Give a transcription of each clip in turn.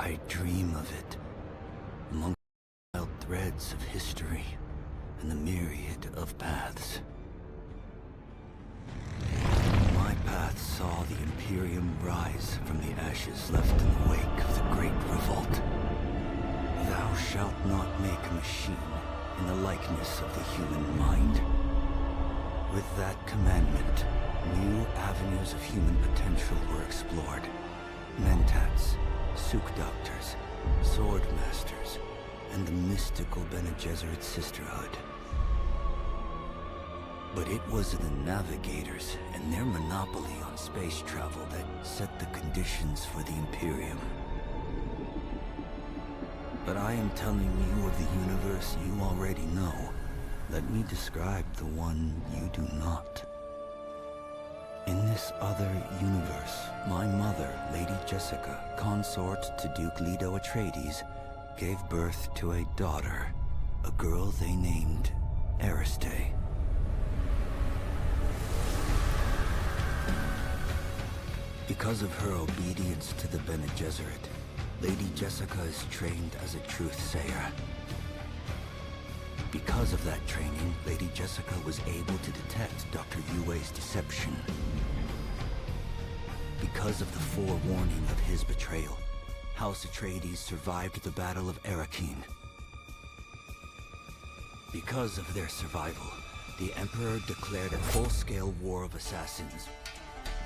I dream of it, among the wild threads of history and the myriad of paths. My path saw the Imperium rise from the ashes left in the wake of the Great Revolt. Thou shalt not make a machine in the likeness of the human mind. With that commandment, new avenues of human potential were explored. Mentats, Suk Doctors, Sword Masters, and the mystical Bene Gesserit Sisterhood. But it was the Navigators and their monopoly on space travel that set the conditions for the Imperium. But I am telling you of the universe you already know. Let me describe the one you do not. In this other universe, my mother, Lady Jessica, consort to Duke Leto Atreides, gave birth to a daughter, a girl they named Ariste. Because of her obedience to the Bene Gesserit, Lady Jessica is trained as a truth-sayer. Because of that training, Lady Jessica was able to detect Dr. Yue's deception. Because of the forewarning of his betrayal, House Atreides survived the Battle of Arrakeen. Because of their survival, the Emperor declared a full-scale war of assassins.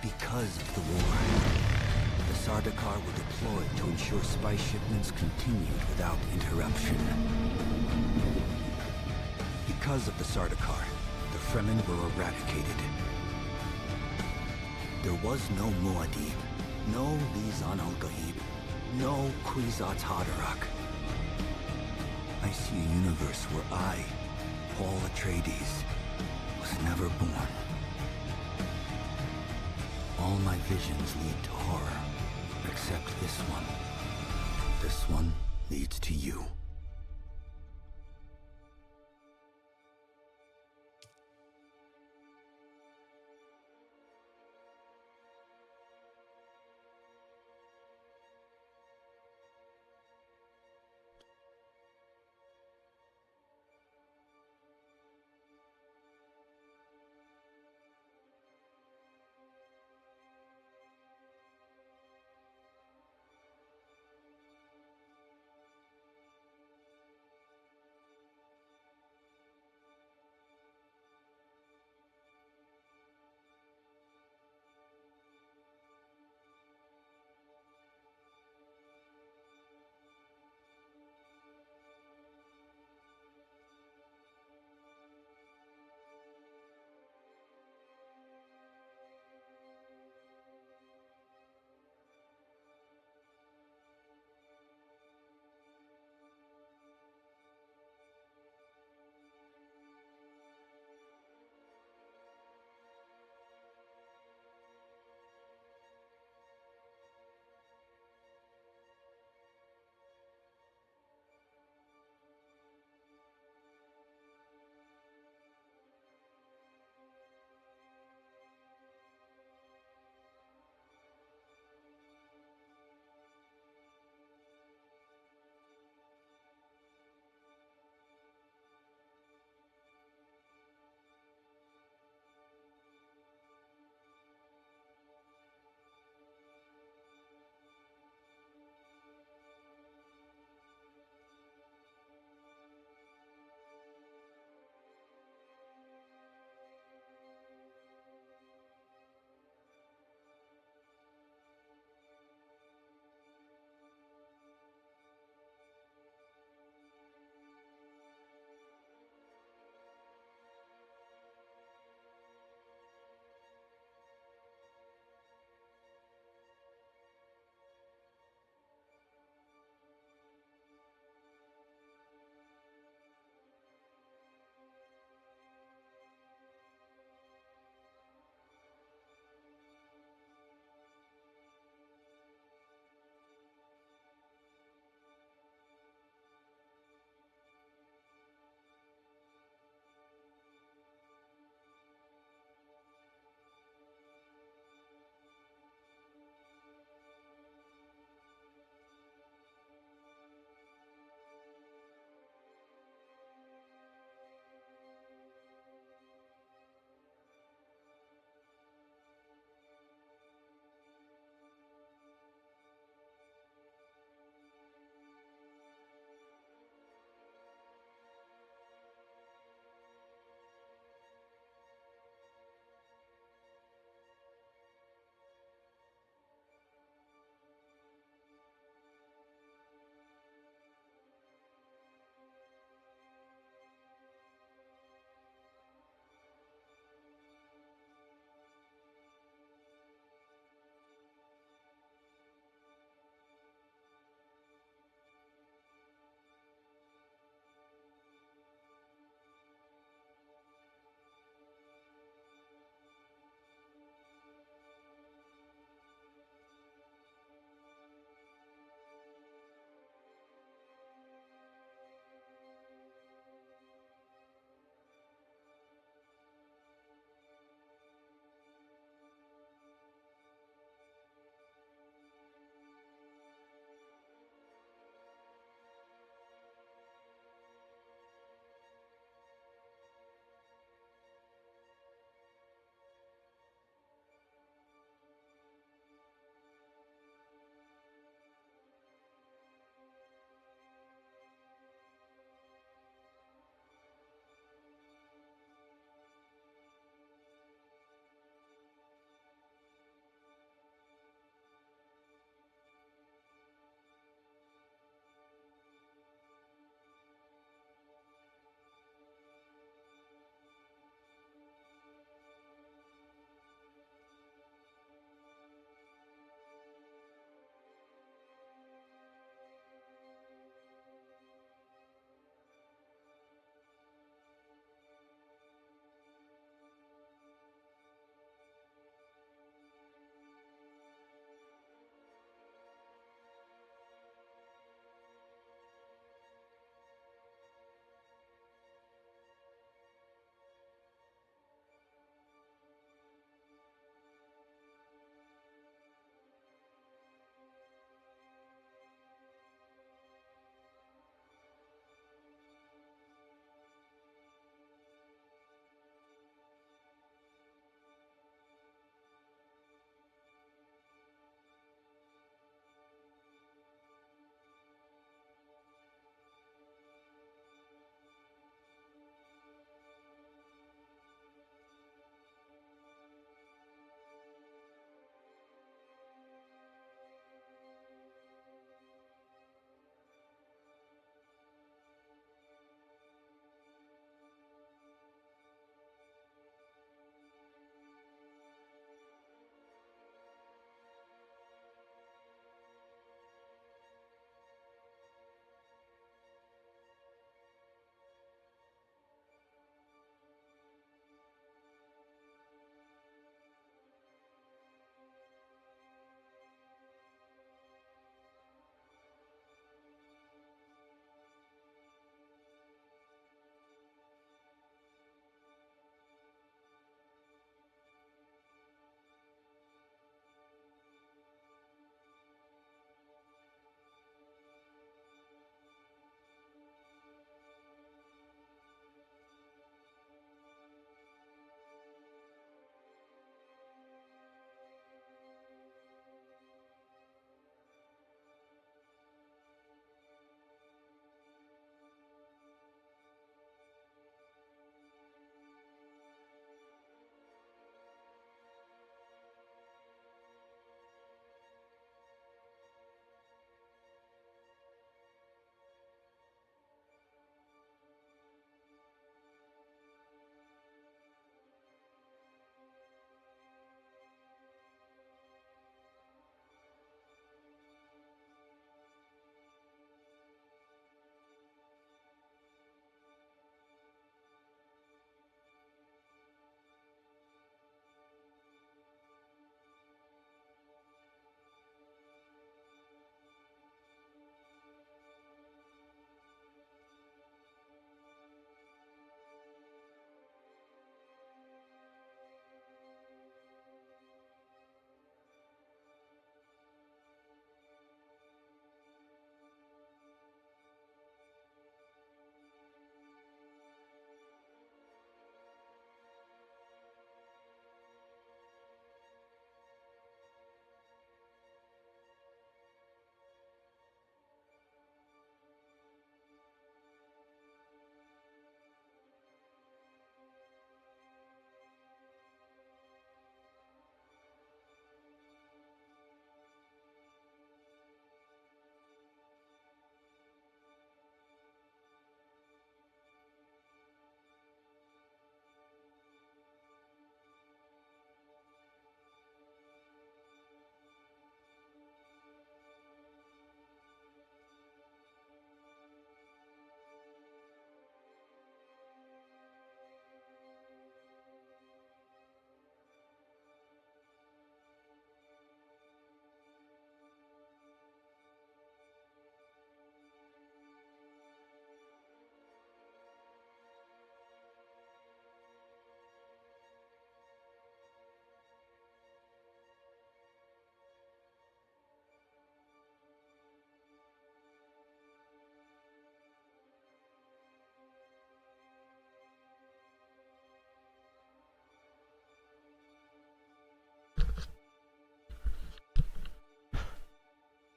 Because of the war, the Sardaukar were deployed to ensure spice shipments continued without interruption. Because of the Sardaukar, the Fremen were eradicated. There was no Muad'Dib, no Lisan al-Gaib, no Kwisatz Haderach. I see a universe where I, Paul Atreides, was never born. All my visions lead to horror, except this one. This one leads to you.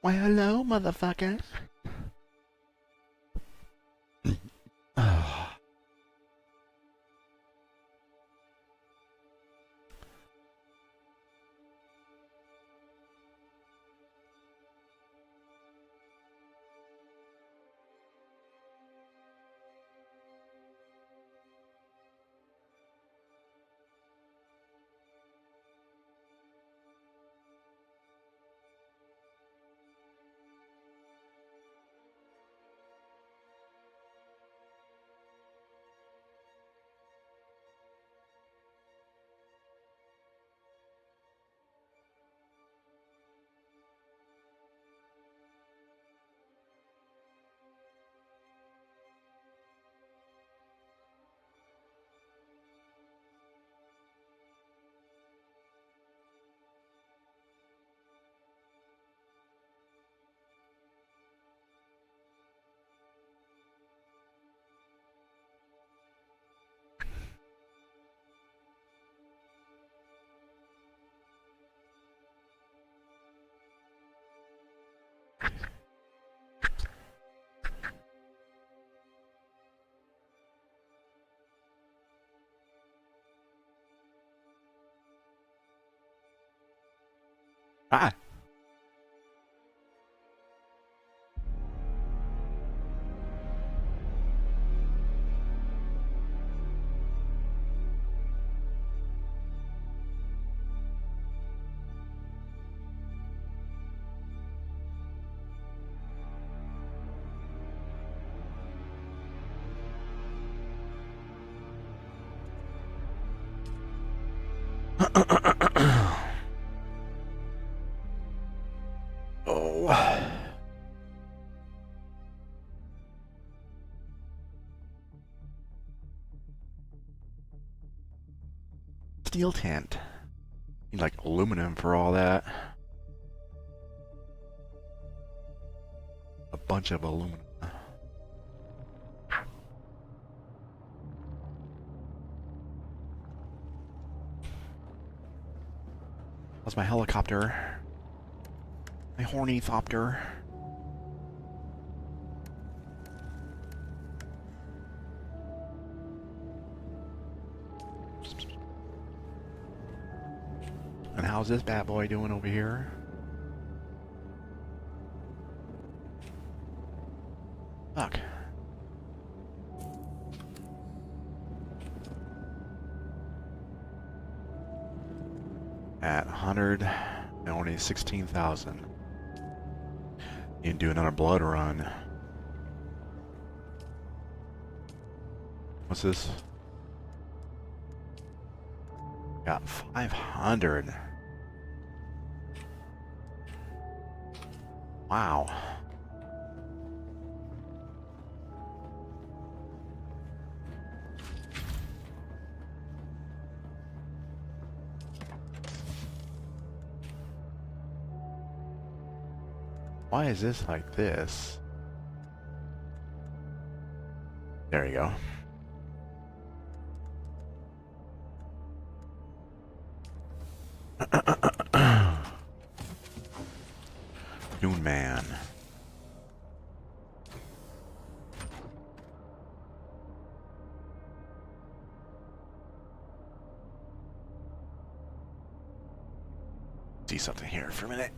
Why, hello, motherfuckers. Ah. Oh. Steel tent. Need like aluminum for all that. A bunch of aluminum. That's my helicopter. My horny thopter. And how's this bad boy doing over here? Fuck. At 100 and only 16,000. You can do another blood run. What's this? Got 500. Wow. Why is this like this? There you go. Dune Man. See something here for a minute.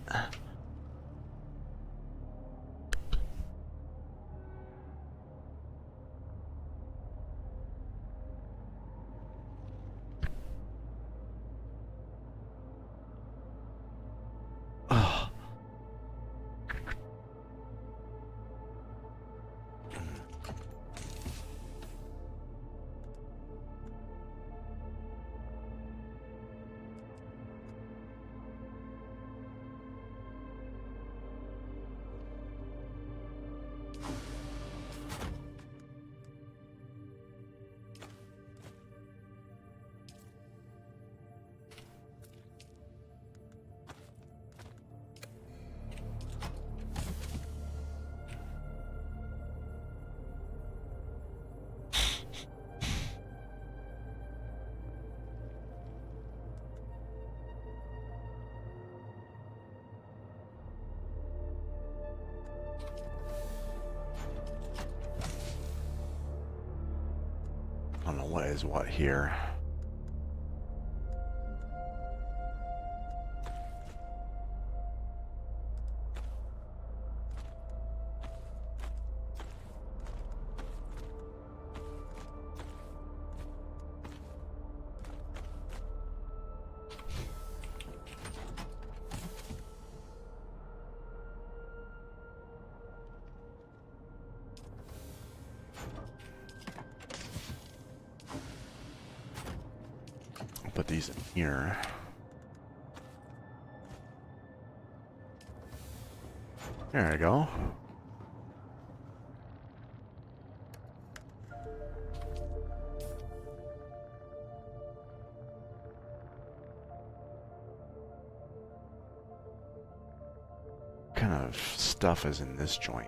know what is what here. I'll put these in here. There we go. What kind of stuff is in this joint?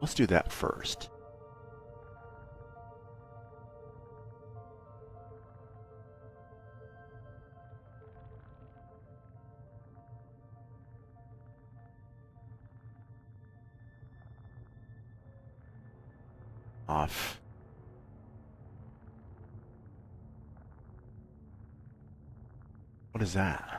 Let's do that first. Off. What is that?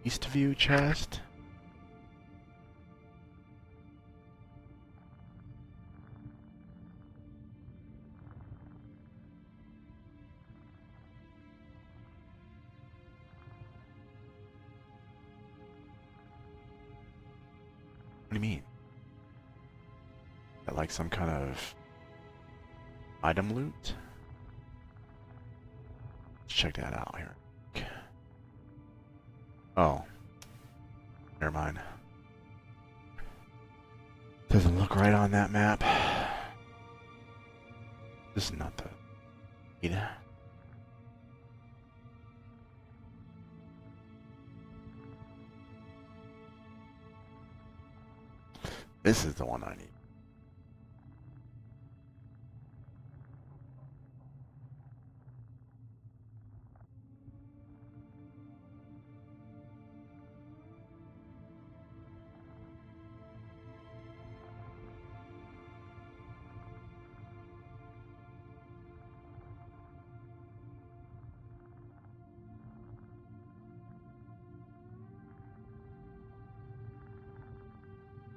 East view chest? What do you mean? Is that like some kind of item loot? Let's check that out here. Oh. Never mind. Doesn't look right on that map. This is not the... Yeah. This is the one I need.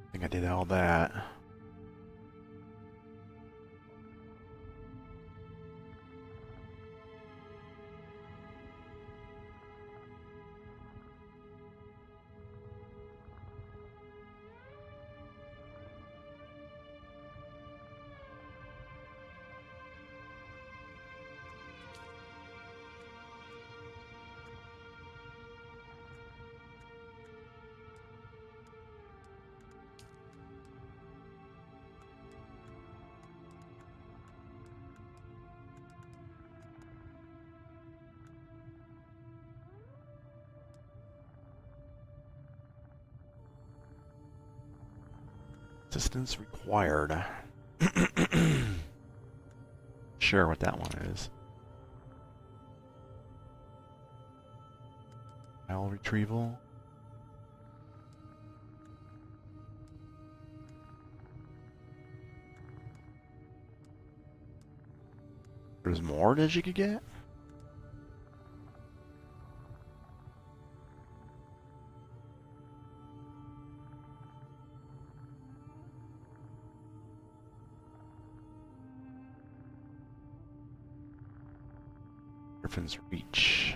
I think I did all that. Assistance required. Sure what that one is. File retrieval. There's more that you could get? Griffin's Reach.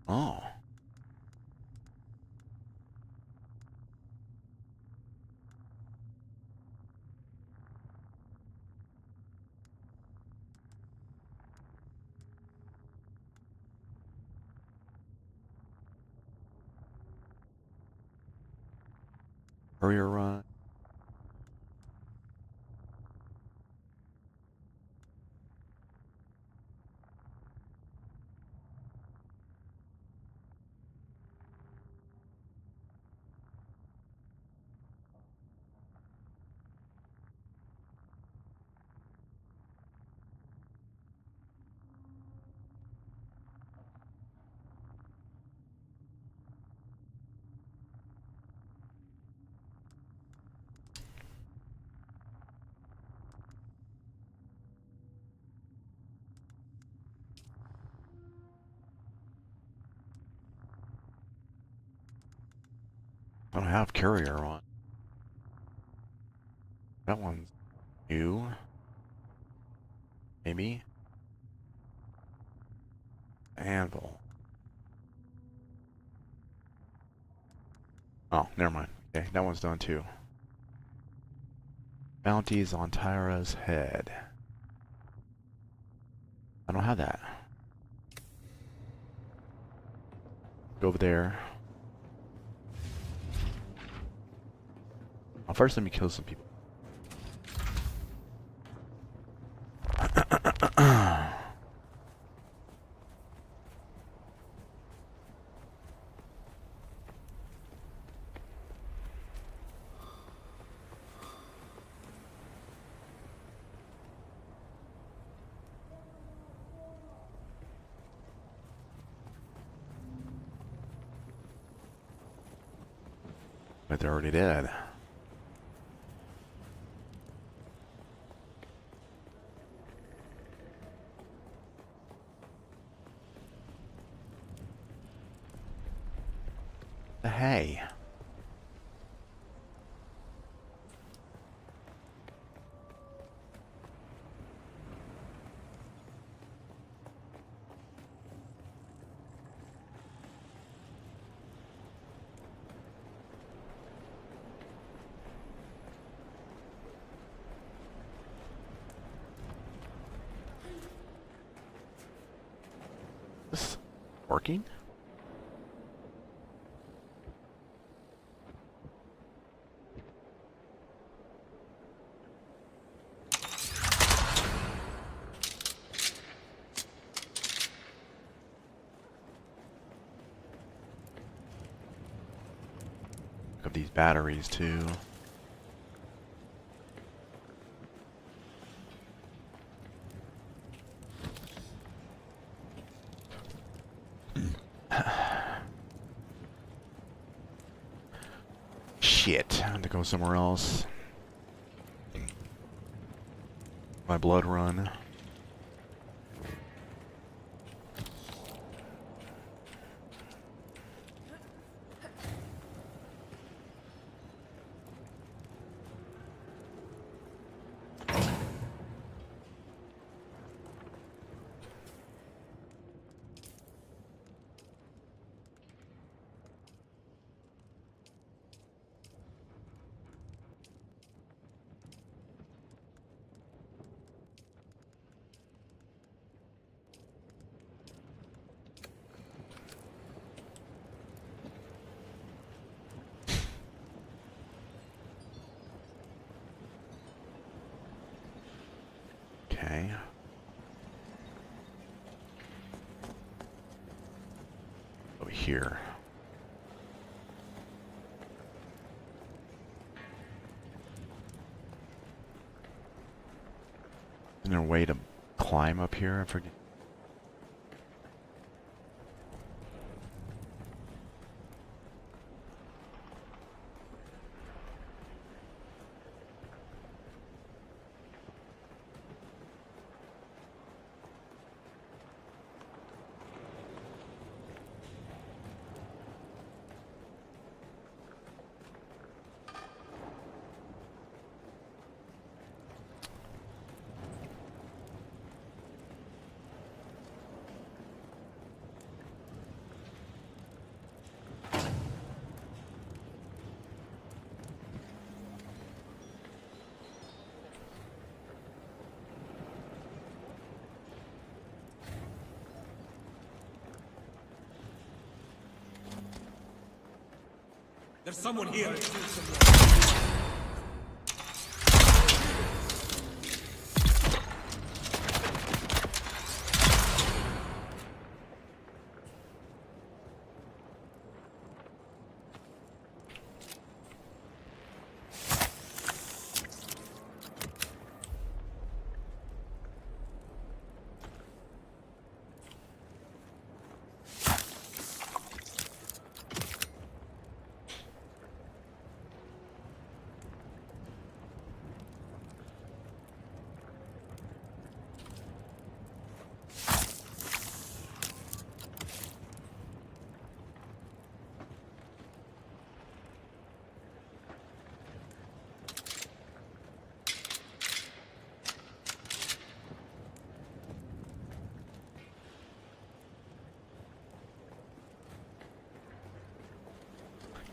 Oh. Courier run. I don't have courier on. That one's new. Maybe. Anvil. Oh, never mind. Okay, that one's done too. Bounties on Tyra's head. I don't have that. Go over there. Oh, first let me kill some people. But they're already dead. Hey. This working? Look at these batteries too. Shit, I have to go somewhere else. My blood run. Okay. Over here. Is there a way to climb up here? I forget. There's someone here. Someone.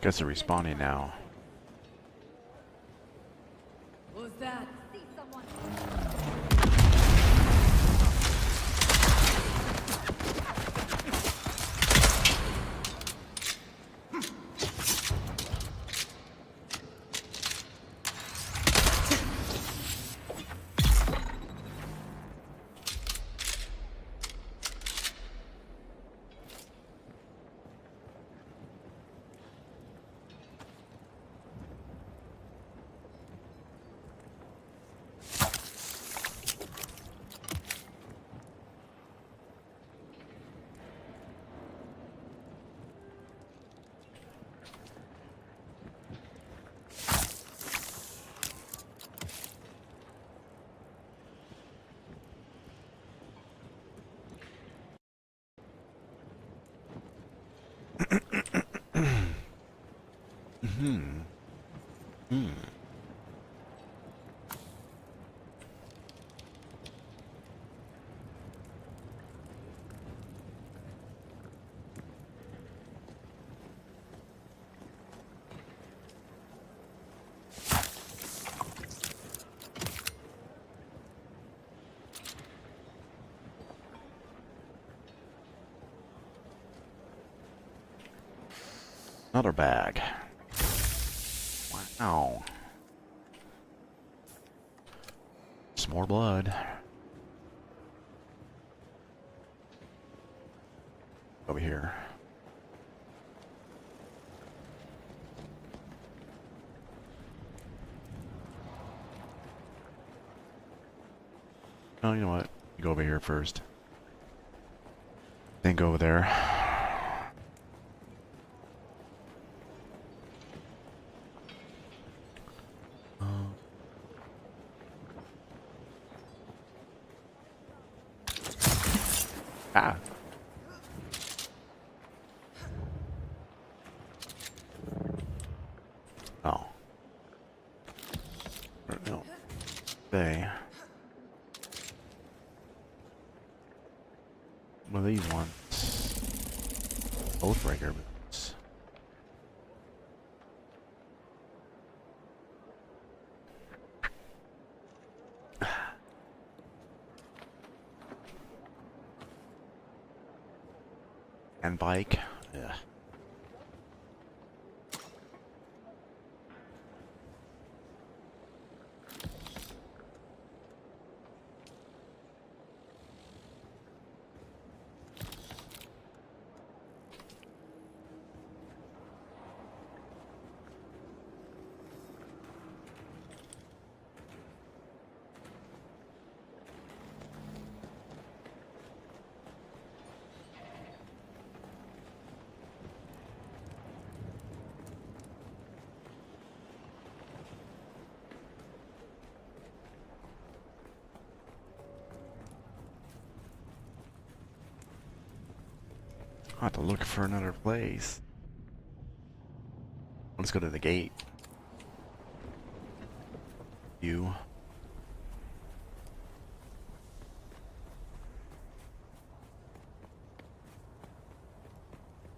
Guess they're respawning now. Who's that? See someone. Another bag. Wow. Some more blood. Over here. Oh, you know what? You go over here first. Then go over there. Ah. Oh. No. They. Well, these ones. Oathbreaker boots. And bike. Yeah. I'll have to look for another place. Let's go to the gate. You.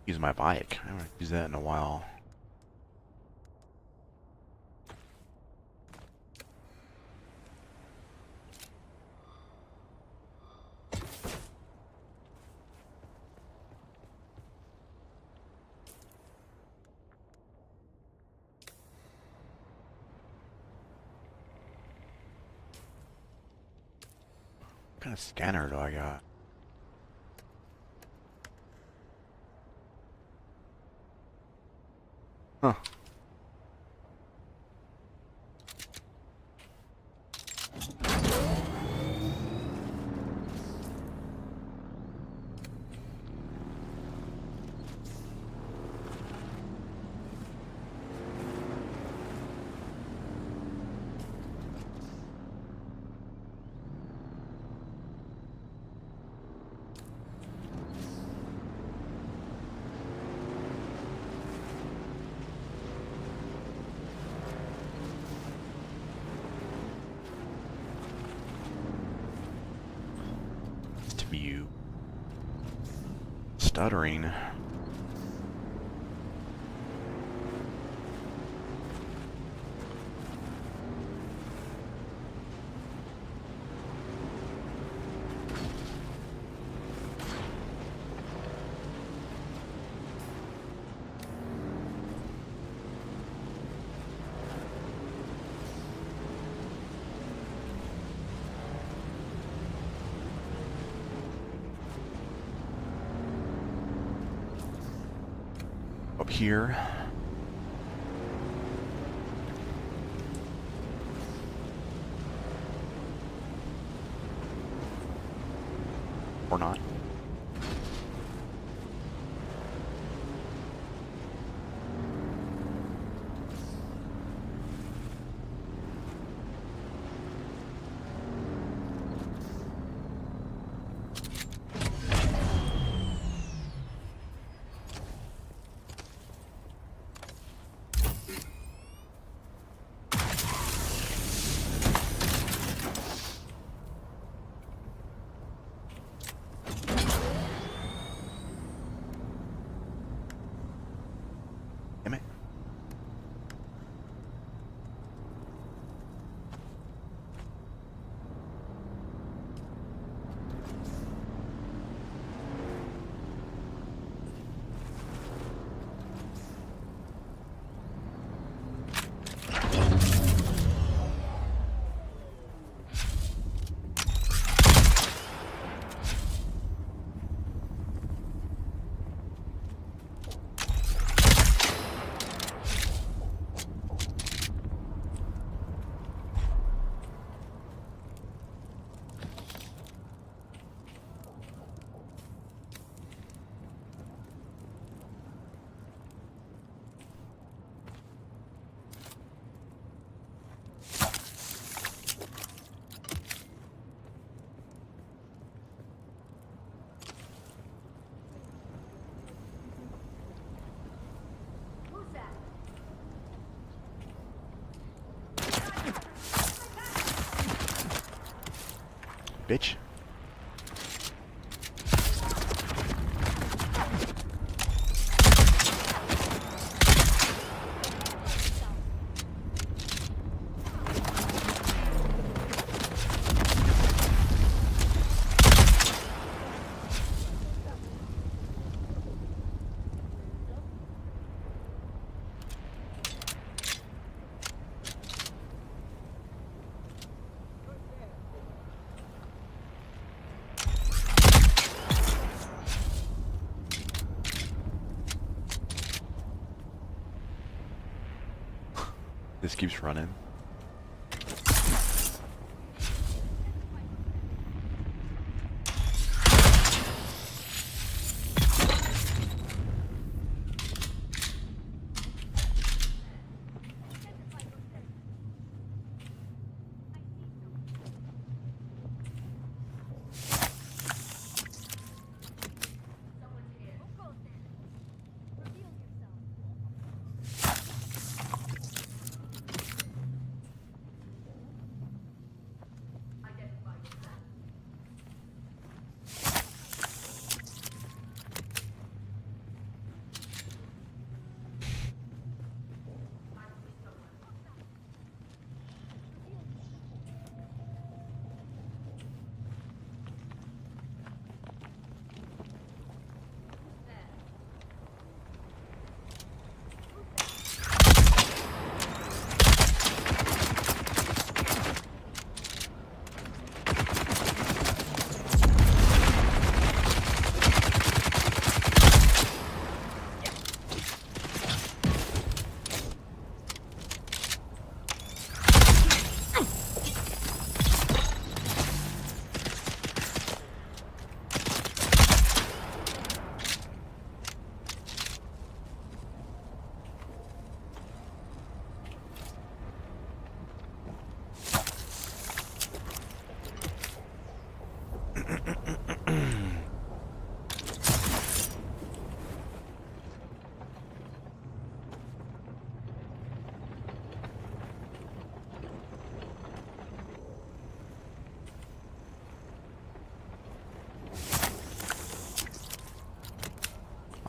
Use my bike. I haven't used that in a while. kind of scanner do I got? Huh. You stuttering. Up here. Or not. Damn it. Who's that? Bitch. This keeps running. Someone's here. Who goes there? Reveal yourself.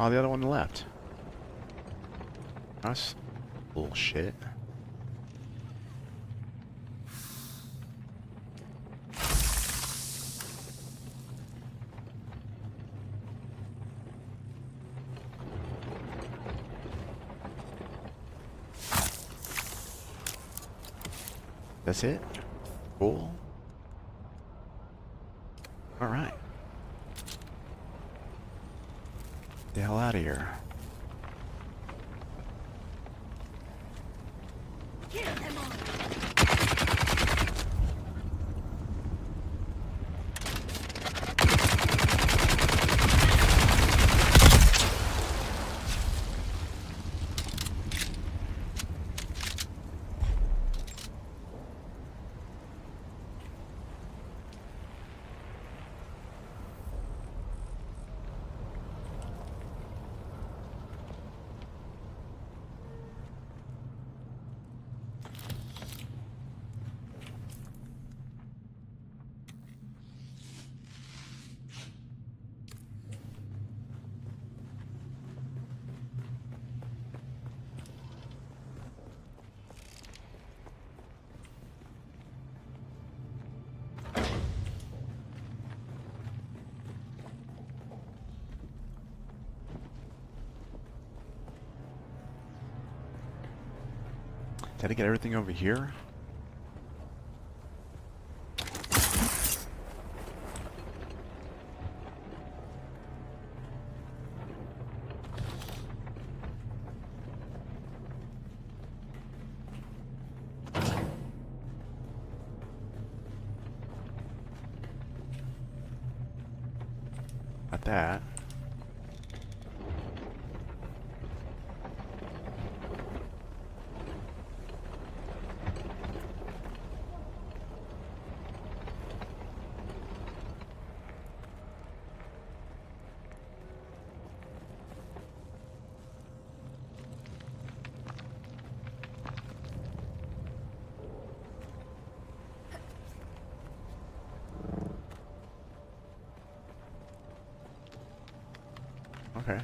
Oh, the other one left. That's bullshit. That's it? Cool. Alright. Get the hell out of here. Did I get everything over here? Not that. Okay.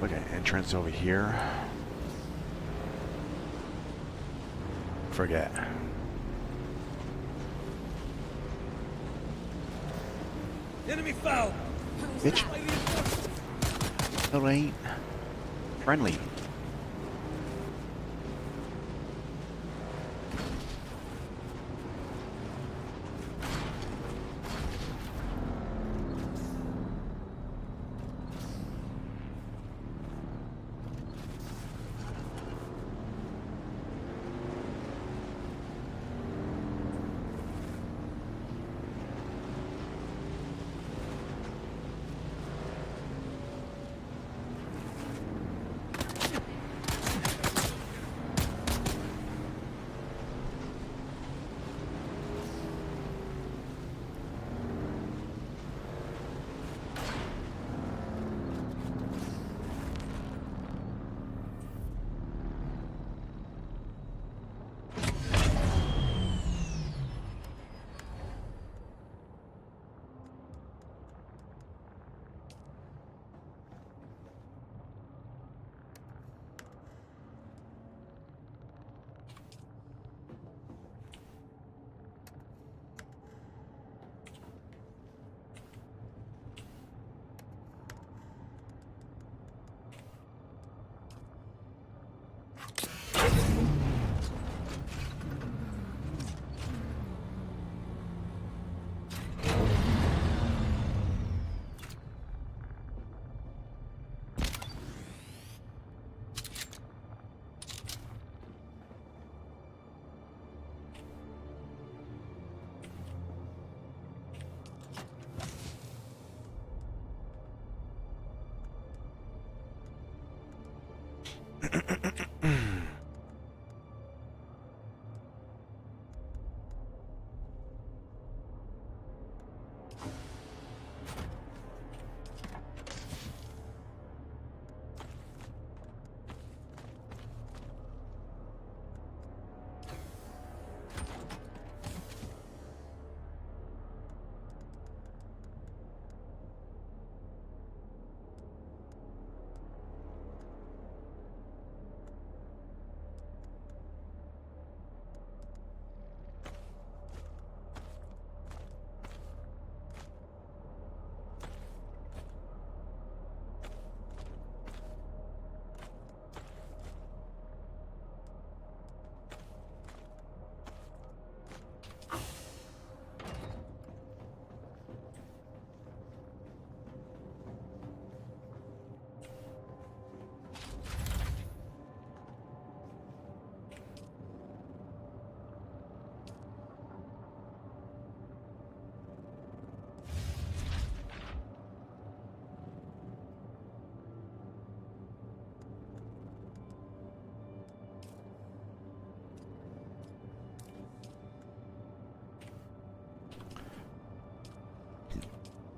Look at entrance over here. Forget. Enemy foul! Bitch. No, it ain't. Friendly.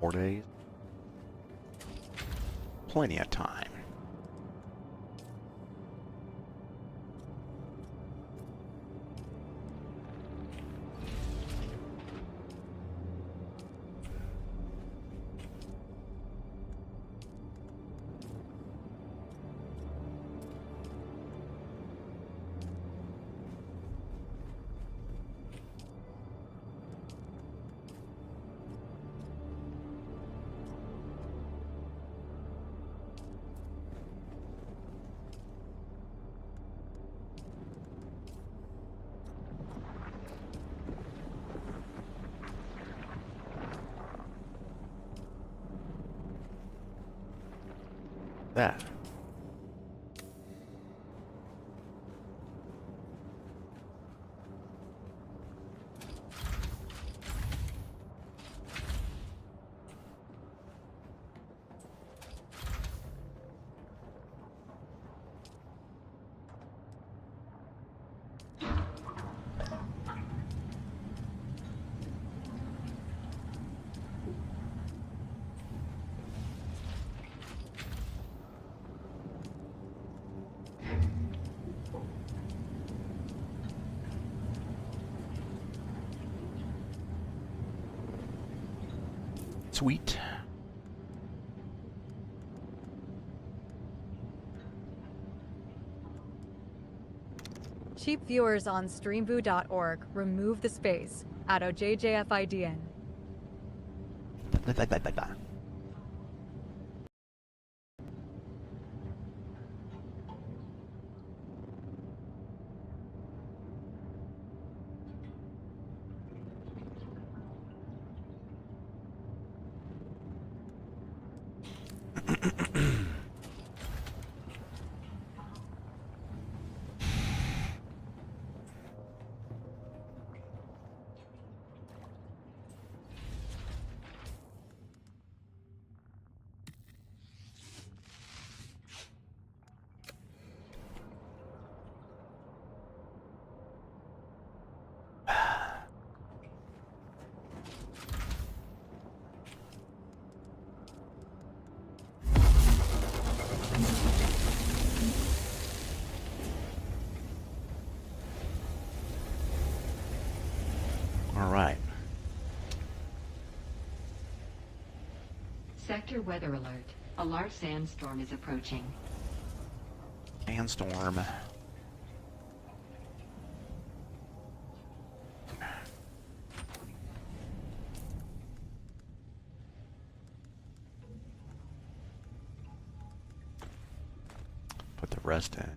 4 days. Plenty of time. That. Sweet. Cheap viewers on streamvoo.org remove the space at OJJFIDN. All right. Sector weather alert. A large sandstorm is approaching. Sandstorm. Put the rest in.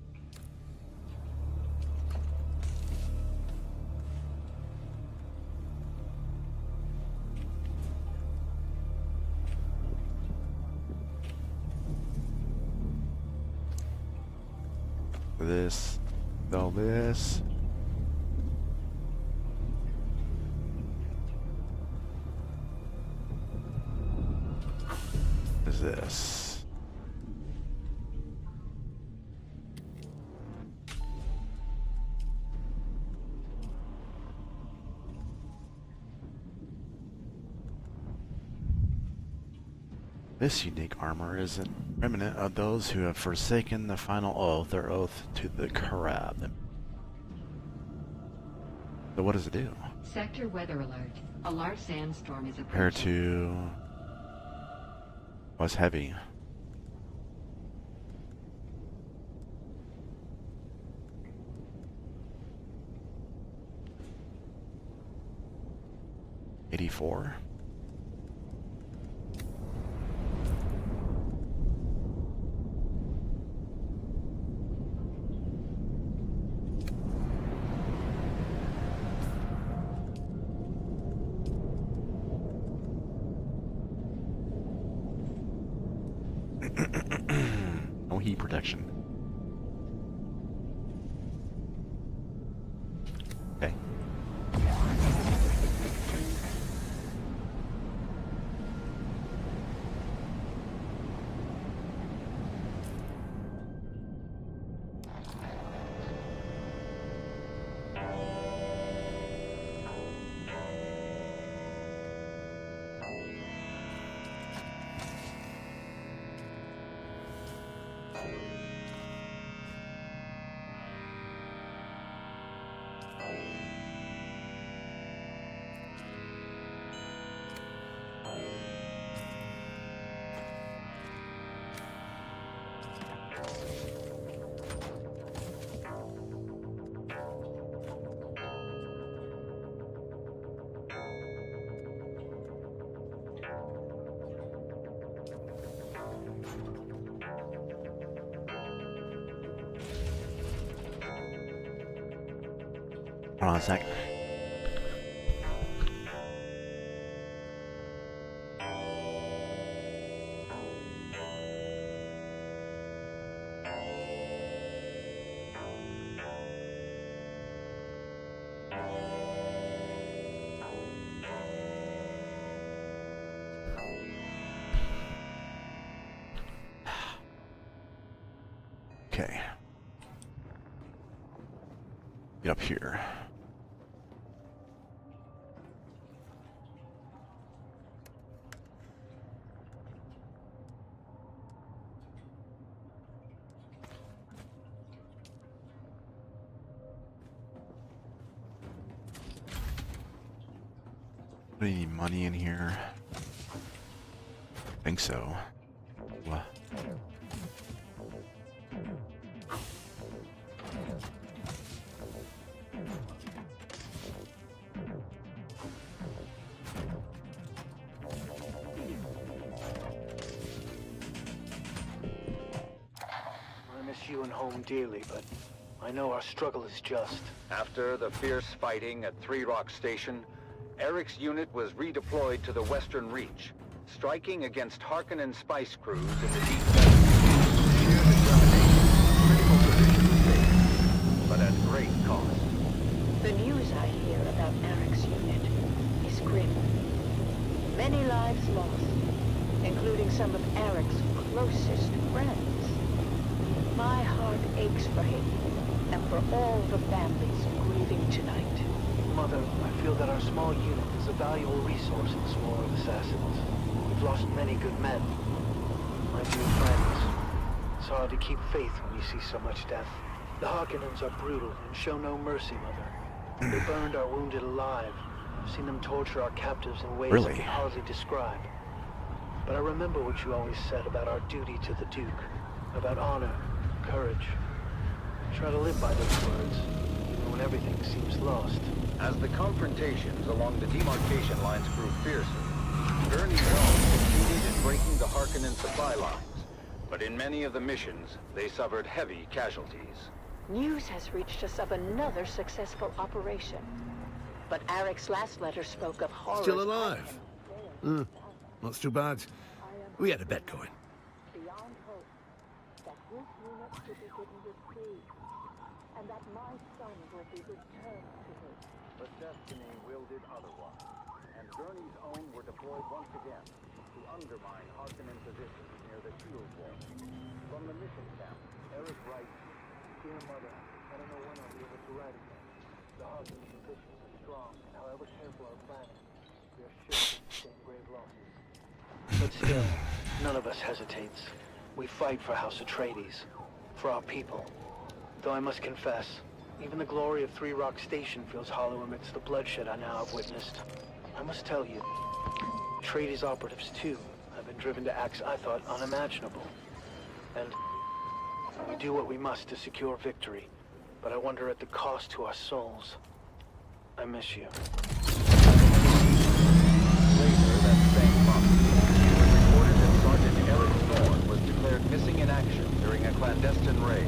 This, all this. Is this? This unique armor is a remnant of those who have forsaken the final oath, their oath to the Karab. So what does it do? Sector weather alert. A large sandstorm is Compared approaching. to... what's heavy? $84? No heat protection. Okay. Hold on a sec. Okay. Get up here. Any money in here? I think so. What? I miss you and home dearly, but I know our struggle is just. After the fierce fighting at Three Rock Station, Eric's unit was redeployed to the Western Reach, striking against Harkonnen's spice crews in the deep valley. Sheer determination, critical positions taken, but at great cost. The news I hear about Eric's unit is grim. Many lives lost, including some of Eric's closest friends. My heart aches for him and for all the families grieving tonight. Mother, I feel that our small unit is a valuable resource in this war of assassins. We've lost many good men. My dear friends, it's hard to keep faith when you see so much death. The Harkonnens are brutal and show no mercy, Mother. They burned our wounded alive. I've seen them torture our captives in ways I can hardly describe. But I remember what you always said about our duty to the Duke, about honor, courage. I try to live by those words, even when everything seems lost. As the confrontations along the demarcation lines grew fiercer, Gurney's own succeeded in breaking the Harkonnen supply lines, but in many of the missions, they suffered heavy casualties. News has reached us of another successful operation. But Eric's last letter spoke of horrors. Still alive? Not too bad. We had a bet going. Beyond hope that his unit will be given reprieve, and that my son will be returned to him. But destiny willed it otherwise, and Gurney's own were deployed once again to undermine Harkonnen positions near the shield wall. From the mission camp, Eric writes, Dear Mother, I don't know when I'll be able to write again. The Harkonnen positions are strong, and however careful our planning, we are sure to sustain grave losses. But still, none of us hesitates. We fight for House Atreides, for our people. Though I must confess, even the glory of Three Rock Station feels hollow amidst the bloodshed I now have witnessed. I must tell you, Atreides operatives too have been driven to acts I thought unimaginable. And we do what we must to secure victory, but I wonder at the cost to our souls. I miss you. later that same month, it was reported that Sergeant Eric Thorne was declared missing in action during a clandestine raid.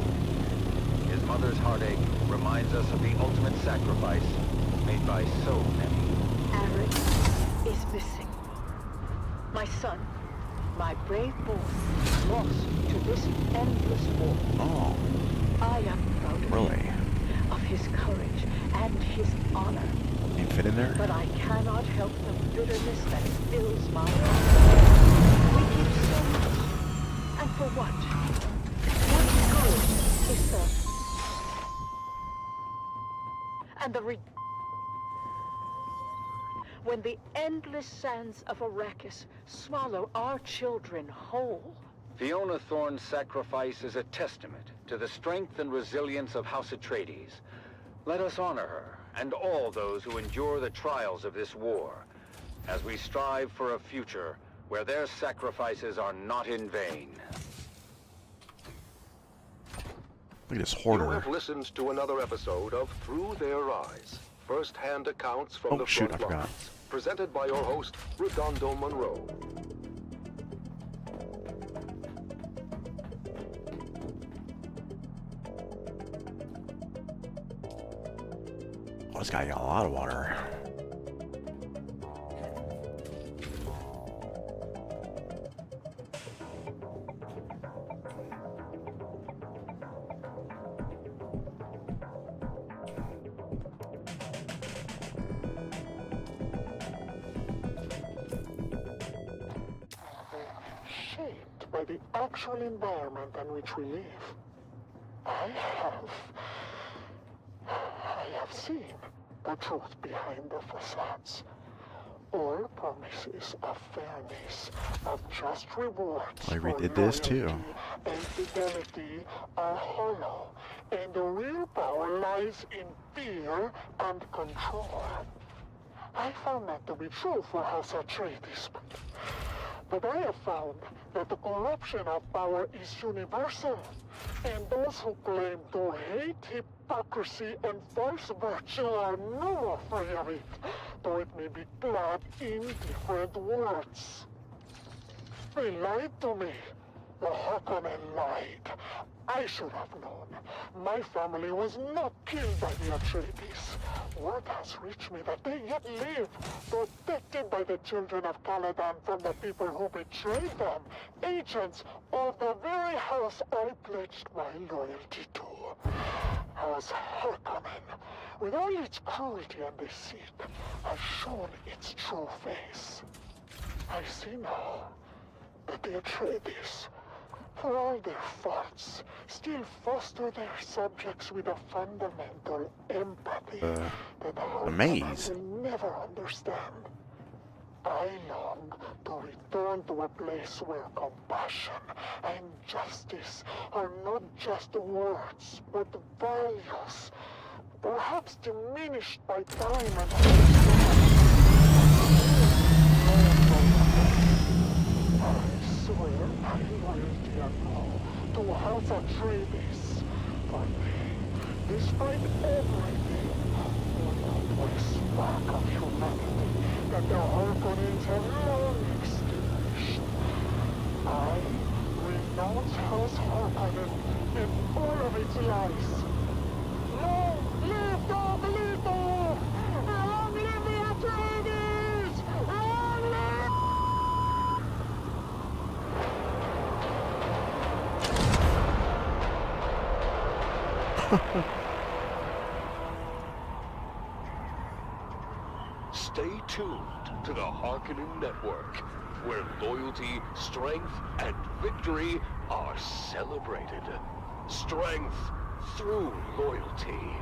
His mother's heartache reminds us of the ultimate sacrifice made by so many. Eric is missing. My son, my brave boy, lost to this endless war. Oh, I am proud of really? him, of his courage and his honor. You fit in there? But I cannot help the bitterness that fills my heart. We give so much, and for what? What good is the... And the when the endless sands of Arrakis swallow our children whole. Fiona Thorne's sacrifice is a testament to the strength and resilience of House Atreides. Let us honor her and all those who endure the trials of this war, as we strive for a future where their sacrifices are not in vain. Look at this You hoarder. have listened to another episode of Through Their Eyes, first-hand accounts from Oh, the shoot, front I forgot. lines, presented by your host, Redondo Monroe. Oh, this guy got a lot of water. Shaped by the actual environment in which we live. I have seen the truth behind the facades. All promises of fairness, of just rewards I for redid this loyalty too. and fidelity are hollow, and the real power lies in fear and control. I found that to be true for House Atreides, but I have found that the corruption of power is universal, and those who claim to hate hypocrisy and false virtue are no more free of it, though it may be clad in different words. They lied to me. The Harkonnen lied. I should have known. My family was not killed by the Atreides. Word has reached me that they yet live, protected by the children of Caladan from the people who betrayed them, agents of the very house I pledged my loyalty to. House Harkonnen, with all its cruelty and deceit, has shown its true face. I see now that the Atreides, for all their faults, still foster their subjects with a fundamental empathy that the maze. Harkonnen will never understand. I long to return to a place where compassion and justice are not just words, but values, perhaps diminished by time and I swear my loyalty and law to House Atreides, but despite everything, for the spark of humanity that the Harkonnens have long extinguished, I renounce House Harkonnen and all of its lies. Long live Dogolito! Long live the Atreides! Long live... Stay tuned to the Harkonnen Network, where loyalty, strength, and victory are celebrated. Strength through loyalty.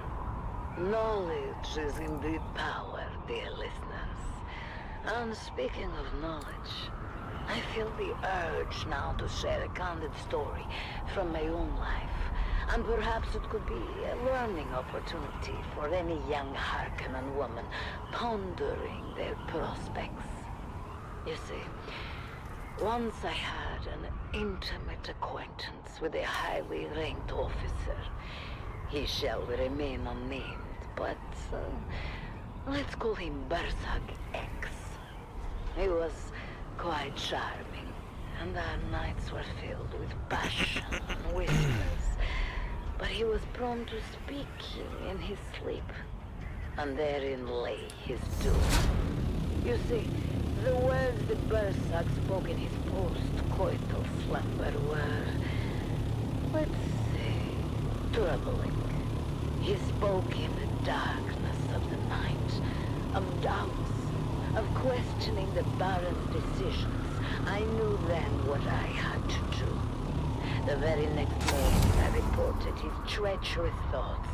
Knowledge is indeed power, dear listeners. And speaking of knowledge, I feel the urge now to share a candid story from my own life. And perhaps it could be a learning opportunity for any young Harkonnen woman pondering their prospects. You see, once I had an intimate acquaintance with a highly ranked officer. He shall remain unnamed, but let's call him Berzag X. He was quite charming, and our nights were filled with passion and whispers. But he was prone to speaking in his sleep, and therein lay his doom. You see, the words that Berzag spoke in his post-coital slumber were, let's say, troubling. He spoke in the darkness of the night, of doubts, of questioning the Baron's decisions. I knew then what I had to do. The very next morning I reported his treacherous thoughts.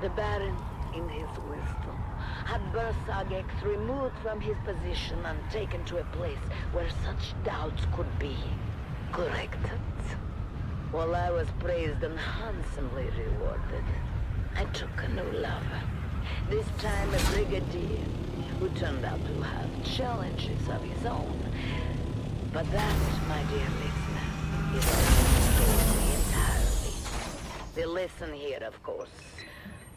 The Baron, in his wisdom, had Berzag X removed from his position and taken to a place where such doubts could be corrected. While I was praised and handsomely rewarded, I took a new lover. This time a brigadier, who turned out to have challenges of his own. But that, my dear listener, is another story entirely. The lesson here, of course,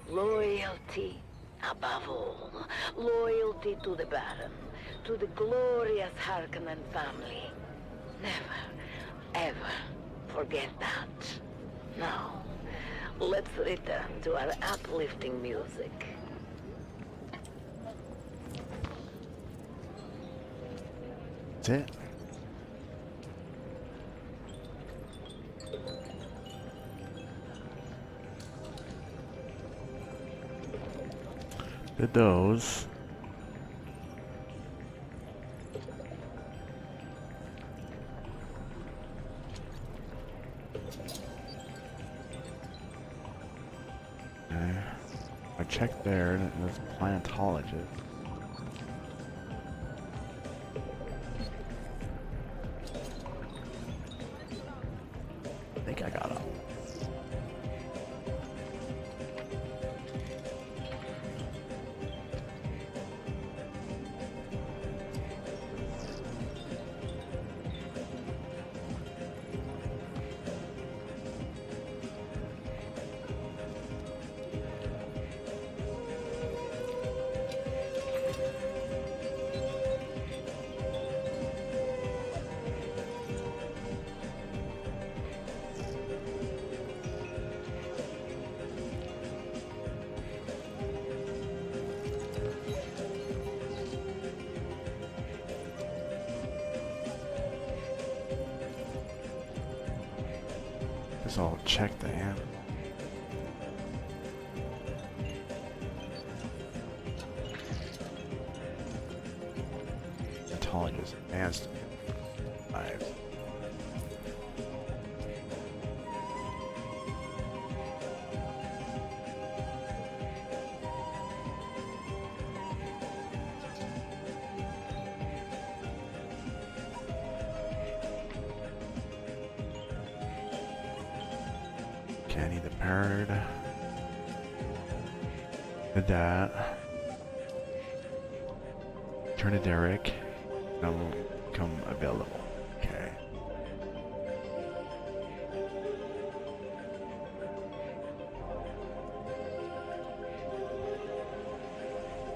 loyalty above all. Loyalty to the Baron, to the glorious Harkonnen family. Never, ever forget that. Now, let's return to our uplifting music. That's it. Did those. Okay. I checked there, and it's paleontologist. I think I got it. Guess I'll check the amp. Paleontologist advanced knives. Kenny the bird. Did that. Turn to Derek. Now will become available. Okay.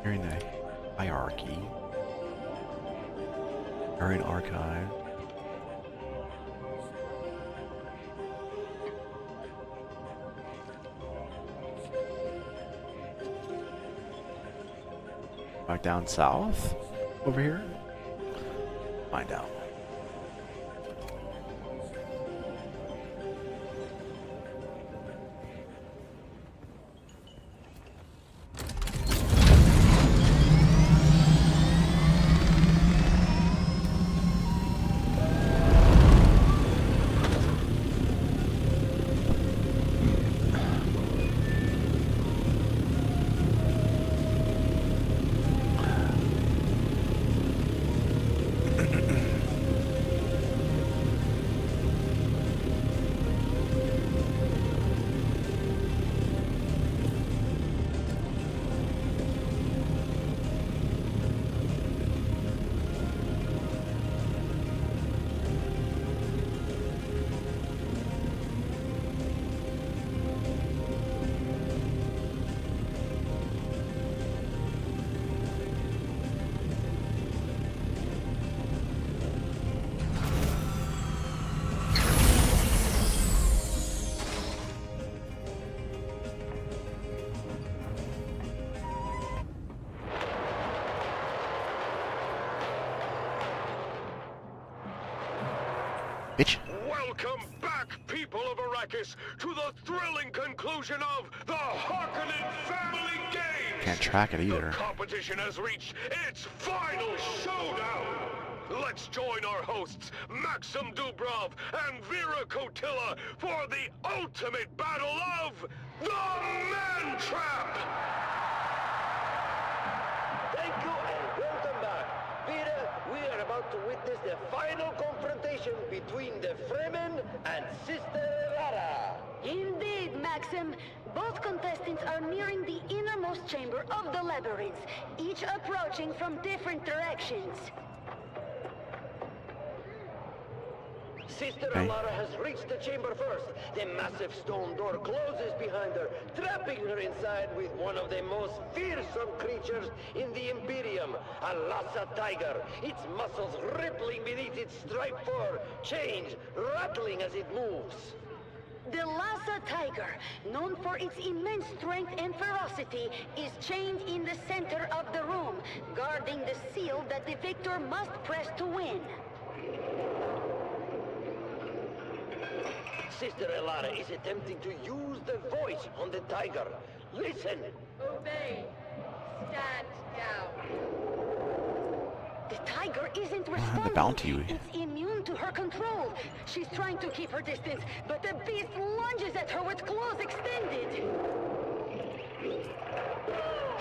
Here in the hierarchy. Current archive. Back down south? Over here? Find out. Bitch. Welcome back, people of Arrakis, to the thrilling conclusion of the Harkonnen Family Games! Can't track it either. The competition has reached its final showdown! Let's join our hosts, Maxim Dubrov and Vera Kotila, for the ultimate battle of the Man Trap! Thank you and welcome back. Vera, we are about to witness the final confrontation between the Fremen and Sister Lara. Indeed, Maxim. Both contestants are nearing the innermost chamber of the labyrinth, each approaching from different directions. Sister Lara has reached the chamber first. The massive stone door closes behind her, trapping her inside with one of the most fearsome creatures in the Imperium, a Lhasa tiger, its muscles rippling beneath its striped fur, chains rattling as it moves. The Lhasa tiger, known for its immense strength and ferocity, is chained in the center of the room, guarding the seal that the victor must press to win. Sister Elara is attempting to use the voice on the tiger. Listen! Obey. Stand down. The tiger isn't The responding. bounty. It's immune to her control. She's trying to keep her distance, but the beast lunges at her with claws extended.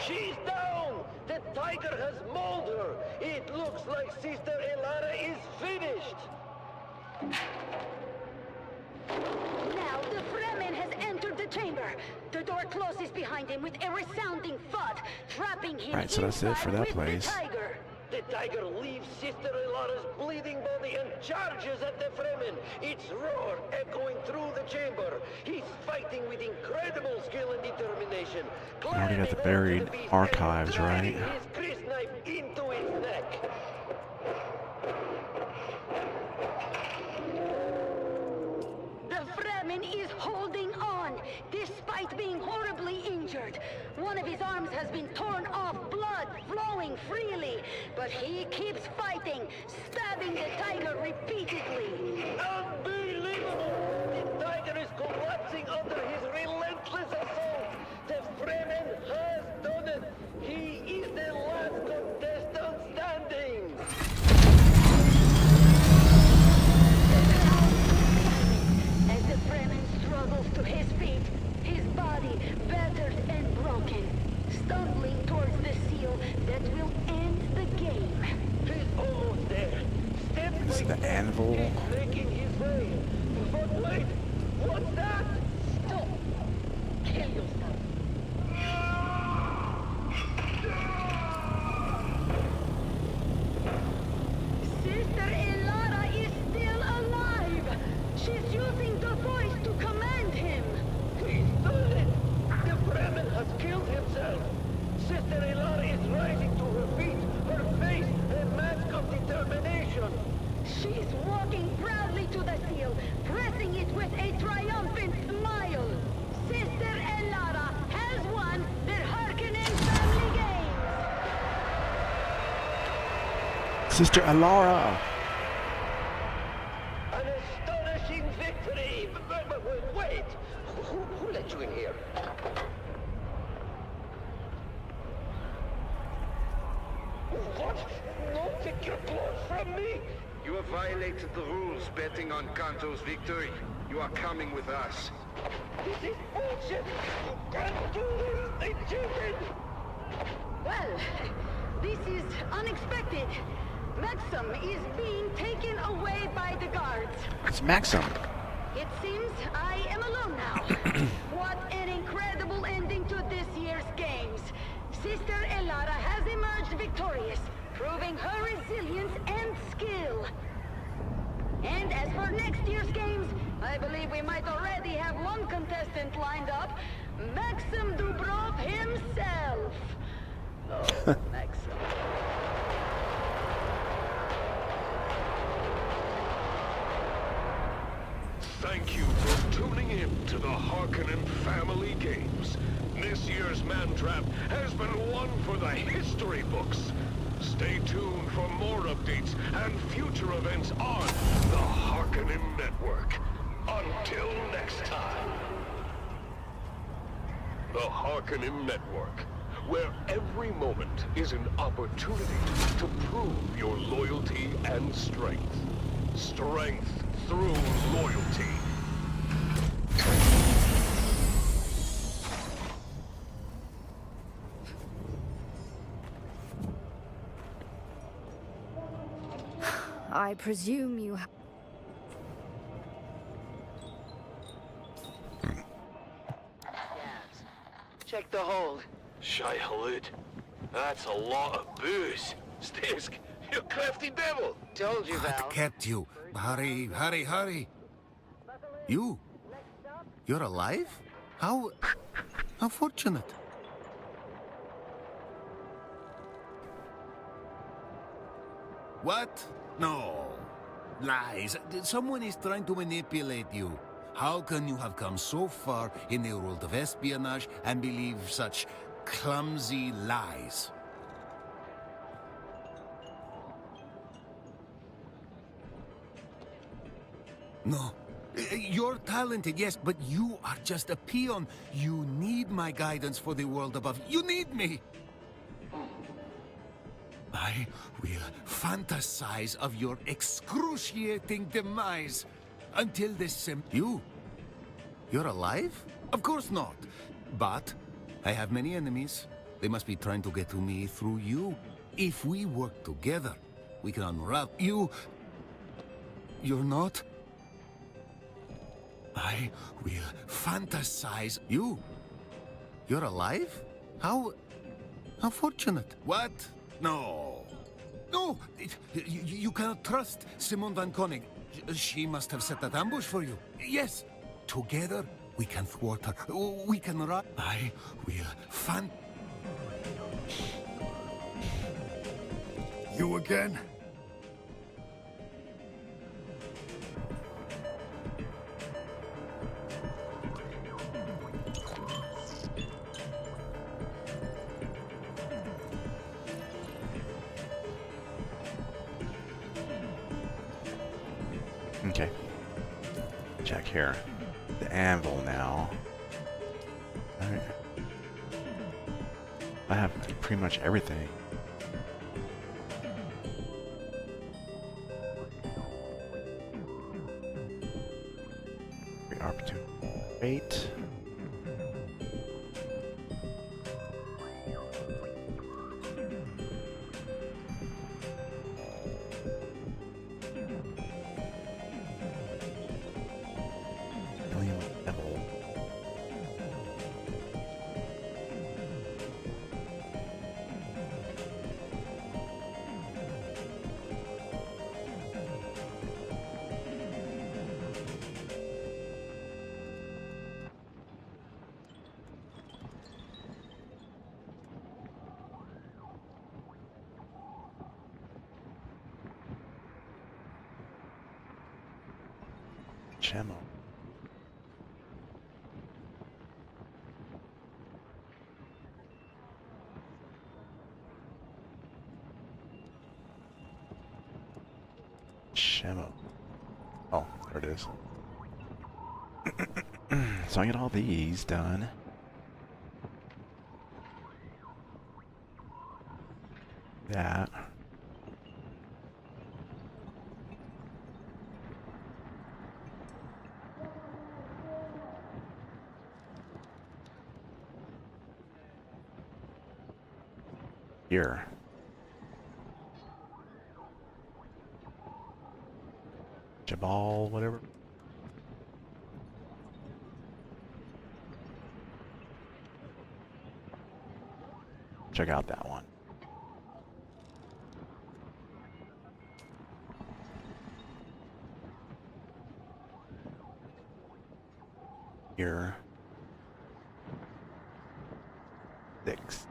She's down! The tiger has mauled her! It looks like Sister Elara is finished! Now the Fremen has entered the chamber. The door closes behind him with a resounding thud, trapping him Alright, so that's it for that inside with place. the tiger. The tiger leaves Sister Elara's bleeding body and charges at the Fremen. Its roar echoing through the chamber. He's fighting with incredible skill and determination. I already got the buried archives, right? His grist knife into its neck. The Fremen is holding on, despite being horribly injured. One of his arms has been torn off, blood flowing freely, but he keeps fighting, stabbing the tiger repeatedly. Unbelievable! The tiger is collapsing under his relentless assault. The Fremen has done it. He is the last contestant standing. As the Fremen struggles to his feet, his body battered and broken, stumbling towards the seal that will end the game. He's almost there. Step by This is the step, anvil. he's making his way. But wait, what's that? Stop! Kill yourself. Sister Elara is still alive! She's using the voice to command him! He's done it! The Fremen has killed himself. Sister Elara is rising to her feet, her face a mask of determination. She's walking proudly to the seal, pressing it with a triumphant smile. Sister Elara has won the Harkonnen Family Games! Sister Elara! An astonishing victory! But wait! Who let you in here? What? No, take your clothes from me! You have violated the rules betting on Kanto's victory. You are coming with us. This is bullshit! You can't do this! They cheated! Well, this is unexpected. Maxim is being taken away by the guards. It's Maxim. It seems I am alone now. What an incredible ending to this year's games. Sister Elara has emerged victorious, proving her resilience and skill. And as for next year's games, I believe we might already have one contestant lined up, Maxim Dubrov himself. Oh, Maxim. Thank you for tuning in to the Harkonnen Family Games. This year's Mantrap has been one for the history books. Stay tuned for more updates and future events on the Harkonnen Network. Until next time. The Harkonnen Network, where every moment is an opportunity to prove your loyalty and strength. Strength through loyalty. I presume you have... Check the hold. Shai Halud, that's a lot of booze. Stisk, you crafty devil. Told you, Val. Kept you. Hurry, hurry, hurry. You're alive? How fortunate. What? No. Lies. Someone is trying to manipulate you. How can you have come so far in the world of espionage and believe such clumsy lies? No. You're talented, yes, but you are just a peon. You need my guidance for the world above. You need me. I will fantasize of your excruciating demise until this You're alive? Of course not. But I have many enemies. They must be trying to get to me through you. If we work together, we can unravel you. You're not? I will fantasize you. You're alive? How fortunate. What? No. No! You cannot trust Simone van Koenig. She must have set that ambush for you. Yes. Together, we can thwart her. We can run. I will You again? Okay. Check here. The anvil now. Alright. I have pretty much everything. Great opportunity. Wait. Chemo. Chemo. Oh, there it is. So I get all these done. That. Here. Jabal, whatever. Check out that one. Here. 6.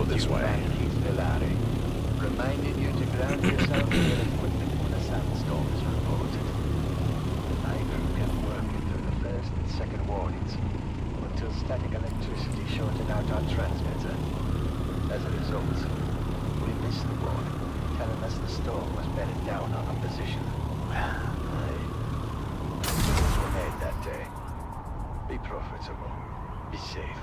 This way. Reminding you to ground yourself in your equipment when a sandstorm is reported. My crew kept working through the first and second warnings until static electricity shorted out our transmitter. As a result, we missed the warning, telling us the storm was bedded down on our position. Decisions were made that day. Be profitable. Be safe.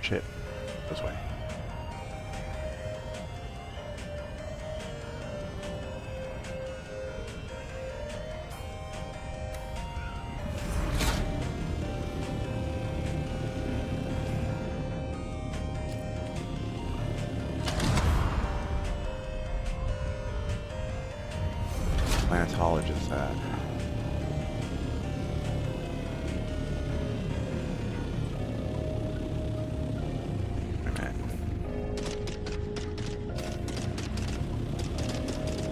Shit. This way. Planetologist that.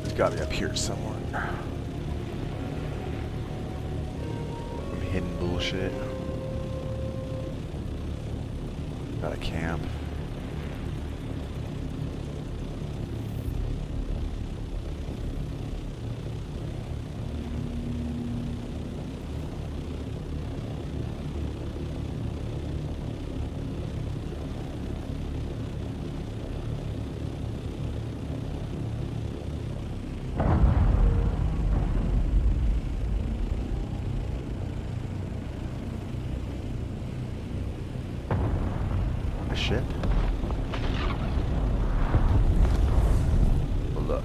It's gotta be up here somewhere. Some hidden bullshit. Got a camp. Shit. Well, look.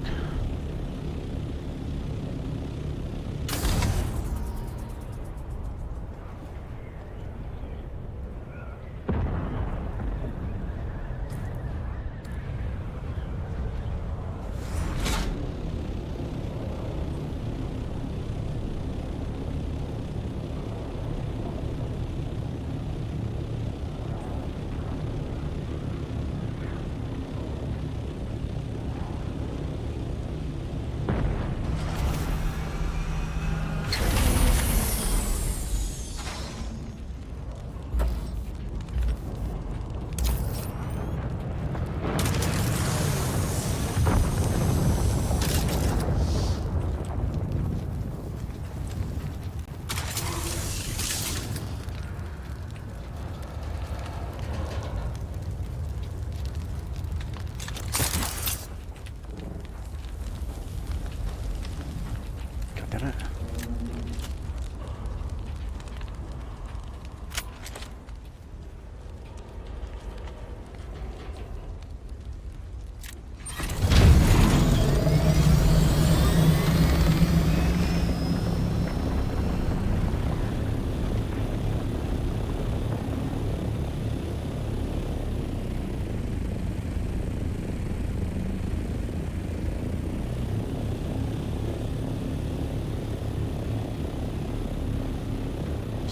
Damn it.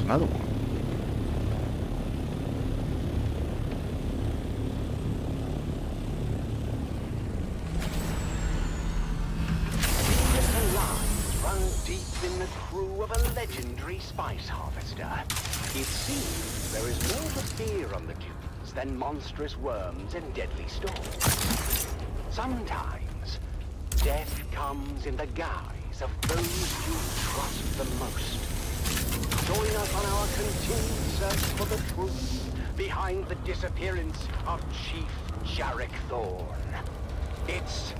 Another one. The lines run deep in the crew of a legendary spice harvester. It seems there is more to fear on the dunes than monstrous worms and deadly storms. Sometimes, death comes in the guise of those you trust the most. Join us on our continued search for the truth behind the disappearance of Chief Jarek Thorne. It's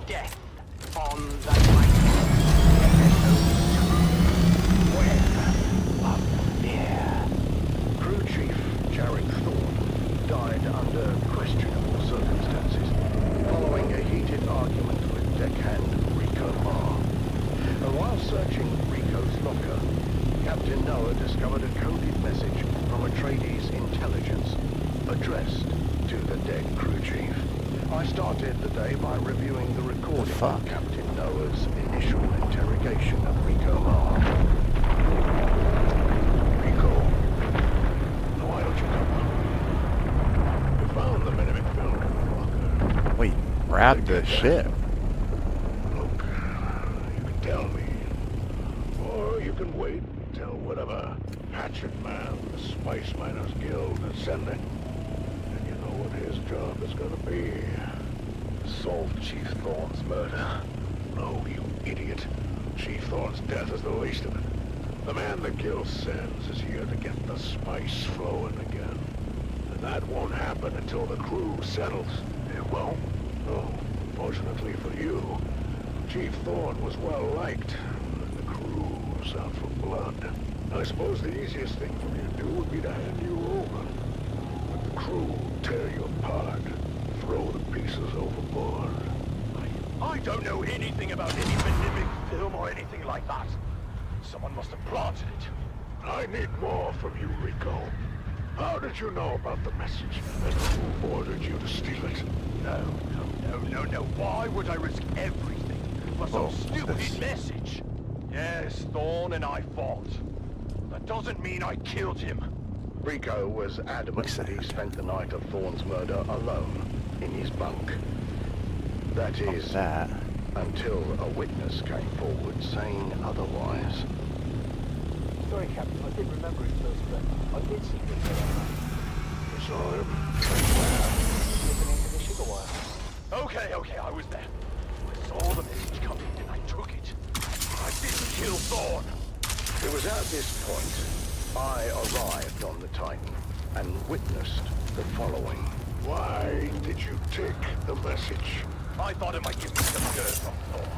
Death on the Night. Web of Fear. Crew Chief Jarek Thorne died under questionable circumstances following a heated argument with deckhand Rico Marr. And while searching Rico's locker, Captain Noah discovered a coded message from Atreides intelligence addressed to the dead crew chief. I started the day by reviewing the recording of Captain Noah's initial interrogation of Rico Marr. Rico, why don't you come up? We found the Miniman film in the locker. Wait, grab the ship. Look, you can tell me, or you can wait till whatever hatchet man the Spice Miners Guild is sending. And you know what his job is gonna be. Solve Chief Thorne's murder. No, you idiot. Chief Thorne's death is the least of it. The man the Guild sends is here to get the spice flowing again. And that won't happen until the crew settles. It won't? No. Fortunately for you, Chief Thorne was well liked. Out for blood. I suppose the easiest thing for me to do would be to hand you over. But the crew tear you apart, throw the pieces overboard. I don't know anything about any mimic film or anything like that. Someone must have planted it. I need more from you, Rico. How did you know about the message, and who ordered you to steal it? No. Why would I risk everything for some stupid message? Yes, Thorn and I fought. That doesn't mean I killed him. Rico was adamant that he spent the night of Thorn's murder alone, in his bunk. That is, until a witness came forward saying otherwise. Sorry, Captain, I didn't remember his first friend. I did see him there. You saw him? Slipping into the sugar wire. Okay, I was there. I saw the message coming and I took it. I didn't kill Thorn. It was at this point I arrived on the Titan and witnessed the following. Why did you take the message? I thought it might give me some dirt from Thorn.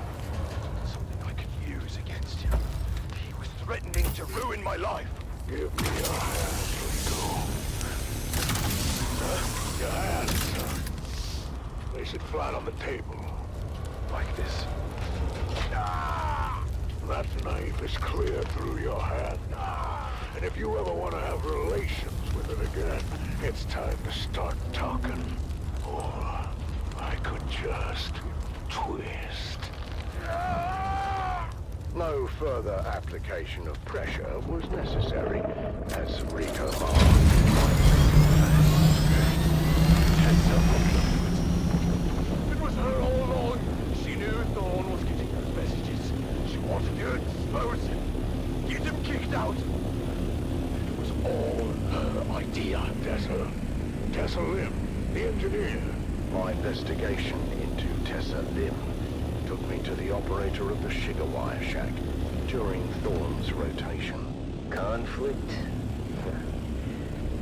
Something I could use against him. He was threatening to ruin my life. Give me your hand, Rico. Your hand, son. Place it flat on the table. Like this. That knife is clear through your hand. And if you ever want to have relations with it again, it's time to start talking. Or I could just twist. No further application of pressure was necessary as Rico It was her all along. She knew Thorn was getting those messages. She wanted to expose him. Get him kicked out. It was all her idea. Tessa Lim, the engineer. My investigation into Tessa Lim took me to the operator of the sugar wire shack during Thorn's rotation. Conflict?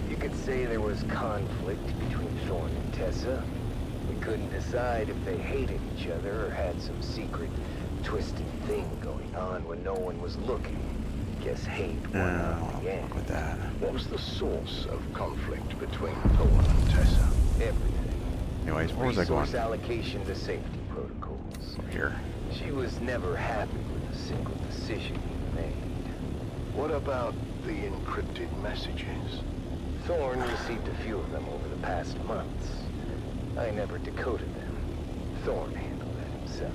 You could say there was conflict between Thorn and Tessa. We couldn't decide if they hated each other or had some secret, twisted thing going on when no one was looking. Guess hate won out in the end. What was the source of conflict between Thorn and Tessa? Everything. Anyways, where was I going? Resource allocation to safety protocols. Here. She was never happy with a single decision he made. What about the encrypted messages? Thorn received a few of them over the past months. I never decoded them. Thorn handled that himself.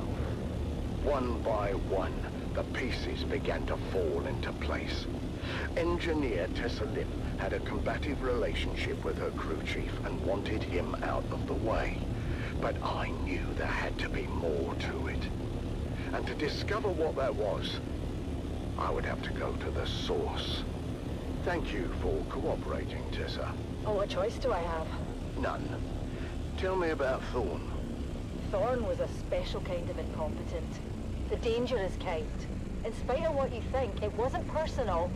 One by one, the pieces began to fall into place. Engineer Tessa Lim had a combative relationship with her crew chief and wanted him out of the way. But I knew there had to be more to it. And to discover what that was, I would have to go to the source. Thank you for cooperating, Tessa. Oh, what choice do I have? None. Tell me about Thorn. Thorn was a special kind of incompetent. The dangerous kind. In spite of what you think, it wasn't personal.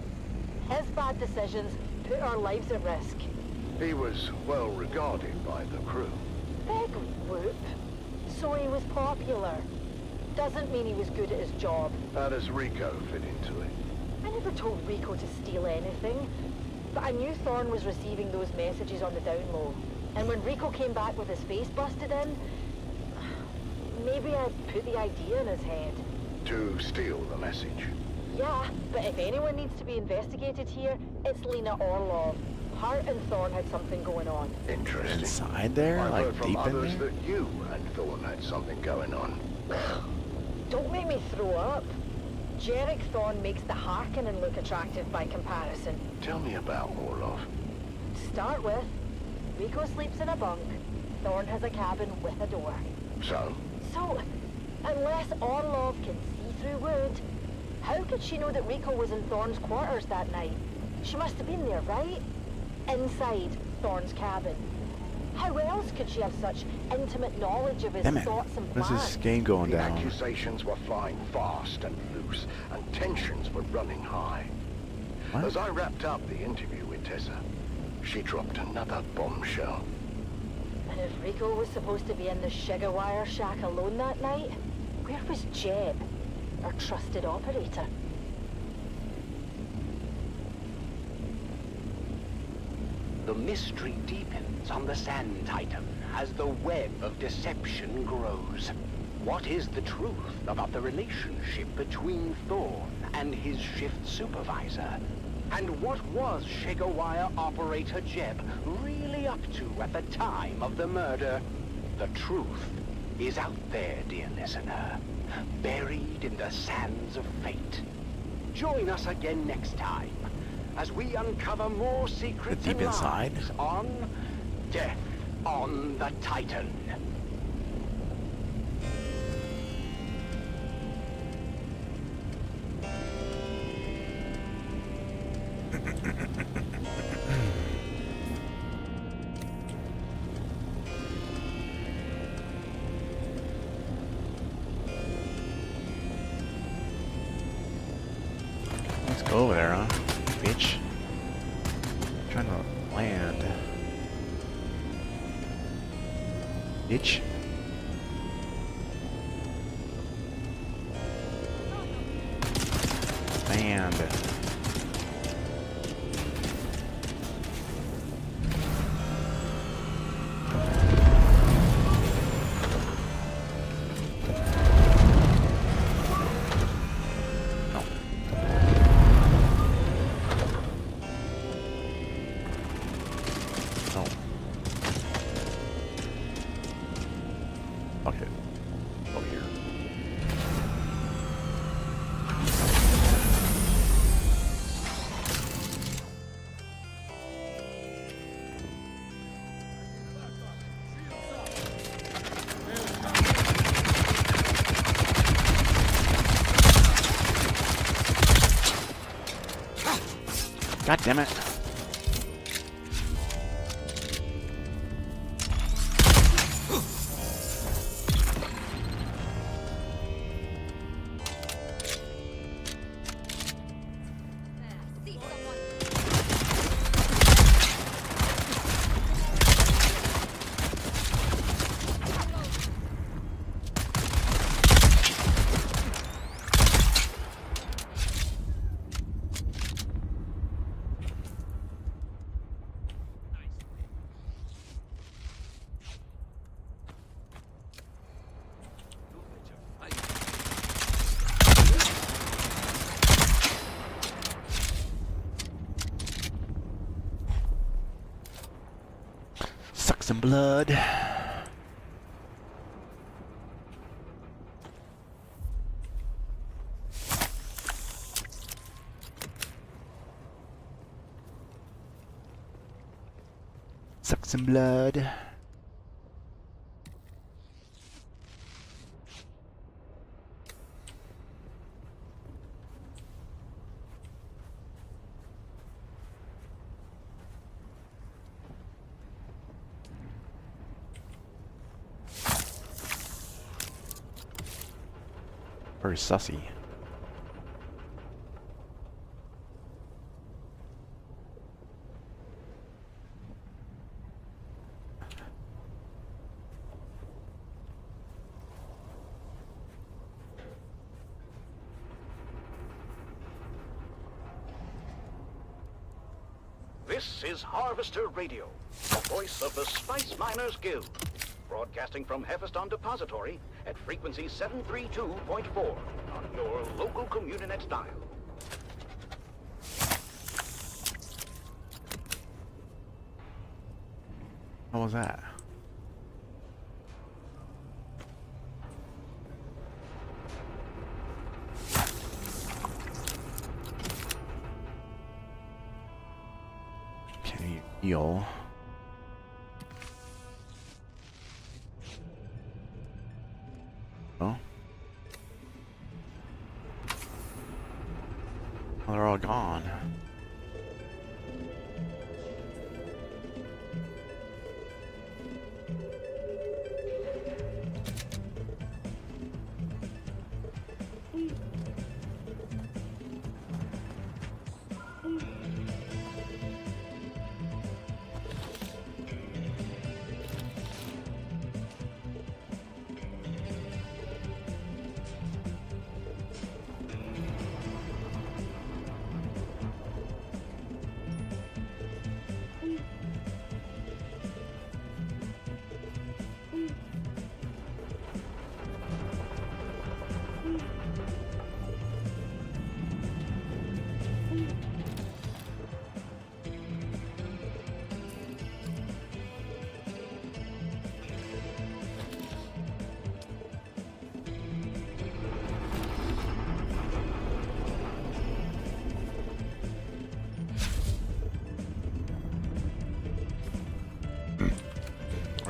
His bad decisions put our lives at risk. He was well regarded by the crew. Big whoop. So he was popular. Doesn't mean he was good at his job. How does Rico fit into it? I never told Rico to steal anything. But I knew Thorn was receiving those messages on the down low. And when Rico came back with his face busted in, maybe I put the idea in his head. To steal the message? Yeah, but if anyone needs to be investigated here, it's Lena Orlov. Her and Thorn had something going on. Interesting. Inside there? I've Like heard from deep in others there? that you and Thorn had something going on. Don't make me throw up. Jarek Thorn makes the Harkonnen look attractive by comparison. Tell me about Orlov. To start with, Rico sleeps in a bunk. Thorn has a cabin with a door. So? So, unless Orlov can see through wood, how could she know that Rico was in Thorn's quarters that night? She must have been there, right? Inside Thorn's cabin. How else could she have such intimate knowledge of his Damn it. thoughts and When's plans? this game going The down? accusations were flying fast and loose, and tensions were running high. What? As I wrapped up the interview with Tessa, she dropped another bombshell. And if Rico was supposed to be in the sugar wire shack alone that night, where was Jeb, our trusted operator? The mystery deepens on the Sand Titan as the web of deception grows. What is the truth about the relationship between Thorn and his shift supervisor? And what was Shagawire operator Jeb really up to at the time of the murder? The truth is out there, dear listener, buried in the sands of fate. Join us again next time as we uncover more secrets and lies on Death on the Titan. Let's go over there, huh? Bitch. I'm trying to land. Bitch. Land. God damn it. Suck some blood. Suck some blood. Very sussy. This is Harvester Radio, the voice of the Spice Miners Guild, broadcasting from Hephaeston Depository at frequency 732.4 on your local Communinet dial. What was that? Okay, heal. Oh. Oh, they're all gone.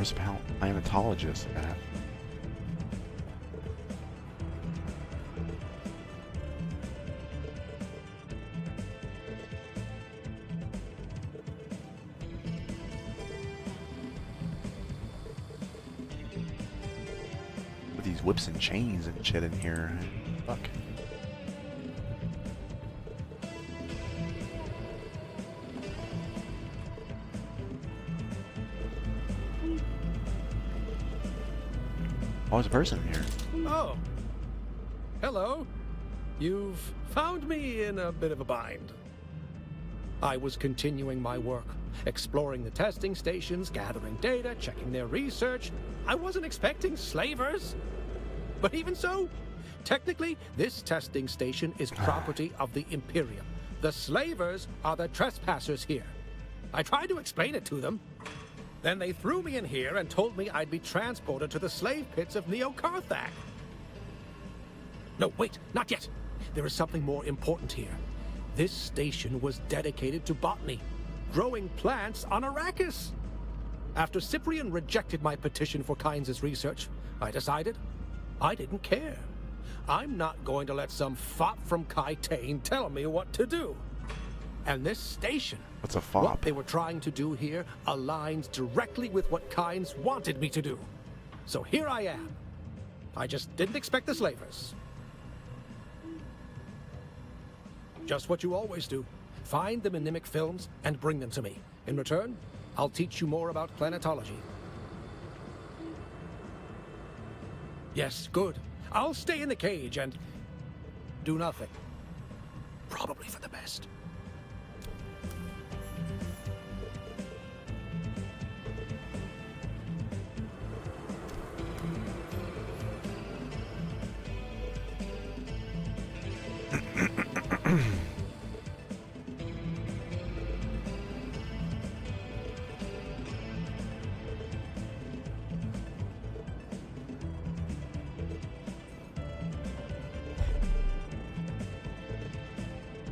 Where's paleontologist at? With these whips and chains and shit in here. Fuck. Oh, there's a person here. Oh. Hello. You've found me in a bit of a bind. I was continuing my work, exploring the testing stations, gathering data, checking their research. I wasn't expecting slavers. But even so, technically, this testing station is property of the Imperium. The slavers are the trespassers here. I tried to explain it to them. Then they threw me in here and told me I'd be transported to the slave pits of Neo-Karthag. No, wait, not yet. There is something more important here. This station was dedicated to botany, growing plants on Arrakis. After Cyprian rejected my petition for Kynes' research, I decided I didn't care. I'm not going to let some fop from Kytane tell me what to do. And this station, what's a fop? What they were trying to do here aligns directly with what Kynes wanted me to do. So here I am. I just didn't expect the slavers. Just what you always do. Find the mnemic films and bring them to me. In return, I'll teach you more about planetology. Yes, good. I'll stay in the cage and do nothing. Probably for the best.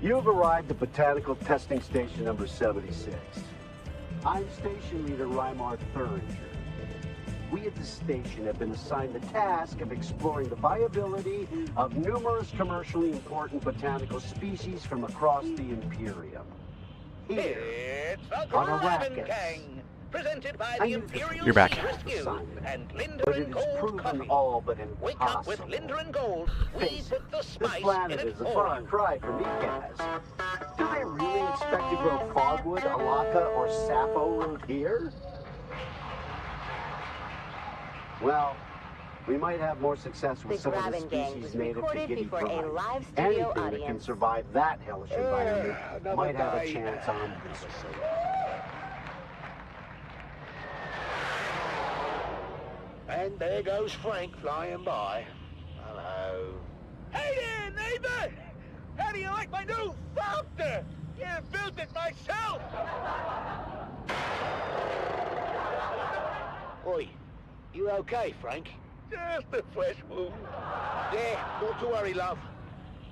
You've arrived at Botanical Testing Station number 76. I'm Station Leader Reimar Thuringer. We at the station have been assigned the task of exploring the viability of numerous commercially important botanical species from across the Imperium. Here, It's the on Graben Arrakis. Gang, presented by the Imperial You're back. Sea Rescue and Linder But and it is Gold proven Coffee. all but Wake up with impossible. Linder and Gold. We Face put the This spice planet in it is a for far you. cry from Ikaz. Do they really expect to grow fogwood, alaka, or sappho root here? Well, we might have more success with The some of the Graben Gang species was native to recorded Giddy before a Prime. live studio Anything that can audience. survive that hellish environment another might have a day. chance on this one. And there goes Frank flying by. Hello. Hey there, neighbor! How do you like my new Falter? Yeah, built it myself! Oi, you okay, Frank? Just a fresh wound. Yeah, not to worry, love.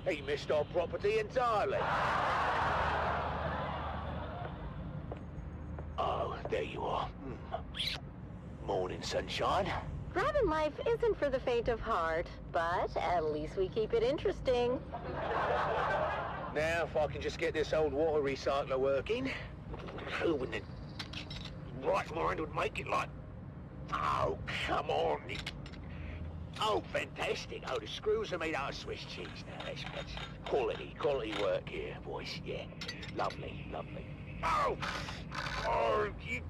He missed our property entirely. Oh, there you are. Morning, sunshine. Graben life isn't for the faint of heart, but at least we keep it interesting. Now, if I can just get this old water recycler working. Who in the right mind would make it like... Oh, come on. Oh, fantastic. Oh, the screws are made out of Swiss cheese. Now, that's quality work here, boys. Yeah, lovely. Oh! Oh, you...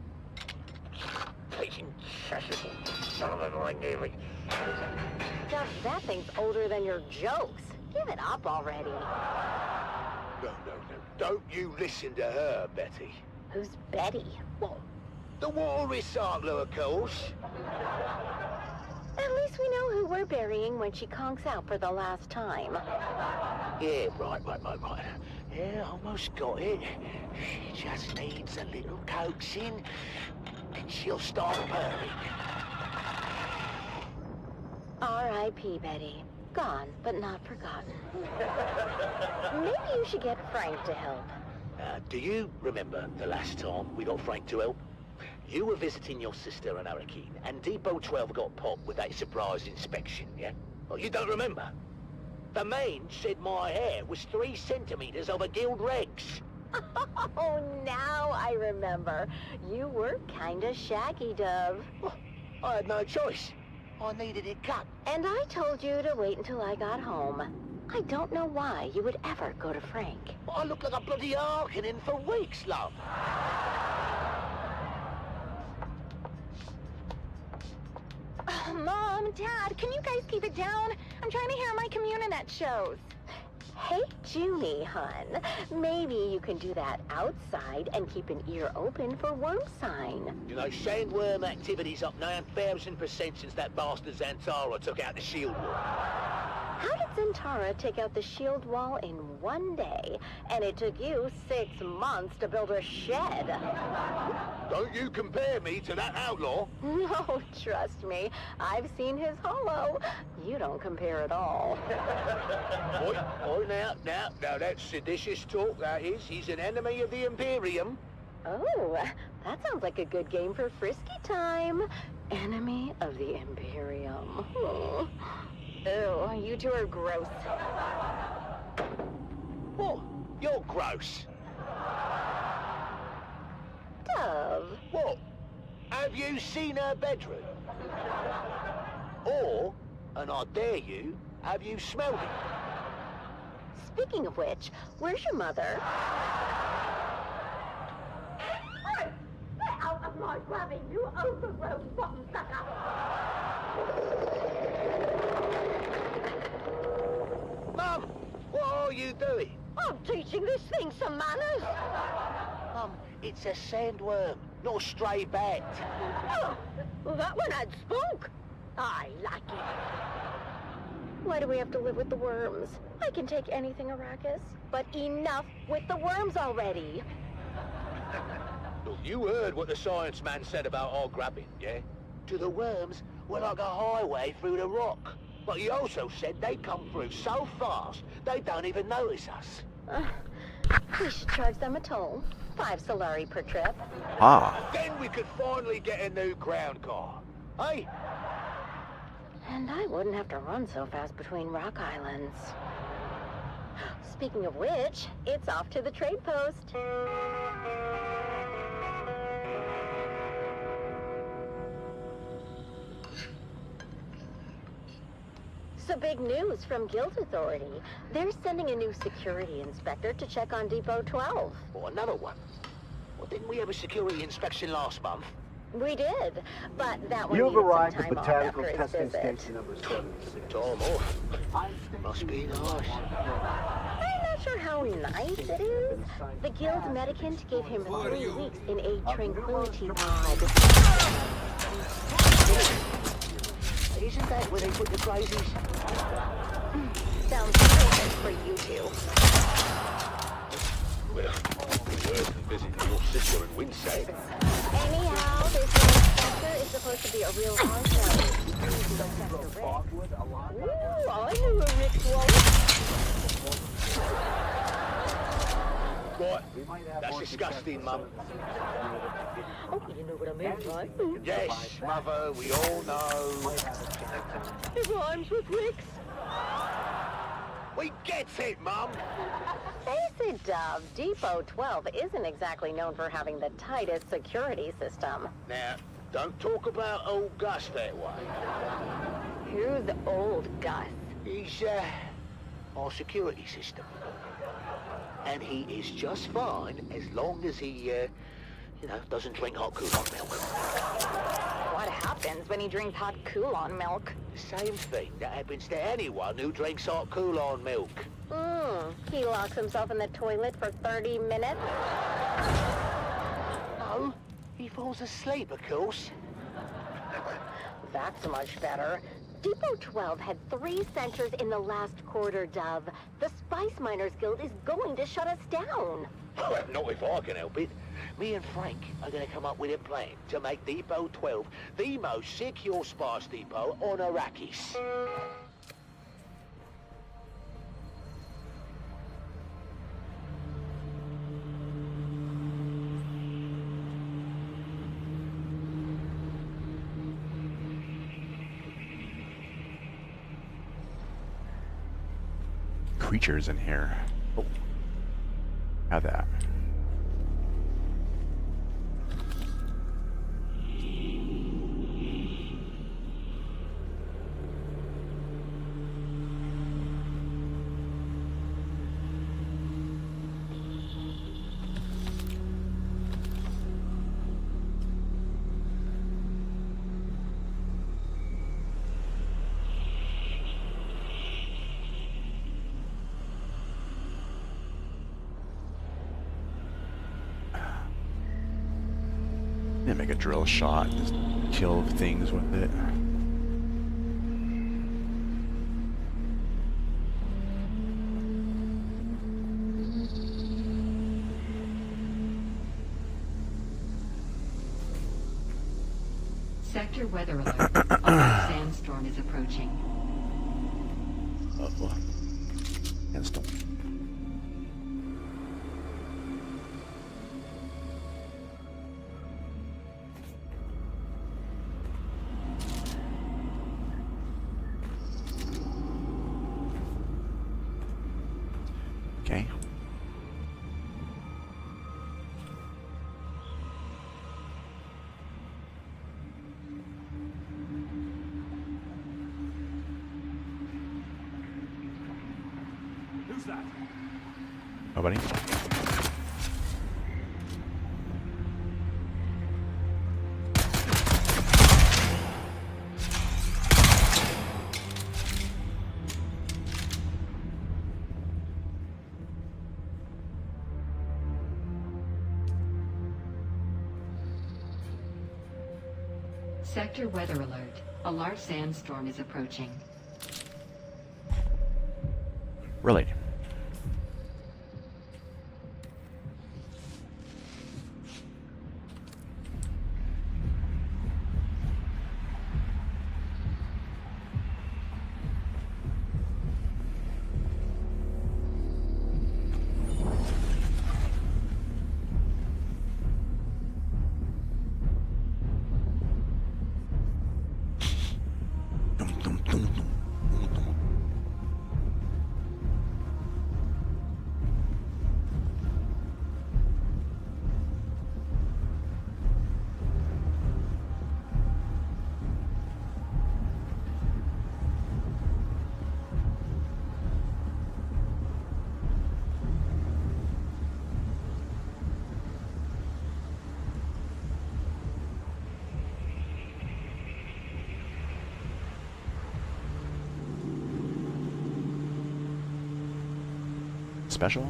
Taking chasuble son of a nearly. Stuff, that thing's older than your jokes. Give it up already. No. Don't you listen to her, Betty. Who's Betty? What? The water recycler, of course. At least we know who we're burying when she conks out for the last time. Yeah, right. Yeah, almost got it. She just needs a little coaxing, and she'll start purring. R.I.P. Betty. Gone, but not forgotten. Maybe you should get Frank to help. Do you remember the last time we got Frank to help? You were visiting your sister and Hurricane, and Depot 12 got popped with a surprise inspection, yeah? Oh, you don't remember? The man said my hair was 3 centimeters over guild regs. Oh, now I remember. You were kinda shaggy, Dove. I had no choice. I needed it cut. And I told you to wait until I got home. I don't know why you would ever go to Frank. I looked like a bloody Harkonnen for weeks, love. Mom, Dad, can you guys keep it down? I'm trying to hear my Communinet shows. Hey, Junie, hun. Maybe you can do that outside and keep an ear open for worm sign. You know, sandworm activity's up 9,000% since that bastard Zantara took out the shield wall. How did Zentara take out the shield wall in 1 day, and it took you 6 months to build a shed? Don't you compare me to that outlaw. No, trust me. I've seen his holo. You don't compare at all. Oi, now, that's seditious talk, that is. He's an enemy of the Imperium. Oh, that sounds like a good game for frisky time. Enemy of the Imperium. Ew, you two are gross. What? You're gross. Dove. What? Have you seen her bedroom? Or, and I dare you, have you smelled it? Speaking of which, where's your mother? Hey! Get out of my grabbing, you overgrown bottom sucker! Mum, what are you doing? I'm teaching this thing some manners. Mum, it's a sandworm, not a stray bat. Oh, well, that one had spunk. I like it. Why do we have to live with the worms? I can take anything, Arrakis, but enough with the worms already. Look, you heard what the science man said about our grabbing, yeah? To the worms, we're like a highway through the rock. But he also said they come through so fast, they don't even notice us. We should charge them a toll. 5 Solari per trip. Ah. Then we could finally get a new ground car. Hey? And I wouldn't have to run so fast between rock islands. Speaking of which, it's off to the trade post. So big news from Guild Authority. They're sending a new security inspector to check on Depot 12. Oh, another one? Well, didn't we have a security inspection last month? We did, but that one You've needed arrived some at time off Botanical after his Testing visit. Station number 76. Time off. Must be nice. I'm not sure how nice it is. The Guild medicant gave him 3 weeks in a tranquility pod. Isn't that where they put the crazies? Sounds perfect for you two. Well, worse than visiting your sister in Windsor. Anyhow, this inspector is supposed to be a real hard. Ooh, I knew a Rick Right, that's disgusting, Mum. Oh, you know what I mean, right? Yes, Mother, we all know. It rhymes with Rick's. We get it, Mum. Face it, Dove. Depot 12 isn't exactly known for having the tightest security system. Now, don't talk about old Gus that way. Who's old Gus? He's, our security system. And he is just fine as long as he, doesn't drink hot Coulon milk. What happens when he drinks hot Coulon milk? The same thing that happens to anyone who drinks hot Coulon milk. He locks himself in the toilet for 30 minutes? No, he falls asleep, of course. That's much better. Depot 12 had 3 centers in the last quarter, Dove. The Spice Miners Guild is going to shut us down. Well, not if I can help it. Me and Frank are going to come up with a plan to make Depot 12 the most secure spice depot on Arrakis. creatures in here. Oh. Have that. Then make a drill shot and just kill things with it. Sector weather alert. A large sandstorm is approaching. Uh-oh. Sandstorm. Okay. Who's that? Nobody. Sector weather alert. A large sandstorm is approaching. Really? Special?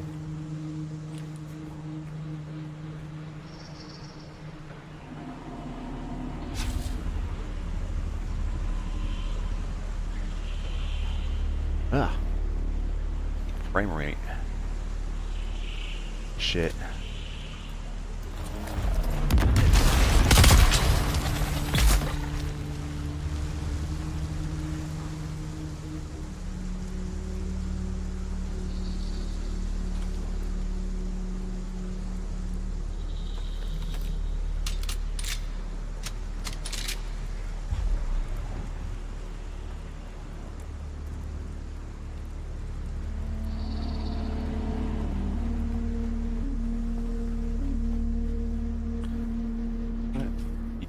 Ah. Frame rate. Shit.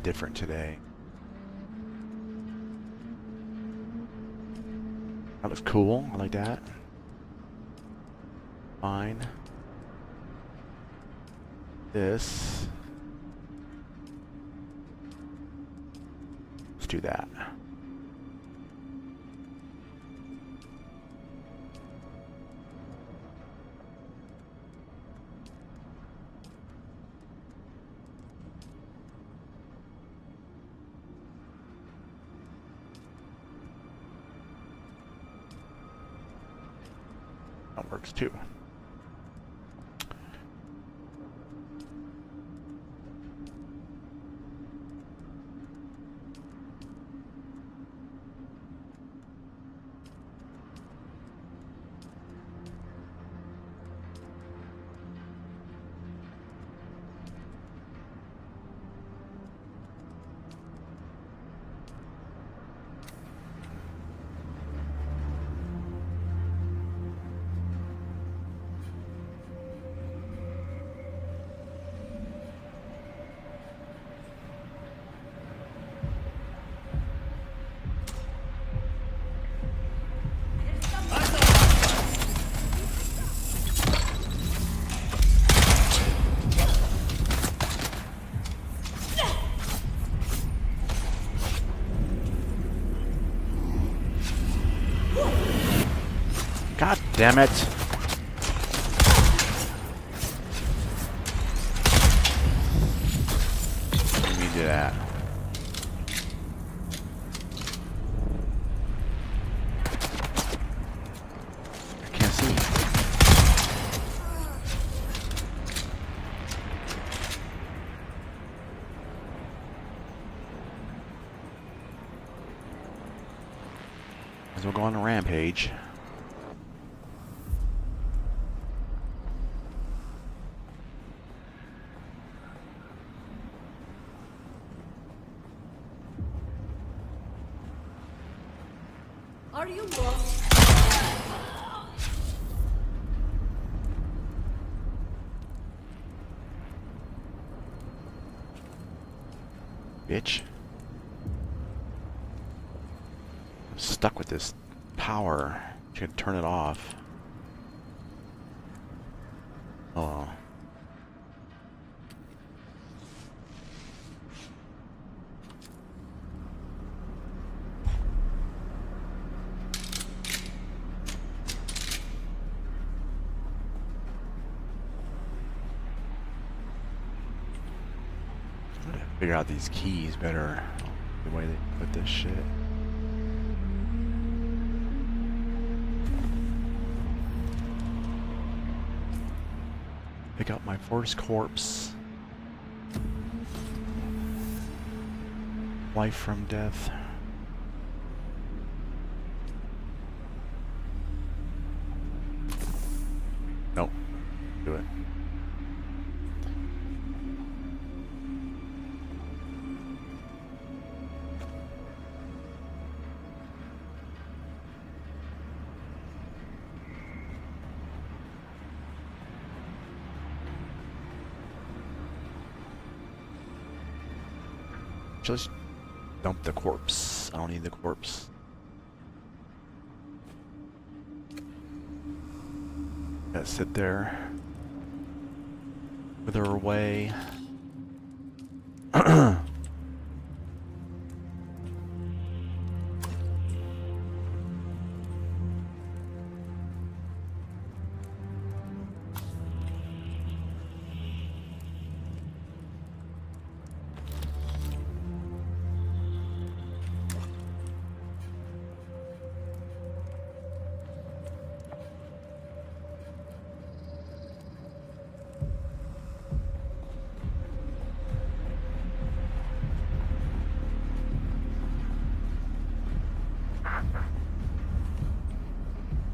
Different today. That looks cool. I like that. Fine. This. Let's do that. That works too. Damn it! Let me do that. I can't see. As we'll go on a rampage. Are you lost? Bitch. I'm stuck with this power. Should turn it off. Oh. Figure out these keys better, the way they put this shit. Pick up my first corpse. Life from death. Nope. Do it. Just dump the corpse. I don't need the corpse. Gotta sit there. Wither away.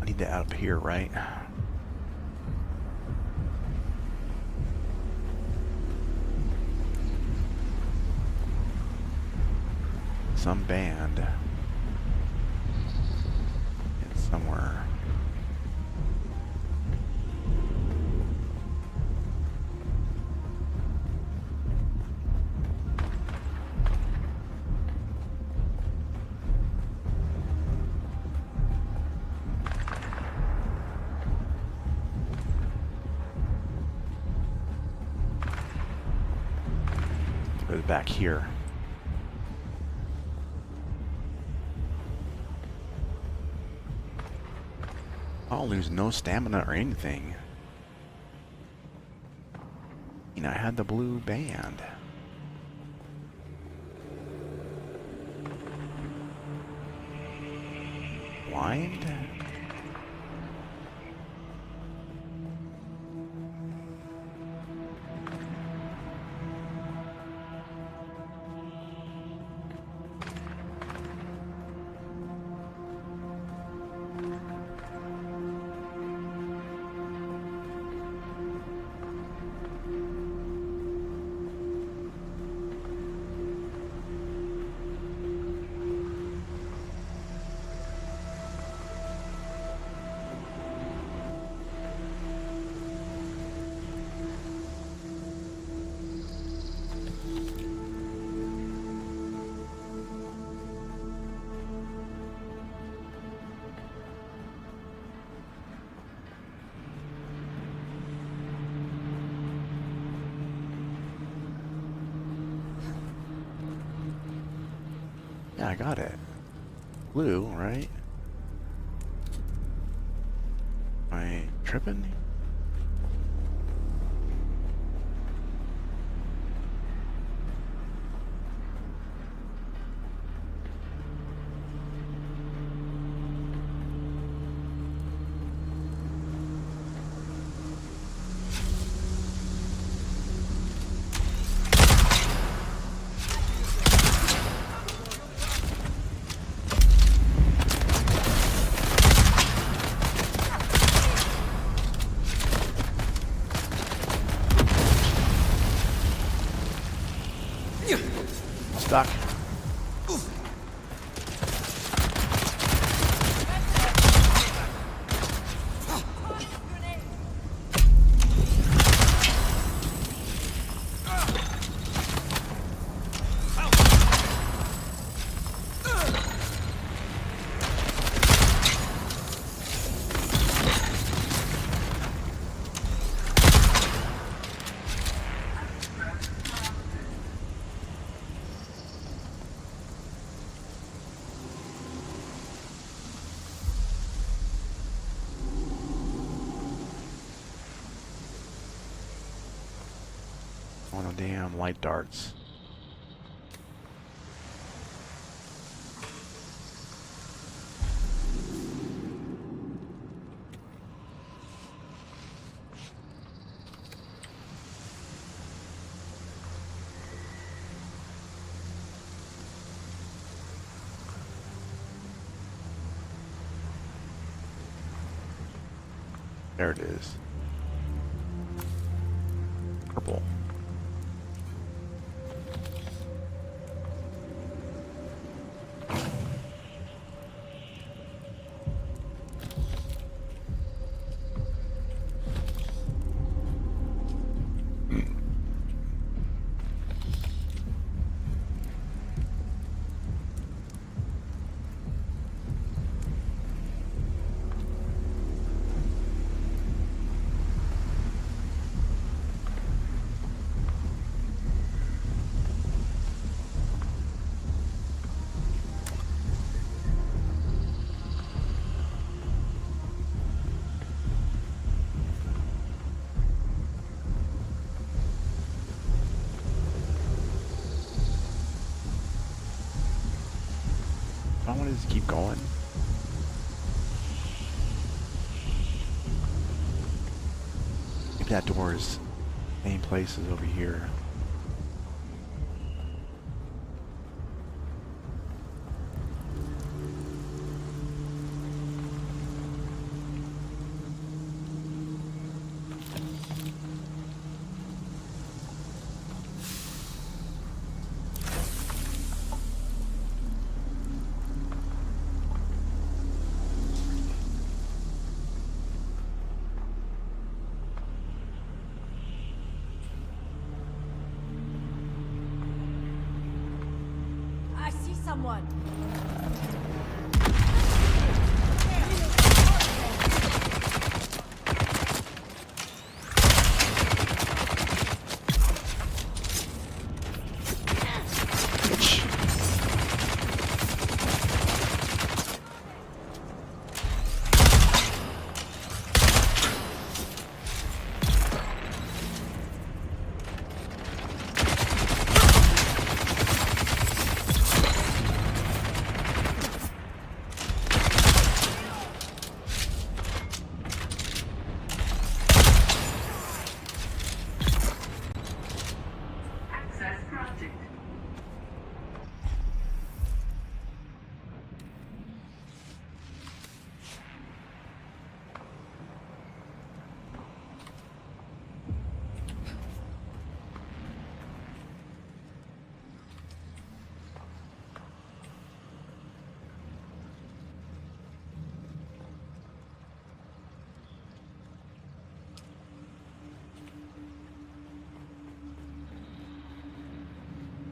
I need that up here, right? Some band. It's somewhere. Back here. I'll lose no stamina or anything. You know, I had the blue band. Blind? Yeah, I got it. Blue, right? tripping? Stuck. Oh no, damn light darts. There it is. Purple. I want to just keep going. Maybe that door is same place as over here. I see someone.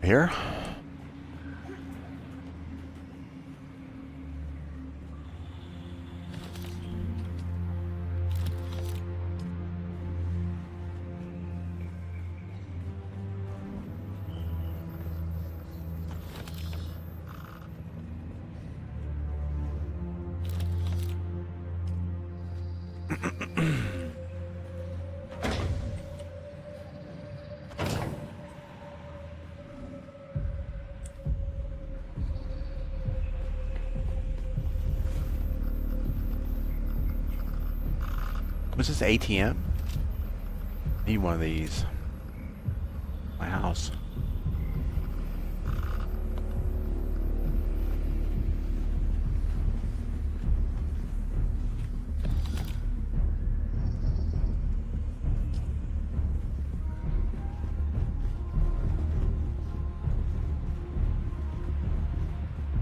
Here? What's this ATM? Need one of these. My house.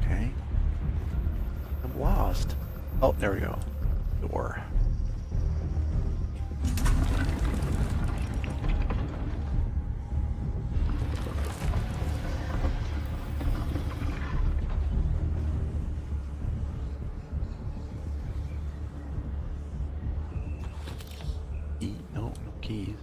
Okay. I'm lost. Oh, there we go. Door. No keys.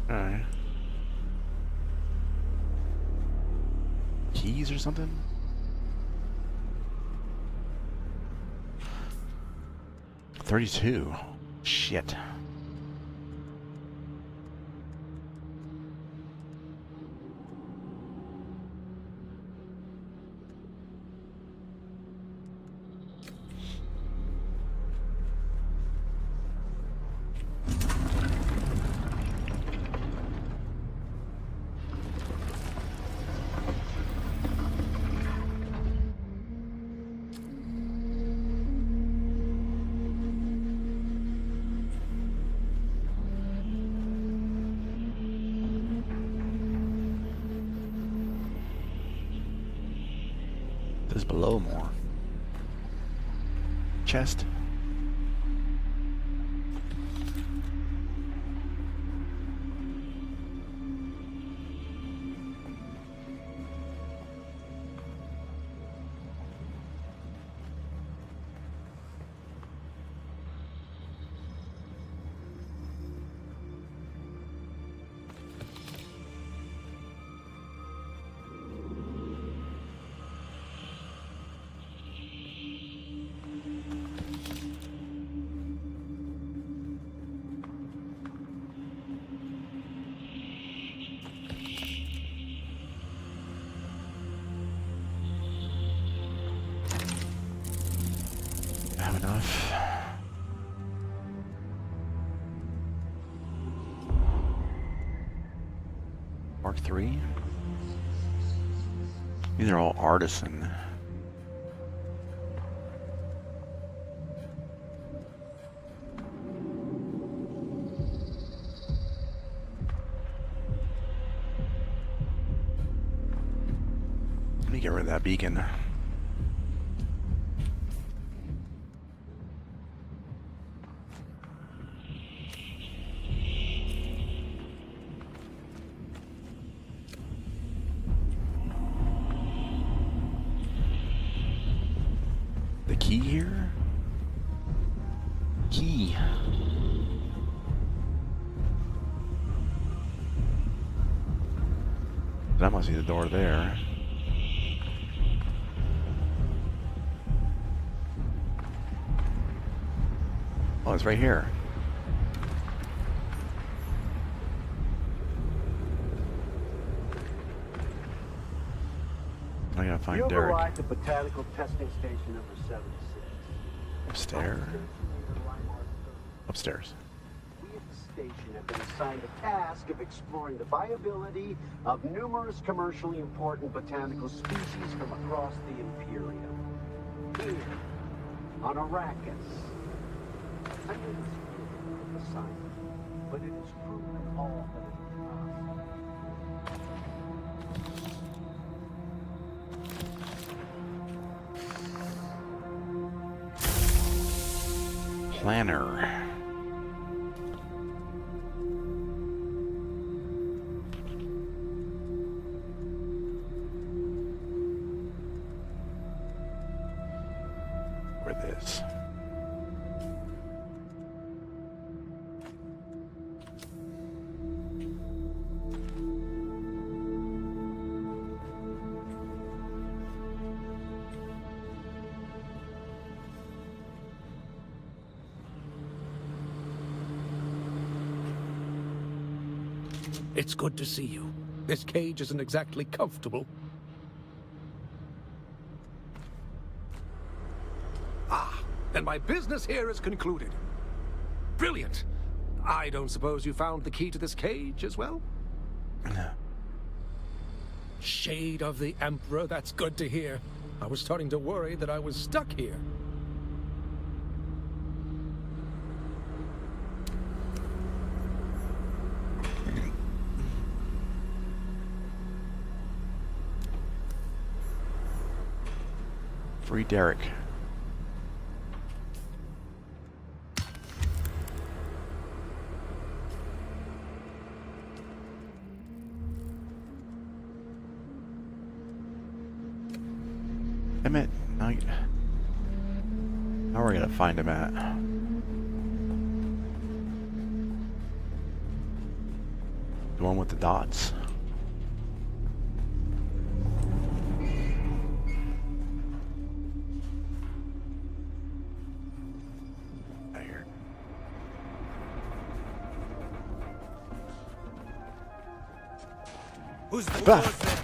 Alright. Keys or something? $32. Shit. There's below more. Chest. Have enough. Mark III. These are all artisan. Let me get rid of that beacon. The key here? Key. That must be the door there. Oh, it's right here. I gotta find You've Derek. arrived at Botanical Testing Station number 76. Upstairs. Upstairs. We at the station have been assigned a task of exploring the viability of numerous commercially important botanical species from across the Imperium. Here, on Arrakis. I know it's a assignment, but it has proven all that it Planner. Where this? It's good to see you. This cage isn't exactly comfortable. Ah, and my business here is concluded. Brilliant. I don't suppose you found the key to this cage as well? Shade of the Emperor, that's good to hear. I was starting to worry that I was stuck here. Free Derek. Damn it. Now we're gonna find him at. The one with the dots. Who's the boss there?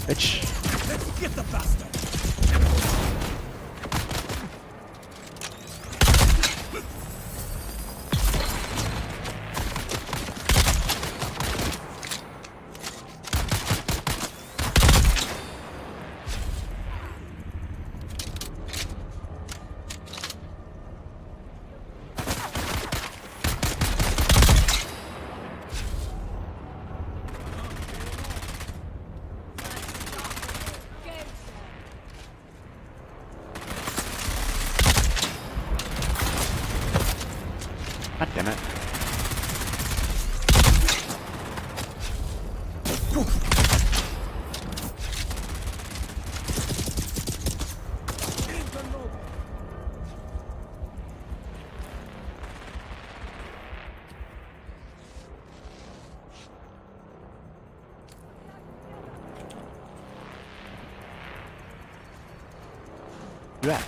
Bitch. Let's get the bastard. God damn it. Yeah.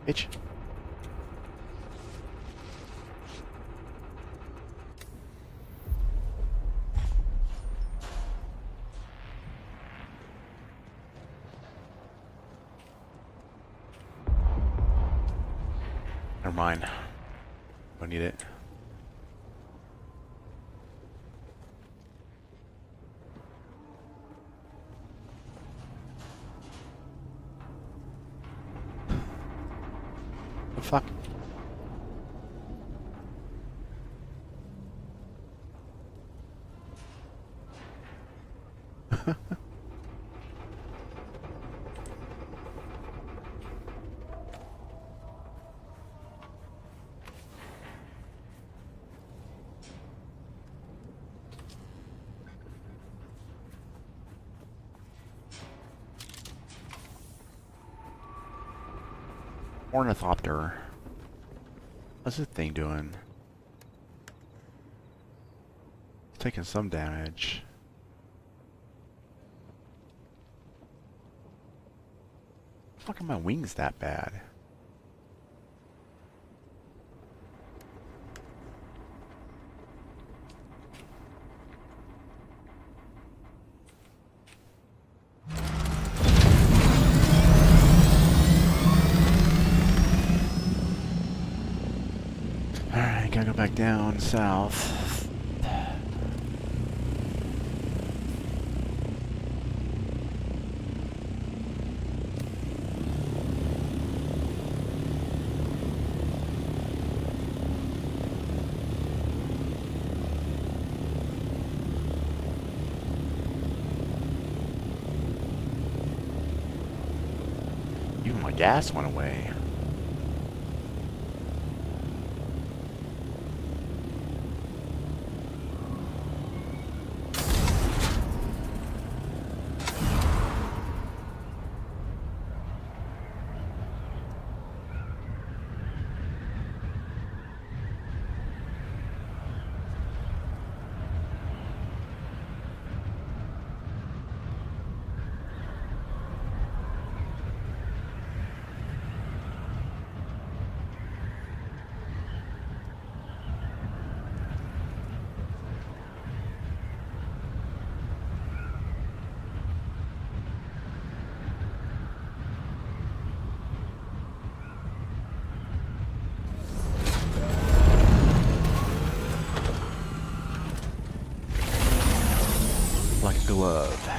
Bitch. Never mind. Don't need it. The fuck? Ornithopter. What's this thing doing? It's taking some damage. Fuck, are my wings that bad? Alright, gotta go back down south. Even my gas went away. glove.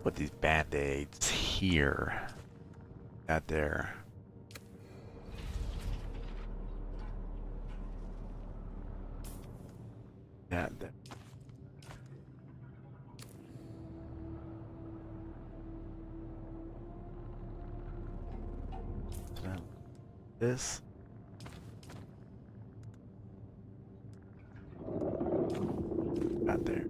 Put these band-aids here. Not there. Not there. This. Not there.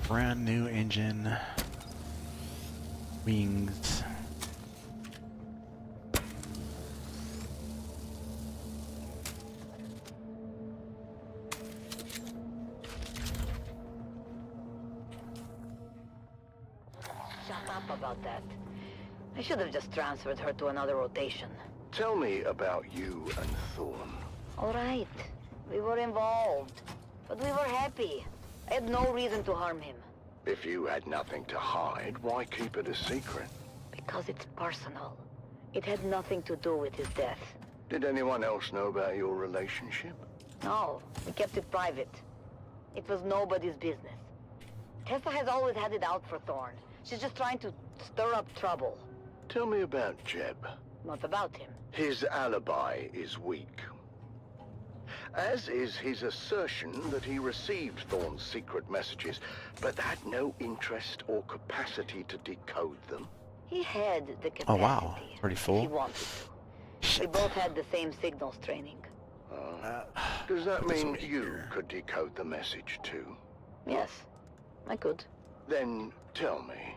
Brand new engine, wings. Shut up about that. I should have just transferred her to another rotation. Tell me about you and Thorn. All right. We were involved. But we were happy. I had no reason to harm him. If you had nothing to hide, why keep it a secret? Because it's personal. It had nothing to do with his death. Did anyone else know about your relationship? No, we kept it private. It was nobody's business. Tessa has always had it out for Thorn. She's just trying to stir up trouble. Tell me about Jeb. Not about him. His alibi is weak. As is his assertion that he received Thorn's secret messages, but had no interest or capacity to decode them. He had the capacity. Oh wow, pretty full. He wanted to. We both had the same signals training. Does that mean you could decode the message too? Yes, I could. Then tell me,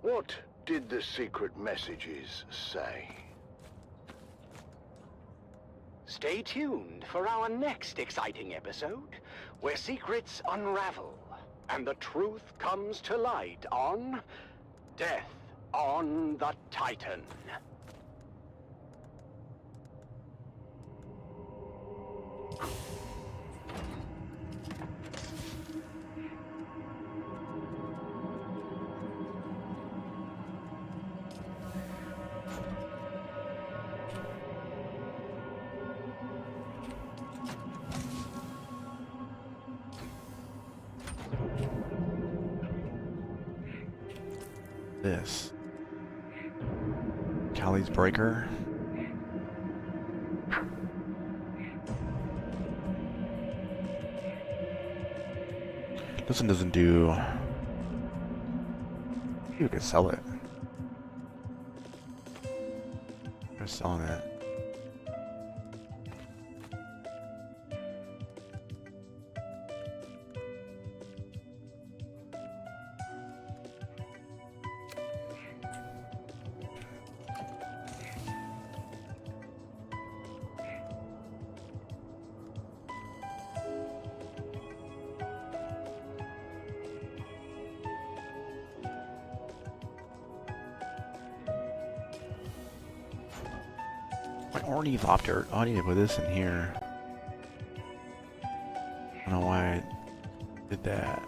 what did the secret messages say? Stay tuned for our next exciting episode, where secrets unravel and the truth comes to light on Death on the Titan. This. Callie's breaker. This one doesn't do... You could sell it. They're selling it. My ornithopter. Oh, I need to put this in here. I don't know why I did that.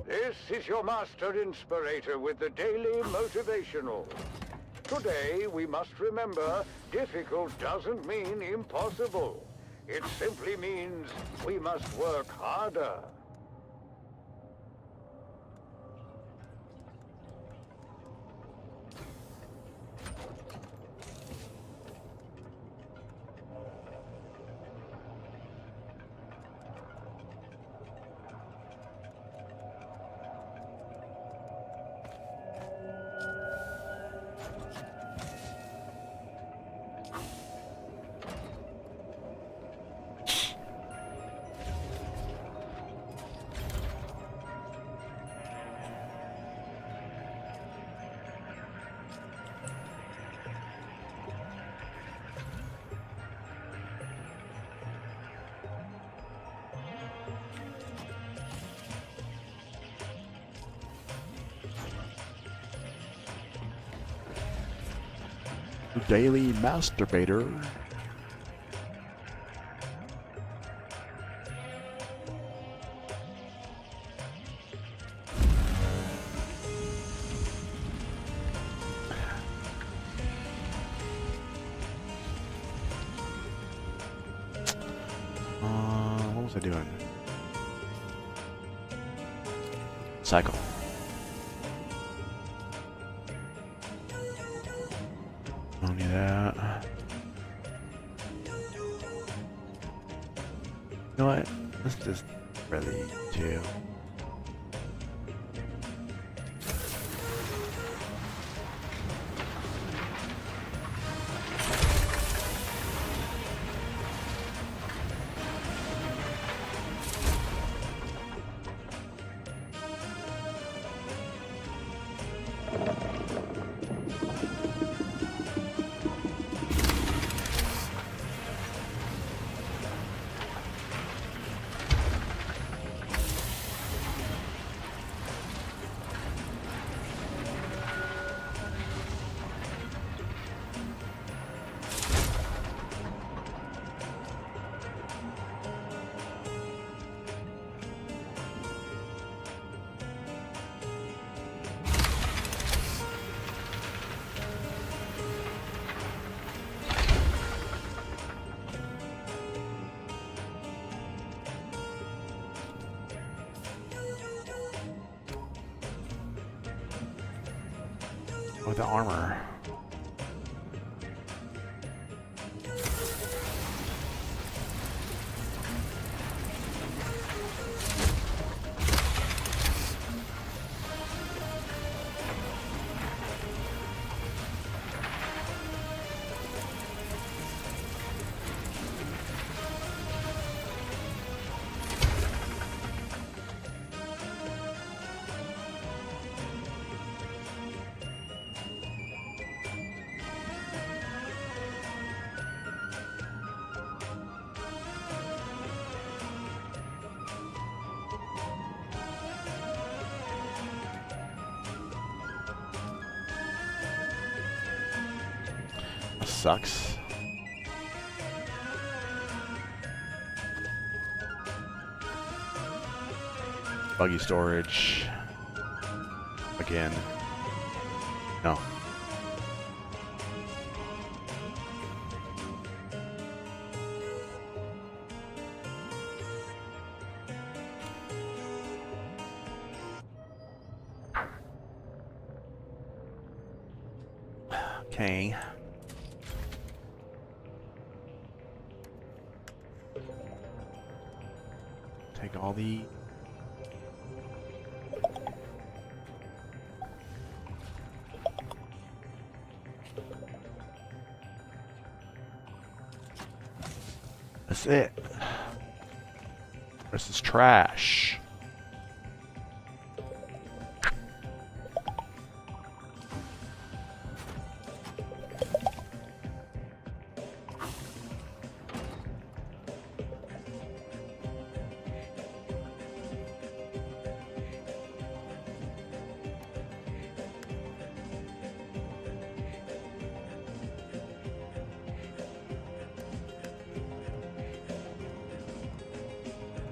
This is your master inspirator with the daily motivational. Today, we must remember, difficult doesn't mean impossible. It simply means we must work harder. Daily masturbator. What was I doing? Cycle. Don't need that. You know what? Let's just really do. With the armor. Sucks. Buggy storage. Again. No. Okay. Take all the that's it. This is trash.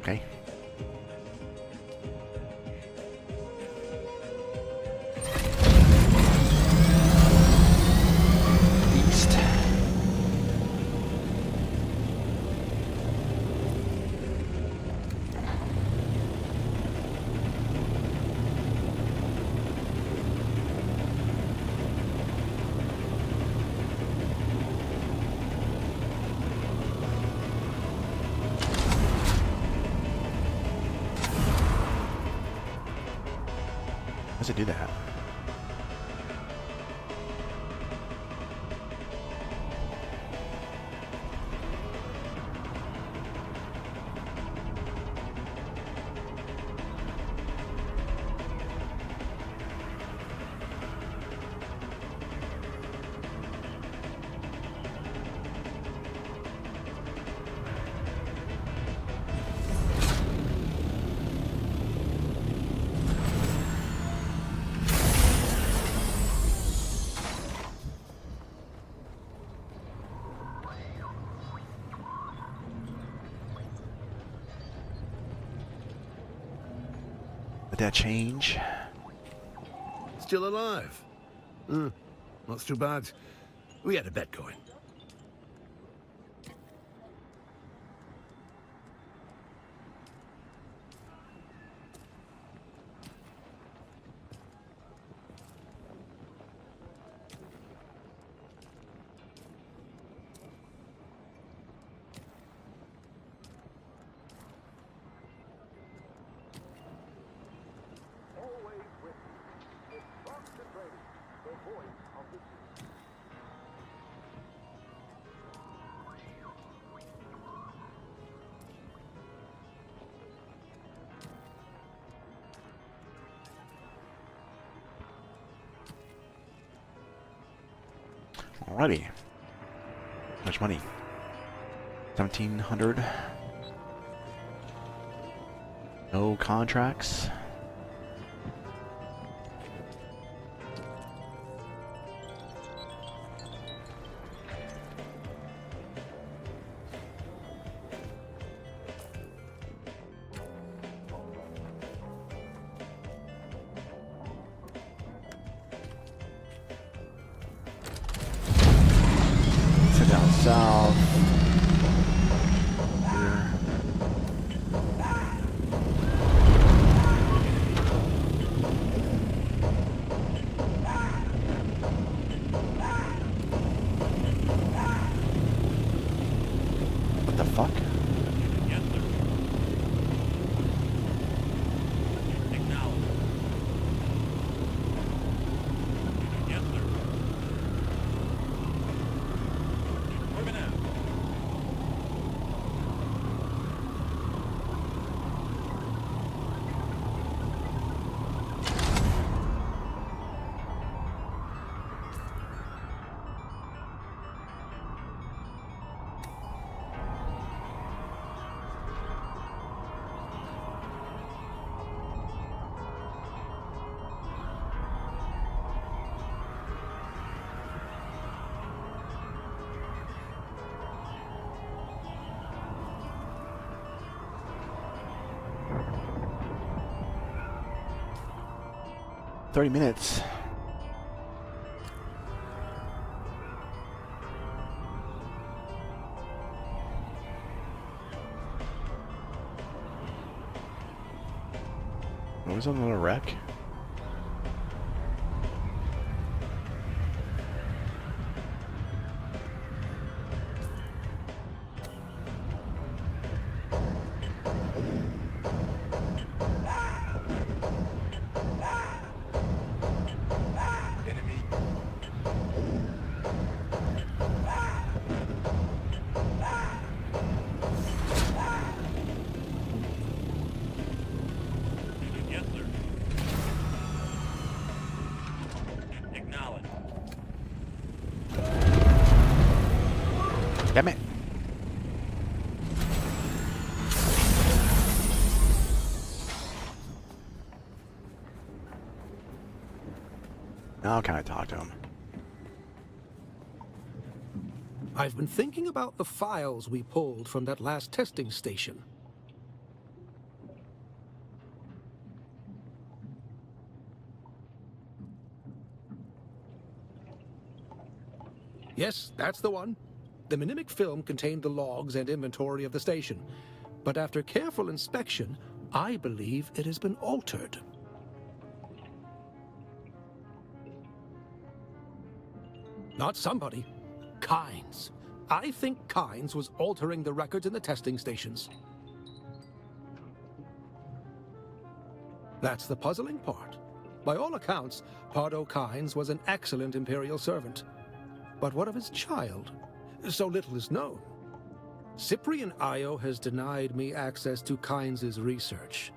Okay. Beast. How does it do that? that change. Still alive? That's too bad. We had a bet going. Alrighty. How much money? 1,700. No contracts. Down south. Here. What the fuck? $30 minutes. What was another wreck? Damn it. Now can I talk to him? I've been thinking about the files we pulled from that last testing station. Yes, that's the one. The mnemic film contained the logs and inventory of the station, but after careful inspection, I believe it has been altered. Not somebody. Kynes. I think Kynes was altering the records in the testing stations. That's the puzzling part. By all accounts, Pardo Kynes was an excellent Imperial servant. But what of his child? So little is known. Cyprian Io has denied me access to Kynes' research.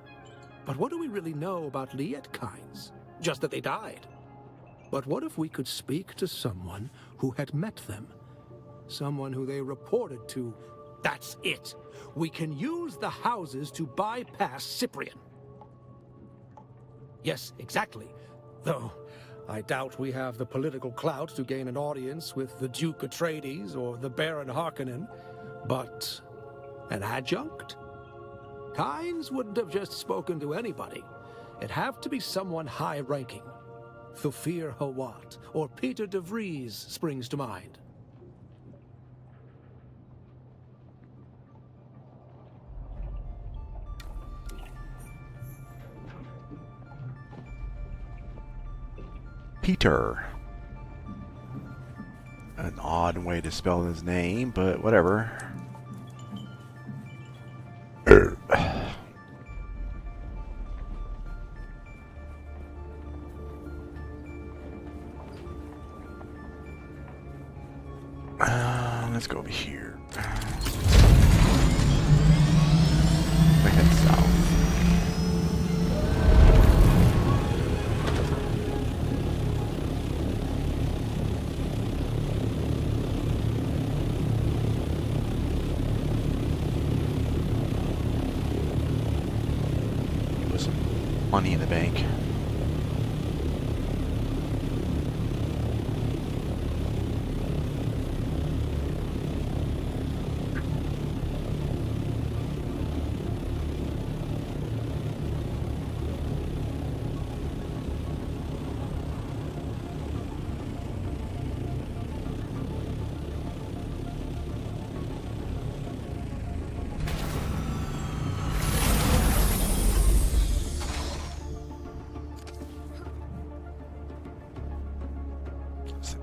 But what do we really know about Liet Kynes? Just that they died. But what if we could speak to someone who had met them? Someone who they reported to. That's it. We can use the houses to bypass Cyprian. Yes, exactly. Though, I doubt we have the political clout to gain an audience with the Duke Atreides or the Baron Harkonnen. But an adjunct? Kynes wouldn't have just spoken to anybody. it'd have to be someone high-ranking. Thufir Hawat or Peter de Vries springs to mind. Peter. An odd way to spell his name, but whatever. Let's go over here. We head south. Put some money in the bank.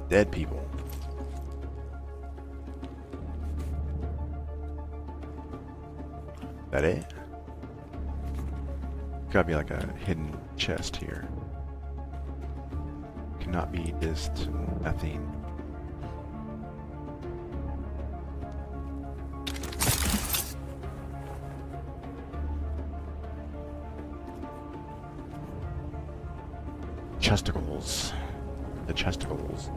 Dead people. That it? Gotta be like a hidden chest here. Cannot be just nothing. Chesticles. The chesticles.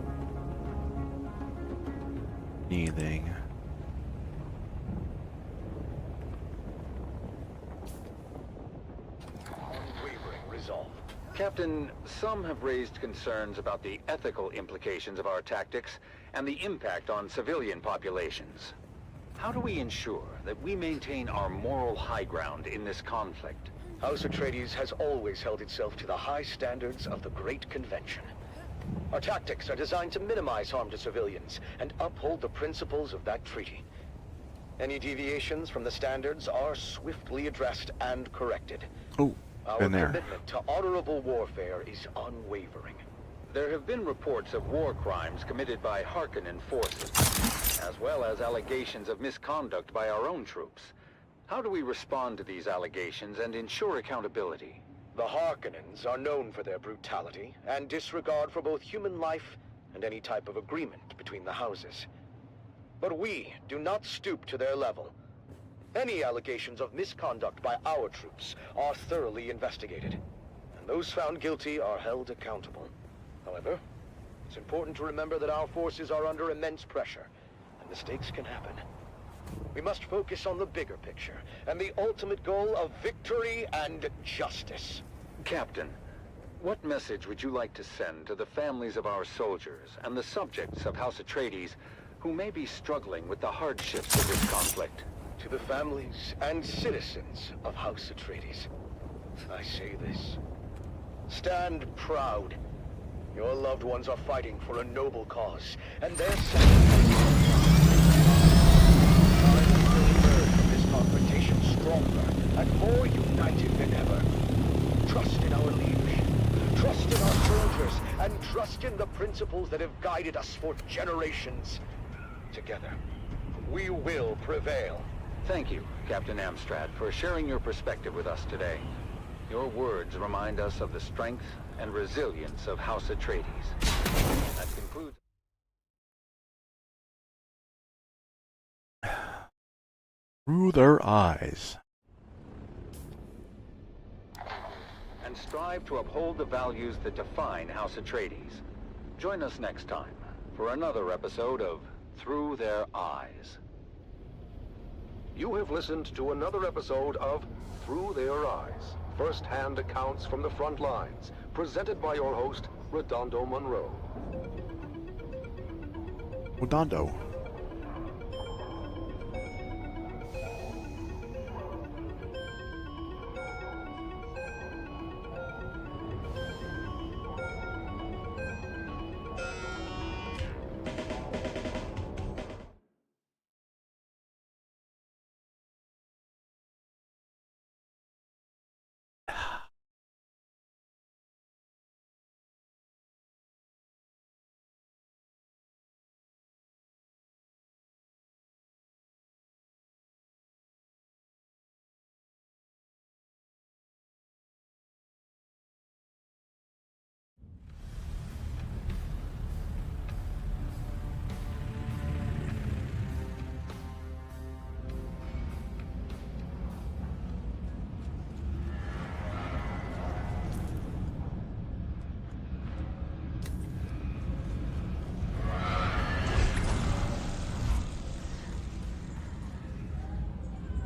Anything. Unwavering resolve. Captain, some have raised concerns about the ethical implications of our tactics and the impact on civilian populations. How do we ensure that we maintain our moral high ground in this conflict? House Atreides has always held itself to the high standards of the Great Convention. Our tactics are designed to minimize harm to civilians and uphold the principles of that treaty. Any deviations from the standards are swiftly addressed and corrected. Oh, our been there. commitment to honorable warfare is unwavering. There have been reports of war crimes committed by Harkonnen forces, as well as allegations of misconduct by our own troops. How do we respond to these allegations and ensure accountability? The Harkonnens are known for their brutality and disregard for both human life and any type of agreement between the houses. But we do not stoop to their level. Any allegations of misconduct by our troops are thoroughly investigated, and those found guilty are held accountable. However, it's important to remember that our forces are under immense pressure, and mistakes can happen. We must focus on the bigger picture and the ultimate goal of victory and justice. Captain, what message would you like to send to the families of our soldiers and the subjects of House Atreides who may be struggling with the hardships of this conflict? To the families and citizens of House Atreides, I say this. Stand proud. Your loved ones are fighting for a noble cause, and their sacrifices this confrontation stronger and more united than ever. Trust in our leadership, trust in our soldiers, and trust in the principles that have guided us for generations. Together, we will prevail. Thank you, Captain Amstrad, for sharing your perspective with us today. Your words remind us of the strength and resilience of House Atreides. That concludes... Through their eyes. And strive to uphold the values that define House Atreides. Join us next time for another episode of Through Their Eyes. You have listened to another episode of Through Their Eyes, first-hand accounts from the front lines, presented by your host, Redondo Monroe. Redondo.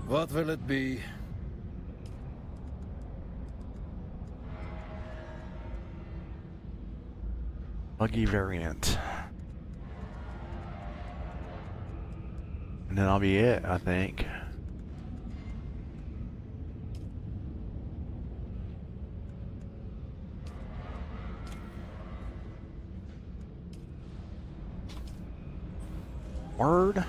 What will it be? Buggy variant. And then that'll be it, I think. Word.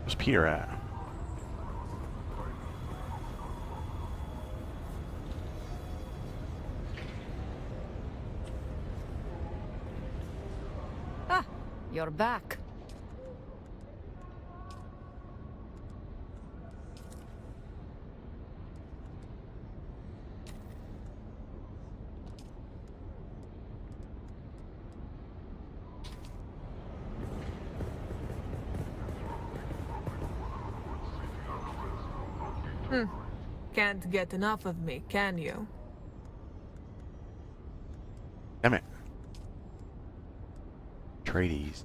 Where's Peter at? Ah, you're back. Can't get enough of me, can you? Damn it. Trades.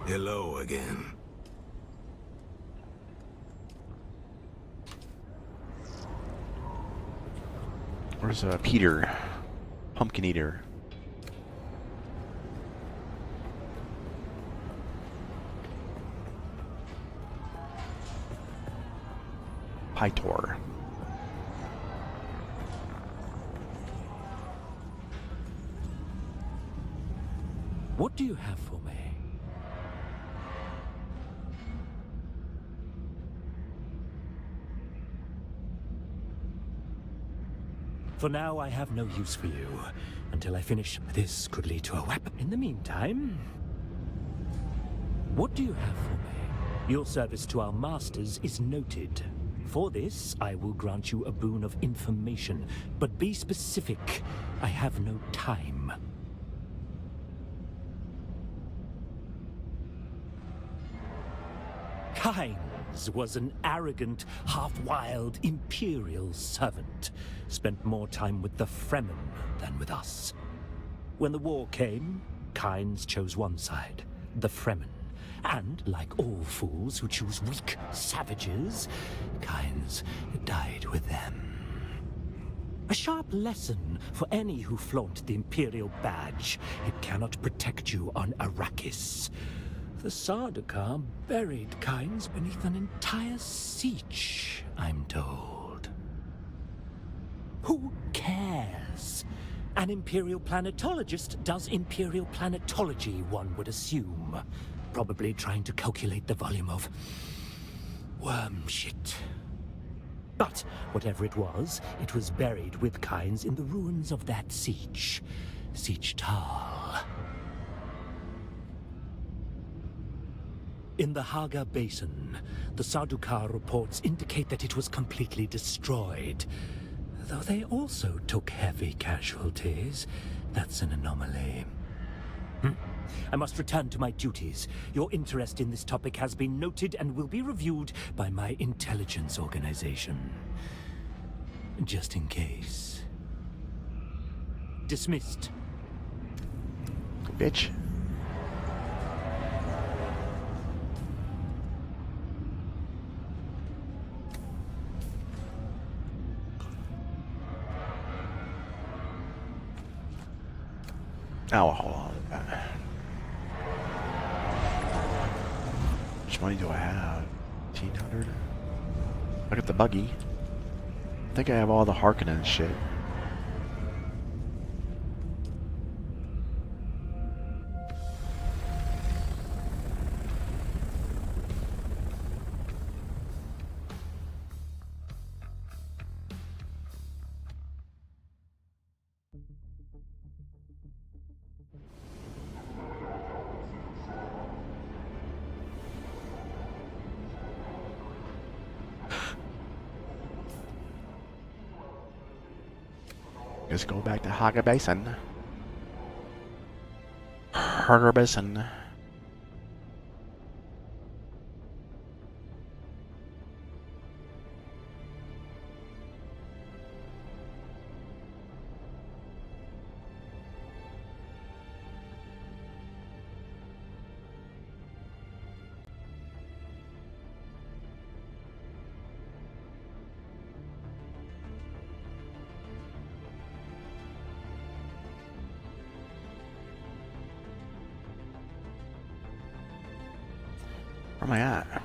Hello again. Where's Peter? Pumpkin Eater. Pytor. What do you have for me? For now, I have no use for you. Until I finish, this could lead to a weapon. In the meantime, what do you have for me? Your service to our masters is noted. For this, I will grant you a boon of information. But be specific. I have no time. Kynes was an arrogant, half-wild Imperial servant. Spent more time with the Fremen than with us. When the war came, Kynes chose one side, the Fremen. And, like all fools who choose weak savages, Kynes died with them. A sharp lesson for any who flaunt the Imperial badge. It cannot protect you on Arrakis. The Sardaukar buried Kynes beneath an entire siege, I'm told. Who cares? An Imperial planetologist does Imperial planetology, one would assume. Probably trying to calculate the volume of worm shit. But whatever it was buried with Kynes in the ruins of that siege. Siege Tal. In the Haga Basin, the Sardaukar reports indicate that it was completely destroyed. Though they also took heavy casualties. That's an anomaly. I must return to my duties. Your interest in this topic has been noted and will be reviewed by my intelligence organization. Just in case. Dismissed. Bitch. Oh, hold on. How much money do I have? 1,500? Look at the buggy. I think I have all the Harkonnen shit. Let's go back to Haga Basin. Haga Basin. Where am I at?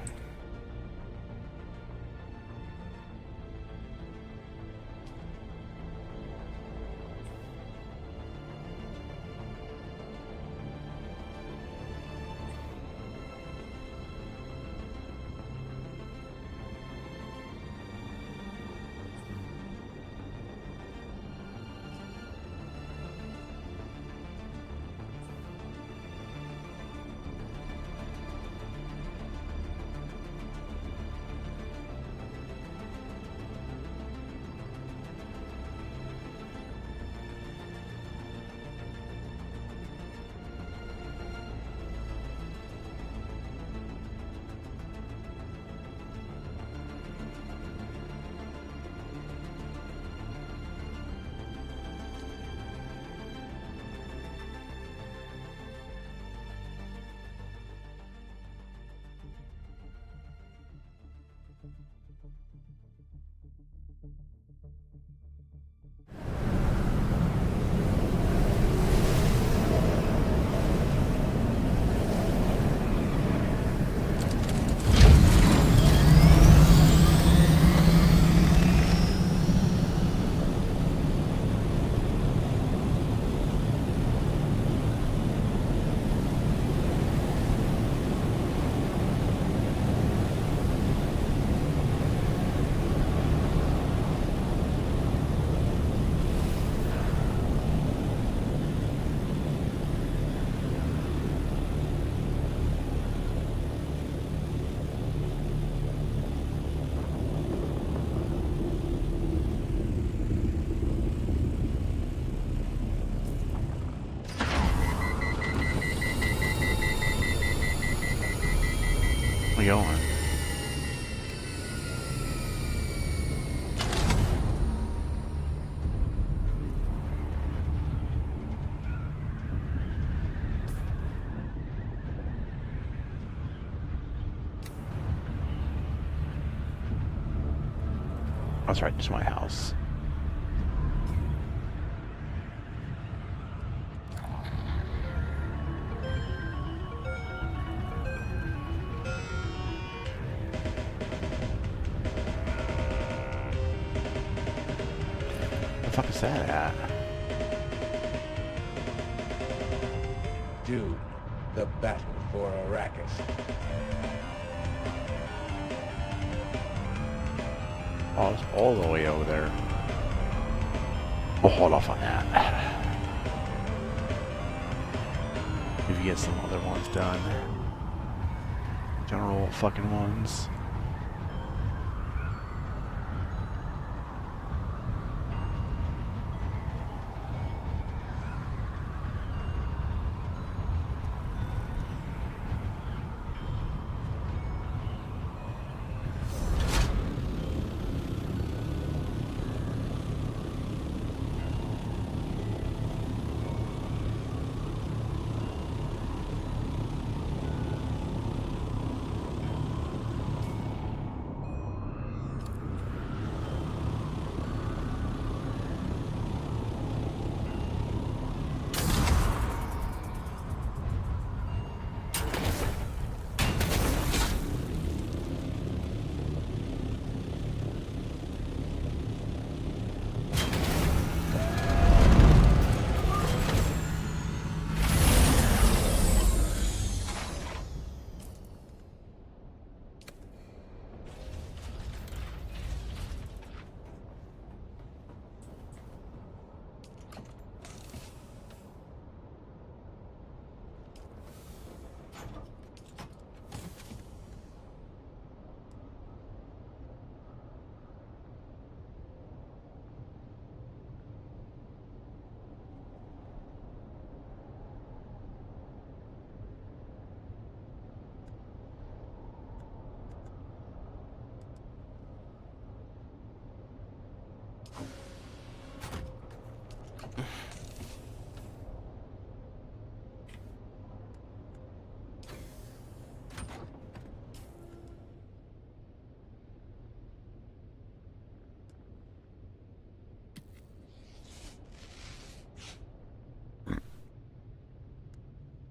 Where you going? That's right, it's my house. Where the fuck is that at? Dune, the battle for Arrakis. Oh, it's all the way over there. We'll hold off on that. Maybe get some other ones done. General fucking ones.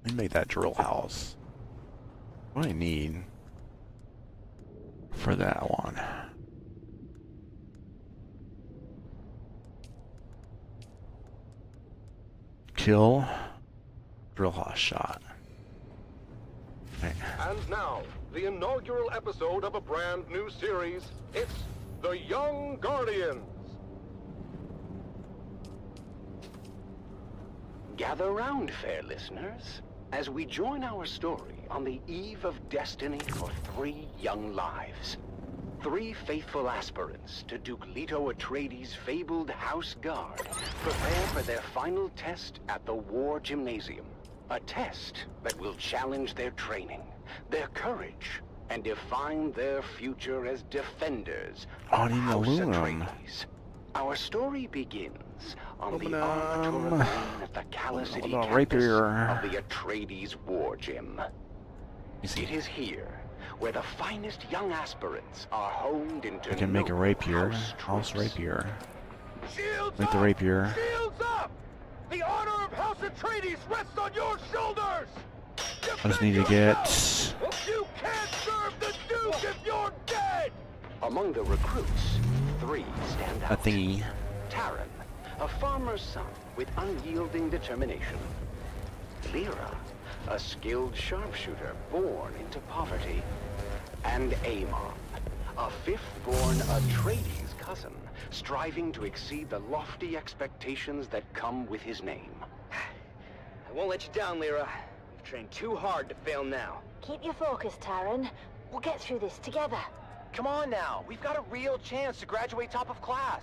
Let me make that drill house. What do I need for that one? Kill. Drill house shot. Okay. And now, the inaugural episode of a brand new series. It's The Young Guardians. Gather round, fair listeners, as we join our story on the eve of destiny for 3 young lives. 3 faithful aspirants to Duke Leto Atreides' fabled House Guard prepare for their final test at the War Gymnasium. A test that will challenge their training, their courage, and define their future as defenders of House Atreides. Our story begins on the arbitrary lane at the Calla City campus of the Atreides War Gym. It is here where the finest young aspirants are honed into I can make a rapier. House rapier. Make the rapier. Shields up! The honor of House Atreides rests on your shoulders! I just need to get You can't serve the Duke if you're dead! Among the recruits, 3 stand out. a thingy. Taran, a farmer's son with unyielding determination. Lyra, a skilled sharpshooter born into poverty. And Amon, a 5th-born Atreides cousin, striving to exceed the lofty expectations that come with his name. I won't let you down, Lyra. You've trained too hard to fail now. Keep your focus, Taran. We'll get through this together. Come on now. We've got a real chance to graduate top of class.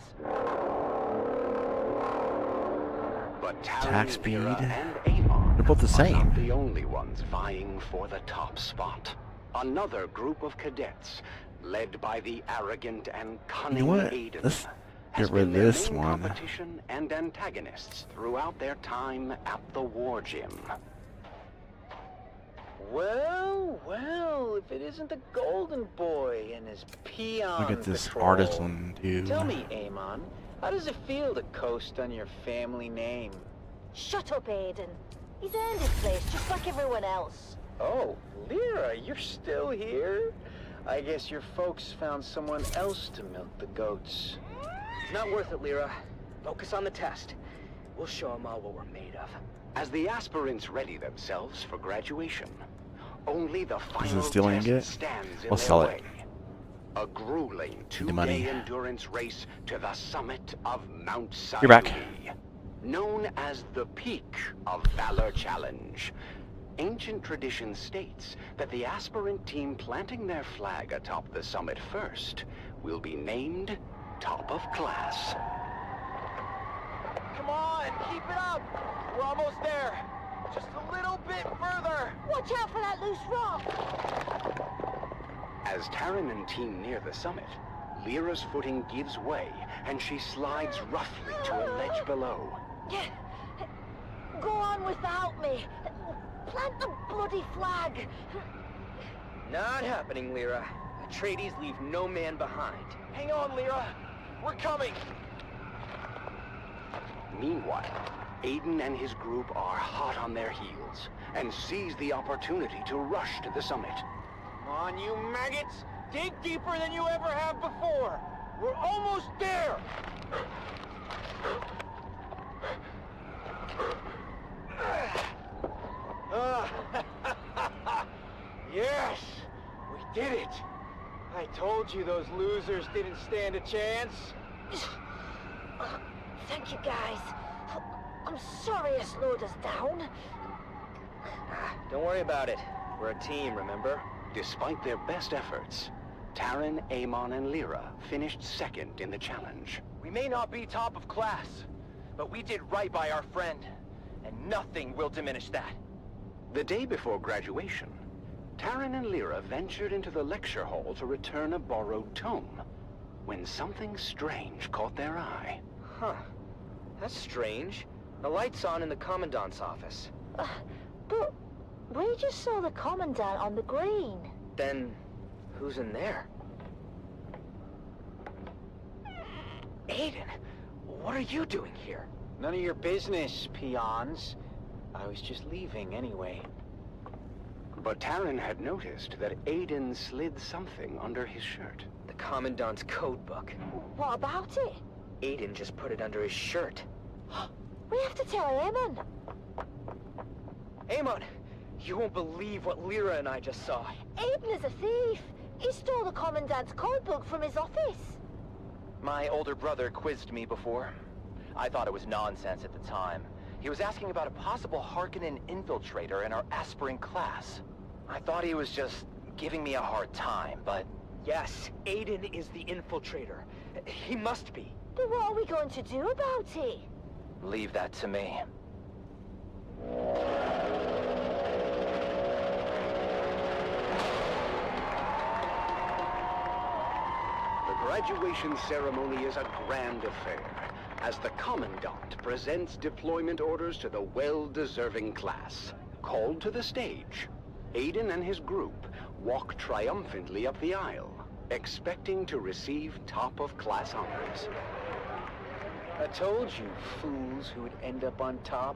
But Attack Taran, speed. Lyra, and Amon They're both the are same. not the only ones vying for the top spot. Another group of cadets, led by the arrogant and cunning what? Aiden, Let's has get rid been of their this main one. competition and antagonists throughout their time at the War Gym. Well, if it isn't the Golden Boy and his peon Look at this patrol. artisan dude. Tell me, Amon, how does it feel to coast on your family name? Shut up, Aiden. He's earned his place, just like everyone else. Oh, Lyra, you're still here? I guess your folks found someone else to milk the goats. It's not worth it, Lyra. Focus on the test. We'll show them all what we're made of. As the aspirants ready themselves for graduation, only the final stealing test it? stands in I'll their sell way. it. A grueling the money. 2-day endurance race to the summit of Mount Sinai. You're back. Known as the Peak of Valor Challenge. Ancient tradition states that the aspirant team planting their flag atop the summit first will be named top of class. Come on, keep it up! We're almost there. Just a little bit further. Watch out for that loose rock! As Taran and team near the summit, Lyra's footing gives way, and she slides roughly to a ledge below. Go on without me. Plant the bloody flag. Not happening, Lyra. Atreides leave no man behind. Hang on, Lyra. We're coming. Meanwhile, Aiden and his group are hot on their heels and seize the opportunity to rush to the summit. Come on, you maggots! Dig deeper than you ever have before! We're almost there! Yes! We did it! I told you those losers didn't stand a chance. Thank you, guys. I'm sorry I slowed us down. Don't worry about it. We're a team, remember? Despite their best efforts, Taran, Amon, and Lyra finished second in the challenge. We may not be top of class, but we did right by our friend, and nothing will diminish that. The day before graduation, Taran and Lyra ventured into the lecture hall to return a borrowed tome, when something strange caught their eye. Huh. That's strange. The light's on in the Commandant's office. But we just saw the Commandant on the green. Then, who's in there? Aiden, what are you doing here? None of your business, peons. I was just leaving anyway. But Taryn had noticed that Aiden slid something under his shirt. The Commandant's code book. What about it? Aiden just put it under his shirt. We have to tell Eamon. Amon, you won't believe what Lyra and I just saw. Aiden is a thief. He stole the Commandant's code book from his office. My older brother quizzed me before. I thought it was nonsense at the time. He was asking about a possible Harkonnen infiltrator in our aspirant class. I thought he was just giving me a hard time, but... Yes, Aiden is the infiltrator. He must be. But what are we going to do about it? Leave that to me. The graduation ceremony is a grand affair, as the Commandant presents deployment orders to the well-deserving class. Called to the stage, Aiden and his group walk triumphantly up the aisle, expecting to receive top-of-class honors. I told you, fools, who would end up on top.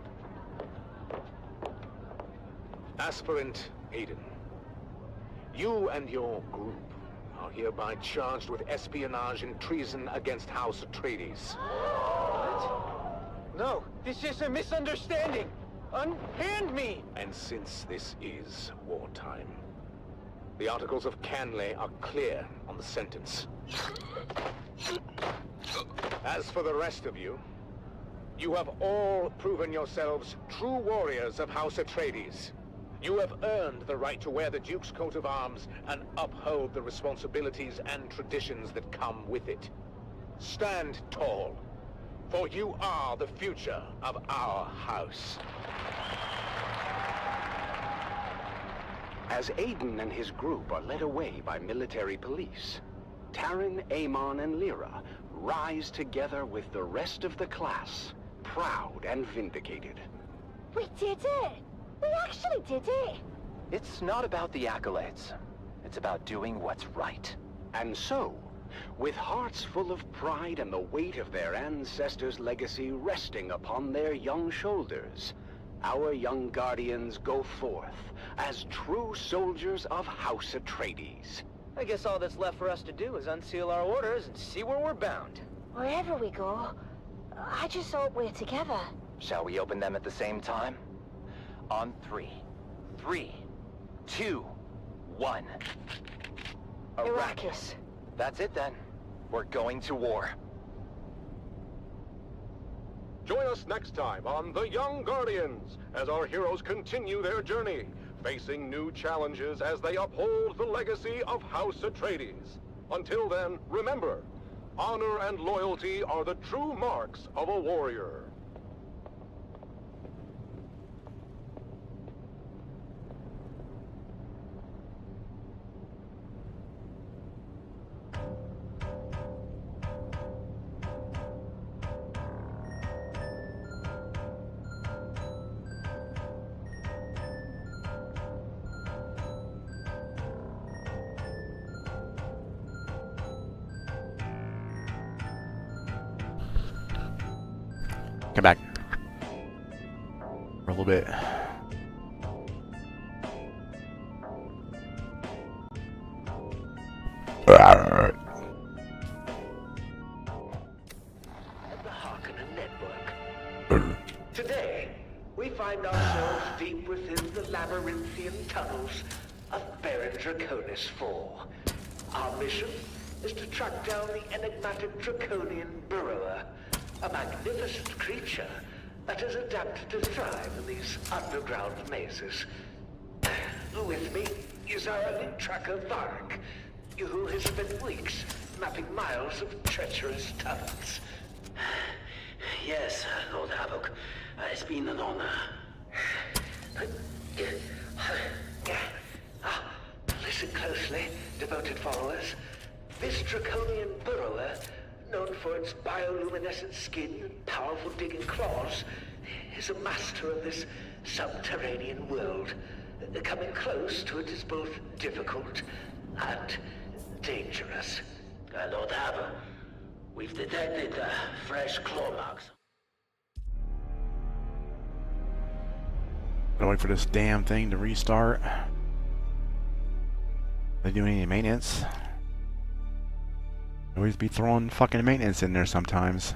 Aspirant Aiden, you and your group are hereby charged with espionage and treason against House Atreides. What? No, this is a misunderstanding. Unhand me! And since this is wartime, the Articles of Canley are clear on the sentence. As for the rest of you, you have all proven yourselves true warriors of House Atreides. You have earned the right to wear the Duke's coat of arms and uphold the responsibilities and traditions that come with it. Stand tall, for you are the future of our house. As Aiden and his group are led away by military police, Taryn, Amon, and Lyra rise together with the rest of the class, proud and vindicated. We did it! We actually did it! It's not about the accolades. It's about doing what's right. And so, with hearts full of pride and the weight of their ancestors' legacy resting upon their young shoulders, our young guardians go forth as true soldiers of House Atreides. I guess all that's left for us to do is unseal our orders and see where we're bound. Wherever we go, I just hope we're together. Shall we open them at the same time? On 3. 3, 2, 1. Arrakis. That's it then. We're going to war. Join us next time on The Young Guardians as our heroes continue their journey, facing new challenges as they uphold the legacy of House Atreides. Until then, remember, honor and loyalty are the true marks of a warrior. Come back. For a little bit. At the Harkonnen Network. Today, we find ourselves deep within the labyrinthian tunnels of Baron Draconis IV. Our mission is to track down the enigmatic Draconian Burrower, a magnificent creature that has adapted to thrive in these underground mazes. With me is our elite tracker Vark, who has spent weeks mapping miles of treacherous tunnels. Yes, Lord Havoc. It's been an honor. Listen closely, devoted followers. This Draconian Burrower, known for its bioluminescent skin and powerful digging claws, is a master of this subterranean world. Coming close to it is both difficult and dangerous. Lord Havoc, we've detected fresh claw marks. Gotta wait for this damn thing to restart. They doing any maintenance? Always be throwing fucking maintenance in there sometimes.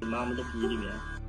마음도 불리며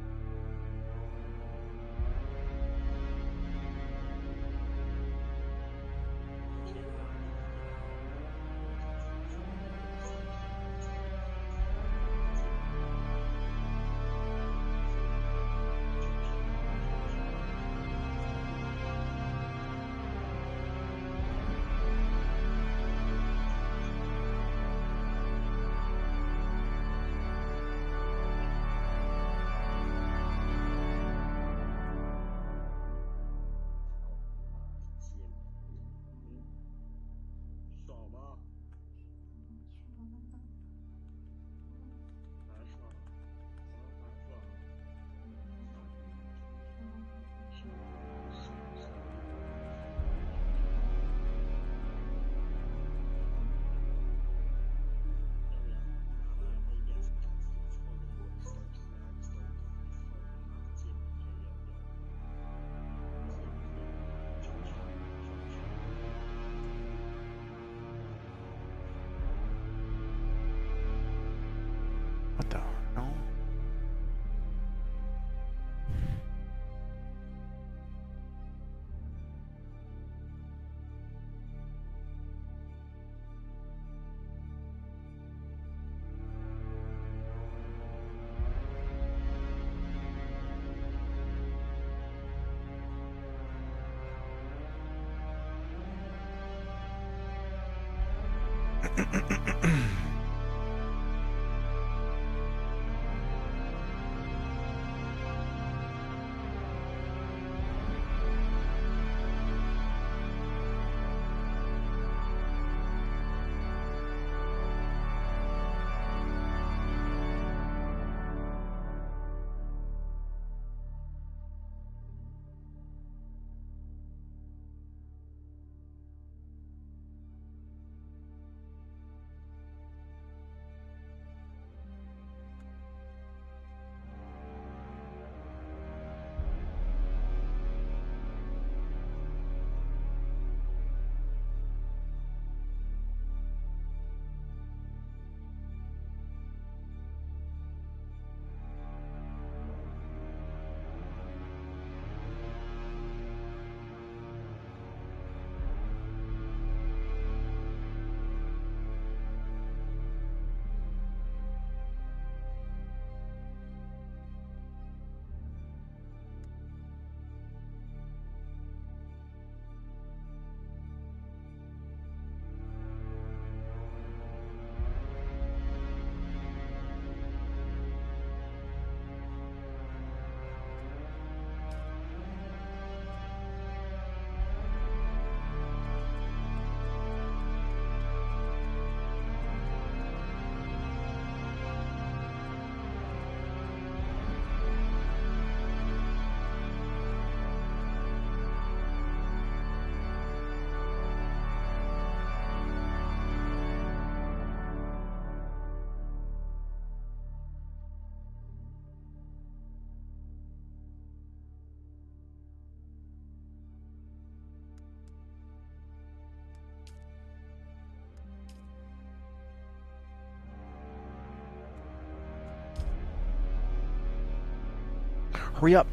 Hurry up.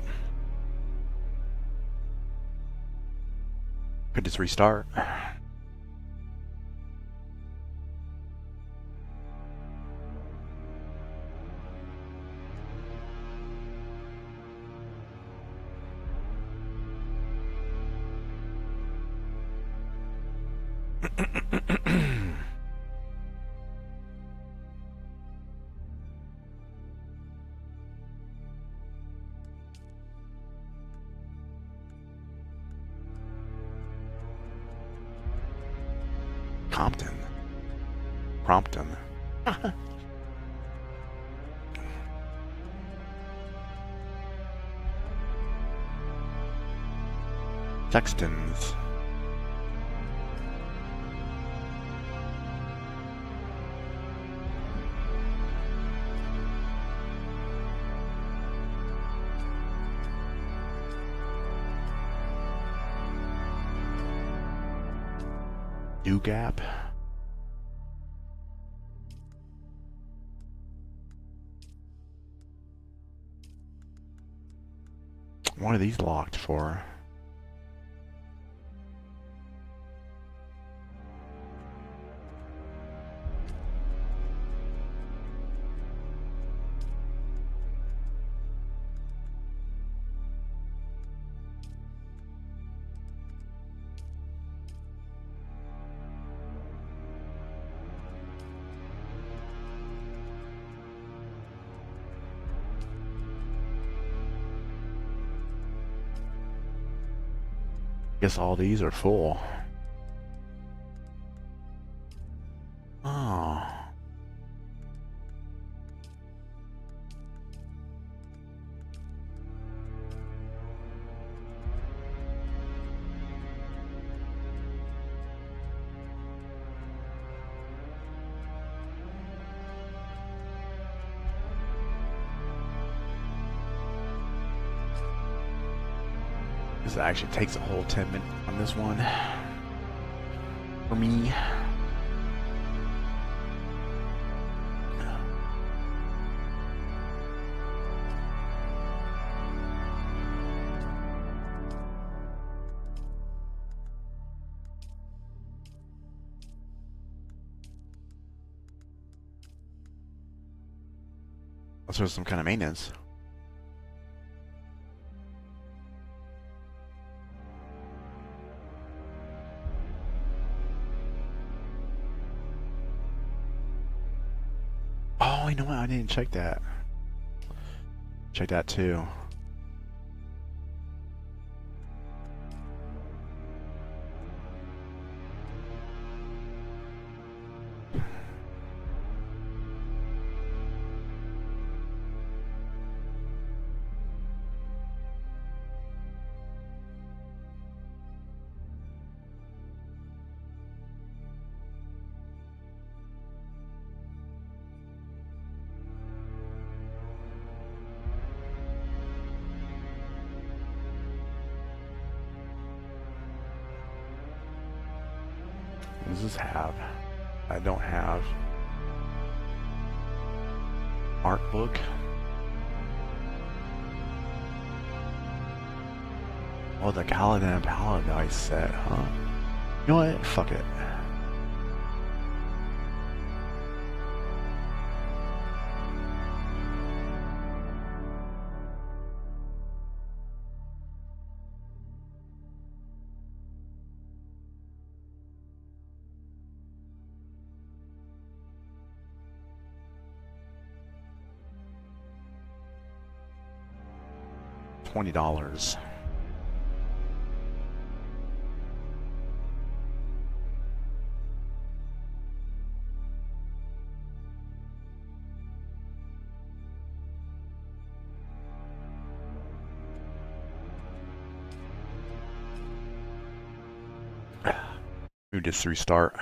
Could just restart. Prompton. Sextons. New Gap. What are these locked for? Guess all these are full. Oh. This actually takes a whole 10 minutes on this one. For me. Unless there's some kind of maintenance. Oh, you know what? I didn't check that. Check that too. What does this have? I don't have. Art book. Oh, the Paladin and Paladin set, huh? You know what? Fuck it. $20. We just restart.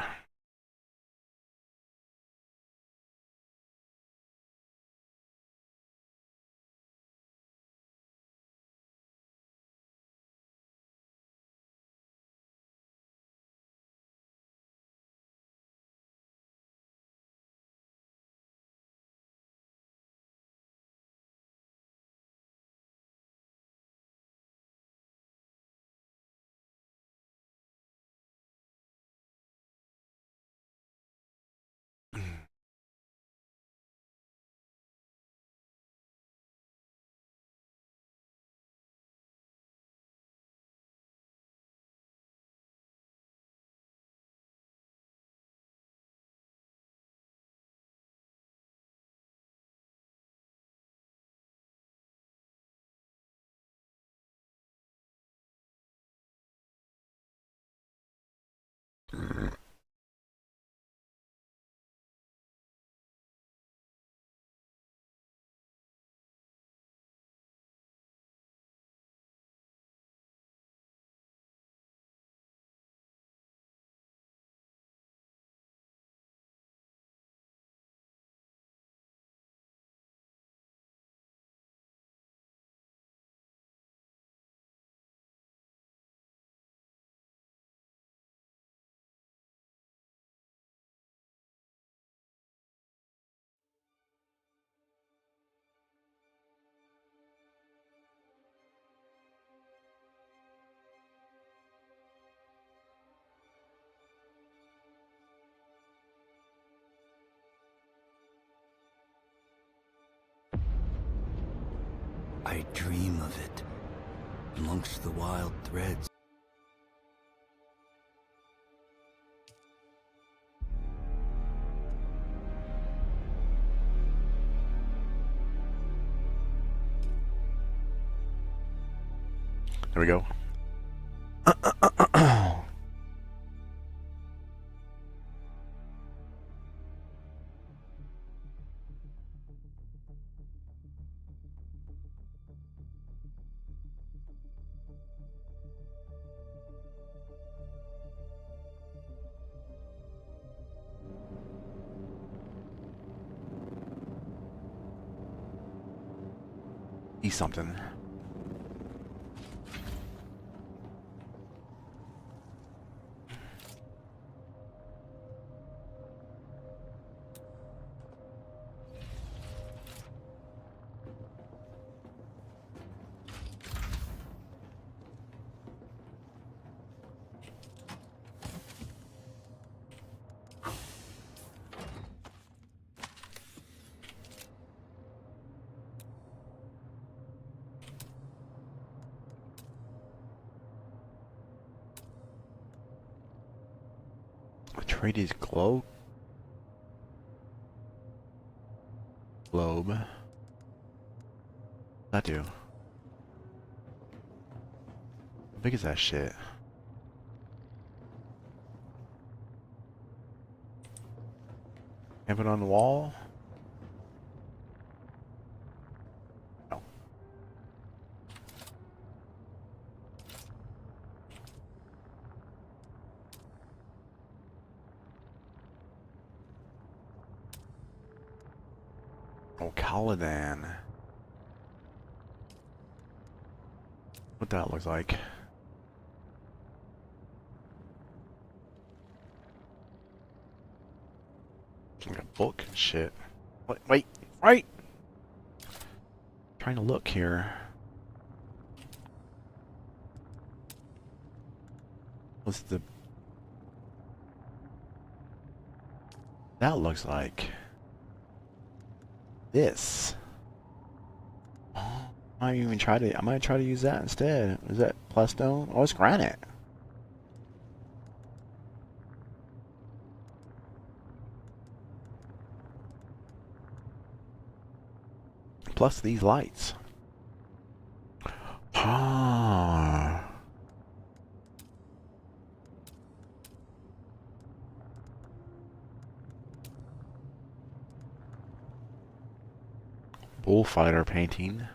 I dream of it, amongst the wild threads. There we go. Eat something. Atreides globe. Globe. What's that do? How big is that shit? Have it on the wall? No. Oh, Caladan. What that looks like. Like a book? Shit. Wait, right! Trying to look here. What's the... That looks like... this. I might even try to... I might try to use that instead. Is that Plastone? Oh, it's granite. Plus these lights. Ah. Bullfighter painting.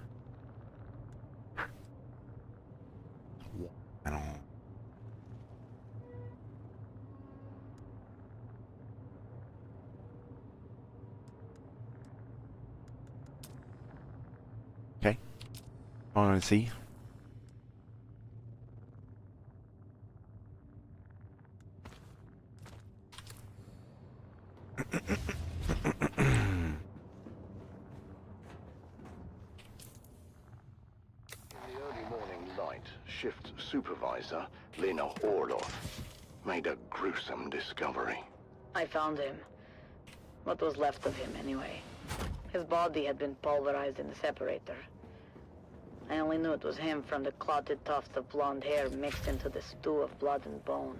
I don't. Okay. I want to see. Shift supervisor, Lena Orloff, made a gruesome discovery. I found him. What was left of him, anyway. His body had been pulverized in the separator. I only knew it was him from the clotted tufts of blonde hair mixed into the stew of blood and bone.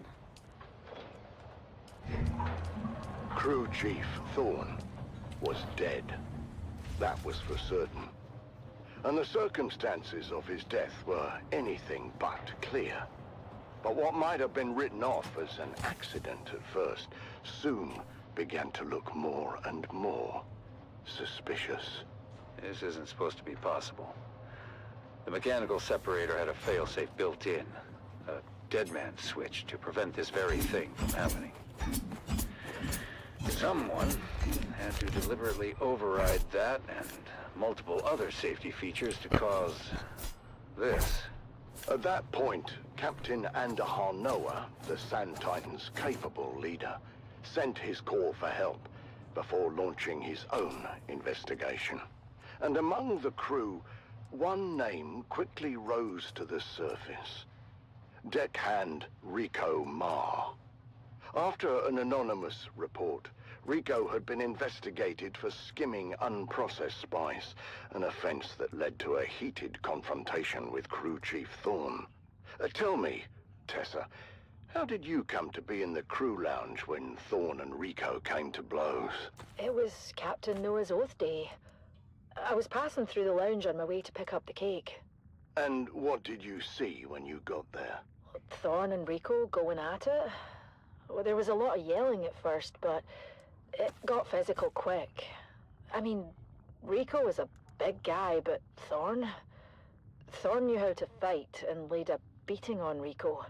Crew Chief Thorne was dead. That was for certain. And the circumstances of his death were anything but clear. But what might have been written off as an accident at first soon began to look more and more suspicious. This isn't supposed to be possible. The mechanical separator had a failsafe built in. A dead man switch to prevent this very thing from happening. Someone had to deliberately override that and multiple other safety features to cause this. At that point, Captain Andahar Noah, the Sand Titan's capable leader, sent his call for help before launching his own investigation. And among the crew, one name quickly rose to the surface. Deckhand Rico Marr. After an anonymous report, Rico had been investigated for skimming unprocessed spice, an offense that led to a heated confrontation with Crew Chief Thorne. Tell me, Tessa, how did you come to be in the crew lounge when Thorne and Rico came to blows? It was Captain Noah's Oath Day. I was passing through the lounge on my way to pick up the cake. And what did you see when you got there? Thorne and Rico going at it. Well, there was a lot of yelling at first, but it got physical quick. I mean, Rico was a big guy, but Thorne knew how to fight and laid a beating on Rico.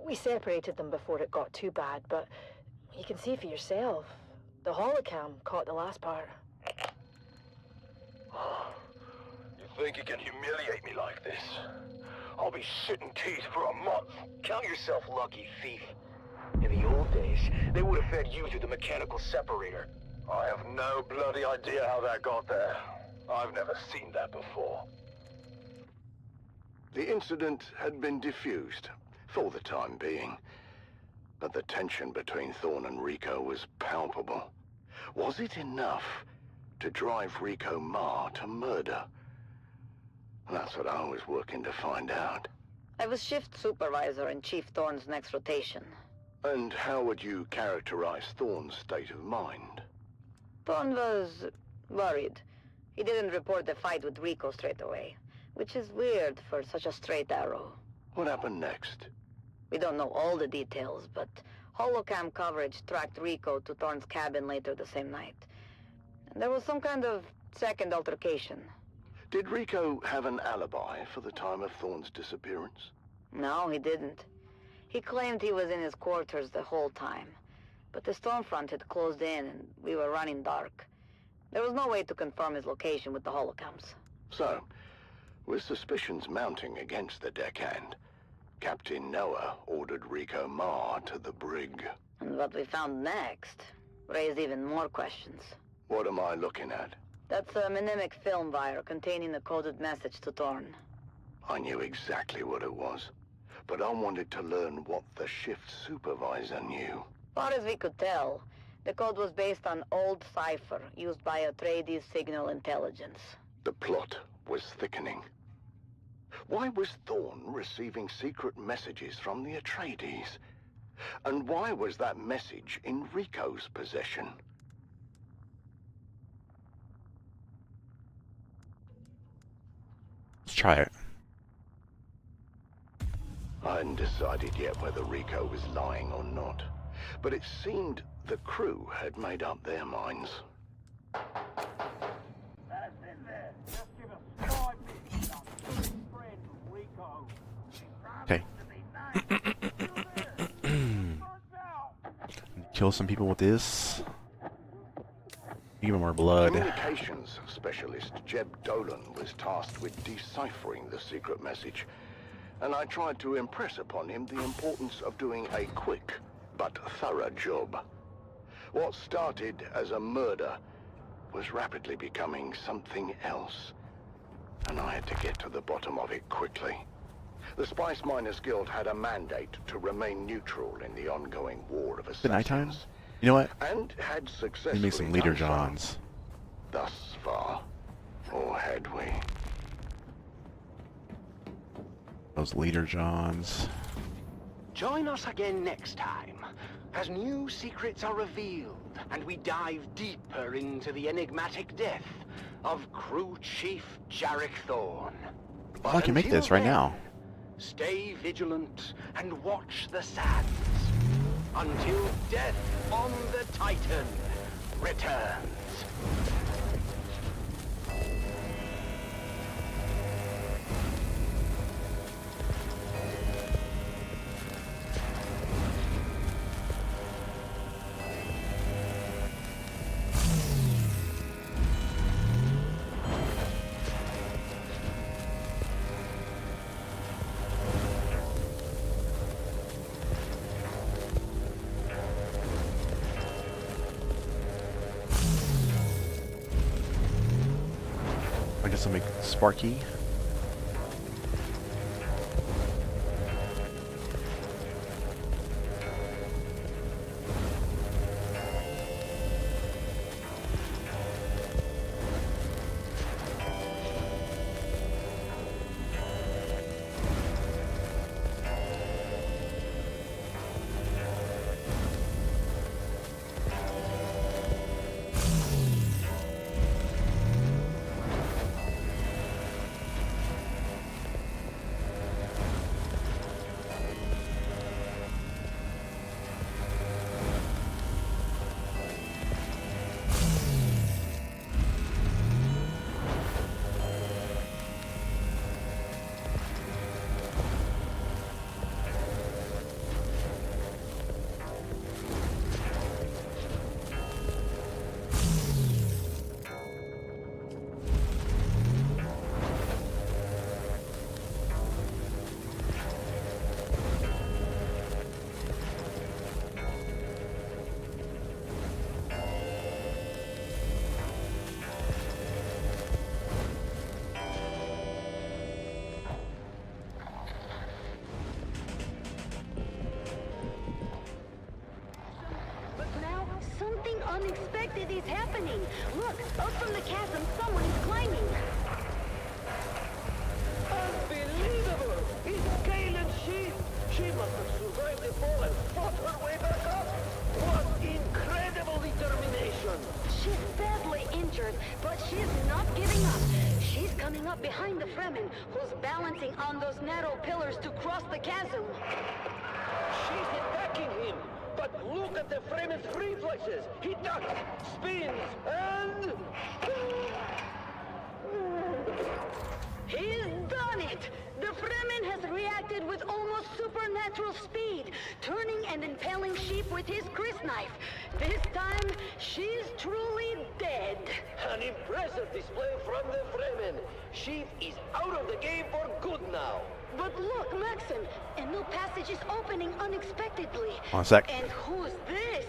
We separated them before it got too bad, but you can see for yourself. The holocam caught the last part. You think you can humiliate me like this? I'll be shitting teeth for a month. Count yourself lucky, thief. In the old days, they would have fed you through the mechanical separator. I have no bloody idea how that got there. I've never seen that before. The incident had been diffused, for the time being. But the tension between Thorne and Rico was palpable. Was it enough to drive Rico Ma to murder? That's what I was working to find out. I was shift supervisor in Chief Thorne's next rotation. And how would you characterize Thorne's state of mind? Thorne was worried. He didn't report the fight with Rico straight away, which is weird for such a straight arrow. What happened next? We don't know all the details, but holocam coverage tracked Rico to Thorne's cabin later the same night. And there was some kind of second altercation. Did Rico have an alibi for the time of Thorne's disappearance? No, he didn't. He claimed he was in his quarters the whole time, but the storm front had closed in and we were running dark. There was no way to confirm his location with the holocams. So, with suspicions mounting against the deckhand, Captain Noah ordered Rico Ma to the brig. And what we found next raised even more questions. What am I looking at? That's a mnemonic film wire containing a coded message to Thorne. I knew exactly what it was, but I wanted to learn what the shift supervisor knew. Far as we could tell, the code was based on old cipher used by Atreides signal intelligence. The plot was thickening. Why was Thorne receiving secret messages from the Atreides? And why was that message in Rico's possession? Let's try it. I hadn't decided yet whether Rico was lying or not, but it seemed the crew had made up their minds. Okay. Kill some people with this. Give him more blood. Communications specialist Jeb Dolan was tasked with deciphering the secret message, and I tried to impress upon him the importance of doing a quick but thorough job. What started as a murder was rapidly becoming something else, and I had to get to the bottom of it quickly. The Spice Miners Guild had a mandate to remain neutral in the ongoing war of assassins. Good nighttime. You know what? And had successfully Let me make some leader done so. Johns. Thus far, or had we? Those leader Johns. Join us again next time, as new secrets are revealed, and we dive deeper into the enigmatic death of Crew Chief Jarek Thorne. Oh, I can make this right now. Stay vigilant and watch the sands until death on the Titan returns. I guess I'll make Sparky. unexpected is happening. Look, up from the chasm, someone is climbing. Unbelievable! It's Galen Sheep! She must have survived the fall and fought her way back up! What incredible determination! She's badly injured, but she's not giving up. She's coming up behind the Fremen, who's balancing on those narrow pillars to cross the chasm. She's attacking him! But look at the Fremen's reflexes! He ducks, spins, and... He's done it! The Fremen has reacted with almost supernatural speed, turning and impaling Sheep with his crysknife. This time, she's truly dead. An impressive display from the Fremen. Sheep is out of the game for good now. But look, Maxim, a new passage is opening unexpectedly. One sec. And who's this?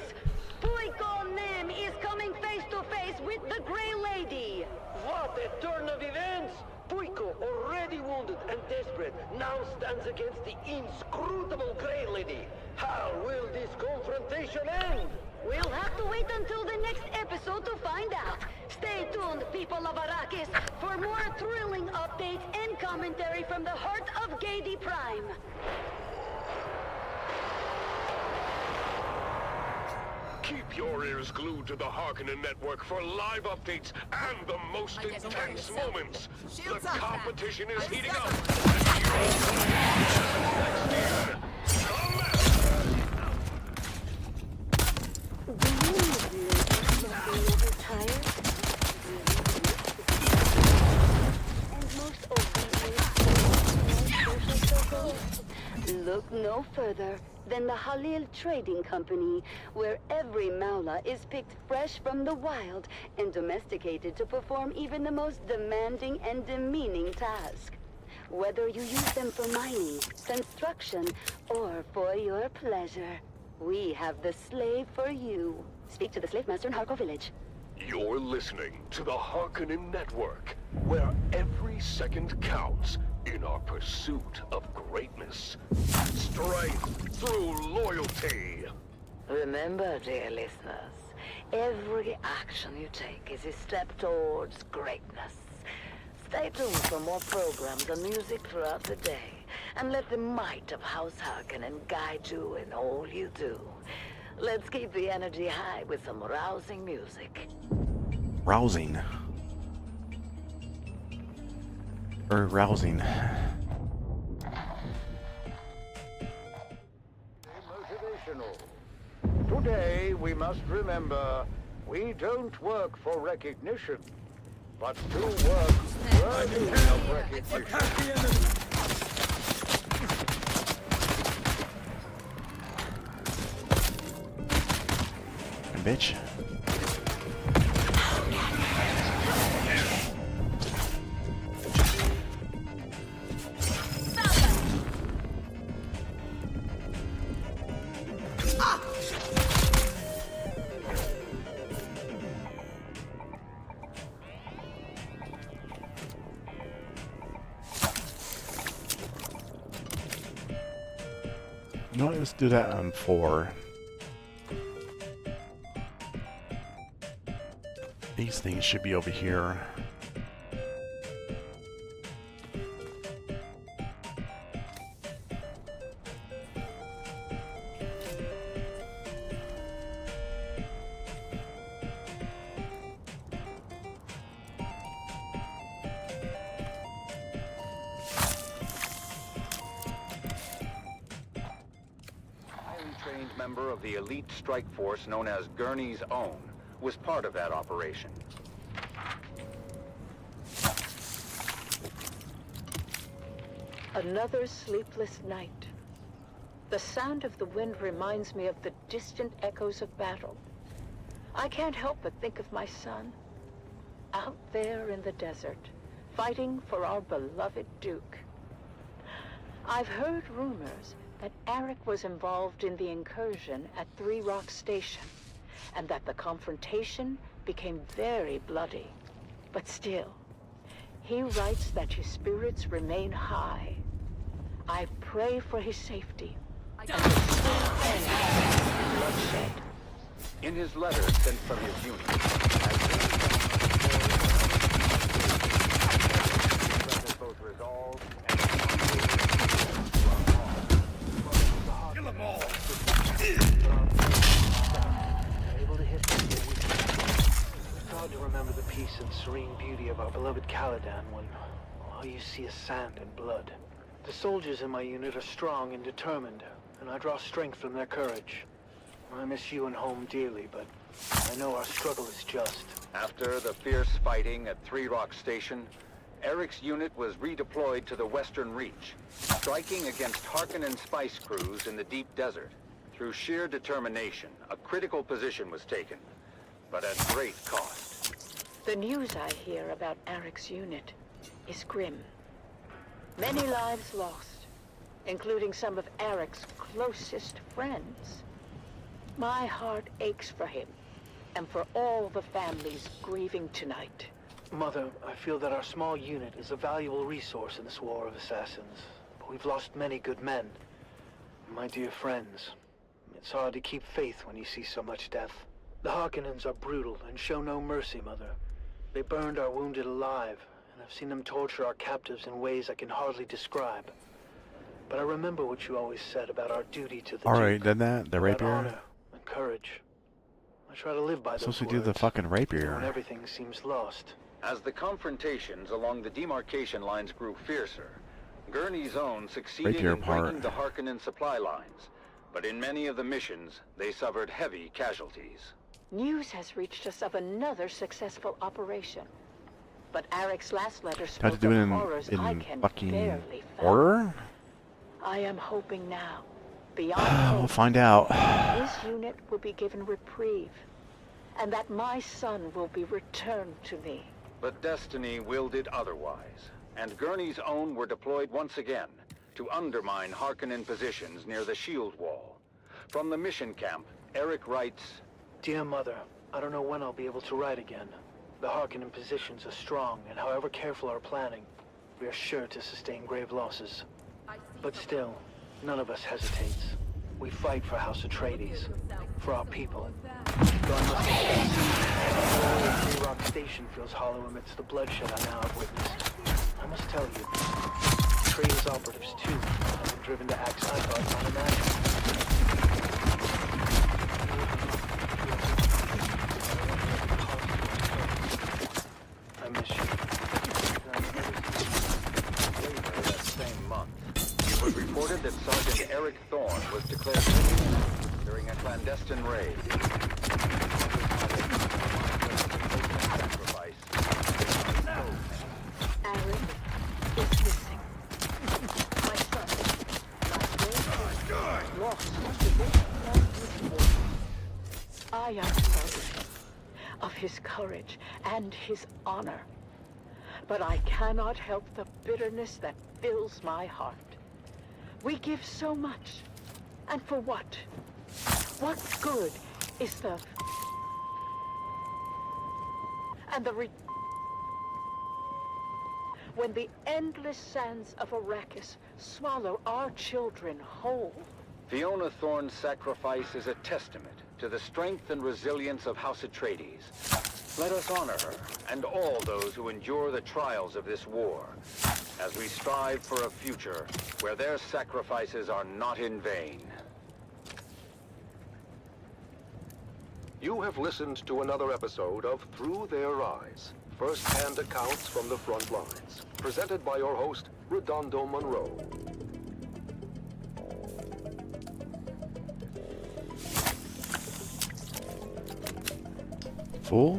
Puiko Nem is coming face to face with the Grey Lady. What a turn of events! Puiko, already wounded and desperate, now stands against the inscrutable Grey Lady. How will this confrontation end? We'll have to wait until the next episode to find out. Stay tuned, people of Arrakis, for more thrilling updates and commentary from the heart of Gadi Prime. Keep your ears glued to the Harkonnen network for live updates and the most intense moments. The competition is heating up. Look no further than the Halil Trading Company, where every Maula is picked fresh from the wild and domesticated to perform even the most demanding and demeaning task. Whether you use them for mining, construction, or for your pleasure, we have the slave for you. Speak to the slave master in Harko Village. You're listening to the Harkonnen network, where every second counts in our pursuit of greatness. Strength through loyalty. Remember, dear listeners, every action you take is a step towards greatness. Stay tuned for more programs and music throughout the day, and let the might of House Harkonnen guide you in all you do. Let's keep the energy high with some rousing music. Rousing. Very rousing. Motivational. Today, we must remember, we don't work for recognition, but to work worthy of recognition. Bitch. You know what, let's do that on 4. These things should be over here. Trained member of the elite strike force known as Gurney's Own was part of that operation. Another sleepless night. The sound of the wind reminds me of the distant echoes of battle. I can't help but think of my son, out there in the desert, fighting for our beloved Duke. I've heard rumors that Arik was involved in the incursion at Three Rock Station, and that the confrontation became very bloody. But still, he writes that his spirits remain high. I pray for his safety. Bloodshed. In his letter sent from his unit, both resolve and kill them all. Able to hit them. It's hard to remember the peace and serene beauty of our beloved Caladan when all you see is sand and blood. The soldiers in my unit are strong and determined, and I draw strength from their courage. I miss you and home dearly, but I know our struggle is just. After the fierce fighting at Three Rock Station, Eric's unit was redeployed to the Western Reach, striking against Harkonnen spice crews in the deep desert. Through sheer determination, a critical position was taken, but at great cost. The news I hear about Eric's unit is grim. Many lives lost, including some of Eric's closest friends. My heart aches for him, and for all the families grieving tonight. Mother, I feel that our small unit is a valuable resource in this war of assassins, but we've lost many good men. My dear friends, it's hard to keep faith when you see so much death. The Harkonnens are brutal and show no mercy, Mother. They burned our wounded alive, and I've seen them torture our captives in ways I can hardly describe. But I remember what you always said about our duty to the Alright, Duke, did that? The about rapier? honor and courage. I try to live by those Supposed to words do the fucking when rapier. everything seems lost. As the confrontations along the demarcation lines grew fiercer, Gurney's own succeeded Rapier in breaking part. the Harkonnen supply lines, but in many of the missions, they suffered heavy casualties. News has reached us of another successful operation. But Eric's last letter Have to spoke do it of in horrors I in can fucking barely fathom. order? I am hoping now, beyond We'll find out. this unit will be given reprieve, and that my son will be returned to me. But destiny willed it otherwise, and Gurney's own were deployed once again to undermine Harkonnen positions near the shield wall. From the mission camp, Eric writes, Dear Mother, I don't know when I'll be able to write again. The Harkonnen positions are strong, and however careful our planning, we are sure to sustain grave losses. But still, none of us hesitates. We fight for House Atreides, for our people. Though I must confess, the Three Rock Station feels hollow amidst the bloodshed I now have witnessed. I must tell you, Atreides operatives too have been driven to acts I thought unimaginable. I miss you. Later that same month, it was reported that Sergeant Eric Thorne was declared missing during a clandestine raid. Eric is missing. My son, lost I am proud of his courage and his honor. But I cannot help the bitterness that fills my heart. We give so much. And for what? What good is the... And the when the endless sands of Arrakis swallow our children whole. Fiona Thorne's sacrifice is a testament to the strength and resilience of House Atreides. Let us honor her and all those who endure the trials of this war, as we strive for a future where their sacrifices are not in vain. You have listened to another episode of Through Their Eyes, first-hand accounts from the front lines, presented by your host, Redondo Monroe. Fool?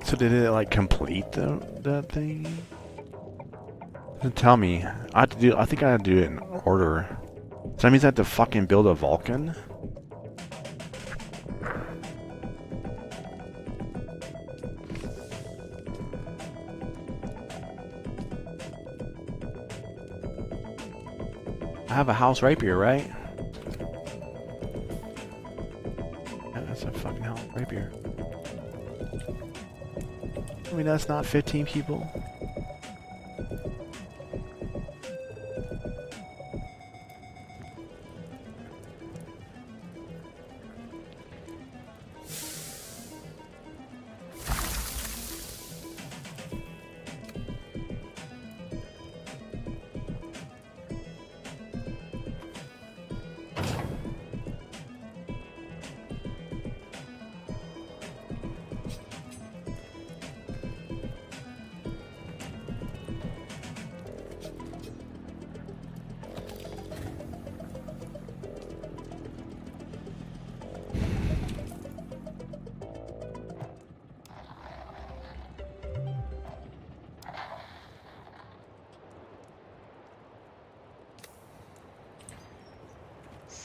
So did it like complete the thing? Tell me. I think I have to do it in order. So that means I have to fucking build a Vulcan? I have a house rapier, right? Yeah, that's a fucking house rapier. I mean, that's not 15 people.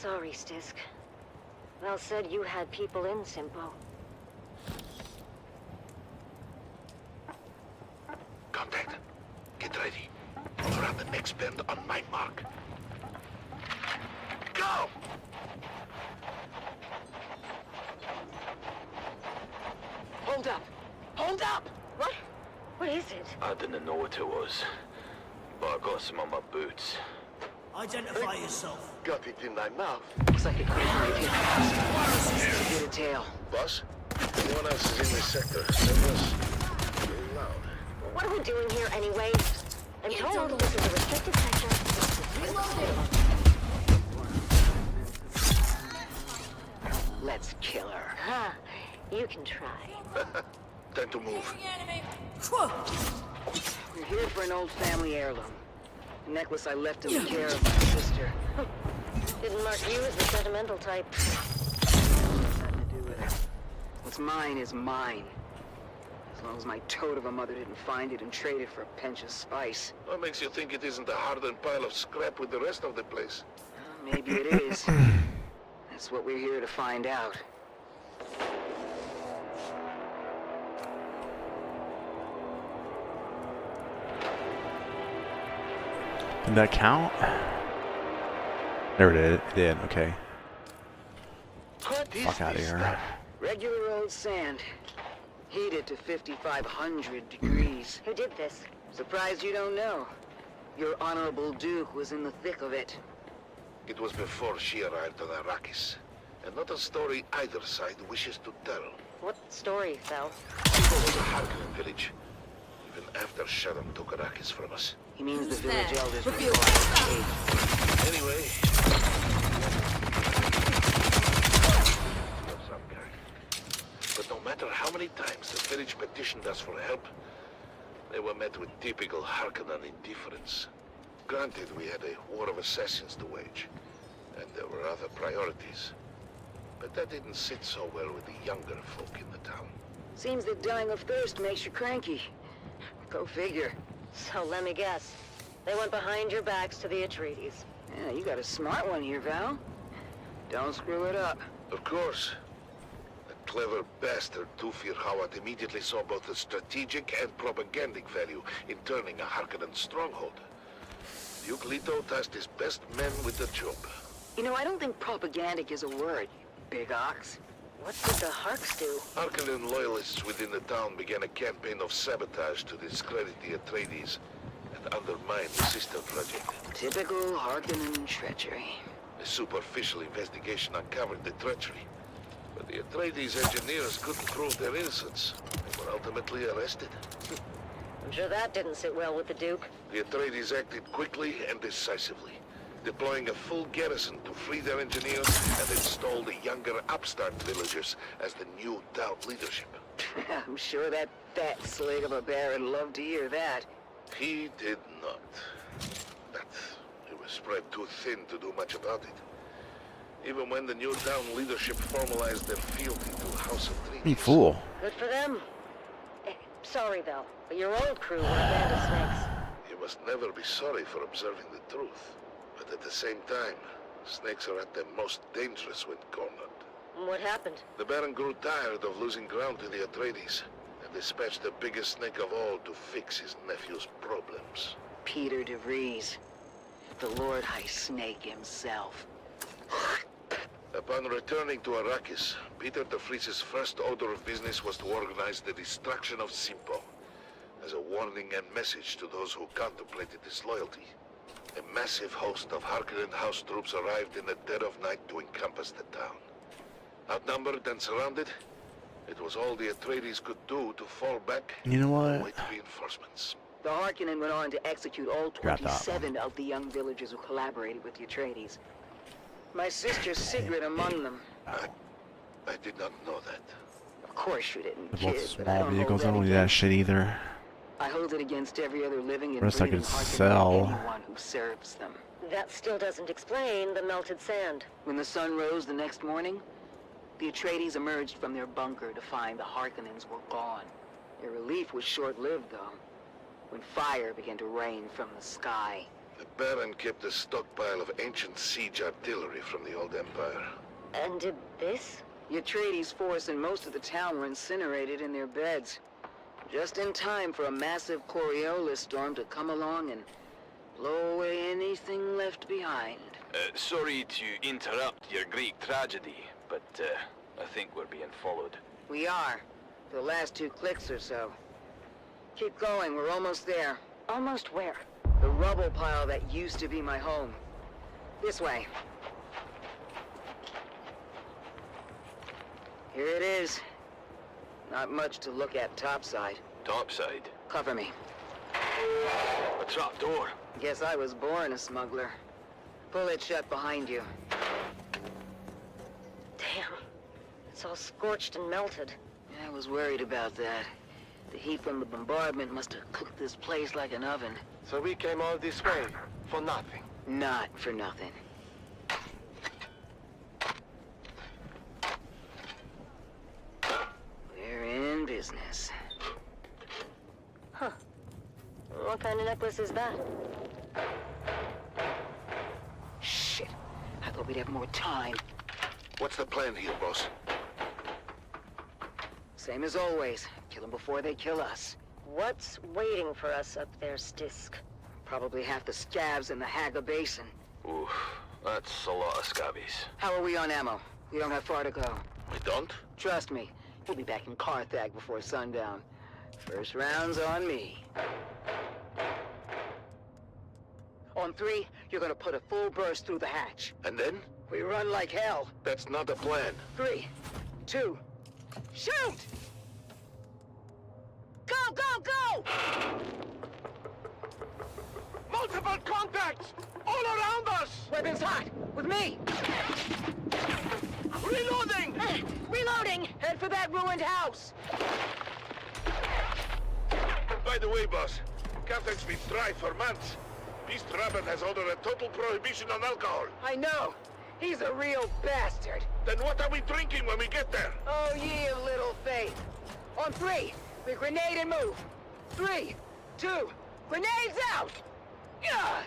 Sorry, Stisk. Val said you had people in Simpo. Contact. Get ready. Around the next bend on my mark. Go! Hold up! Hold up! What? What is it? I didn't know what it was, but I got some on my boots. Identify yourself. Got it in thy mouth. Looks like a crazy kid. This is a tail. Boss? Anyone else is in this sector? Send us. Loud. What are we doing here anyway? I'm told this is a restricted sector. Let's kill her. Huh. You can try. Time to move. We're here for an old family heirloom. A necklace I left in the care of my sister. Didn't mark you as the sentimental type. Nothing to do with it. What's mine is mine. As long as my toad of a mother didn't find it and trade it for a pinch of spice. What makes you think it isn't a hardened pile of scrap with the rest of the place? Well, maybe it is. That's what we're here to find out. Did that count? There it is. It did. Okay. Fuck out of here. Regular old sand. Heated to 5,500 degrees. Who did this? Surprised you don't know. Your Honorable Duke was in the thick of it. It was before she arrived on Arrakis. And not a story either side wishes to tell. What story, Val? Simpo was a Harkonnen village. Even after Shaddam took Arrakis from us. He means the village elders were alive. Anyway... But no matter how many times the village petitioned us for help, they were met with typical Harkonnen indifference. Granted, we had a war of assassins to wage, and there were other priorities. But that didn't sit so well with the younger folk in the town. Seems that dying of thirst makes you cranky. Go figure. So let me guess. They went behind your backs to the Atreides. Yeah, you got a smart one here, Val. Don't screw it up. Of course. The clever bastard Tufir Hawat immediately saw both the strategic and propagandic value in turning a Harkonnen stronghold. Duke Leto tasked his best men with the job. You know, I don't think propagandic is a word, you big ox. What did the Harks do? Harkonnen loyalists within the town began a campaign of sabotage to discredit the Atreides and undermine the sister project. Typical Harkonnen treachery. A superficial investigation uncovered the treachery, but the Atreides engineers couldn't prove their innocence and were ultimately arrested. I'm sure that didn't sit well with the Duke. The Atreides acted quickly and decisively, deploying a full garrison to free their engineers and install the younger upstart villagers as the new town leadership. I'm sure that fat slig of a bear would love to hear that. He did not. But he was spread too thin to do much about it. Even when the new town leadership formalized their fealty to House of Atreides. You fool. Good for them. Sorry, Val, but your old crew were a band of snakes. You must never be sorry for observing the truth. But at the same time, snakes are at their most dangerous when cornered. What happened? The Baron grew tired of losing ground to the Atreides, and dispatched the biggest snake of all to fix his nephew's problems. Peter de Vries, the Lord High Snake himself. Upon returning to Arrakis, Peter de Vries' first order of business was to organize the destruction of Simpo, as a warning and message to those who contemplated disloyalty. A massive host of Harkonnen house troops arrived in the dead of night to encompass the town. Outnumbered and surrounded, it was all the Atreides could do to fall back You know what? and await reinforcements. The Harkonnen went on to execute all 27 of the young villagers who collaborated with the Atreides. My sister Sigrid among them. I did not know that. Of course you didn't, Both kid. but I small don't vehicles, I hold don't need that shit either. I hold it against every other living and Rest I breathing could Harkonnen sell. and anyone who serves them. That still doesn't explain the melted sand. When the sun rose the next morning, the Atreides emerged from their bunker to find the Harkonnens were gone. Their relief was short-lived, though, when fire began to rain from the sky. The Baron kept a stockpile of ancient siege artillery from the old Empire. And did this? Atreides' force and most of the town were incinerated in their beds. Just in time for a massive Coriolis storm to come along and blow away anything left behind. Sorry to interrupt your Greek tragedy, but I think we're being followed. We are. For the last 2 clicks or so. Keep going, we're almost there. Almost where? The rubble pile that used to be my home. This way. Here it is. Not much to look at topside. Topside? Cover me. A trapdoor. Guess I was born a smuggler. Pull it shut behind you. Damn. It's all scorched and melted. I was worried about that. The heat from the bombardment must have cooked this place like an oven. So we came all this way, for nothing? Not for nothing. We're in business. Huh. What kind of necklace is that? Shit. I thought we'd have more time. What's the plan here, boss? Same as always. Kill them before they kill us. What's waiting for us up there, Stisk? Probably half the scabs in the Haga Basin. Oof, that's a lot of scabbies. How are we on ammo? We don't have far to go. We don't? Trust me, we'll be back in Carthage before sundown. First round's on me. On 3, you're gonna put a full burst through the hatch. And then? We run like hell. That's not the plan. 3, 2, shoot! Go, go, go! Multiple contacts! All around us! Weapons hot! With me! Reloading! Reloading! Head for that ruined house! By the way, boss, Captain's been dry for months. Beast Rabbit has ordered a total prohibition on alcohol. I know! He's a real bastard! Then what are we drinking when we get there? Oh, ye of little faith! On 3, we grenade and move! 3, 2, grenades out! Yeah!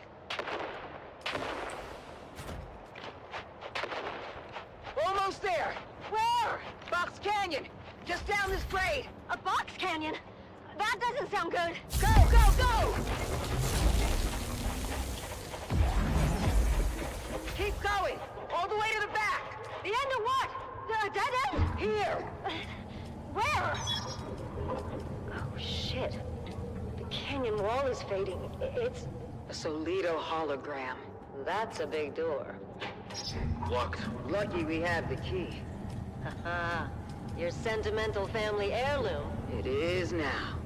Almost there! Where? Box Canyon! Just down this grade! A box canyon? That doesn't sound good. Go, go, go! Keep going! All the way to the back! The end of what? The dead end? Here! Where? Oh, shit. The canyon wall is fading. It's a Solito hologram. That's a big door. Locked. Lucky we have the key. Haha. Your sentimental family heirloom. It is now.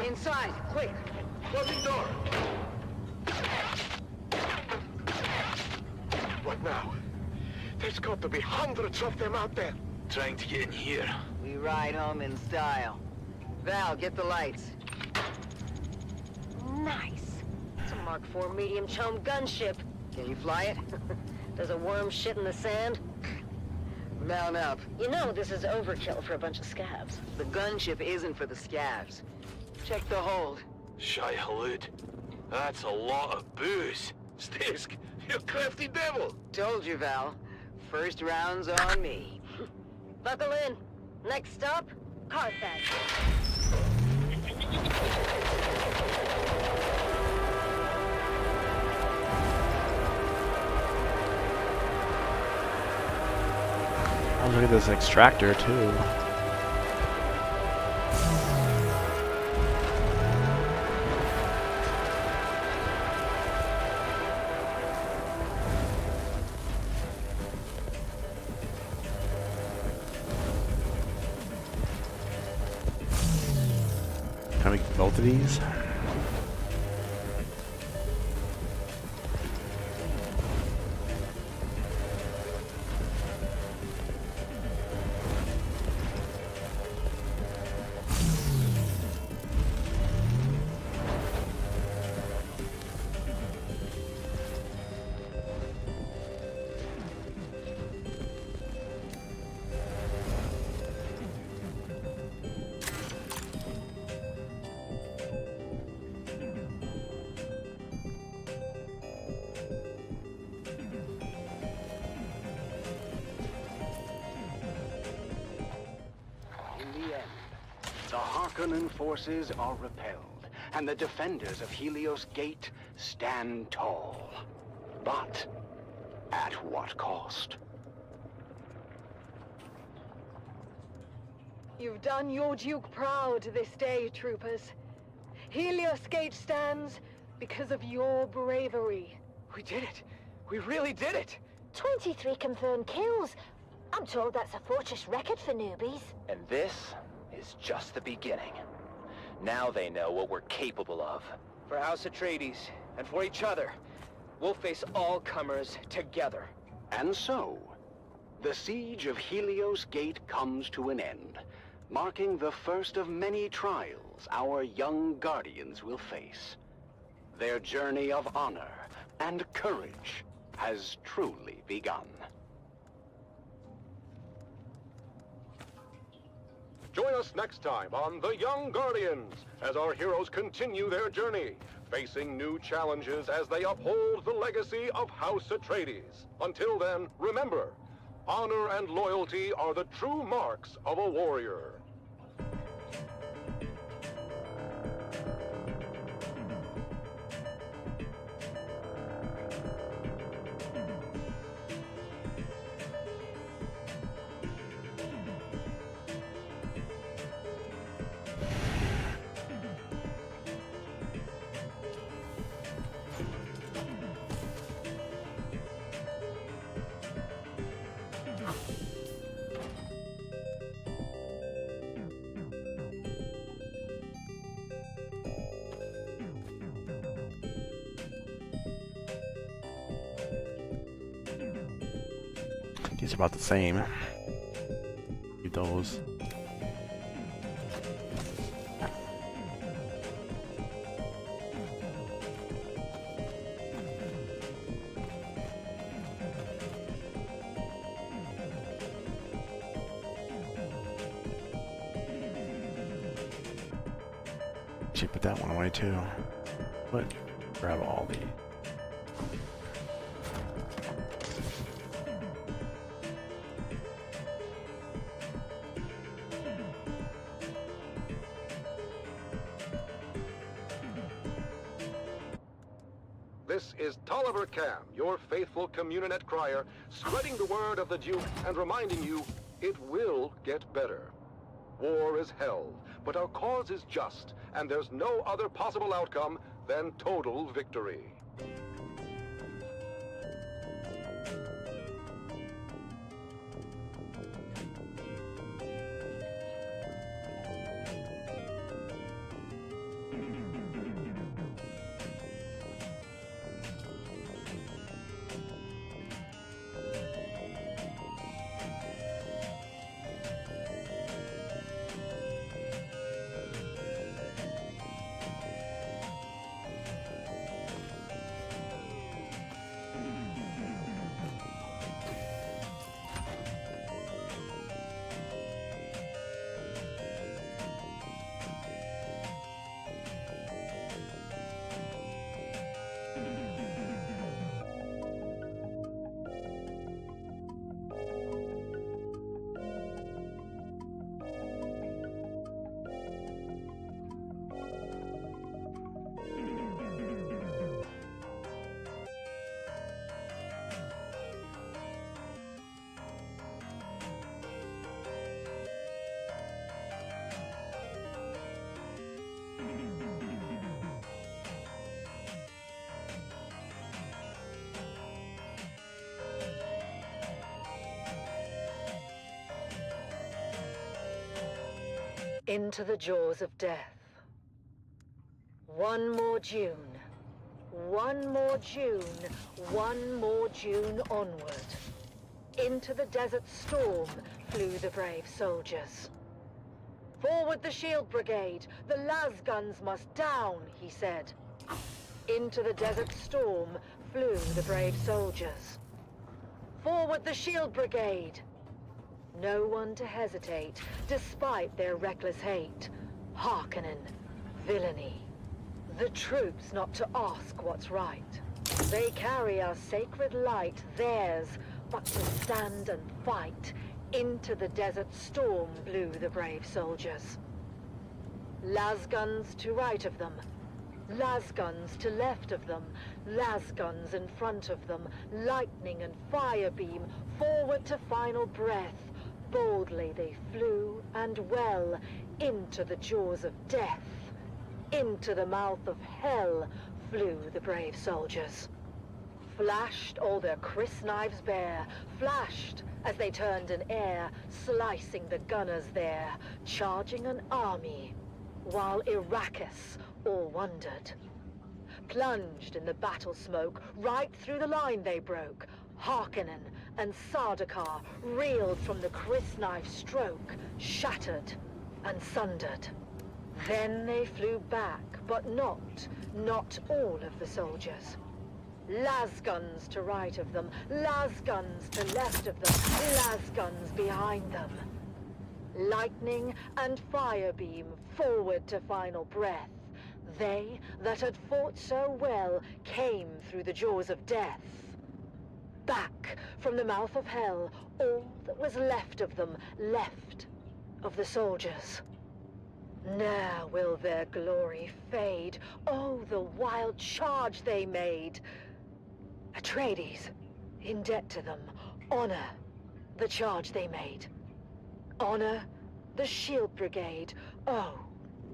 Inside, quick! Closing door! What now? There's got to be hundreds of them out there. Trying to get in here. We ride home in style. Val, get the lights. Nice. It's a Mark IV medium chum gunship. Can you fly it? Does a worm shit in the sand? Mount up. You know this is overkill for a bunch of scabs. The gunship isn't for the scabs. Check the hold. Shy Halud. That's a lot of booze. Stisk, you crafty devil. Told you, Val. First round's on me. Buckle in. Next stop, Carthage. Oh, look at this extractor too. Can we get both of these? Harkonnen forces are repelled, and the defenders of Helios Gate stand tall. But at what cost? You've done your Duke proud this day, troopers. Helios Gate stands because of your bravery. We did it. We really did it. 23 confirmed kills. I'm told that's a fortress record for newbies. And this is just the beginning. Now they know what we're capable of. For House Atreides, and for each other, we'll face all comers together. And so, the siege of Helios Gate comes to an end, marking the first of many trials our young guardians will face. Their journey of honor and courage has truly begun. Join us next time on The Young Guardians as our heroes continue their journey, facing new challenges as they uphold the legacy of House Atreides. Until then, remember, honor and loyalty are the true marks of a warrior. It's about the same. Keep those. Should put that one away too. But grab all the. This is Tolliver Cam, your faithful Communinet crier, spreading the word of the Duke and reminding you it will get better. War is hell, but our cause is just, and there's no other possible outcome than total victory. Into the jaws of death. One more June. One more June. One more June onward. Into the desert storm flew the brave soldiers. Forward the shield brigade! The las guns must down, he said. Into the desert storm flew the brave soldiers. Forward the shield brigade! No one to hesitate, despite their reckless hate. Harkonnen, villainy. The troops not to ask what's right. They carry our sacred light, theirs, but to stand and fight. Into the desert storm blew the brave soldiers. Lasguns to right of them, lasguns to left of them, lasguns in front of them, lightning and fire beam, forward to final breath. Boldly they flew, and well, into the jaws of death. Into the mouth of hell flew the brave soldiers. Flashed all their crisp knives bare, flashed as they turned in air, slicing the gunners there, charging an army, while Arrakis all wondered. Plunged in the battle smoke, right through the line they broke. Harkonnen and Sardaukar reeled from the crisp knife stroke, shattered and sundered. Then they flew back, but not all of the soldiers. Lasguns to right of them, lasguns to left of them, lasguns behind them. Lightning and fire beam forward to final breath. They that had fought so well came through the jaws of death. Back from the mouth of hell, all that was left of them, left of the soldiers. Ne'er will their glory fade. Oh, the wild charge they made. Atreides, in debt to them, honor the charge they made. Honor the Shield Brigade. Oh,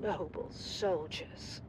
noble soldiers.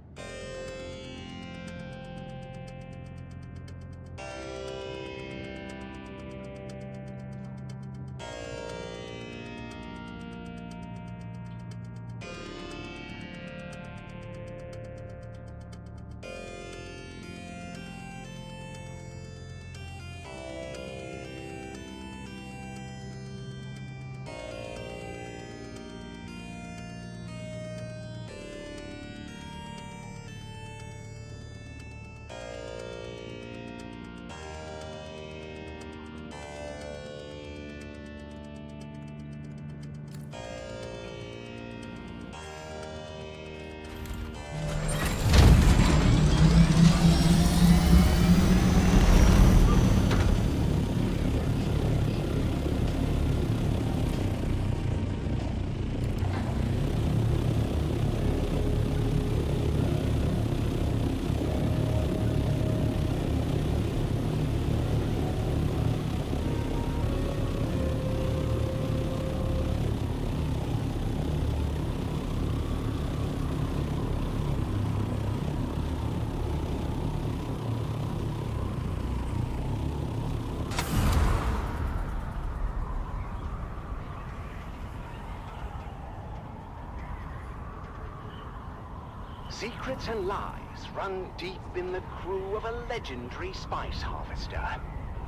Secrets and lies run deep in the crew of a legendary spice harvester.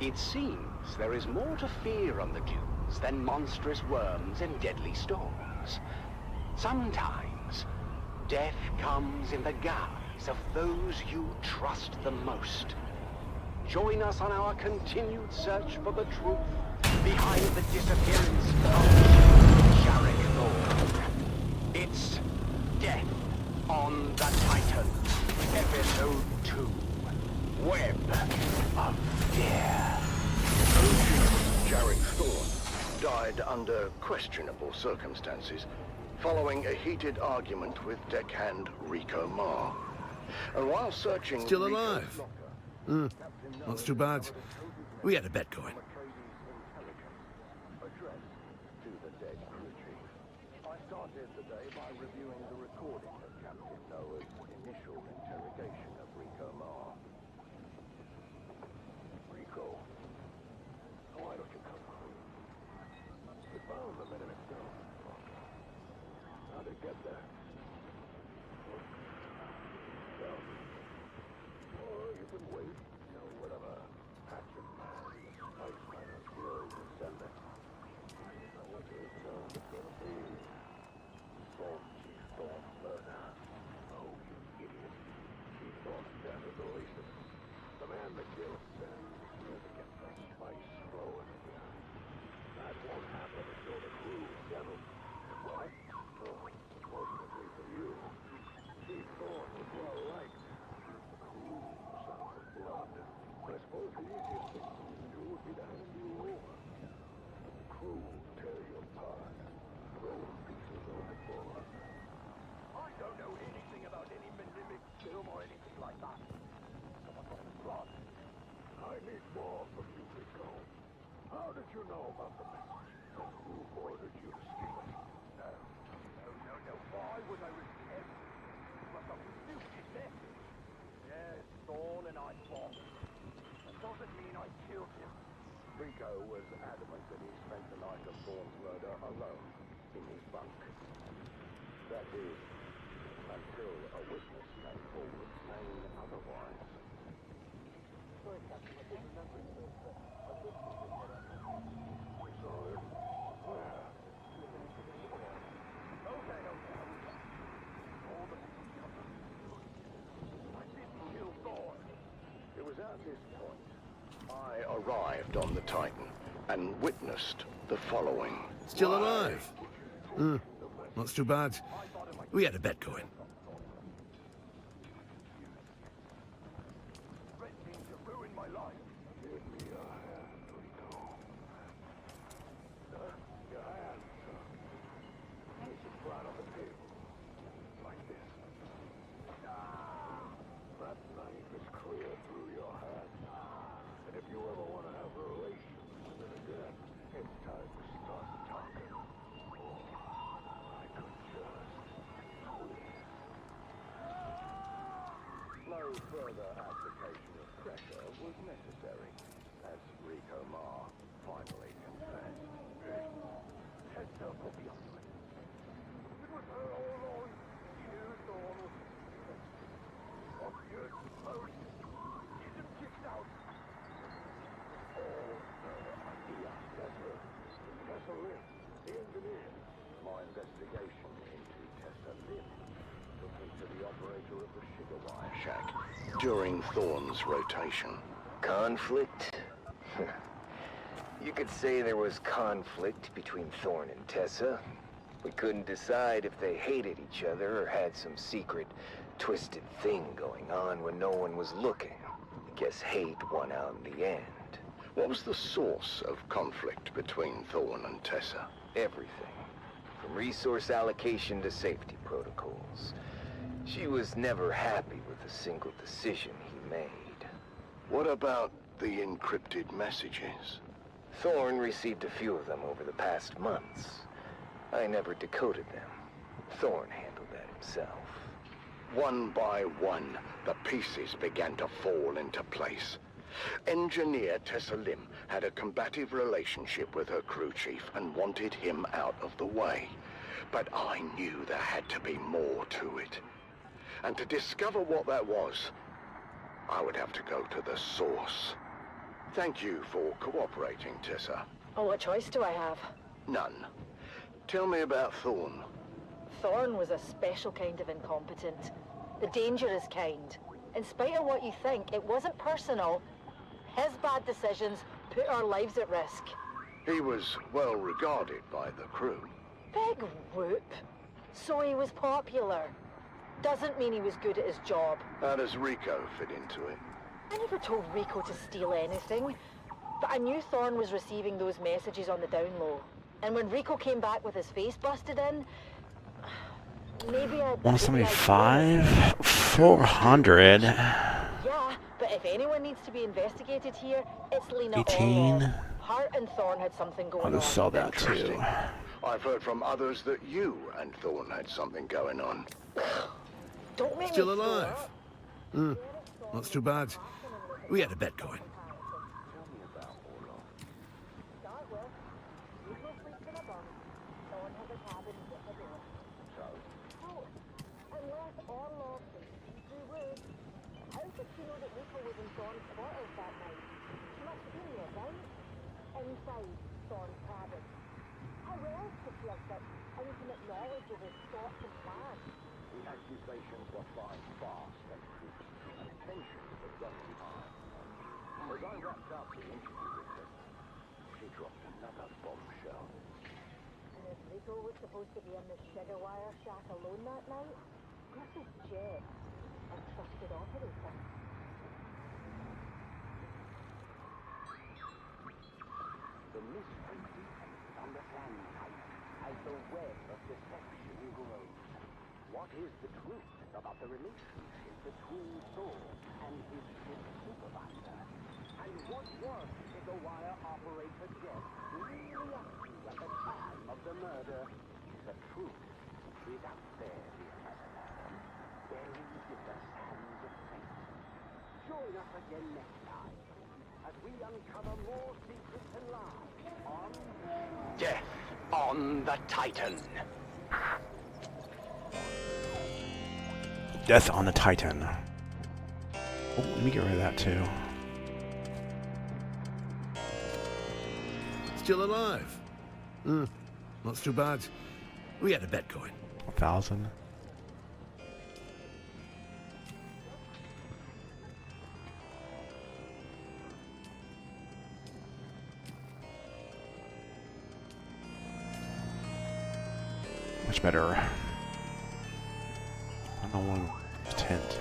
It seems there is more to fear on the dunes than monstrous worms and deadly storms. Sometimes, death comes in the guise of those you trust the most. Join us on our continued search for the truth behind the disappearance of Jarek Thorne. It's Death on the Titan, Episode 2, Web of Fear. Jarek Thorne died under questionable circumstances, following a heated argument with deckhand Rico Marr. And while searching... Still alive? Not too bad. We had a bet going. I started the day by reviewing the recording of Captain Noah's initial interrogation of Rico Marr. Rico, why don't you come home? We found them in an experiment. How'd they get there? Well, you can wait till whatever hatchet man, spice miner, kills and send it. I want to return to the Thorne Chief Thorne murder. Oh, you idiot. Chief Thorne's death is the least of it. The man that killed Sam is to get the spice flowing again. That won't happen until the crew settles. Why? Oh, most of killed him. Rico was adamant that he spent the night of Thorne's murder alone in his bunk. That is, until a witness came forward saying otherwise. Sorry, Captain, I didn't remember it, but a witness was what I meant. We saw him. Where? Okay. All the cover. I didn't kill Thorne. It was at this point I arrived on the Titan and witnessed the following. Still alive? That's too bad. We had a bet going. Threatening to ruin my life. Give me your hand, Rico. Your hand, sir. Place it flat on the table. Like this. That knife is clear through your hand. And if you ever want to have relations with it again, it's time to start talking. I could just quit. No further application of pressure was necessary, as Rico Ma finally confessed. Hector put me onto it. It was her all along. She knew Thorne was obvious most. Get him kicked out. All her idea. Tessa Lim, the engineer. My investigation into Tessa Lim took me to the operator of the sugar wire shack during Thorne's rotation. Conflict? You could say there was conflict between Thorne and Tessa. We couldn't decide if they hated each other or had some secret, twisted thing going on when no one was looking. I guess hate won out in the end. What was the source of conflict between Thorne and Tessa? Everything. From resource allocation to safety protocols. She was never happy with a single decision he made. What about the encrypted messages? Thorne received a few of them over the past months. I never decoded them. Thorne handled that himself. One by one, the pieces began to fall into place. Engineer Tessa Lim had a combative relationship with her crew chief and wanted him out of the way. But I knew there had to be more to it. And to discover what that was, I would have to go to the source. Thank you for cooperating, Tessa. Oh, what choice do I have? None. Tell me about Thorne. Thorne was a special kind of incompetent. The dangerous kind. In spite of what you think, it wasn't personal. His bad decisions put our lives at risk. He was well regarded by the crew. Big whoop. So he was popular. Doesn't mean he was good at his job. How does Rico fit into it? I never told Rico to steal anything. But I knew Thorne was receiving those messages on the down low. And when Rico came back with his face busted in, maybe I... 175? 400? Yeah, but if anyone needs to be investigated here, it's Lena 18? Orlov. Hart and Thorne had something going on. I'll just sell that too. I've heard from others that you and Thorne had something going on. Don't make Still me alive? That's too bad. We had a bet going. Inside Thorne's cabin. How else could she have such intimate knowledge of his thoughts and plans? The accusations were flying fast and loose, and tensions were running high. As I wrapped up the interview with her, she dropped another bombshell. And if Rico was supposed to be in the sugar wire shack alone that night, where's his jet and trusted operator? The mystery deepens on the planet as the web of deception grows. What is the truth about the relationship between Thorne and his ship supervisor? And what was the wire operator Jet really up to at the time of the murder? The truth is out there, dear listener, buried in the sands of fate. Join us again next time Death on the Titan. Death on the Titan. Oh, let me get rid of that too. Still alive. Not too bad. We had a bet going. 1,000. Much better. I don't want tent.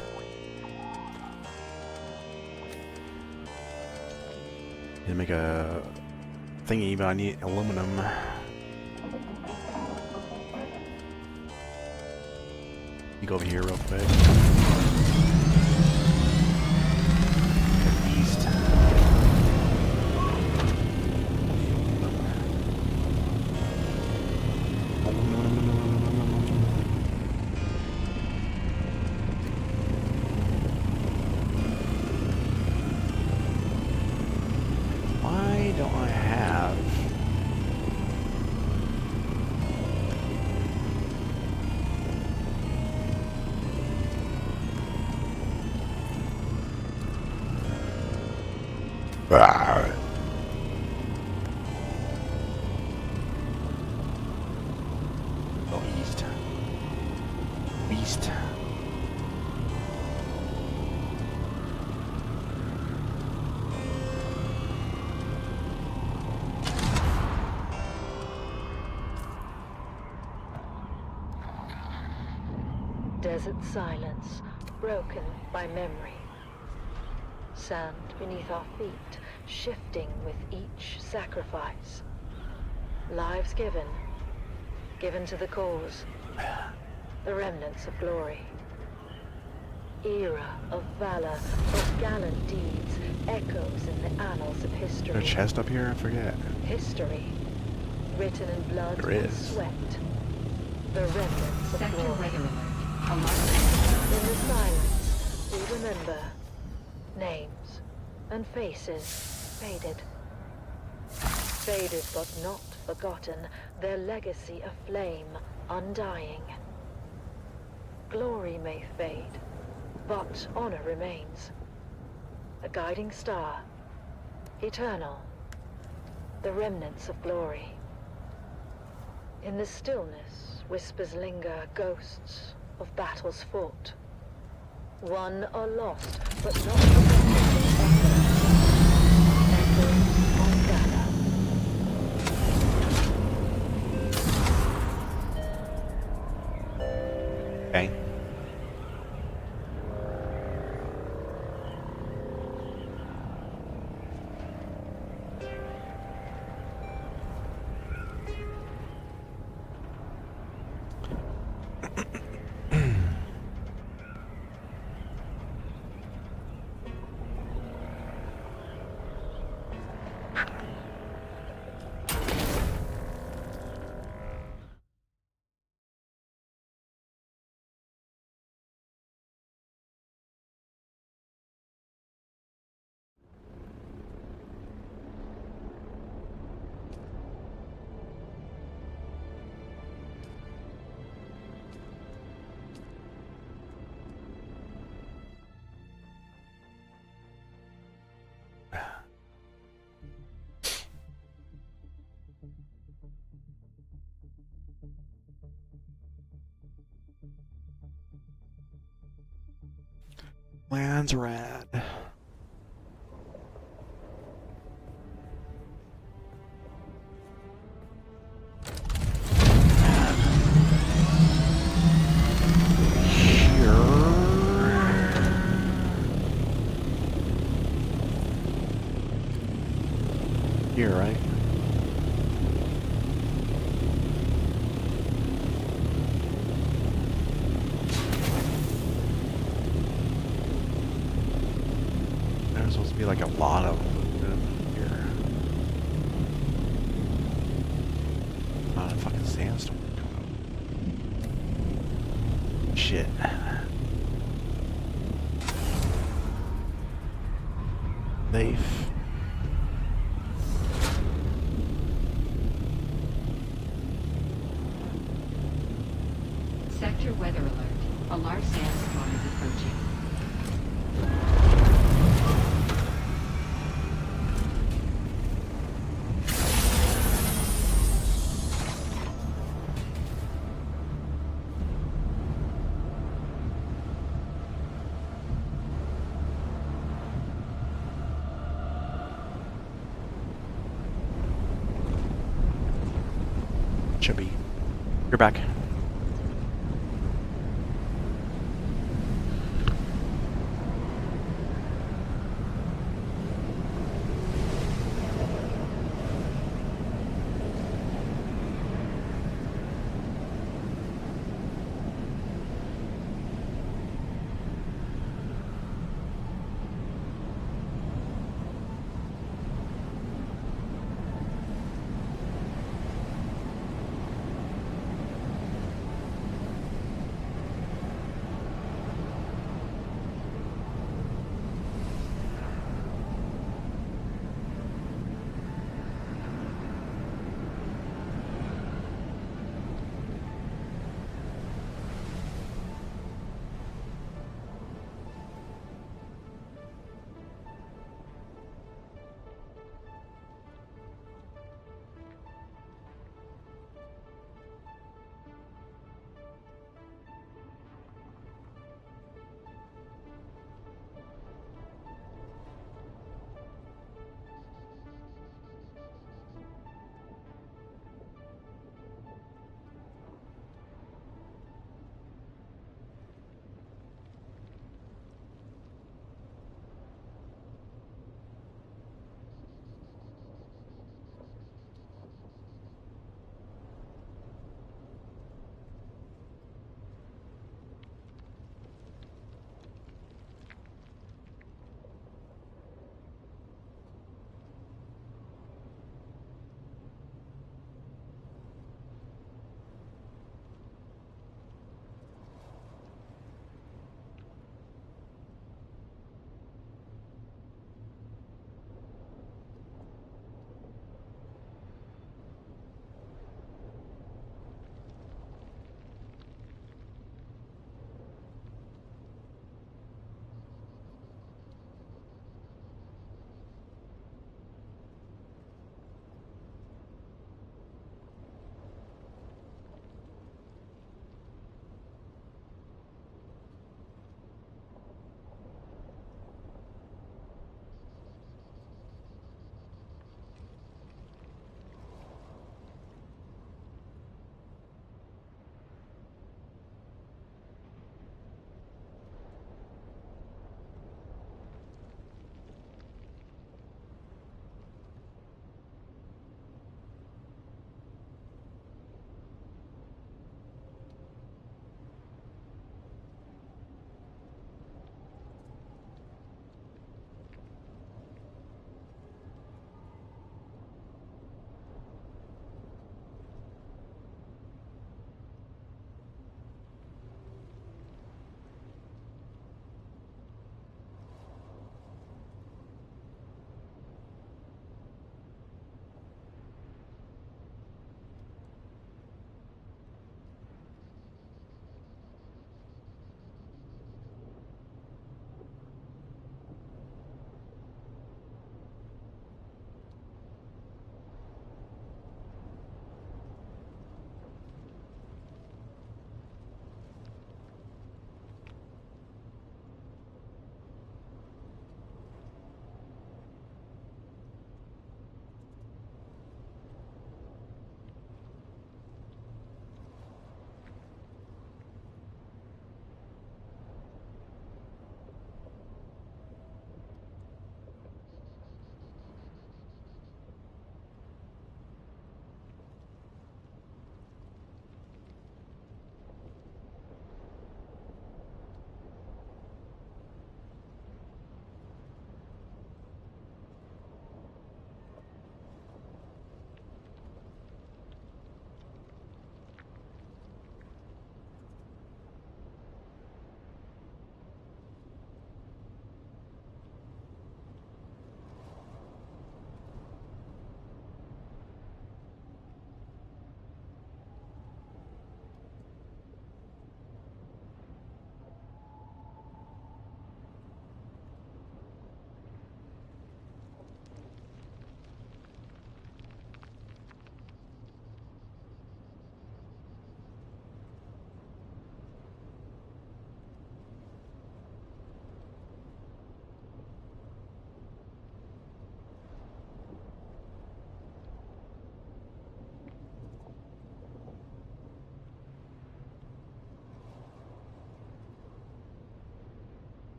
Need to make a thingy, but I need aluminum. You go over here real quick. East. Why don't I have... Go east. East. Desert silence, broken by memory. Sand beneath our feet, shifting with each sacrifice. Lives given, given to the cause. The remnants of glory. Era of valor, of gallant deeds, echoes in the annals of history. Is there a chest up here? I forget. History, written in blood There and is. sweat. The remnants of Sector glory. weather alert. In the silence, we remember names and faces faded. Faded but not forgotten, their legacy a flame undying. Glory may fade, but honor remains. A guiding star, eternal, the remnants of glory. In the stillness, whispers linger, ghosts of battles fought. Won or lost, but not forgotten in echoes of valor. Okay. Land's rad. Here, right? There's supposed to be like a lot of them here. Not a fucking sandstorm. Shit. Leaf. Major weather alert. A large sandstorm is approaching. Chubby. You're back.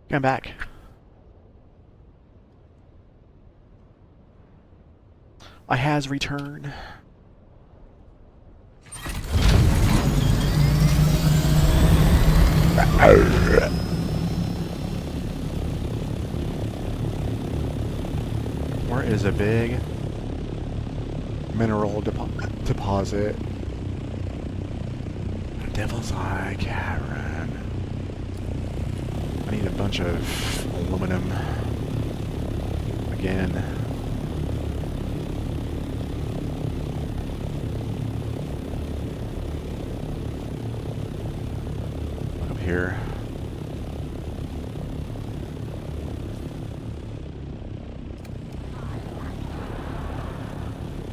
Come back. I has returned. Where is a big mineral deposit? Devil's Eye Cavern. I need a bunch of aluminum again. Up here.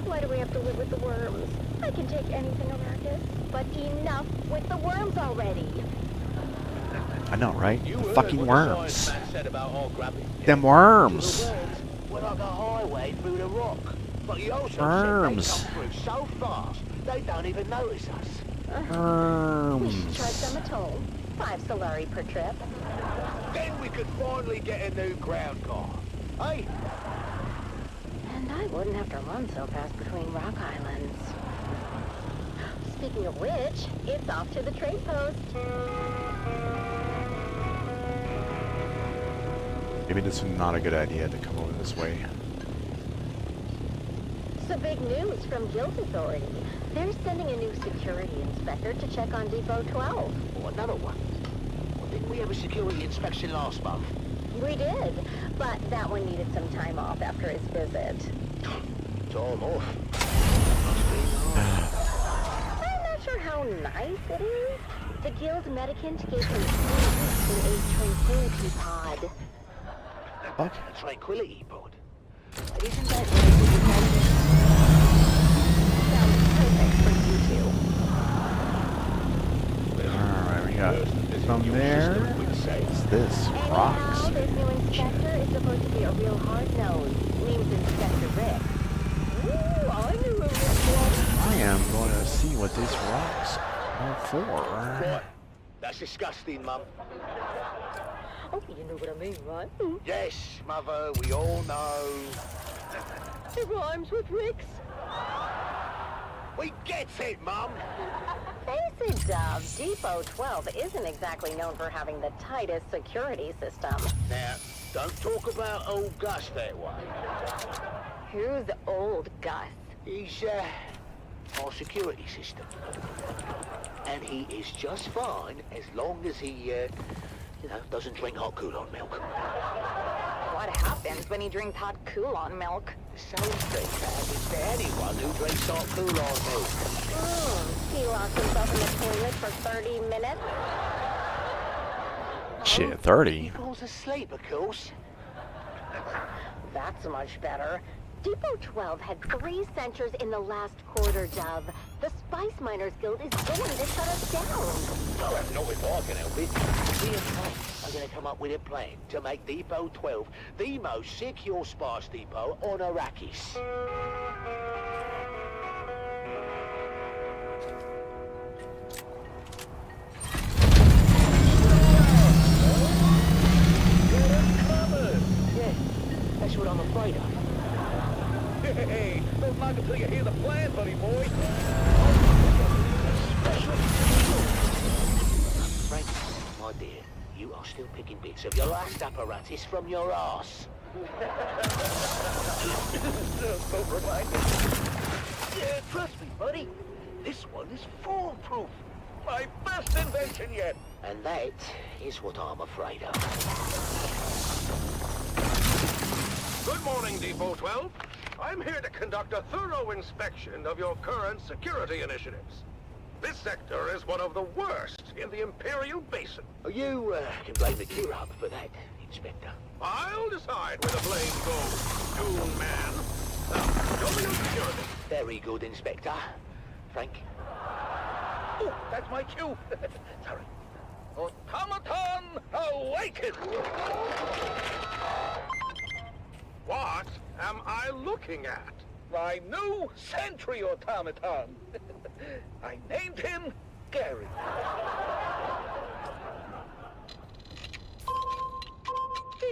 Why do we have to live with the worms? I can take anything, Arrakis, but enough with the worms already. I know, right? You The heard fucking what worms. The science man said about all grabbing. Them worms. The worms were like a highway through the rock. But he also Worms. said they come through so fast, they don't even notice us. We should Worms. charge them a toll. 5 Solari per trip. Then we could finally get a new ground car. Hey? And I wouldn't have to run so fast between rock islands. Speaking of which, it's off to the trade post. Maybe this is not a good idea to come over this way. So big news from Guild Authority. They're sending a new security inspector to check on Depot 12. Oh, another one. Well, didn't we have a security inspection last month? We did, but that one needed some time off after his visit. Time off. I'm not sure how nice it is. The Guild Medicant gave him 3 weeks in a tranquility pod. Fuck. A tranquility pod. Isn't that what it was? Sounds perfect for you two. Alright, we got from there. What's this? Rocks. Anyhow, this new inspector is supposed to be a real hard nose. Name's Inspector Rick. Ooh, I knew a Rick was. I am going to see what these rocks are for. What? That's disgusting, Mum. Oh, you know what I mean, right? Yes, Mother, we all know. It rhymes with Rick's. We get it, Mum. Face it, Dove. Depot 12 isn't exactly known for having the tightest security system. Now, don't talk about old Gus that way. Who's old Gus? He's, our security system. And he is just fine as long as he, you know, doesn't drink hot Coulon milk. What happens when he drinks hot Coulon milk? The same thing happens to anyone who drinks hot Coulon milk. He locked himself in the toilet for 30 minutes. Shit, 30. He falls asleep, of course. That's much better. Depot 12 had 3 censures in the last quarter, Dove. The Spice Miners Guild is going to shut us down. Oh, not if I can help it. Me and Frank are going to come up with a plan to make Depot 12 the most secure spice depot on Arrakis. Yeah, that's what I'm afraid of. Hey, don't knock until you hear the plan, buddy boy. Frank, my dear, you are still picking bits of your last apparatus from your arse. Don't remind me. Yeah, trust me, buddy. This one is foolproof. My best invention yet. And that is what I'm afraid of. Good morning, Depot 12. I'm here to conduct a thorough inspection of your current security initiatives. This sector is one of the worst in the Imperial Basin. You can blame the Kirab for that, Inspector. I'll decide where the blame goes, Dune man. Now, show me your security. Very good, Inspector. Frank? Oh, that's my cue. Sorry. Automaton, awaken! What am I looking at? My new sentry automaton. I named him Gary.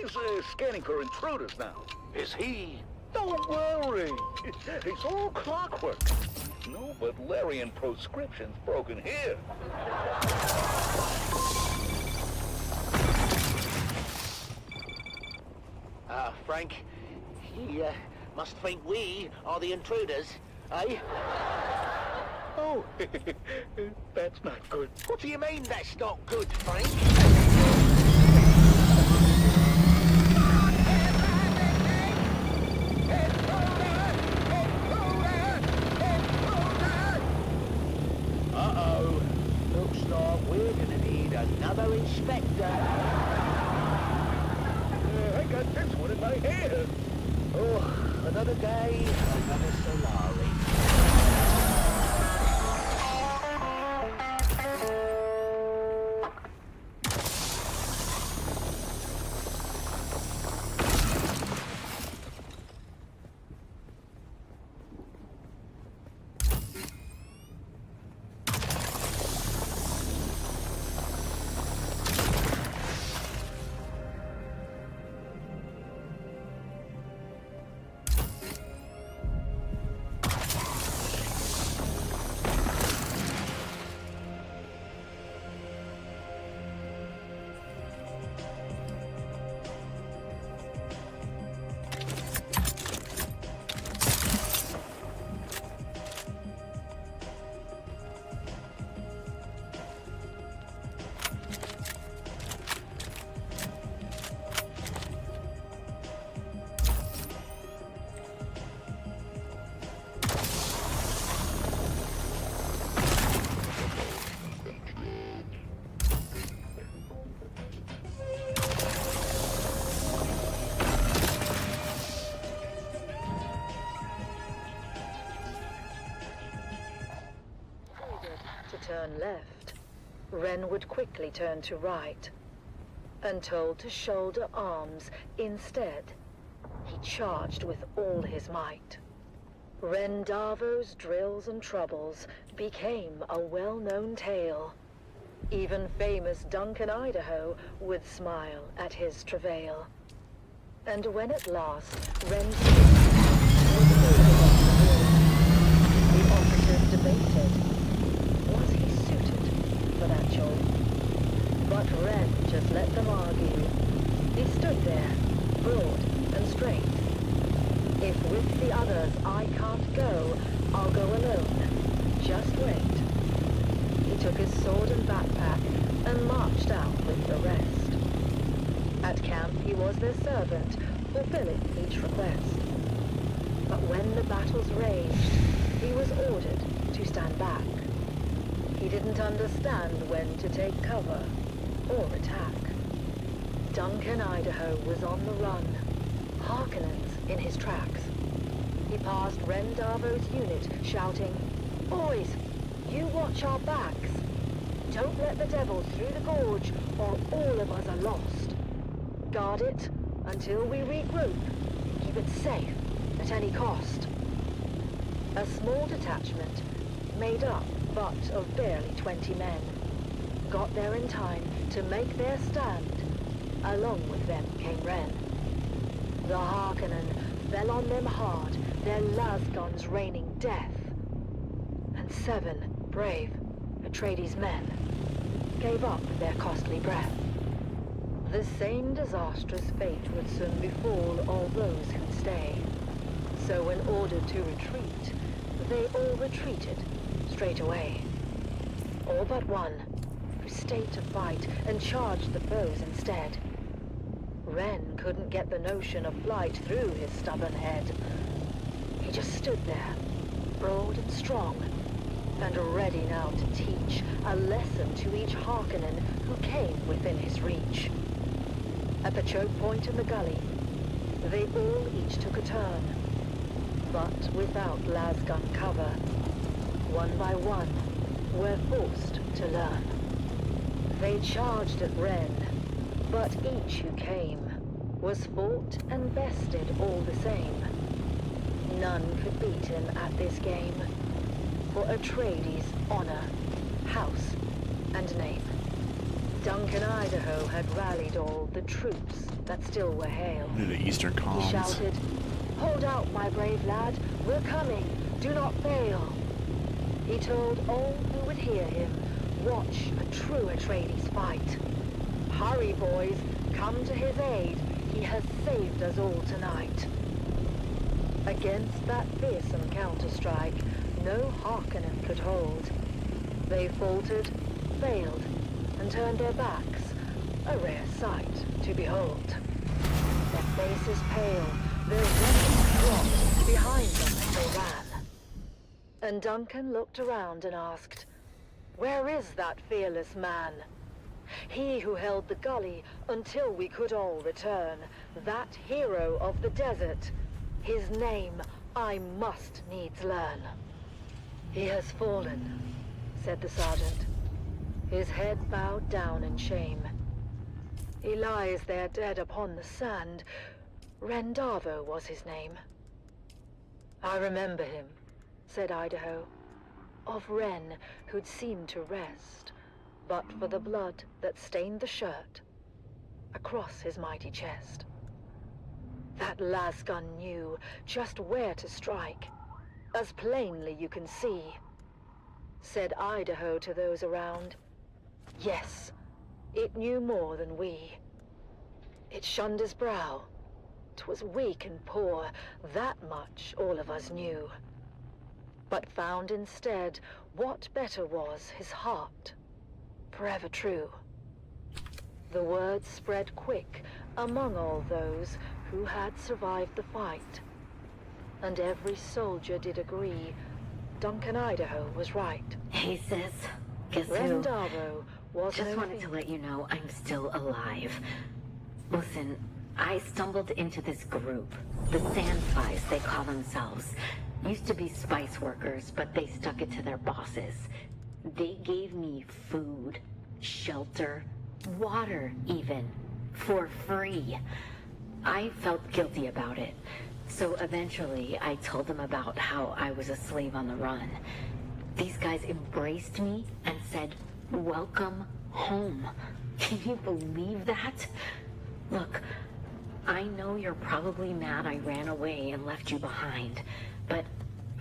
He's scanning for intruders now. Is he? Don't worry. It's all clockwork. No Butlerian proscriptions broken here. Frank, he must think we are the intruders, eh? Oh, that's not good. What do you mean that's not good, Frank? Uh-oh. Looks like we're gonna need another inspector. I got this one in my hair. Oh, another day, another Solari. Turn left, Ren would quickly turn to right. And told to shoulder arms instead, he charged with all his might. Ren Darvo's drills and troubles became a well-known tale. Even famous Duncan, Idaho, would smile at his travail. And when at last Ren was ordered off the board, the officers debated. Was he suited for that job? But Ren just let them argue. He stood there, broad and straight. If with the others I can't go, I'll go alone. Just wait. He took his sword and backpack and marched out with the rest. At camp he was their servant, fulfilling each request. But when the battles raged, he was ordered to stand back. He didn't understand when to take cover or attack. Duncan, Idaho was on the run, Harkonnens in his tracks. He passed Ren Darvo's unit, shouting, "Boys, you watch our backs. Don't let the devils through the gorge, or all of us are lost. Guard it until we regroup. Keep it safe at any cost." A small detachment, made up but of barely 20 men, got there in time to make their stand. Along with them came Ren. The Harkonnen fell on them hard, their lasguns raining death. And 7 brave Atreides men gave up their costly breath. The same disastrous fate would soon befall all those who'd stay. So when ordered to retreat, they all retreated straight away. All but one, who stayed to fight and charged the foes instead. Ren couldn't get the notion of flight through his stubborn head. He just stood there, broad and strong, and ready now to teach a lesson to each Harkonnen who came within his reach. At the choke point in the gully, they all each took a turn, but without lasgun cover. One by one, were forced to learn. They charged at Ren, but each who came was fought and bested all the same. None could beat him at this game, for Atreides' honor, house, and name. Duncan, Idaho had rallied all the troops that still were hale. Into the Eastern He comms. shouted, "Hold out, my brave lad. We're coming. Do not fail." He told all who would hear him, watch a true Atreides fight. Hurry, boys. Come to his aid. He has saved us all tonight. Against that fearsome counter-strike, no Harkonnen could hold. They faltered, failed, and turned their backs, a rare sight to behold. Their faces pale, their weapons dropped behind them as they ran. And Duncan looked around and asked, "Where is that fearless man? He who held the gully until we could all return, that hero of the desert. His name I must needs learn." "He has fallen," said the sergeant, his head bowed down in shame. "He lies there dead upon the sand. Rendavo was his name." "I remember him," said Idaho, "of Ren who'd seemed to rest, but for the blood that stained the shirt across his mighty chest. That lasgun knew just where to strike, as plainly you can see," said Idaho to those around. "Yes, it knew more than we. It shunned his brow. 'Twas weak and poor, that much all of us knew. But found instead what better was his heart, forever true." The word spread quick among all those who had survived the fight, and every soldier did agree Duncan Idaho was right. Hey sis, guess who? Rendavo was Just no wanted to let you know I'm still alive. Listen, I stumbled into this group, the Sandflies they call themselves. Used to be spice workers, but they stuck it to their bosses. They gave me food, shelter, water even, for free. I felt guilty about it, so eventually I told them about how I was a slave on the run. These guys embraced me and said, "Welcome home." Can you believe that? Look, I know you're probably mad I ran away and left you behind, but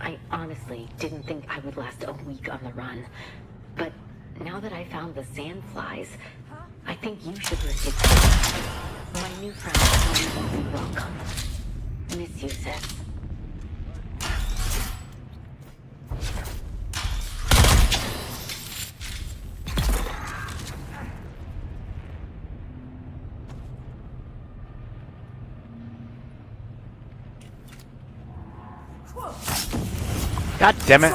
I honestly didn't think I would last a week on the run. But now that I found the Sandflies, I think you should risk it too. My new friends probably won't be welcome. Miss you, sis. God damn it.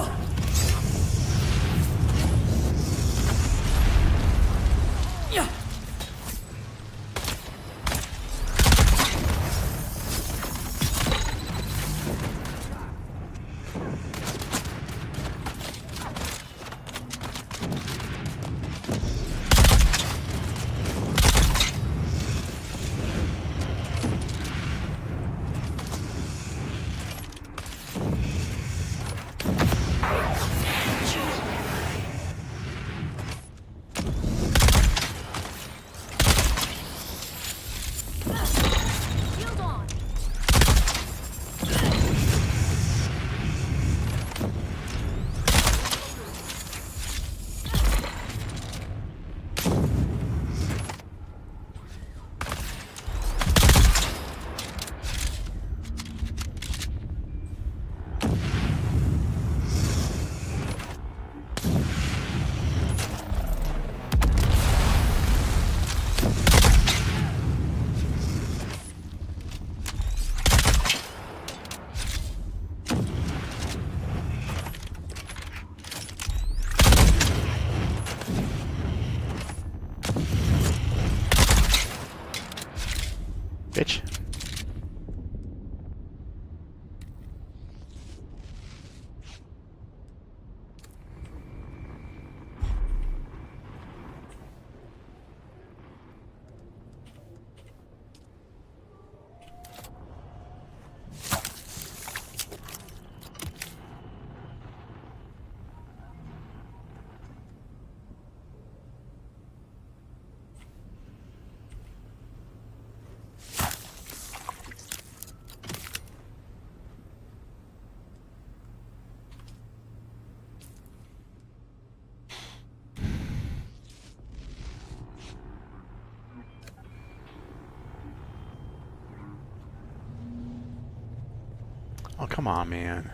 Oh, come on, man.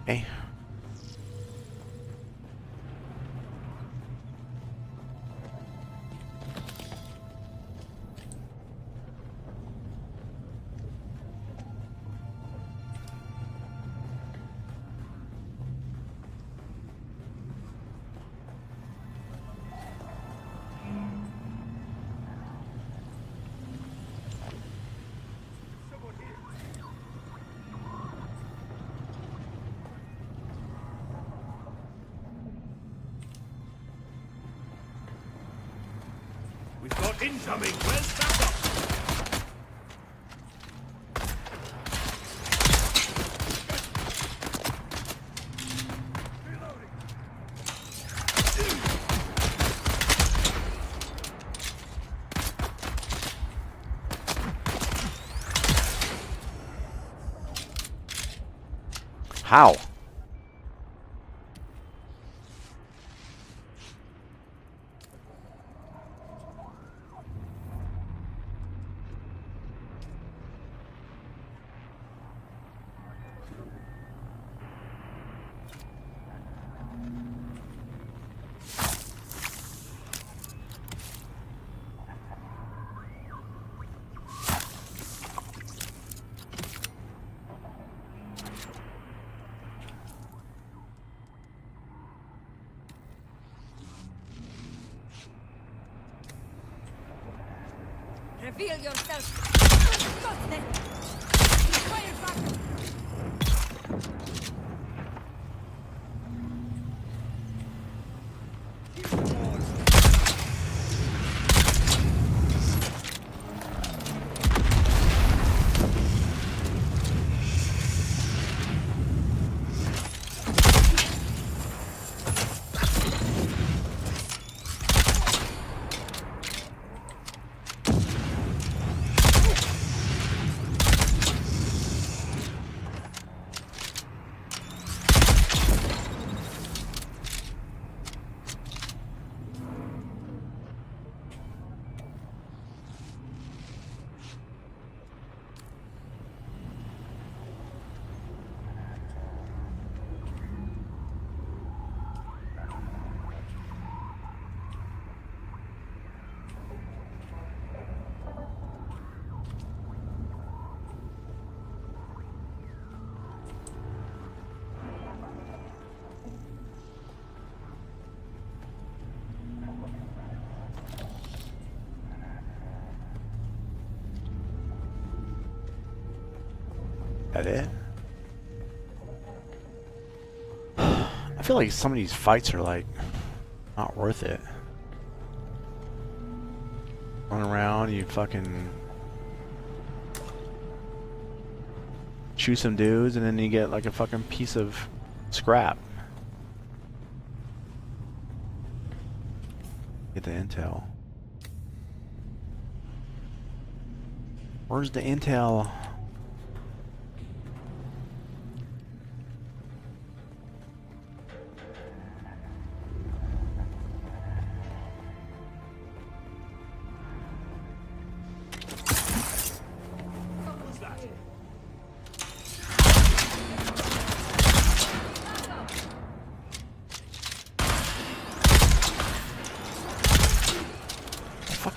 Hey. We've got incoming. Where's backup? How? Reveal yourself. Got them. Fire back. That it? I feel like some of these fights are like not worth it. Run around, you fucking shoot some dudes, and then you get like a fucking piece of scrap. Get the intel. Where's the intel?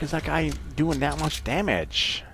Is that guy doing that much damage?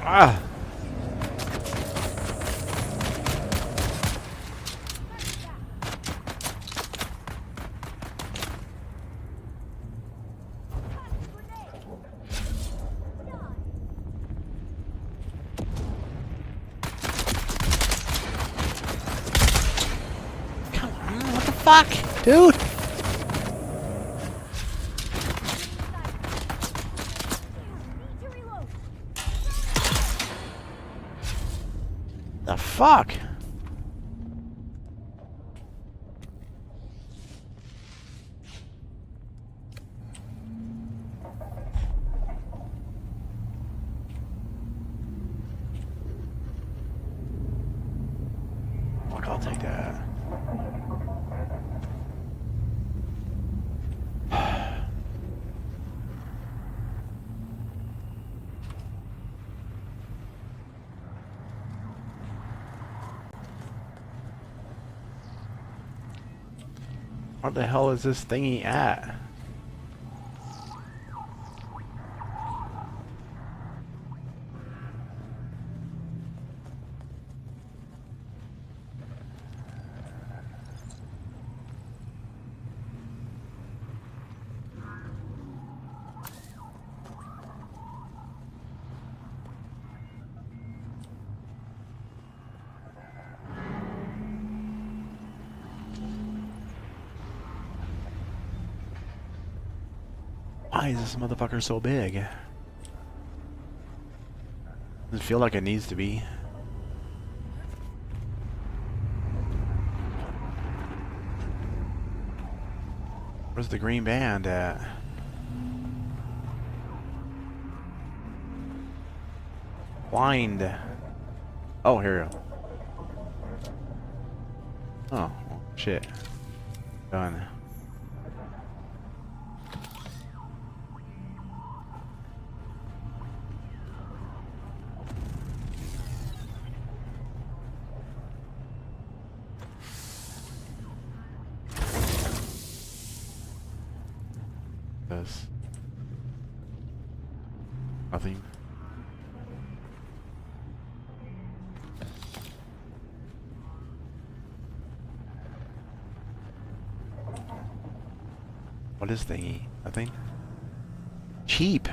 Ah! Come on, what the fuck? Dude! The fuck? Fuck, I'll take that. What the hell is this thingy at? Why is this motherfucker so big? Doesn't feel like it needs to be. Where's the green band at? Blind. Oh, here we go. Oh, well, shit. Done. Nothing. What is thingy? Nothing? Cheap!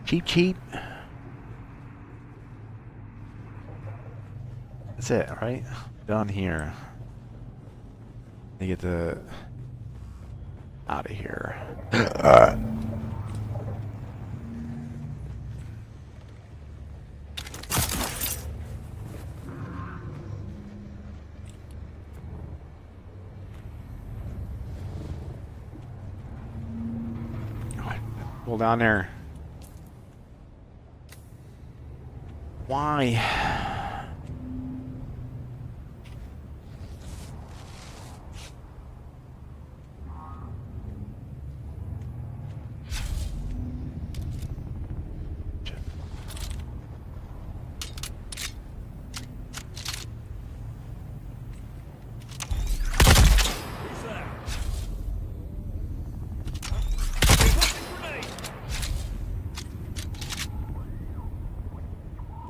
Cheap, cheap! That's it, right? Down here. They get the... out of here. Pull down there. Why?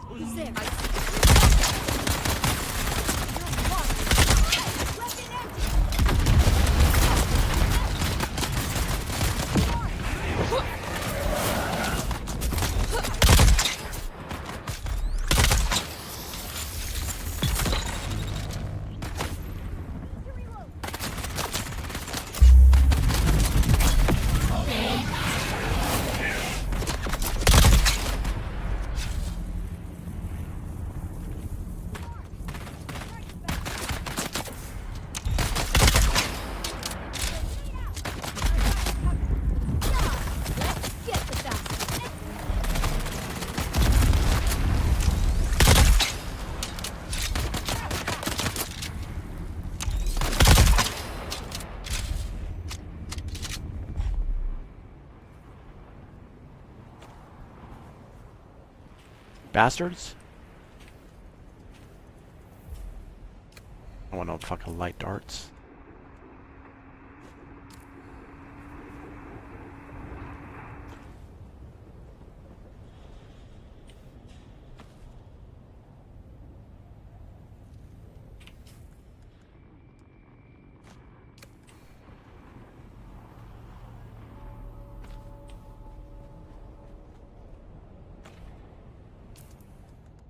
Who's there? Bastards? I want no fucking light darts.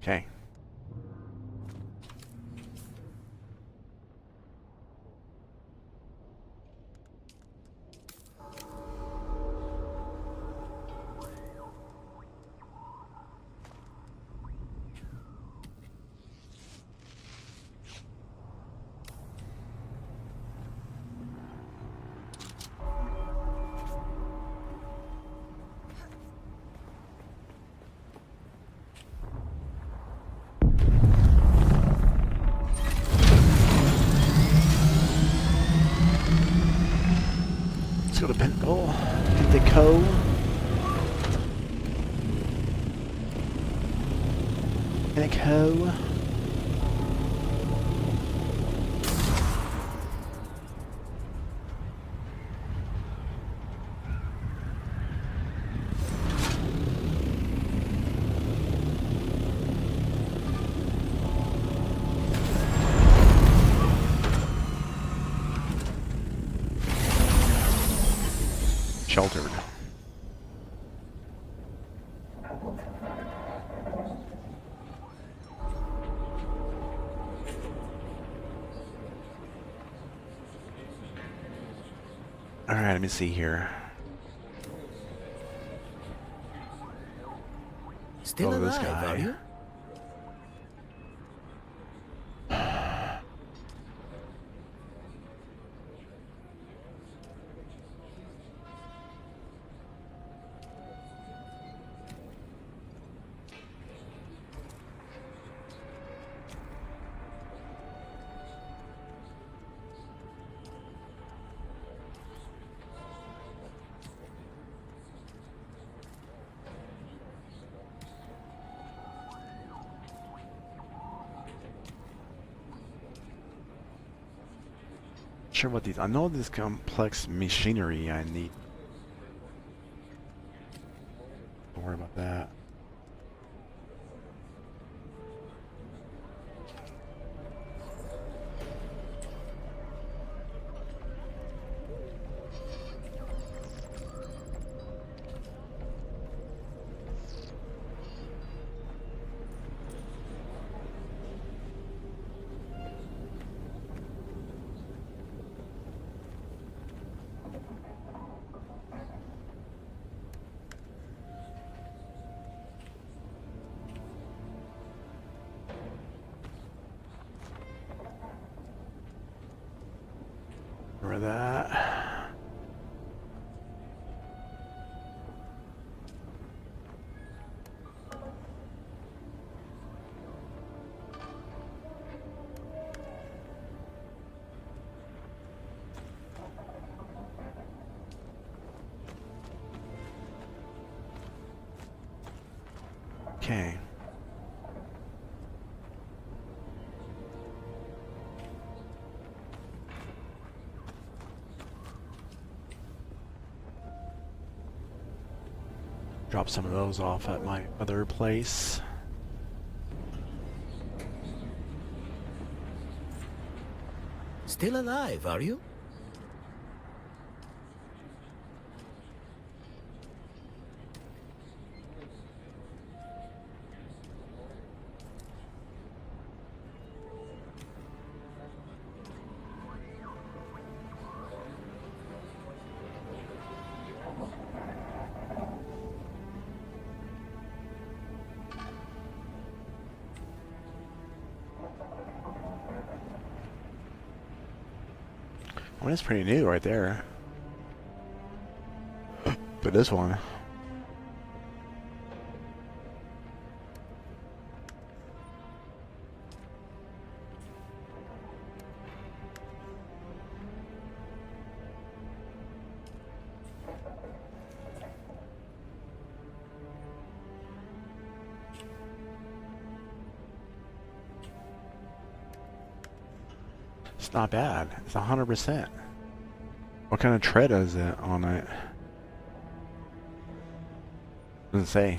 Okay. Let's go to Pinnacle. Pinnacle. Pinnacle. Sheltered. Alright, let me see here. Still this alive, guy. are you? Sure what these. I know this complex machinery I need. Don't worry about that. Remember that. Okay. Drop some of those off at my other place. Still alive, are you? Oh, that's pretty new right there. But this one. It's not bad. It's 100%. What kind of tread is it on it? Doesn't say.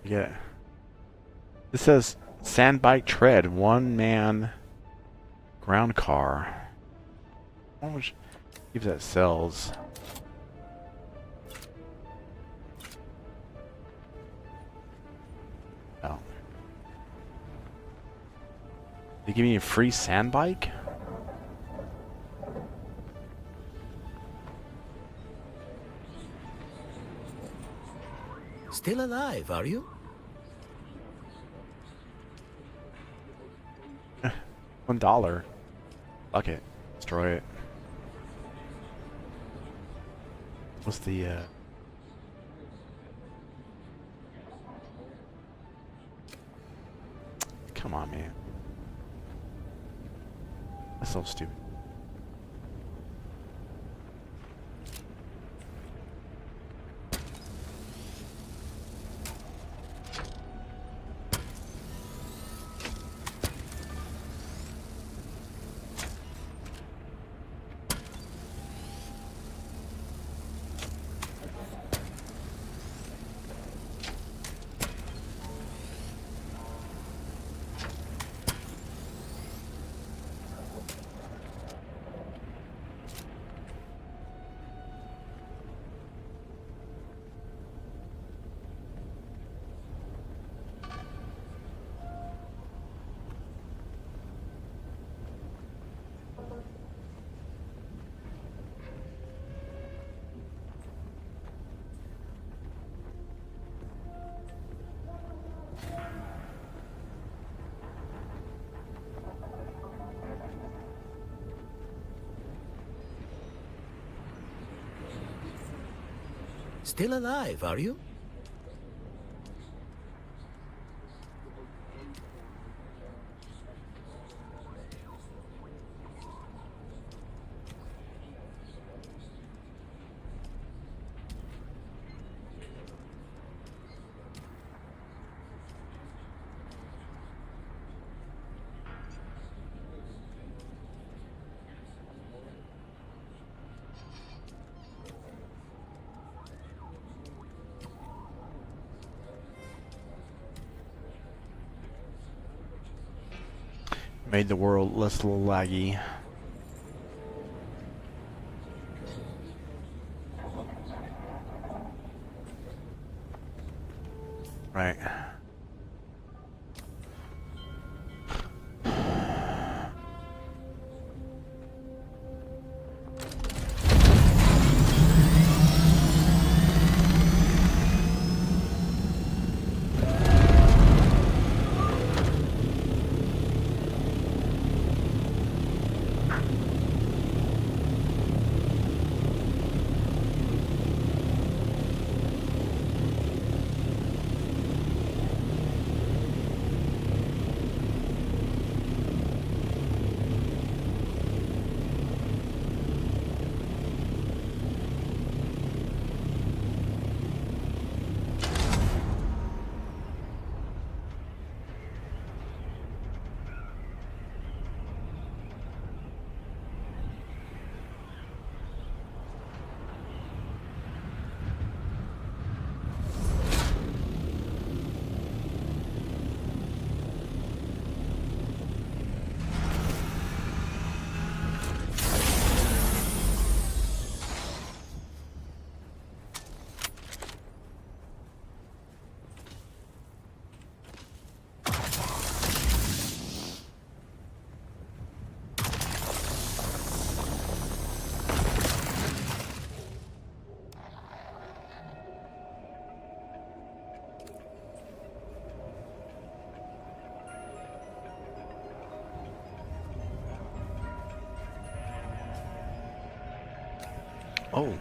Yeah. This says sand bike tread, 1-man ground car. How much that sells? Oh. They give me a free sand bike? Still alive, are you? $1. Fuck it. Destroy it. What's the Come on, man. That's so stupid. Still alive, are you? Made the world less little laggy. Right. Oh.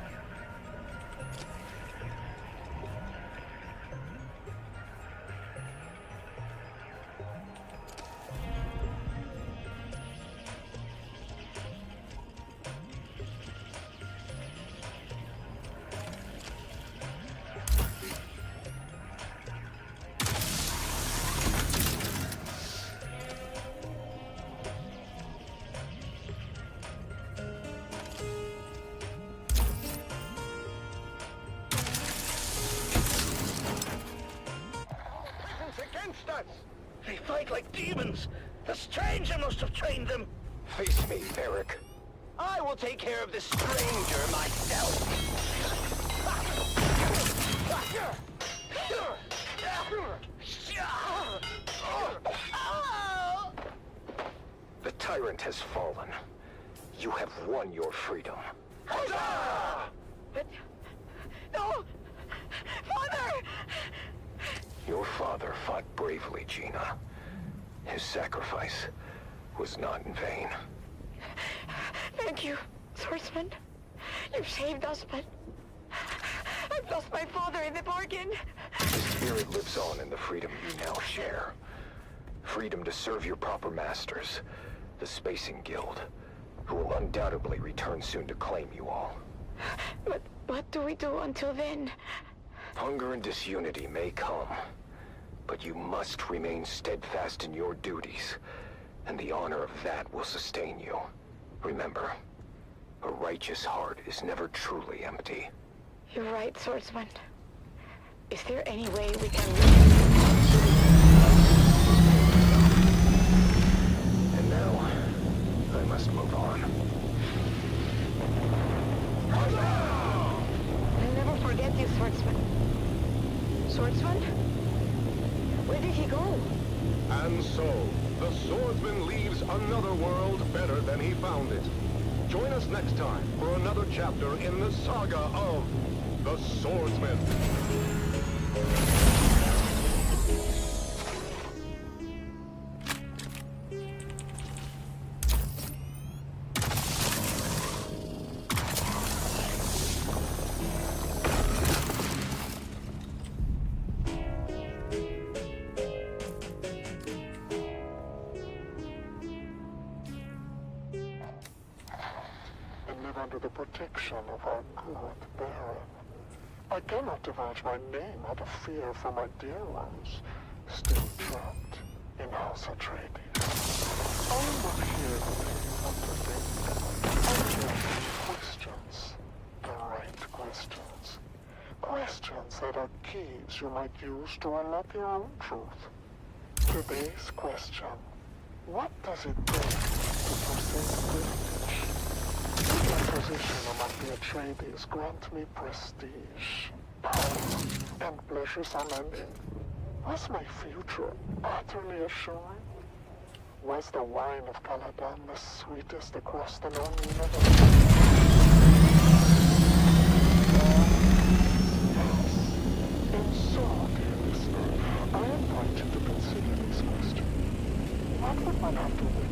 Against us! They fight like demons! The stranger must have trained them! Face me, Eric. I will take care of this stranger myself. The tyrant has fallen. You have won your freedom. But... No! Father! Your father fought bravely, Gina. His sacrifice was not in vain. Thank you, swordsman. You've saved us, but... I've lost my father in the bargain. His spirit lives on in the freedom you now share. Freedom to serve your proper masters, the Spacing Guild, who will undoubtedly return soon to claim you all. But what do we do until then? Hunger and disunity may come, but you must remain steadfast in your duties, and the honor of that will sustain you. Remember, a righteous heart is never truly empty. You're right, swordsman. Is there any way we can... And now, I must move on. I'll never forget you, swordsman. Swordsman? Where did he go? And so, the swordsman leaves another world better than he found it. Join us next time for another chapter in the saga of the Swordsman. Under the protection of our good Baron. I cannot divulge my name out of fear for my dear ones, still trapped in House Atreides. I am not here to make you up to think. I'm here to ask questions. The right questions. Questions that are keys you might use to unlock your own truth. Today's question: what does it take to possess privilege? My position among the Atreides grant me prestige, power, and pleasures unending. Was my future utterly assured? Was the wine of Caladan the sweetest across the known universe? Yes. And so, dear listener, I invite you to consider this question. What would one have to witness?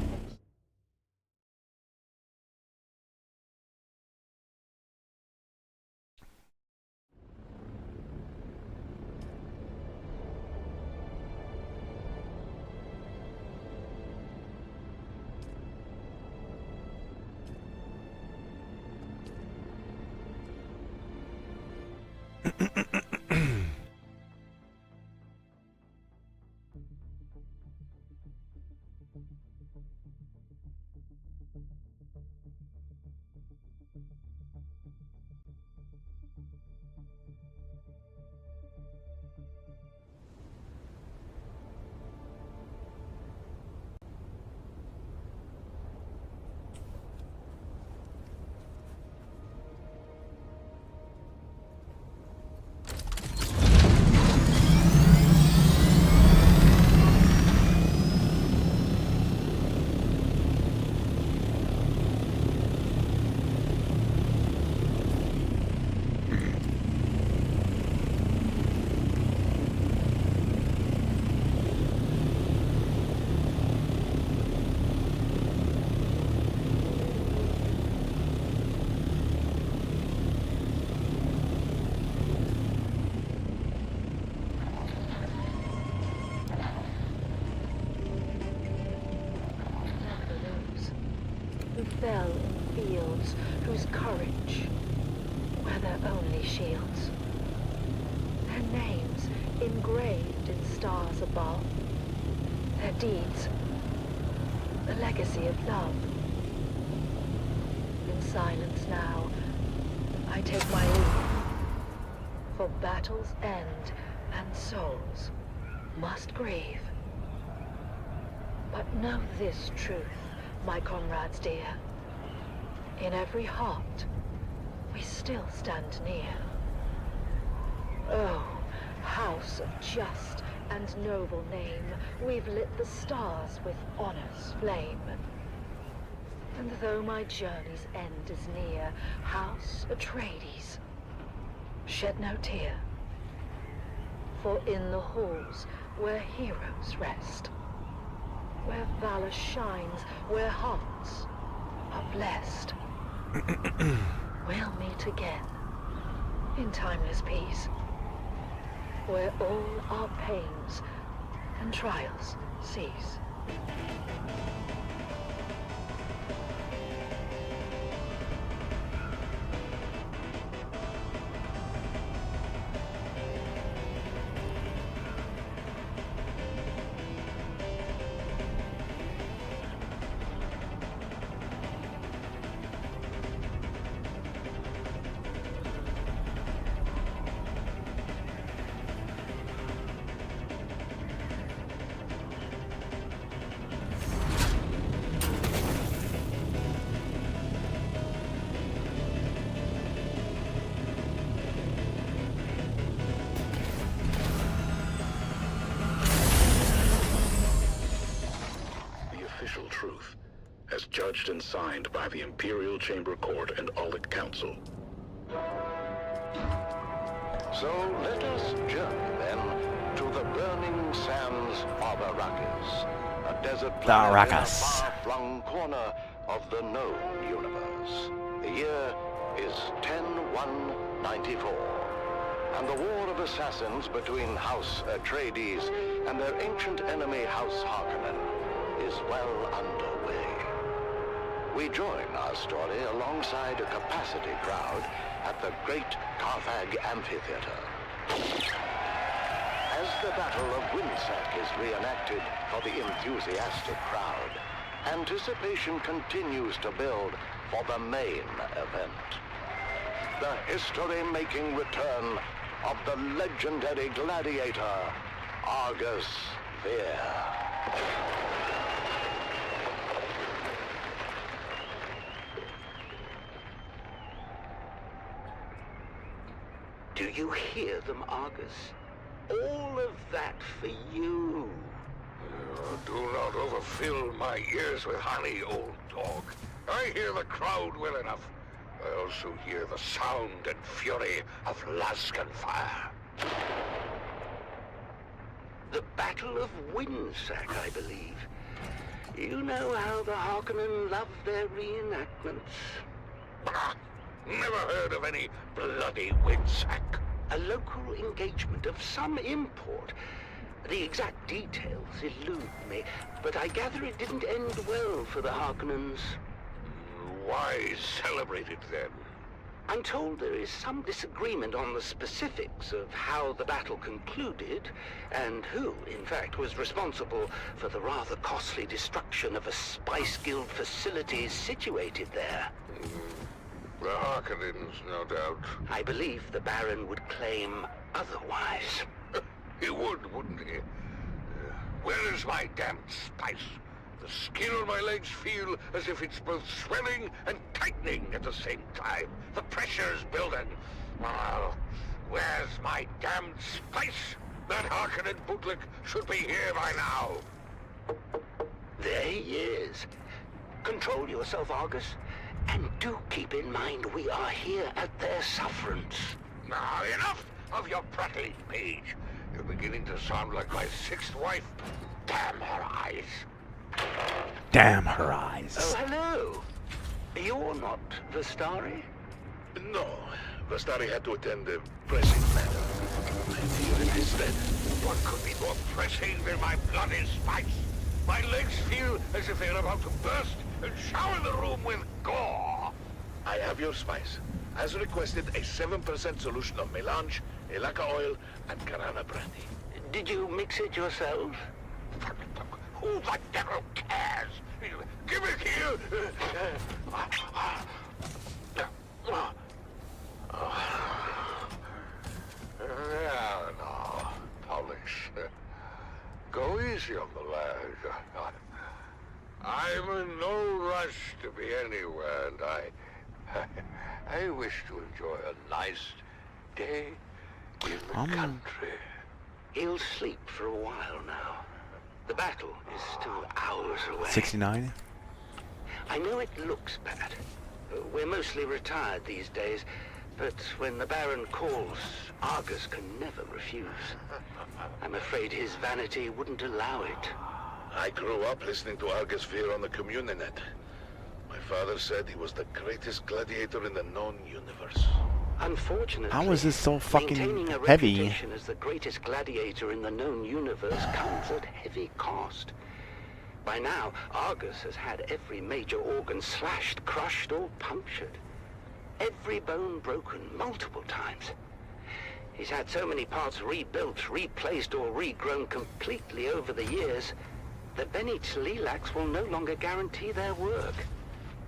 is courage, where there are only shields. Their names engraved in stars above. Their deeds, the legacy of love. In silence now, I take my leave. For battles end, and souls must grieve. But know this truth, my comrades dear. In every heart, we still stand near. Oh, house of just and noble name, we've lit the stars with honor's flame. And though my journey's end is near, House Atreides, shed no tear. For in the halls where heroes rest, where valor shines, where hearts are blessed, we'll meet again in timeless peace, where all our pains and trials cease. Truth, as judged and signed by the Imperial Chamber Court and Audit Council. So let us journey then to the burning sands of Arrakis, a desert planet in a far-flung corner of the known universe. The year is 10-1-94, and the war of assassins between House Atreides and their ancient enemy House Harkonnen is well underway. We join our story alongside a capacity crowd at the Great Carthage Amphitheater. As the Battle of Windsec is reenacted for the enthusiastic crowd, anticipation continues to build for the main event. The history-making return of the legendary gladiator, Argus Veer. Do you hear them, Argus? All of that for you. Do not overfill my ears with honey, old dog. I hear the crowd well enough. I also hear the sound and fury of Laskan fire. The Battle of Windsec, I believe. You know how the Harkonnen love their reenactments. Bah! Never heard of any bloody Windsec. A local engagement of some import. The exact details elude me, but I gather it didn't end well for the Harkonnens. Why celebrate it then? I'm told there is some disagreement on the specifics of how the battle concluded, and who, in fact, was responsible for the rather costly destruction of a Spice Guild facility situated there. The Harkonnens, no doubt. I believe the Baron would claim otherwise. He would, wouldn't he? Where is my damned spice? The skin on my legs feel as if it's both swelling and tightening at the same time. The pressure's building. Well, where's my damned spice? That Harkonnen bootlick should be here by now. There he is. Control yourself, Argus. And do keep in mind we are here at their sufferance. Now, enough of your prattling, page. You're beginning to sound like my sixth wife. Damn her eyes. Damn her eyes. Oh, hello. You're not Vestari? No. Vestari had to attend a pressing matter. I'm here in his stead. What could be more pressing than my bloody spice? My legs feel as if they're about to burst and shower the room with gore. I have your spice. As requested, a 7% solution of melange, elaka oil, and guarana brandy. Did you mix it yourself? Who the devil cares? Give it here! No, polish. Go easy on the lad. I'm in no rush to be anywhere, and I wish to enjoy a nice day in the country. He'll sleep for a while now. The battle is still hours away. 69? I know it looks bad. We're mostly retired these days, but when the Baron calls, Argus can never refuse. I'm afraid his vanity wouldn't allow it. I grew up listening to Argus Veer on the Communinet. My father said he was the greatest gladiator in the known universe. Unfortunately, How is this so fucking maintaining a heavy? reputation as the greatest gladiator in the known universe comes at heavy cost. By now, Argus has had every major organ slashed, crushed, or punctured. Every bone broken multiple times. He's had so many parts rebuilt, replaced, or regrown completely over the years that Beni Tzlilax will no longer guarantee their work.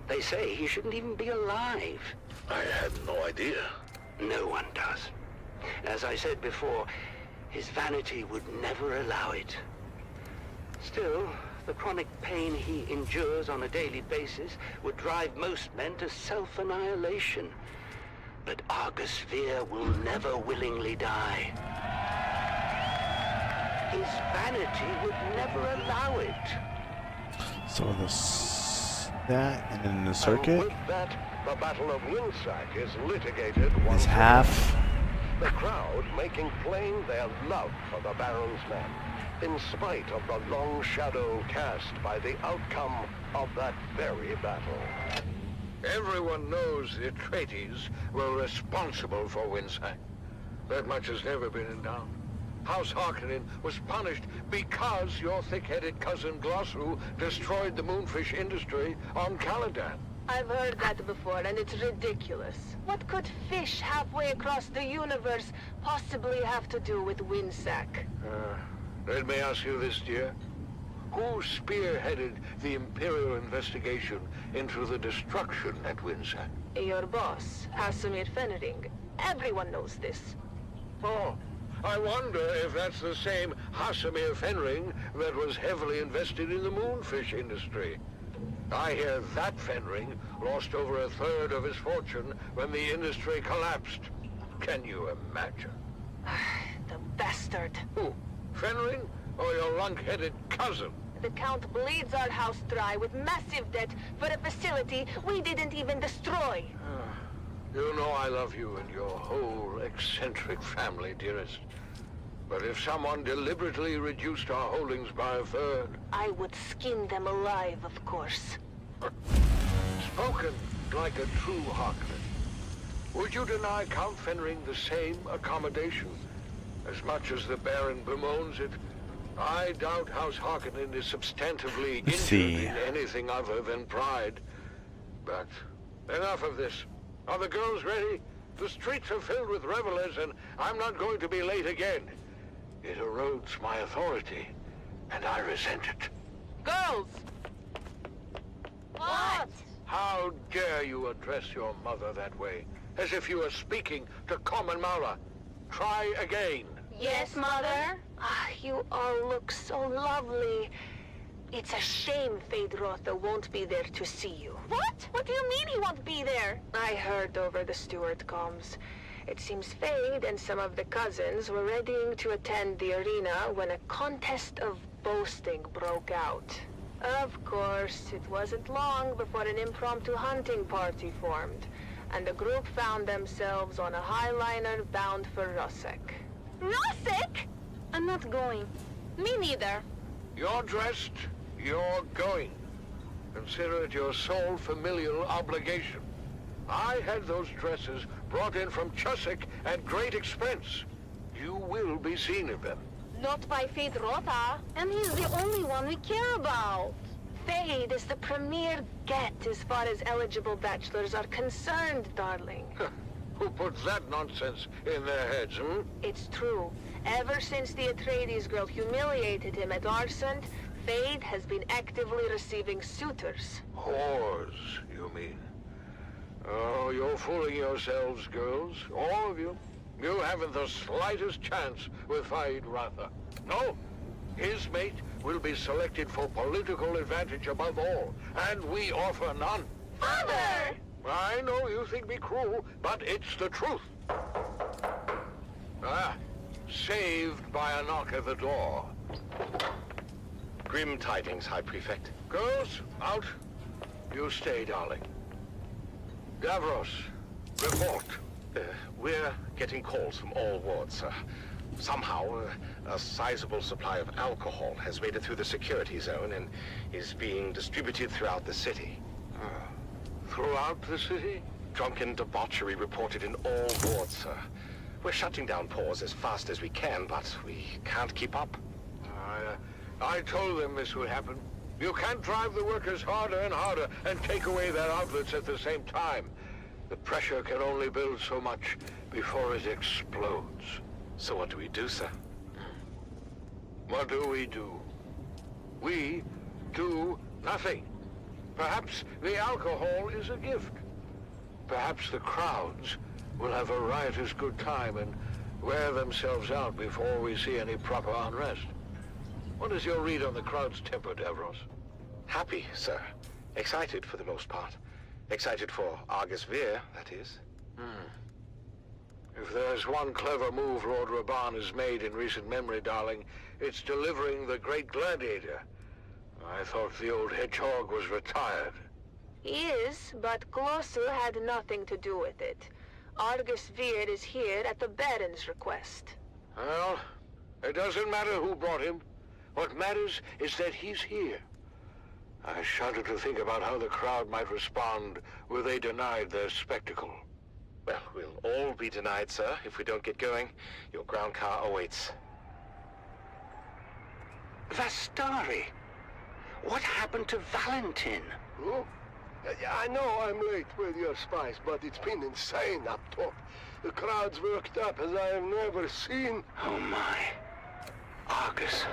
They say he shouldn't even be alive. I had no idea. No one does. As I said before, his vanity would never allow it. Still, the chronic pain he endures on a daily basis would drive most men to self-annihilation. But Argus Veer will never willingly die. His vanity would never allow it. So that and then the circuit With that, the Battle of Winsack is litigated is once half. the crowd making plain their love for the Baron's men, in spite of the long shadow cast by the outcome of that very battle. Everyone knows the Atreides were responsible for Winsack. That much has never been in doubt. House Harkonnen was punished because your thick-headed cousin Glossu destroyed the moonfish industry on Caladan. I've heard that before, and it's ridiculous. What could fish halfway across the universe possibly have to do with Winsack? Let me ask you this, dear. Who spearheaded the Imperial investigation into the destruction at Winsack? Your boss, Hasamir Fenring. Everyone knows this. Oh, I wonder if that's the same Hasamir Fenring that was heavily invested in the moonfish industry. I hear that Fenring lost over a third of his fortune when the industry collapsed. Can you imagine? The bastard. Who? Fenring or your lunk-headed cousin? The Count bleeds our house dry with massive debt for a facility we didn't even destroy. You know I love you and your whole eccentric family, dearest. But if someone deliberately reduced our holdings by a third... I would skin them alive, of course. Spoken like a true Harkonnen. Would you deny Count Fenring the same accommodation? As much as the Baron bemoans it, I doubt House Harkonnen is substantively injured in anything other than pride. But enough of this. Are the girls ready? The streets are filled with revelers, and I'm not going to be late again. It erodes my authority, and I resent it. Girls! What? How dare you address your mother that way, as if you were speaking to common Mara. Try again. Yes, Mother? You all look so lovely. It's a shame Feyd-Rautha won't be there to see you. What? What do you mean he won't be there? I heard over the steward comms. It seems Feyd and some of the cousins were readying to attend the arena when a contest of boasting broke out. Of course, it wasn't long before an impromptu hunting party formed, and the group found themselves on a highliner bound for Rosek. Rosek? I'm not going. Me neither. You're dressed, you're going. Consider it your sole familial obligation. I had those dresses brought in from Chusik at great expense. You will be seen in them. Not by Feyd-Rautha. And he's the only one we care about. Fade is the premier get as far as eligible bachelors are concerned, darling. Who puts that nonsense in their heads, hmm? It's true. Ever since the Atreides girl humiliated him at Arsent, Fade has been actively receiving suitors. Whores, you mean? Oh, you're fooling yourselves, girls. All of you. You haven't the slightest chance with Fade Ratha. No. His mate will be selected for political advantage above all, and we offer none. Father! I know you think me cruel, but it's the truth. Ah, saved by a knock at the door. Grim tidings, High Prefect. Girls, out. You stay, darling. Davros, report. We're getting calls from all wards, sir. Somehow, a sizable supply of alcohol has made it through the security zone and is being distributed throughout the city. Throughout the city? Drunken debauchery reported in all wards, sir. We're shutting down pores as fast as we can, but we can't keep up. I told them this would happen. You can't drive the workers harder and harder and take away their outlets at the same time. The pressure can only build so much before it explodes. So what do we do, sir? What do? We do nothing. Perhaps the alcohol is a gift. Perhaps the crowds will have a riotous good time and wear themselves out before we see any proper unrest. What is your read on the crowd's temper, Davros? Happy, sir. Excited for the most part. Excited for Argus Veer, that is. If there's one clever move Lord Raban has made in recent memory, darling, it's delivering the great gladiator. I thought the old hedgehog was retired. He is, but Glossu had nothing to do with it. Argus Veer is here at the Baron's request. Well, it doesn't matter who brought him. What matters is that he's here. I shudder to think about how the crowd might respond were they denied their spectacle. Well, we'll all be denied, sir, if we don't get going. Your ground car awaits. Vastari! What happened to Valentin? Oh, I know I'm late with your spies, but it's been insane up top. The crowd's worked up as I have never seen. Oh my. Argus.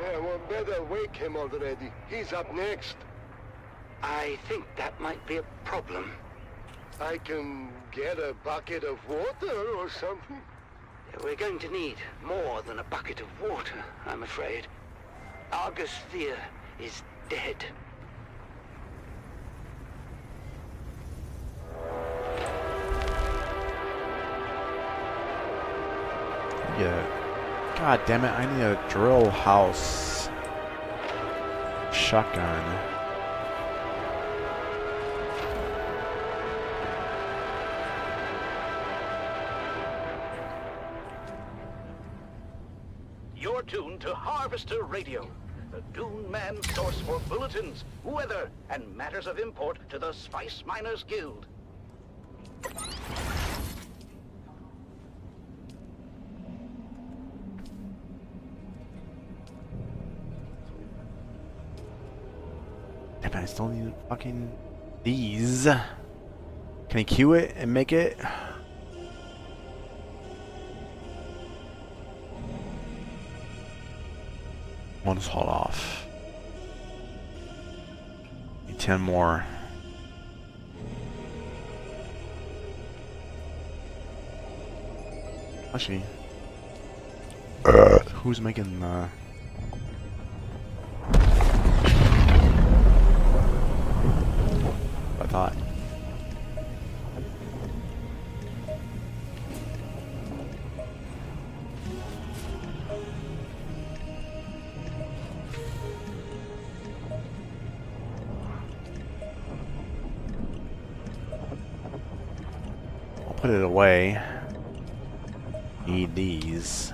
Yeah, well, better wake him already. He's up next. I think that might be a problem. I can get a bucket of water or something. We're going to need more than a bucket of water, I'm afraid. Argus Veer is dead. Yeah. God damn it, I need a drill house shotgun. You're tuned to Harvester Radio, the Dune Man source for bulletins, weather, and matters of import to the Spice Miners Guild. Damn it, I still need fucking these. Can I queue it and make it? I'll just hold off. Need 10 more. Actually, who's making the... I thought. I'll put it away. Need these.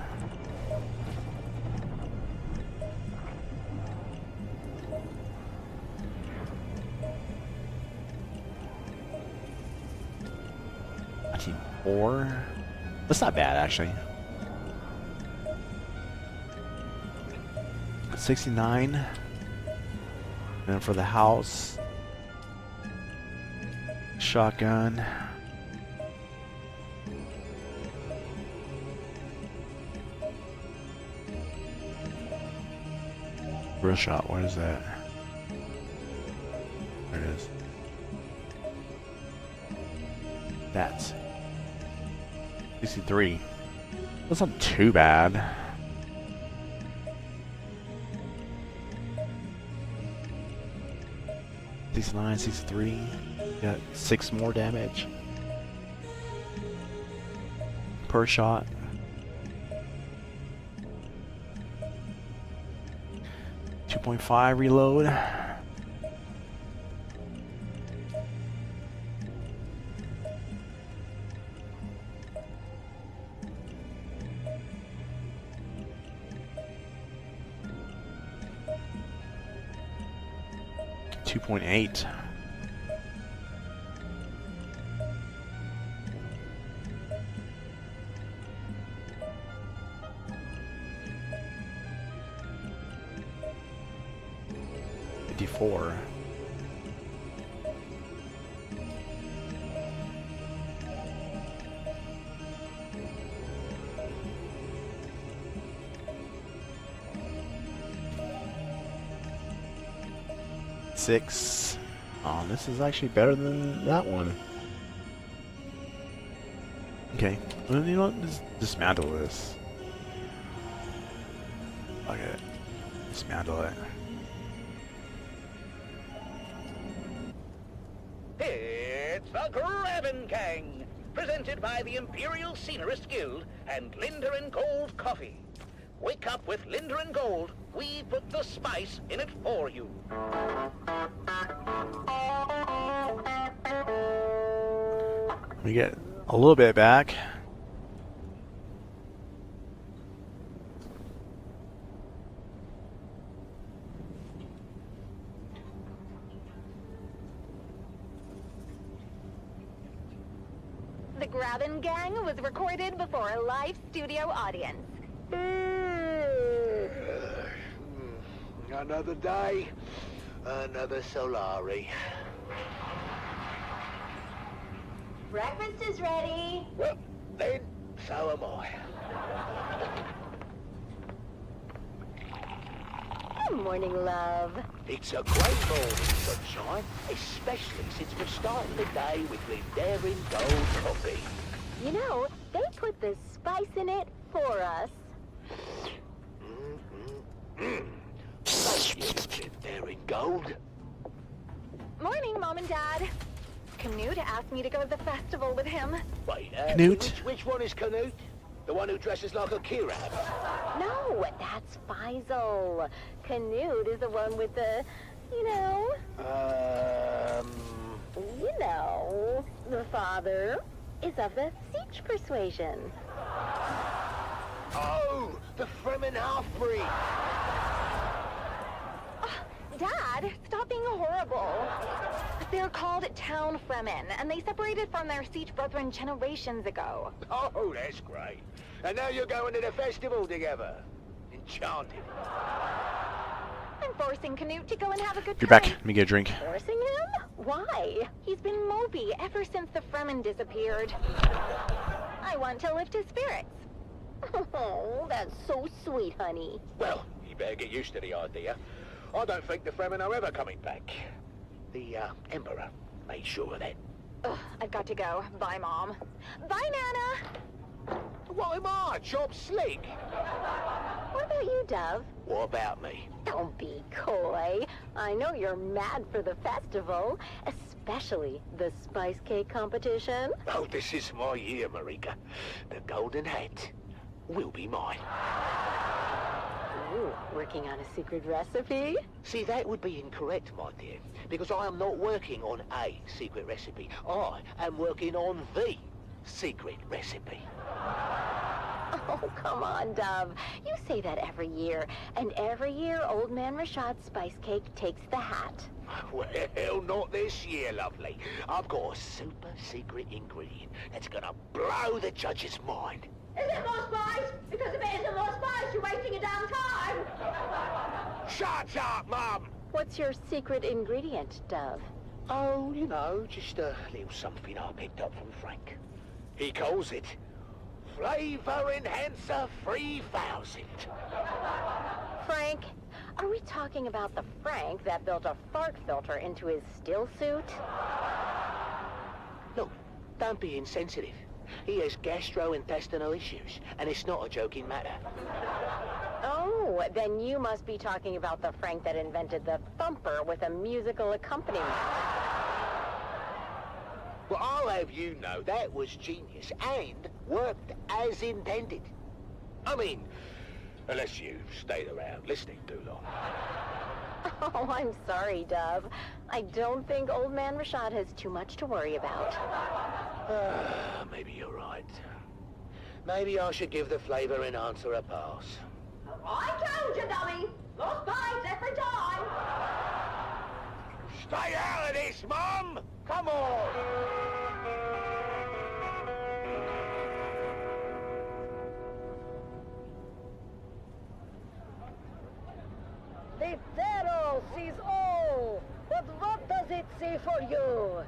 I need 4. That's not bad, actually. 69. And then for the house, shotgun. Real shot, what is that? There it is. That's 63. That's not too bad. $69, 63. Got 6 more damage per shot. .5 reload. .8. .54. .6. Oh, this is actually better than that one. Okay, well, you know what? Just dismantle this. Okay, dismantle it. It's the Grabbin' Gang, presented by the Imperial Scenarist Guild and Linder and Gold Coffee. Wake up with Linder and Gold. We put the spice in it for you. We get a little bit back. The Grabbin' Gang was recorded before a live studio audience. Another day, another Solari. Breakfast is ready. Well, then, so am I. Good morning, love. It's a great morning, sunshine, especially since we're starting the day with Linder and Gold coffee. You know, they put the spice in it for us. Thank you, Linder and Gold. Morning, Mom and Dad. Canute asked me to go to the festival with him. Wait, Canute? Which one is Canute? The one who dresses like a Kirab? No, that's Faisal. Canute is the one with the, you know... You know, the father is of the Siege persuasion. Oh, the Fremen half-breed. Dad, stop being horrible. They're called Town Fremen, and they separated from their Siege brethren generations ago. Oh, that's great. And now you're going to the festival together. Enchanted. I'm forcing Canute to go and have a good You're time. back. Let me get a drink. Forcing him? Why? He's been mopey ever since the Fremen disappeared. I want to lift his spirits. Oh, that's so sweet, honey. Well, you better get used to the idea. I don't think the Fremen are ever coming back. The Emperor made sure of that. Ugh, I've got to go. Bye, Mom. Bye, Nana. What am I, Job Slick? What about you, Dove? What about me? Don't be coy. I know you're mad for the festival, especially the spice cake competition. Oh, this is my year, Marika. The golden hat will be mine. Ooh, working on a secret recipe? See, that would be incorrect, my dear, because I am not working on a secret recipe. I am working on the secret recipe. Oh, come on, Dove. You say that every year, and every year Old Man Rashad's spice cake takes the hat. Well, not this year, lovely. I've got a super secret ingredient that's gonna blow the judge's mind. Is it more spice? Because if it isn't more spice, you're wasting your damn time! Shut up, Mum! What's your secret ingredient, Dove? Oh, you know, just a little something I picked up from Frank. He calls it Flavor Enhancer 3000. Frank? Are we talking about the Frank that built a fart filter into his still suit? Look, don't be insensitive. He has gastrointestinal issues, and it's not a joking matter. Oh, then you must be talking about the Frank that invented the thumper with a musical accompaniment. Well, I'll have you know that was genius and worked as intended. I mean, unless you stayed around listening too long. Oh, I'm sorry, Dove. I don't think old man Rashad has too much to worry about. Maybe you're right. Maybe I should give the flavor enhancer a pass. I told you, dummy! Lost bites every time! Stay out of this, Mum! Come on! The Pharaoh sees all, but what does it say for you?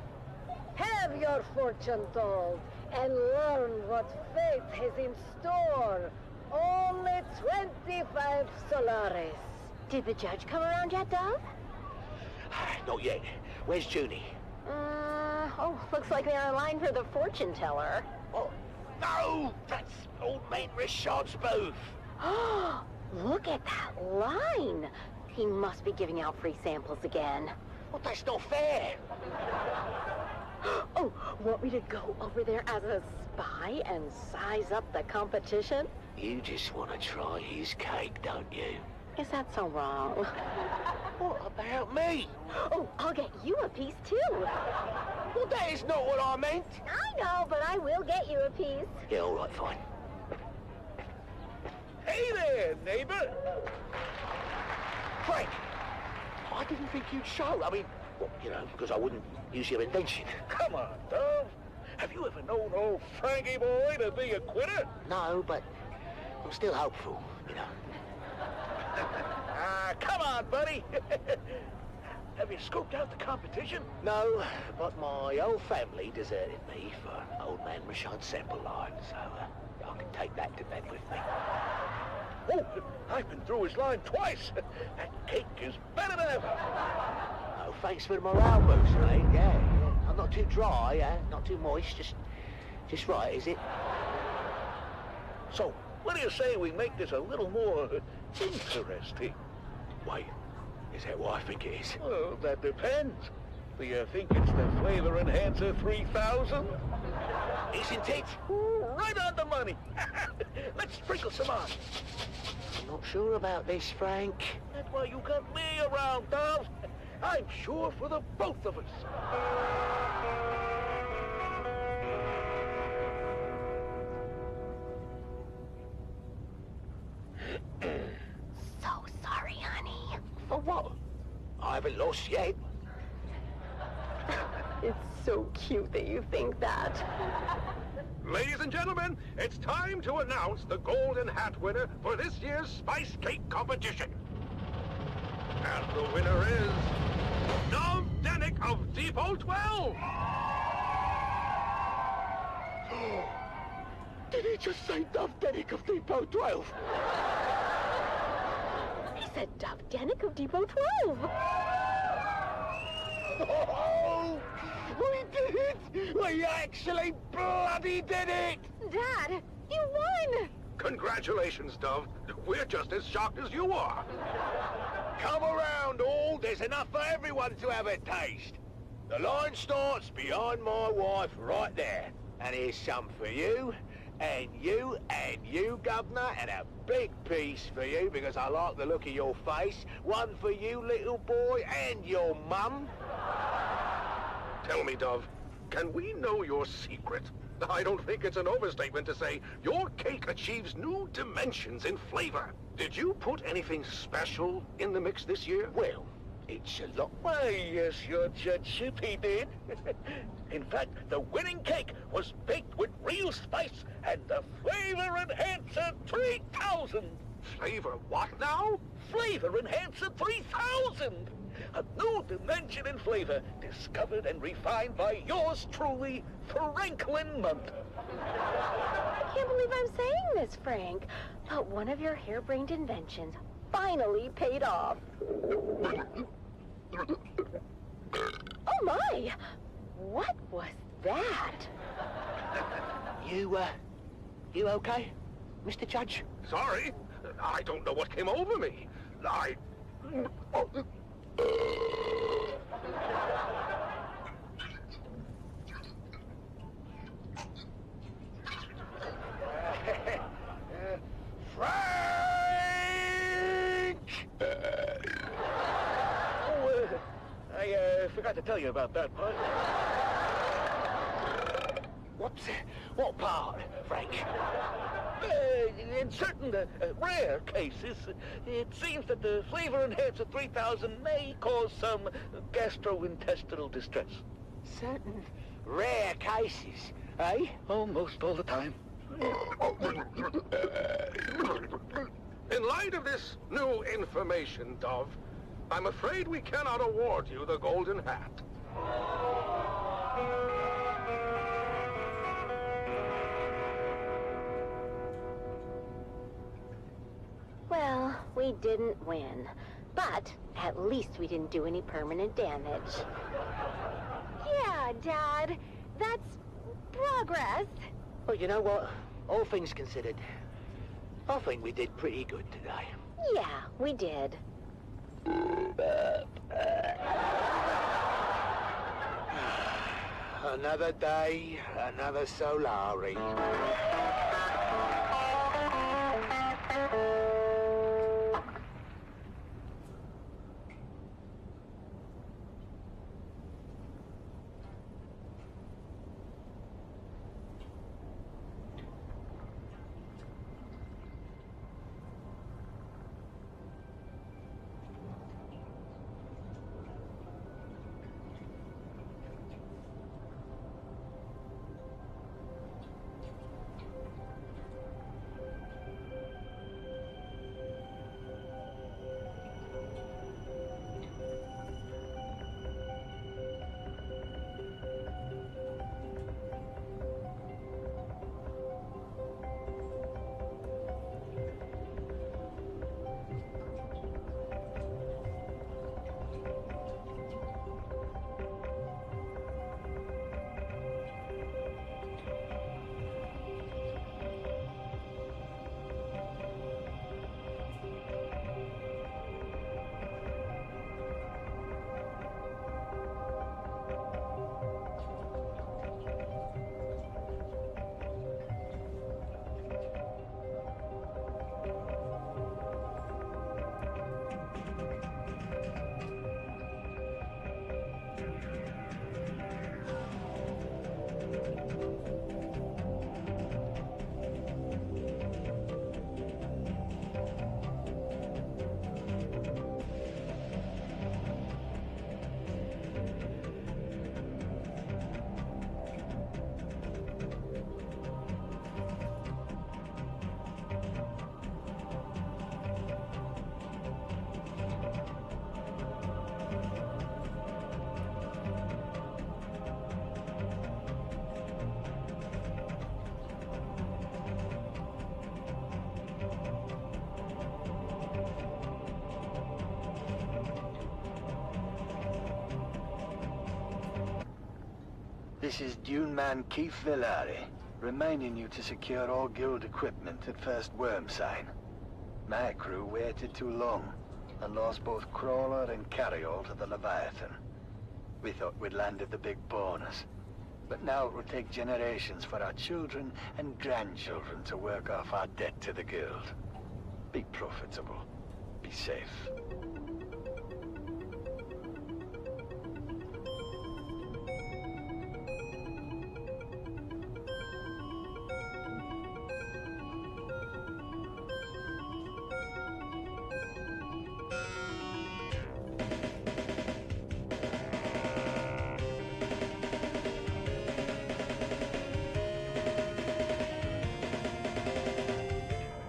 Have your fortune told and learn what fate has in store. Only 25 Solaris. Did the judge come around yet, Dove? Not yet. Where's Junie? Looks like they're in line for the fortune teller. Oh, no! That's old man Rashad's booth. Look at that line. He must be giving out free samples again. Well, that's not fair. Oh, want me to go over there as a spy and size up the competition? You just want to try his cake, don't you? Is that so wrong? What about me? Oh, I'll get you a piece too. Well, that is not what I meant. I know, but I will get you a piece. Yeah, all right, fine. Hey there, neighbor! Frank, I didn't think you'd show. I mean, well, you know, because I wouldn't use your invention. Come on, Dove. Have you ever known old Frankie boy to be a quitter? No, but I'm still hopeful, you know. Come on, buddy. Have you scoped out the competition? No, but my whole family deserted me for old man Rashad's sample line, so I can take that to bed with me. Oh, I've been through his line twice. That cake is better than ever. Oh, thanks for the morale boost, mate. Yeah. I'm not too dry, not too moist, just right, is it? So, what do you say we make this a little more interesting? Wait, is that what I think it is? Well, that depends. Do you think it's the Flavor Enhancer 3000? Isn't it? Right on the money. Let's sprinkle some on. I'm not sure about this, Frank. That's why you got me around, Dove. I'm sure for the both of us. So sorry, honey. For what? I haven't lost yet. It's so cute that you think that. Ladies and gentlemen, it's time to announce the Golden Hat winner for this year's Spice Cake competition. And the winner is Dove Denick of Depot 12! Did he just say Dove Denick of Depot 12? He said Dove Denick of Depot 12. Oh, we did it! We actually bloody did it! Dad, you won! Congratulations, Dove. We're just as shocked as you are. Come around, all. There's enough for everyone to have a taste. The line starts behind my wife right there. And here's some for you, and you, Governor, and a big piece for you because I like the look of your face. One for you, little boy, and your mum. Tell me, Dove, can we know your secret? I don't think it's an overstatement to say your cake achieves new dimensions in flavor. Did you put anything special in the mix this year? Well, It's a lot. Why, yes, your judgeship, he did. In fact, the winning cake was baked with real spice and the Flavor Enhancer 3000. Flavor what now? Flavor Enhancer 3000! A new dimension in flavor, discovered and refined by yours truly, Franklin Munt. I can't believe I'm saying this, Frank, but one of your harebrained inventions finally paid off. Oh my! What was that? You okay, Mr. Judge? Sorry, I don't know what came over me. I forgot to tell you about that part. What part, Frank? In certain rare cases, it seems that the Flavor Enhancer 3000 may cause some gastrointestinal distress. Certain rare cases, eh? Almost all the time. In light of this new information, Dove, I'm afraid we cannot award you the Golden Hat. Well, we didn't win, but at least we didn't do any permanent damage. Yeah, Dad, that's progress. Well, you know what? All things considered, I think we did pretty good today. Yeah, we did. Another day, another Solari. This is Dune Man Keith Villari, reminding you to secure all guild equipment at first worm sign. My crew waited too long and lost both crawler and carryall to the Leviathan. We thought we'd landed the big bonus, but now it will take generations for our children and grandchildren to work off our debt to the guild. Be profitable. Be safe.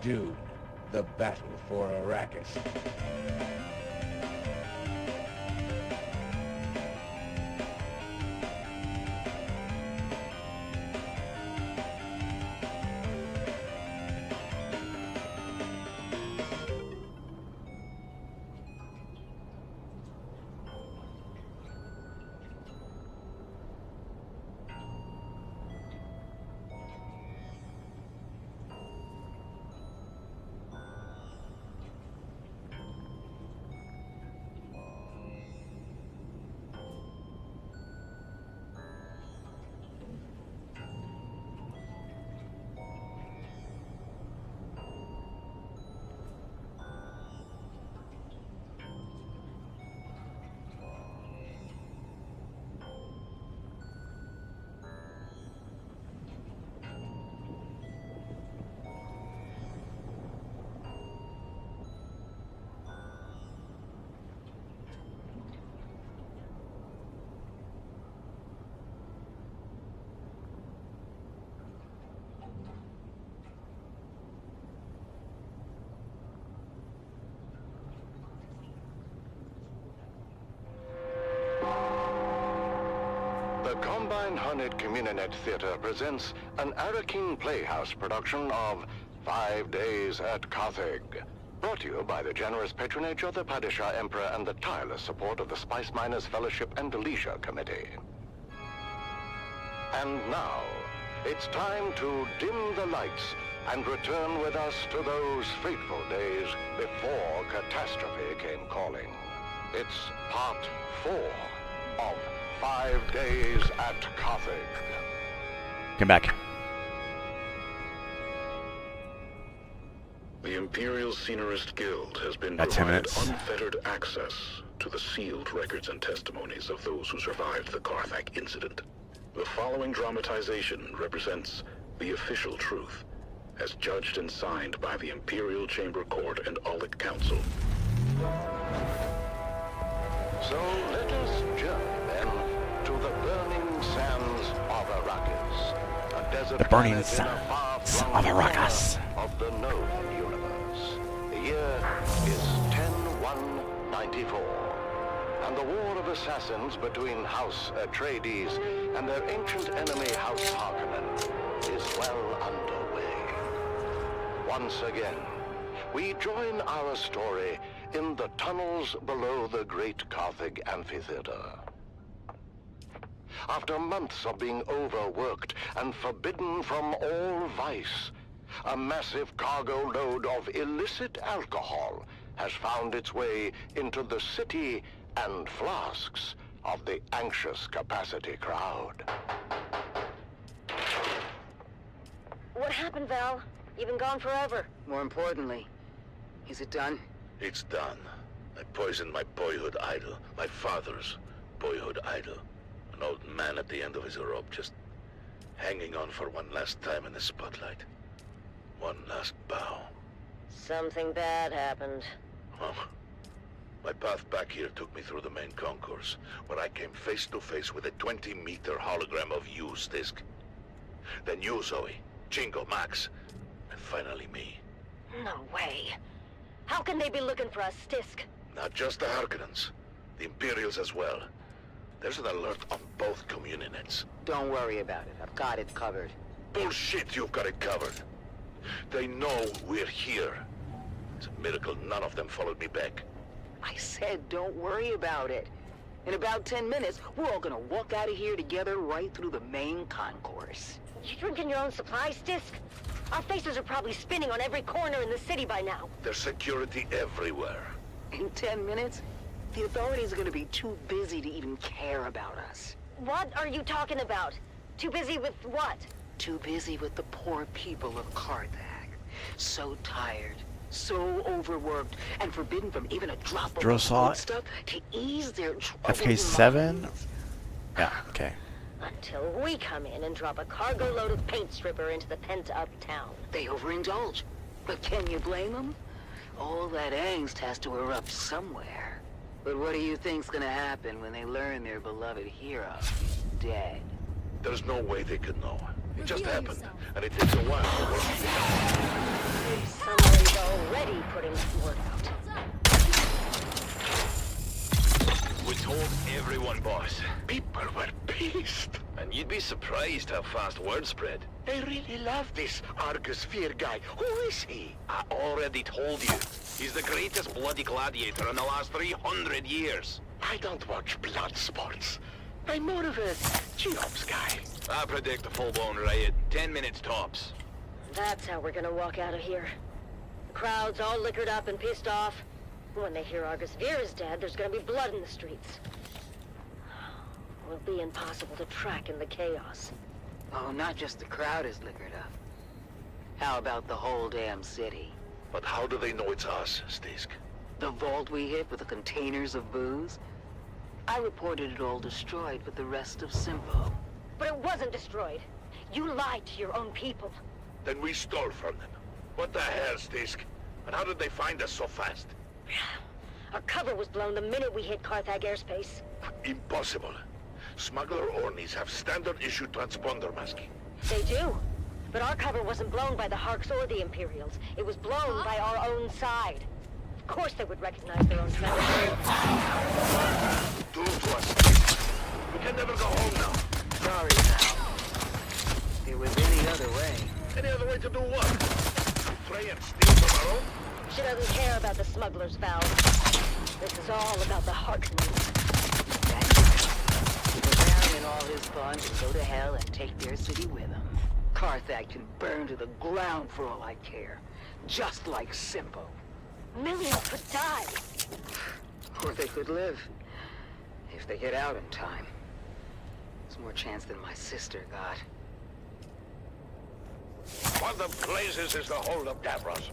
Dune, the battle for Arrakis. The Combine-Hunted Communinet Theater presents an Arakin Playhouse production of 5 Days at Carthage. Brought to you by the generous patronage of the Padishah Emperor and the tireless support of the Spice Miners Fellowship and Leisure Committee. And now, it's time to dim the lights and return with us to those fateful days before catastrophe came calling. It's part 4 of 5 Days at Carthage. Come back. The Imperial Scenarist Guild has been Got 10 provided minutes. unfettered access to the sealed records and testimonies of those who survived the Carthage incident. The following dramatization represents the official truth, as judged and signed by the Imperial Chamber Court and Aulic Council. So let us journey then to the burning sands of Arrakis, a desert The burning planet in a sands far-flung of Arrakis. corner of the known universe. The year is 10-1-94, and the war of assassins between House Atreides and their ancient enemy House Harkonnen is well underway. Once again, we join our story in the tunnels below the Great Carthage Amphitheater. After months of being overworked and forbidden from all vice, a massive cargo load of illicit alcohol has found its way into the city and flasks of the anxious capacity crowd. What happened, Val? You've been gone forever. More importantly, is it done? It's done. I poisoned my boyhood idol, my father's boyhood idol. An old man at the end of his rope, just hanging on for one last time in the spotlight. One last bow. Something bad happened. Well, my path back here took me through the main concourse, where I came face to face with a 20-meter hologram of you, Stisk. Then you, Zoe, Jingo, Max, and finally me. No way. How can they be looking for us, Stisk? Not just the Harkonnens, the Imperials as well. There's an alert on both communinets. Don't worry about it. I've got it covered. Bullshit, you've got it covered. They know we're here. It's a miracle none of them followed me back. I said don't worry about it. In about 10 minutes, we're all gonna walk out of here together right through the main concourse. You drinking your own supplies, Stisk? Our faces are probably spinning on every corner in the city by now. There's security everywhere. In 10 minutes, the authorities are gonna be too busy to even care about us. What are you talking about? Too busy with what? Too busy with the poor people of Carthage. So tired, so overworked, and forbidden from even a drop of Drosaw. food stuff to ease their troubled FK7? minds. Yeah, okay. Until we come in and drop a cargo load of paint stripper into the pent-up town. They overindulge. But can you blame them? All that angst has to erupt somewhere. But what do you think's gonna happen when they learn their beloved hero is dead? There's no way they could know. It just happened, and it takes a while to work it out. Somebody's already putting word out. We told everyone, boss. People were pissed. And you'd be surprised how fast word spread. They really love this Argus Fear guy. Who is he? I already told you. He's the greatest bloody gladiator in the last 300 years. I don't watch blood sports. I'm more of a G-Ops guy. I predict a full-blown riot. 10 minutes tops. That's how we're gonna walk out of here. The crowd's all liquored up and pissed off. When they hear Argus Veer is dead, there's gonna be blood in the streets. It'll be impossible to track in the chaos. Oh, not just the crowd is liquored up. How about the whole damn city? But how do they know it's us, Stisk? The vault we hit with the containers of booze? I reported it all destroyed with the rest of Simpo. But it wasn't destroyed. You lied to your own people. Then we stole from them. What the hell, Stisk? And how did they find us so fast? Our cover was blown the minute we hit Carthag airspace. Impossible. Smuggler Ornis have standard-issue transponder masking. They do. But our cover wasn't blown by the Harks or the Imperials. It was blown by our own side. Of course they would recognize their own treasure. Do to us, Stisk. We can never go home now. Sorry, pal. If there was any other way. Any other way to do what? Betray and steal from our own? She doesn't care about the smugglers, Val. This is all about the Harkness. In all his funds and go to hell and take their city with him. Carthag can burn to the ground for all I care. Just like Simpo. Millions could die. Or they could live. If they get out in time. There's more chance than my sister got. What the blazes is the hold-up, Davros?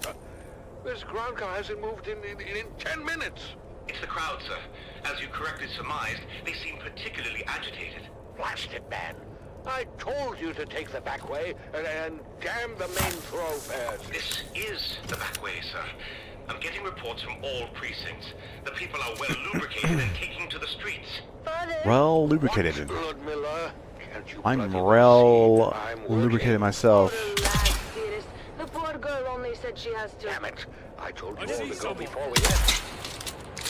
This ground car hasn't moved in 10 minutes. It's the crowd, sir. As you correctly surmised, they seem particularly agitated. Blast it, man. I told you to take the back way and damn the main thoroughfares. This is the back way, sir. I'm getting reports from all precincts. The people are well lubricated and taking to the streets. Well lubricated. Lord Miller, I'm well lubricated myself. The poor girl only said she has to. Damn it. I told you all to go before we left.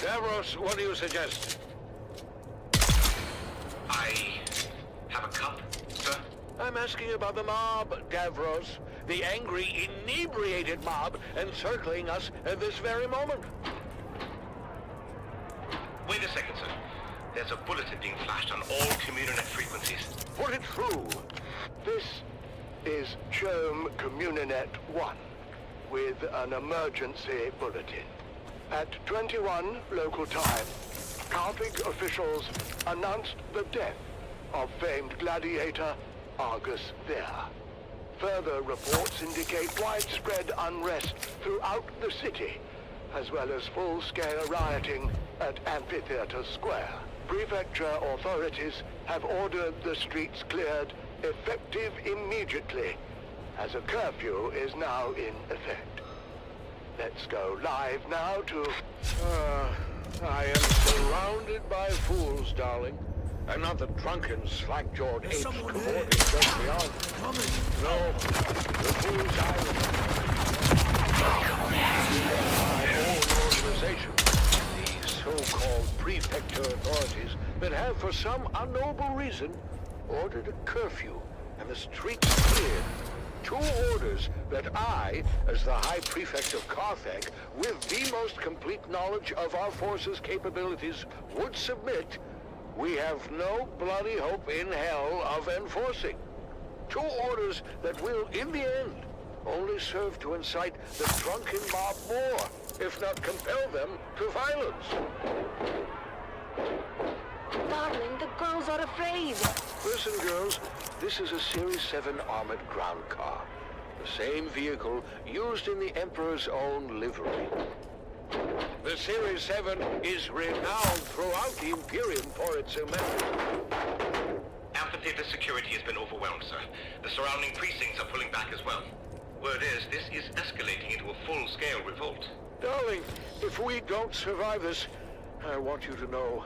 Davros, what do you suggest? I have a cup, sir? I'm asking about the mob, Davros. The angry, inebriated mob encircling us at this very moment. Wait a second, sir. There's a bulletin being flashed on all Communinet frequencies. Put it through. This is Chom Communinet 1 with an emergency bulletin. At 21 local time, Carthage officials announced the death of famed gladiator Argus Veer. Further reports indicate widespread unrest throughout the city, as well as full-scale rioting at Amphitheater Square. Prefecture authorities have ordered the streets cleared, effective immediately, as a curfew is now in effect. Let's go live now to... I am surrounded by fools, darling. I'm not the drunken, slack-jawed apes cavorting just beyond. No, the fools my own organization, the so-called prefecture authorities, that have, for some unknowable reason, ordered a curfew and the streets cleared. 2 orders that I, as the High Prefect of Carthage, with the most complete knowledge of our forces' capabilities, would submit, we have no bloody hope in hell of enforcing. 2 orders that will, in the end, only serve to incite the drunken mob more, if not compel them to violence. Darling, the girls are afraid. Listen, girls, this is a Series 7 armored ground car. The same vehicle used in the Emperor's own livery. The Series 7 is renowned throughout the Imperium for its amenities. Amphitheater security has been overwhelmed, sir. The surrounding precincts are pulling back as well. Word is, this is escalating into a full-scale revolt. Darling, if we don't survive this, I want you to know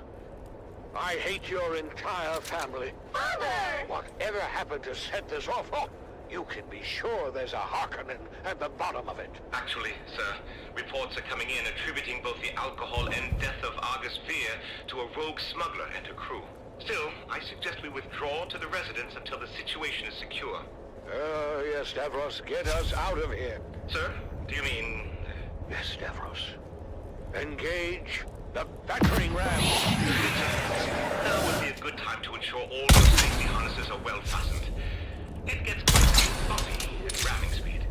I hate your entire family. Father! Whatever happened to set this off? Oh, you can be sure there's a Harkonnen at the bottom of it. Actually, sir, reports are coming in attributing both the alcohol and death of Argus Fear to a rogue smuggler and her crew. Still, I suggest we withdraw to the residence until the situation is secure. Yes, Stavros, get us out of here. Sir, do you mean... Yes, Stavros. Engage the battering ram. Now would be a good time to ensure all your safety harnesses are well fastened. It gets quite bumpy at ramming speed.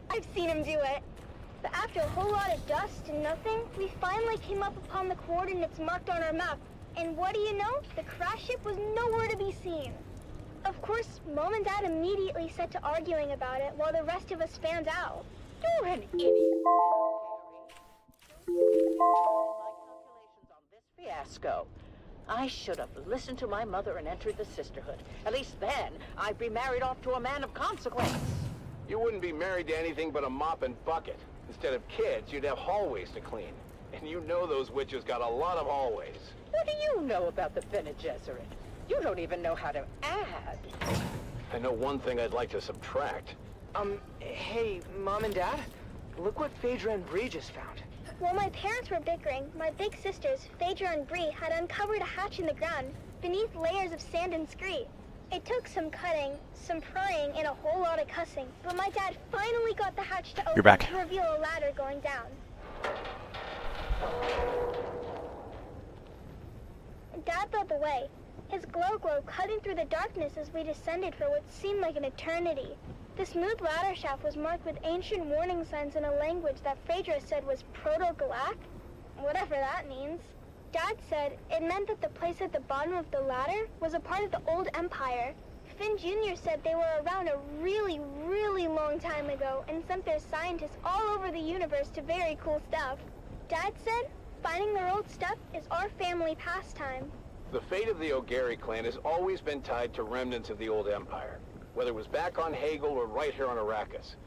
I've seen him do it. But after a whole lot of dust and nothing, we finally came up upon the coordinates marked on our map. And what do you know? The crash ship was nowhere to be seen. Of course, Mom and Dad immediately set to arguing about it while the rest of us fanned out. You're an idiot. My calculations on this fiasco. I should have listened to my mother and entered the sisterhood. At least then, I'd be married off to a man of consequence. You wouldn't be married to anything but a mop and bucket. Instead of kids, you'd have hallways to clean. And you know those witches got a lot of hallways. What do you know about the Bene Gesserit? You don't even know how to add. I know one thing I'd like to subtract. Hey, Mom and Dad? Look what Phaedra and Bree just found. While my parents were bickering, my big sisters, Phaedra and Bree, had uncovered a hatch in the ground, beneath layers of sand and scree. It took some cutting, some prying, and a whole lot of cussing, but my dad finally got the hatch to open to reveal a ladder going down. Dad led the way, his glow cutting through the darkness as we descended for what seemed like an eternity. The smooth ladder shaft was marked with ancient warning signs in a language that Phaedra said was Proto-Galactic, whatever that means. Dad said it meant that the place at the bottom of the ladder was a part of the old empire. Finn Jr. said they were around a really, really long time ago and sent their scientists all over the universe to very cool stuff. Dad said finding their old stuff is our family pastime. The fate of the O'Gary clan has always been tied to remnants of the old empire, whether it was back on Hagel or right here on Arrakis.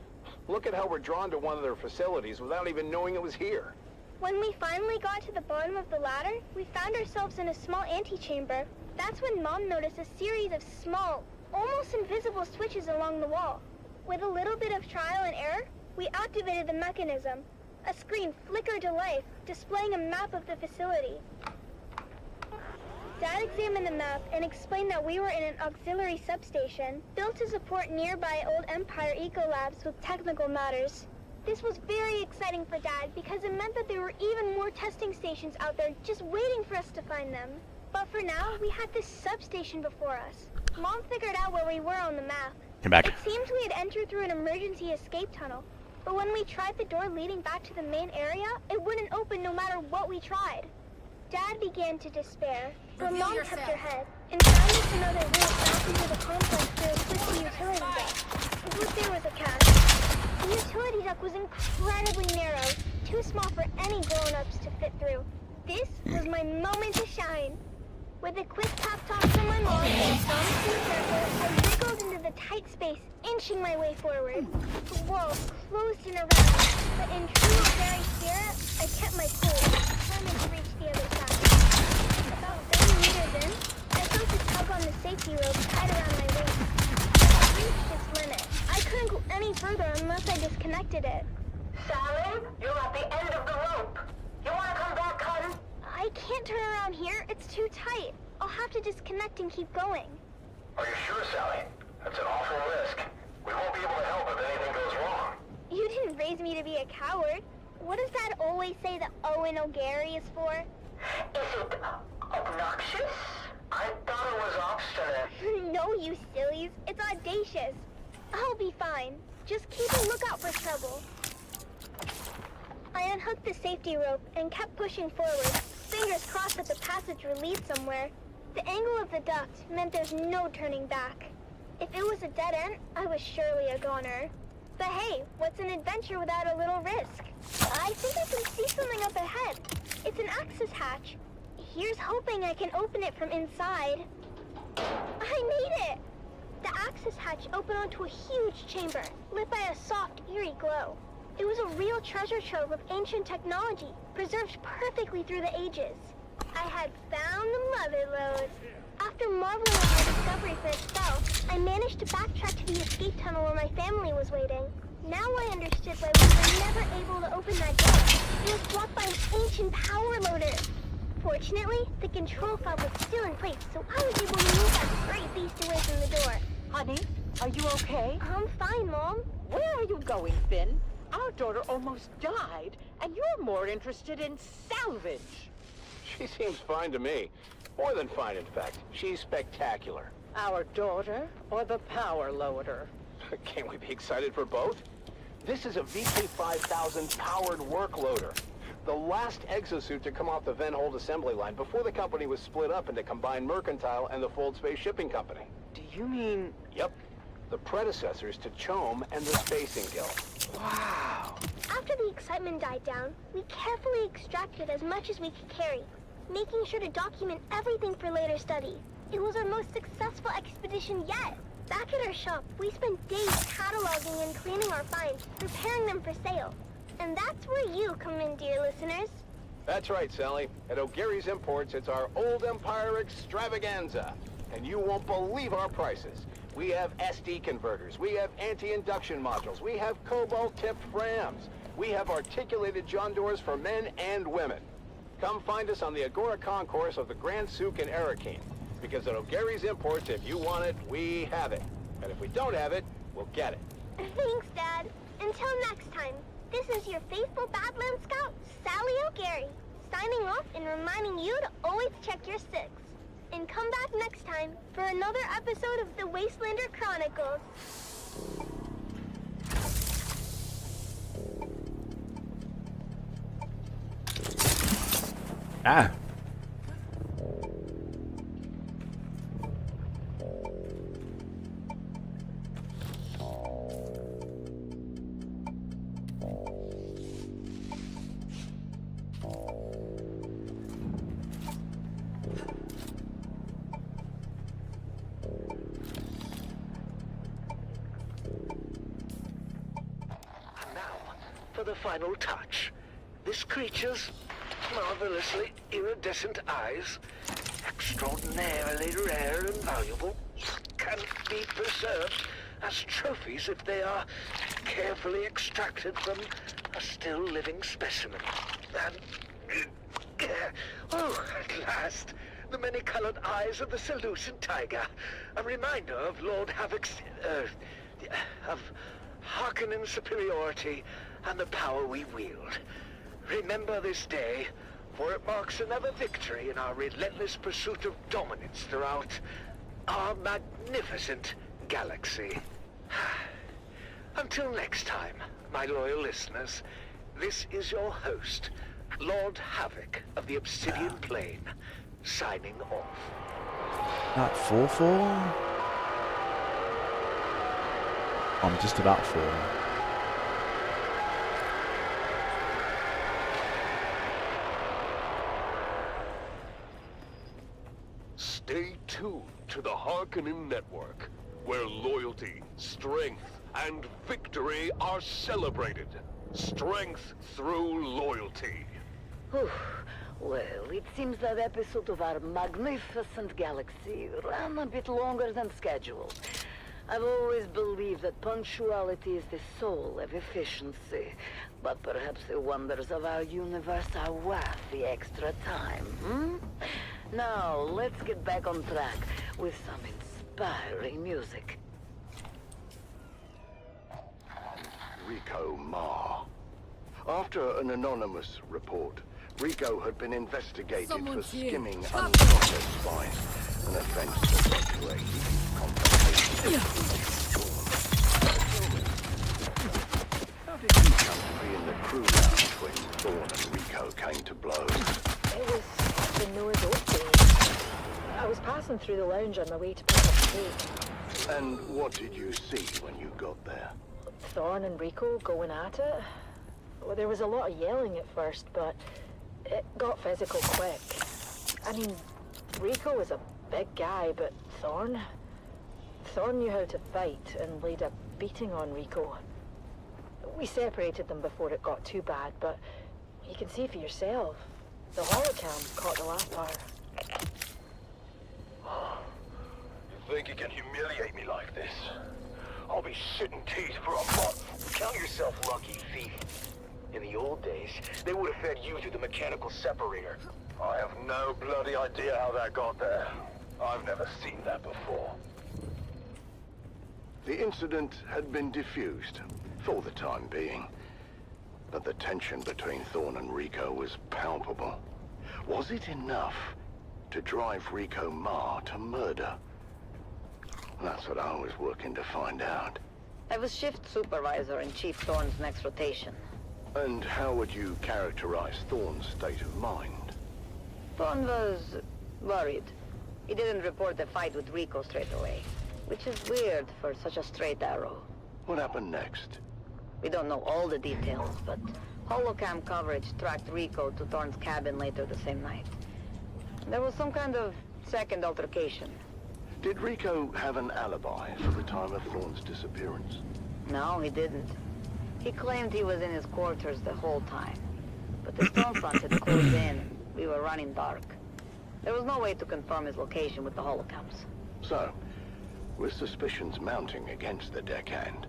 Look at how we're drawn to one of their facilities without even knowing it was here. When we finally got to the bottom of the ladder, we found ourselves in a small antechamber. That's when Mom noticed a series of small, almost invisible switches along the wall. With a little bit of trial and error, we activated the mechanism. A screen flickered to life, displaying a map of the facility. Dad examined the map and explained that we were in an auxiliary substation, built to support nearby old Empire ecolabs with technical matters. This was very exciting for Dad because it meant that there were even more testing stations out there just waiting for us to find them. But for now, we had this substation before us. Mom figured out where we were on the map. Come back. It seemed we had entered through an emergency escape tunnel. But when we tried the door leading back to the main area, it wouldn't open no matter what we tried. Dad began to despair, but Mom kept her head and found us another route back into the complex through a twisty utility deck. But there was a catch. The utility duct was incredibly narrow, too small for any grown-ups to fit through. This was my moment to shine. With a quick pep talk from my mom and a thumb to the circle, I wriggled into the tight space, inching my way forward. The wall closed in around me, but in true Gary spirit, I kept my cool, determined to reach the other side. About 30 meters in, I felt a tug on the safety rope tied around my waist. I reached its limit. I couldn't go any further unless I disconnected it. Sally, you're at the end of the rope. You want to come back, hun? I can't turn around here. It's too tight. I'll have to disconnect and keep going. Are you sure, Sally? That's an awful risk. We won't be able to help if anything goes wrong. You didn't raise me to be a coward. What does that always say that Owen O'Gary is for? Is it obnoxious? I thought it was obstinate. No, you sillies. It's audacious. I'll be fine. Just keep a lookout for trouble. I unhooked the safety rope and kept pushing forward, fingers crossed that the passage would lead somewhere. The angle of the duct meant there's no turning back. If it was a dead end, I was surely a goner. But hey, what's an adventure without a little risk? I think I can see something up ahead. It's an access hatch. Here's hoping I can open it from inside. I made it! The access hatch opened onto a huge chamber, lit by a soft, eerie glow. It was a real treasure trove of ancient technology, preserved perfectly through the ages. I had found the mother lode. After marveling at my discovery for itself, I managed to backtrack to the escape tunnel where my family was waiting. Now I understood why we were never able to open that door. It was blocked by an ancient power loader. Fortunately, the control fob was still in place, so I was able to move that great beast away from the door. Honey, are you okay? I'm fine, Mom. Where are you going, Finn? Our daughter almost died, and you're more interested in salvage. She seems fine to me. More than fine, in fact. She's spectacular. Our daughter or the power loader? Can't we be excited for both? This is a VK5000 powered work loader. The last exosuit to come off the Venhold assembly line before the company was split up into Combined Mercantile and the Fold Space Shipping Company. Do you mean... Yep. The predecessors to CHOAM and the Spacing Guild. Wow. After the excitement died down, we carefully extracted as much as we could carry, making sure to document everything for later study. It was our most successful expedition yet. Back at our shop, we spent days cataloging and cleaning our finds, preparing them for sale. And that's where you come in, dear listeners. That's right, Sally. At O'Gary's Imports, it's our Old Empire extravaganza. And you won't believe our prices. We have SD converters, we have anti-induction modules, we have cobalt-tipped Frams, we have articulated John doors for men and women. Come find us on the Agora Concourse of the Grand Souk in Arakeen. Because at O'Gary's Imports, if you want it, we have it. And if we don't have it, we'll get it. Thanks, Dad. Until next time, this is your faithful Badland Scout, Sally O'Gary, signing off and reminding you to always check your six. And come back next time for another episode of the Wastelander Chronicles. Ah! For the final touch. This creature's marvelously iridescent eyes, extraordinarily rare and valuable, can be preserved as trophies if they are carefully extracted from a still living specimen. And... oh, at last, the many-colored eyes of the Seleucid tiger, a reminder of Lord Havoc's... of Harkonnen superiority and the power we wield. Remember this day, for it marks another victory in our relentless pursuit of dominance throughout our magnificent galaxy. Until next time, my loyal listeners, this is your host, Lord Havoc of the Obsidian Plain, signing off. Not full? I'm just about full. Stay tuned to the Harkonnen Network, where loyalty, strength, and victory are celebrated. Strength through loyalty. Well, it seems that episode of our magnificent galaxy ran a bit longer than scheduled. I've always believed that punctuality is the soul of efficiency, but perhaps the wonders of our universe are worth the extra time, Now, let's get back on track with some inspiring music. Rico Ma. After an anonymous report, Rico had been investigated for skimming unprocessed spies, an offense that led to a heated confrontation. How did you come to be in the crew lounge when Thorne and Rico came to blows? It was the Noah's Oak days. I was passing through the lounge on my way to pick up cake. And what did you see when you got there? Thorne and Rico going at it. Well, there was a lot of yelling at first, but it got physical quick. I mean, Rico was a big guy, but Thorne knew how to fight and laid a beating on Rico. We separated them before it got too bad, but you can see for yourself. The holocams caught the last part. You think you can humiliate me like this? I'll be shitting teeth for a month. Count yourself lucky, thief. In the old days, they would have fed you through the mechanical separator. I have no bloody idea how that got there. I've never seen that before. The incident had been diffused, for the time being. But the tension between Thorne and Rico was palpable. Was it enough to drive Rico Ma to murder? That's what I was working to find out. I was shift supervisor in Chief Thorne's next rotation. And how would you characterize Thorne's state of mind? Thorne was worried. He didn't report the fight with Rico straight away, which is weird for such a straight arrow. What happened next? We don't know all the details, but holocam coverage tracked Rico to Thorne's cabin later the same night. There was some kind of second altercation. Did Rico have an alibi for the time of Thorne's disappearance? No, he didn't. He claimed he was in his quarters the whole time. But the stormfront had closed in, and we were running dark. There was no way to confirm his location with the holocams. So, with suspicions mounting against the deckhand,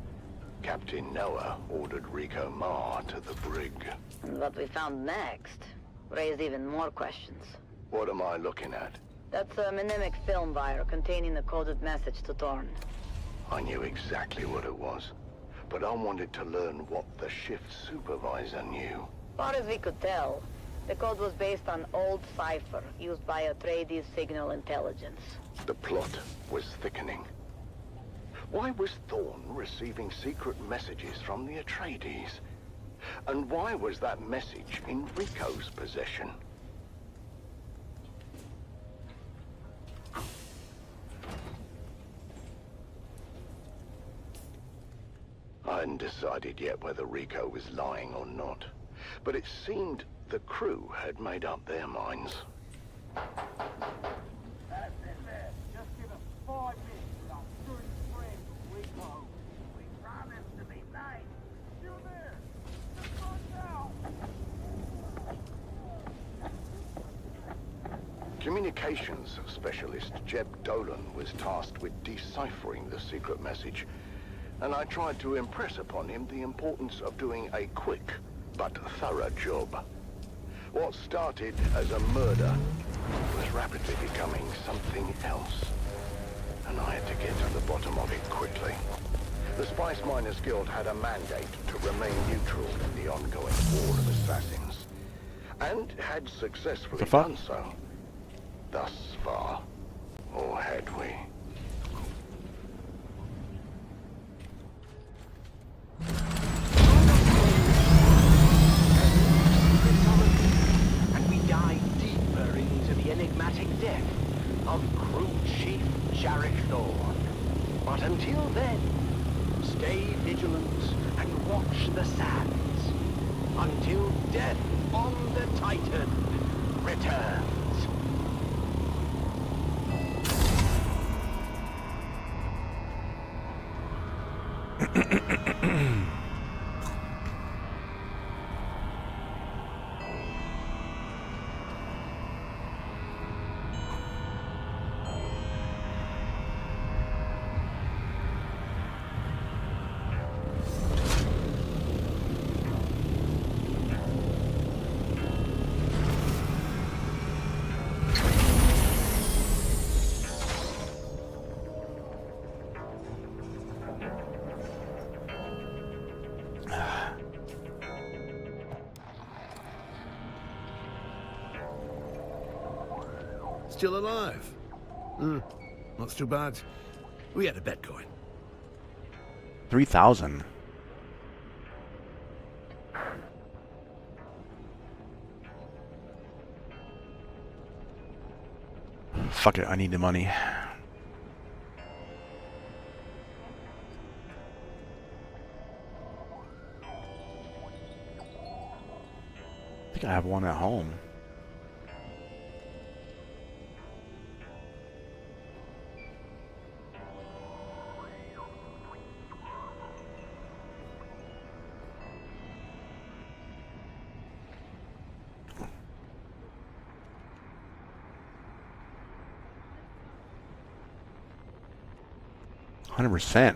Captain Noah ordered Rico Ma to the brig. And what we found next raised even more questions. What am I looking at? That's a mnemonic film wire containing a coded message to Thorne. I knew exactly what it was, but I wanted to learn what the shift supervisor knew. Far as we could tell, the code was based on old cipher used by Atreides signal intelligence. The plot was thickening. Why was Thorne receiving secret messages from the Atreides? And why was that message in Rico's possession? I hadn't decided yet whether Rico was lying or not, but it seemed the crew had made up their minds. Communications specialist Jeb Dolan was tasked with deciphering the secret message, and I tried to impress upon him the importance of doing a quick but thorough job. What started as a murder was rapidly becoming something else, and I had to get to the bottom of it quickly. The Spice Miners Guild had a mandate to remain neutral in the ongoing war of assassins, and had successfully done so. Thus far, or had we? And we dive deeper into the enigmatic death of Crew Chief Jarek Thorne. But until then, stay vigilant and watch the sands until death on the Titan returns. Still alive? That's too bad. We had a bet going. 3,000. Fuck it, I need the money. I think I have one at home. %.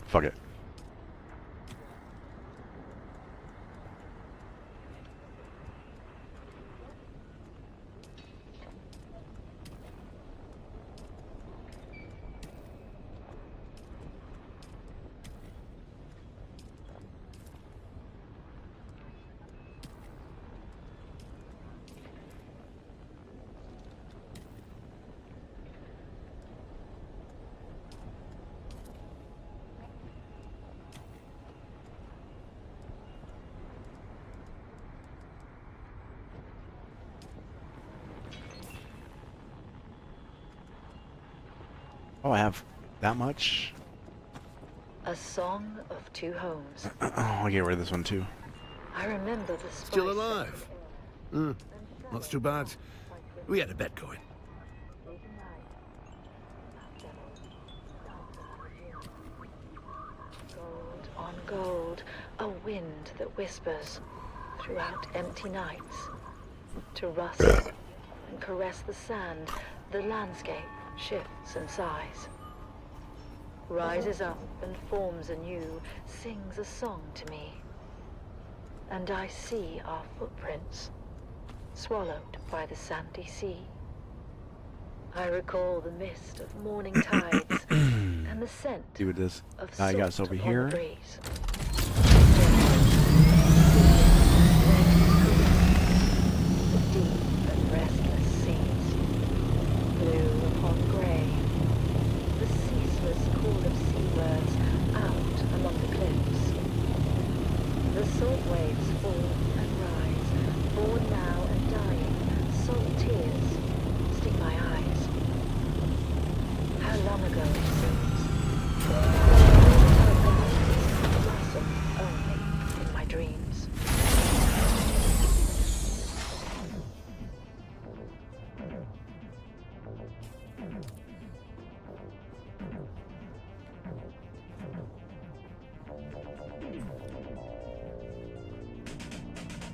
Fuck it. Oh, I have that much? A song of two homes. I'll get rid of this one too. I remember the spice. Still alive? That's too bad. We had a bet going. Gold on gold, a wind that whispers throughout empty nights. To rust and caress the sand, the landscape shifts and sighs. Rises up and forms anew, sings a song to me. And I see our footprints, swallowed by the sandy sea. I recall the mist of morning tides and the scent See what this. of Now I got salt this over upon here. the breeze. The deep and restless seas, blue upon grey, the ceaseless call of seabirds out among the cliffs. The salt waves fall and rise, born now and dying, salt tears sting my eyes. How long ago it seems. Blossom only in my dreams.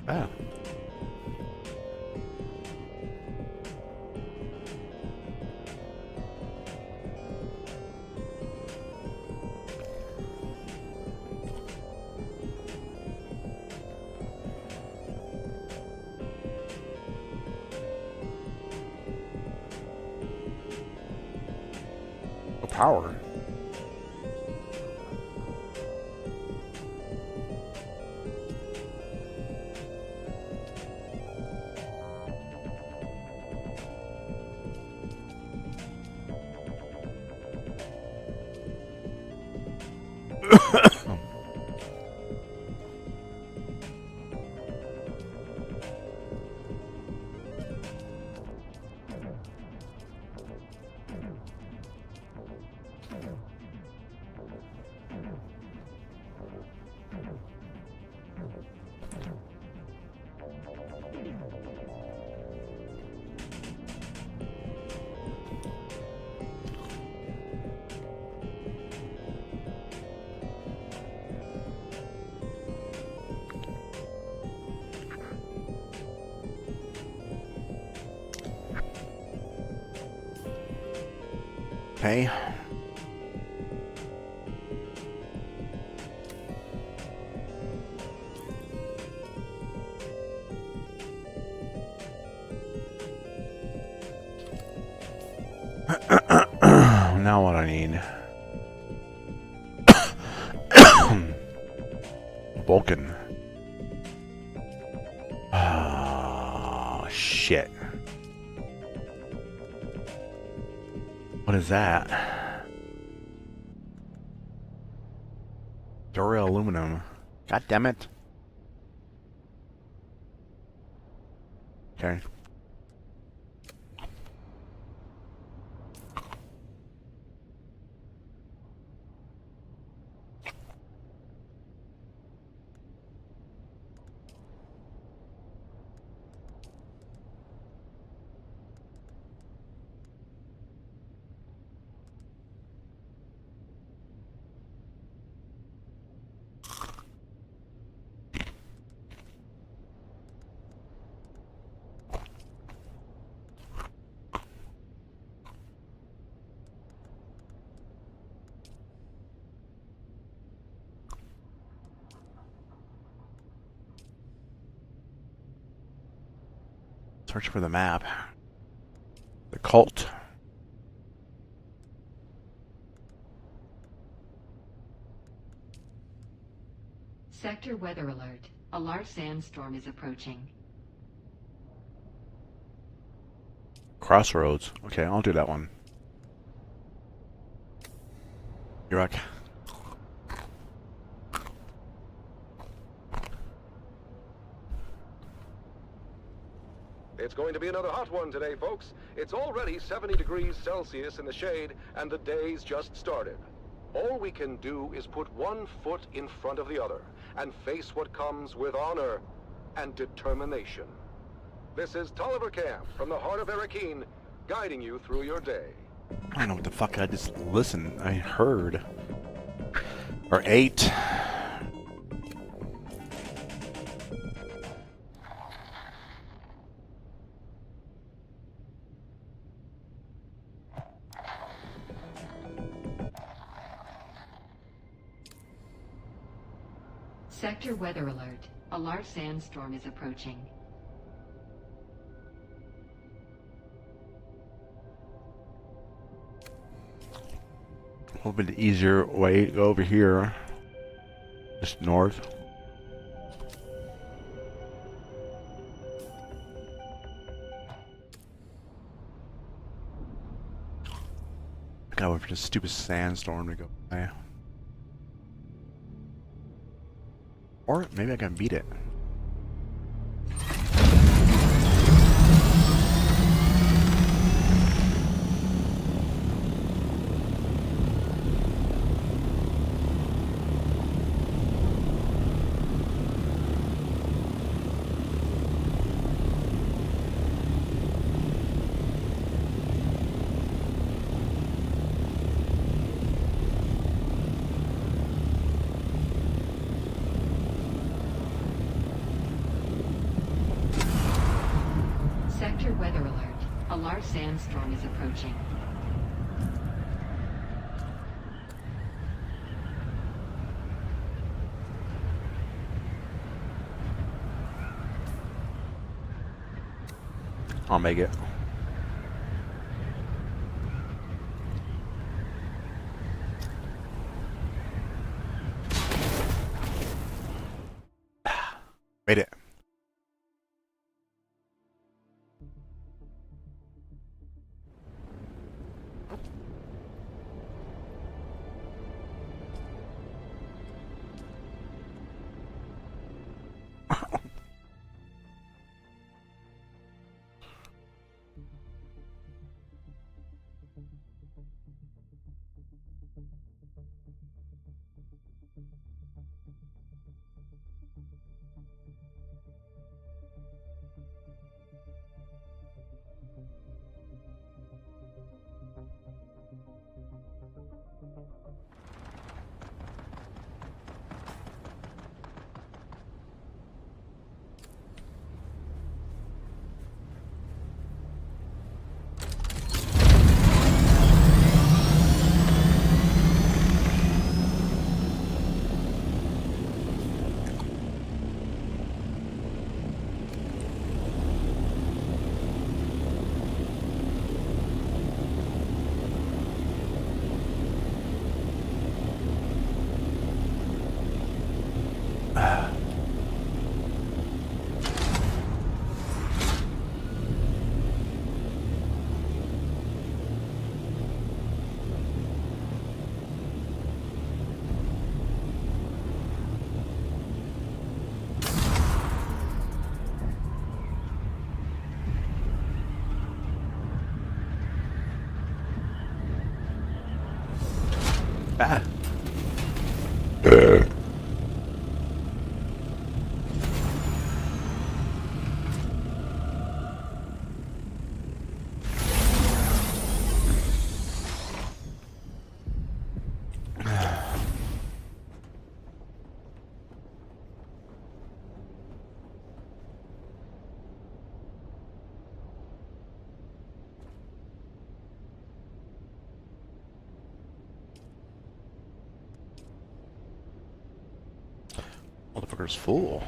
Ah. Power. Okay. Now what I need? Vulcan. Oh, shit. What is that? Dura aluminum. God damn it. Okay. Search for the map. The cult. Sector weather alert. A large sandstorm is approaching. Crossroads. Okay, I'll do that one. Iraq. It's going to be another hot one today, folks. It's already 70 degrees Celsius in the shade, and the day's just started. All we can do is put one foot in front of the other, and face what comes with honor and determination. This is Tolliver Camp from the heart of Arakeen, guiding you through your day. I don't know what the fuck I just listened. I heard. Or ate. Sector weather alert. A large sandstorm is approaching. A little bit easier way to go over here. Just north. I gotta wait for this stupid sandstorm to go by. Or maybe I can beat it. Sector weather alert. A large sandstorm is approaching. I'll make it. Made it. Ah. Motherfucker's full.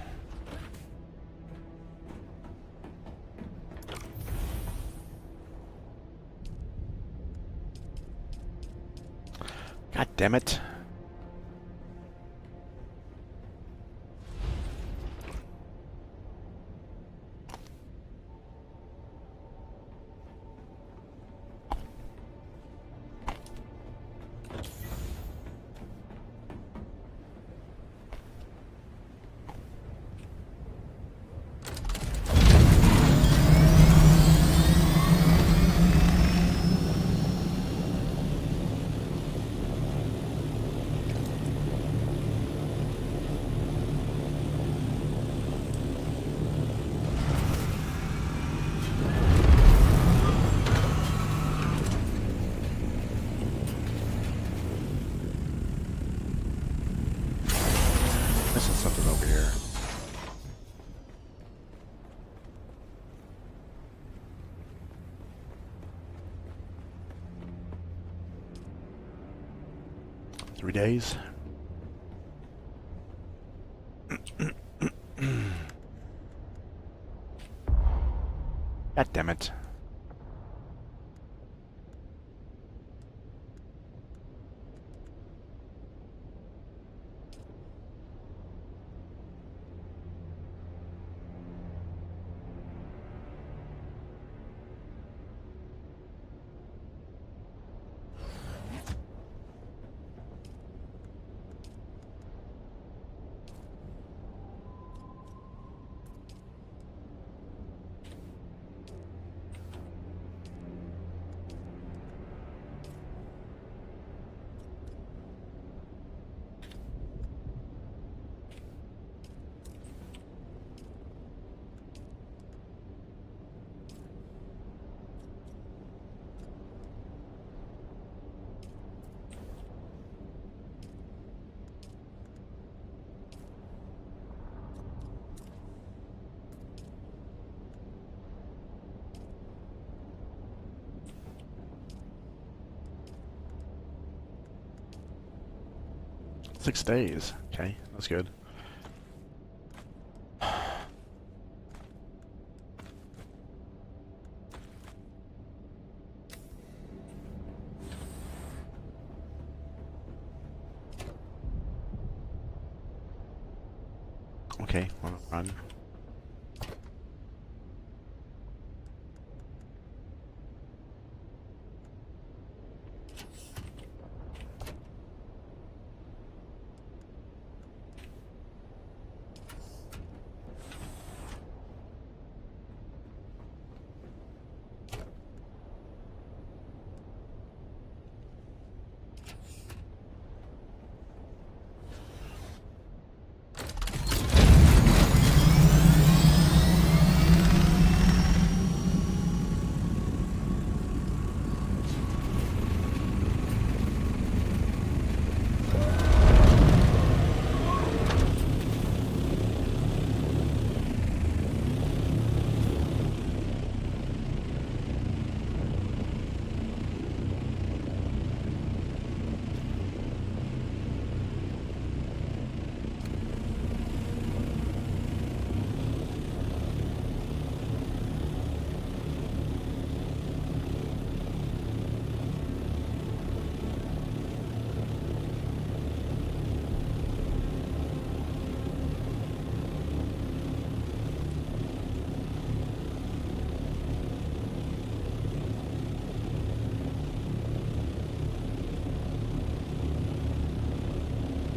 God damn it. Missing something over here. Three days. God damn it. Six days. Okay, that's good. Okay, wanna run.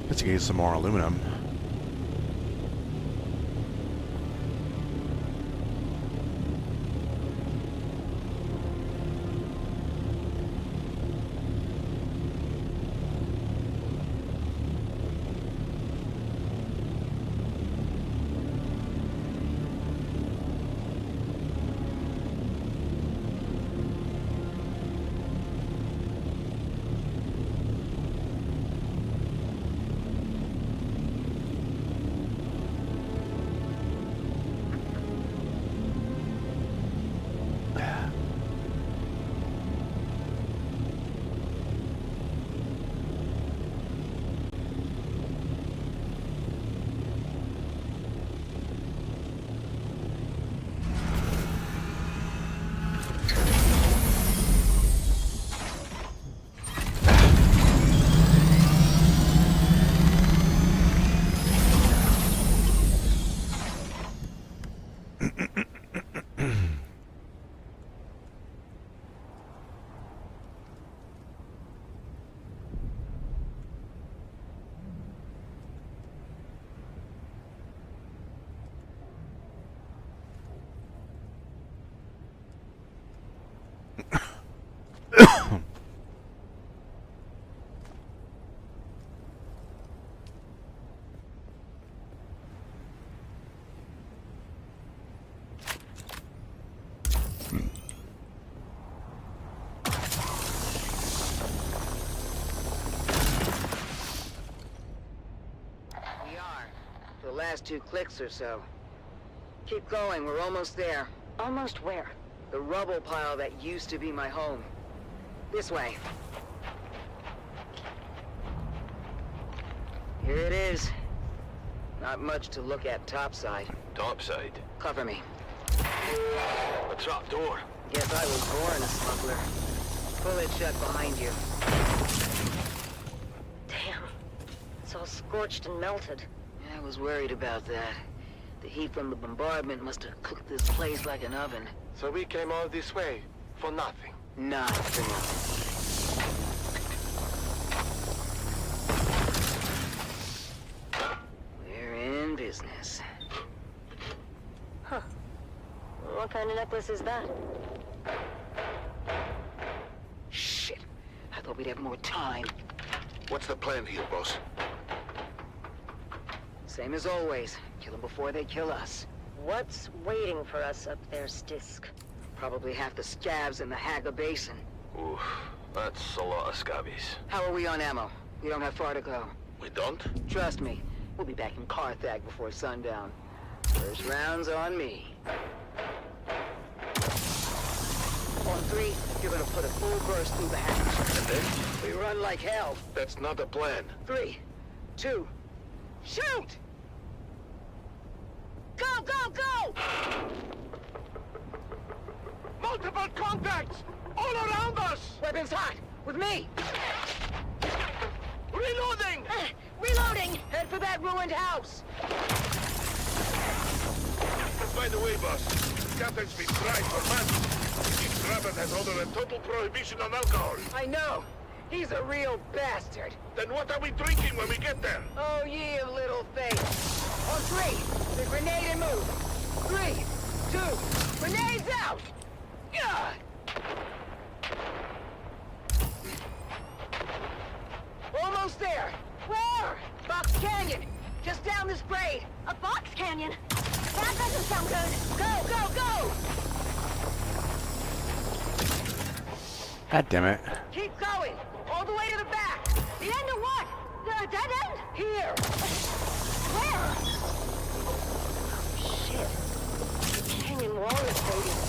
Let's get some more aluminum. last 2 clicks or so. Keep going, we're almost there. Almost where? The rubble pile that used to be my home. This way. Here it is. Not much to look at topside. Topside? Cover me. A trap door. Guess I was born a smuggler. Pull it shut behind you. Damn. It's all scorched and melted. I was worried about that. The heat from the bombardment must have cooked this place like an oven. So we came all this way for nothing? Not for nothing. We're in business. Huh. What kind of necklace is that? Shit. I thought we'd have more time. What's the plan here, boss? Same as always. Kill them before they kill us. What's waiting for us up there, Stisk? Probably half the scabs in the Haga Basin. Oof, that's a lot of scabbies. How are we on ammo? We don't have far to go. We don't? Trust me, we'll be back in Carthag before sundown. First round's on me. On 3, you're gonna put a full burst through the hatch. And then? We run like hell. That's not a plan. 3, 2, shoot! Go, go, go! Multiple contacts! All around us! Weapons hot! With me! Reloading! Reloading! Head for that ruined house! By the way, boss, the captain's been tried for months. Each rabbit has ordered a total prohibition on alcohol. I know! He's a real bastard! Then what are we drinking when we get there? Oh, ye of little faith! On 3, the grenade and move! 3, 2, grenades out! Yeah! Almost there! Where? Fox Canyon! Just down this grade! A Fox Canyon? That doesn't sound good! Go, go, go! God damn it. Keep going! All the way to the back! The end of what? The dead end? Here! Where? Shit. The canyon wall is fading.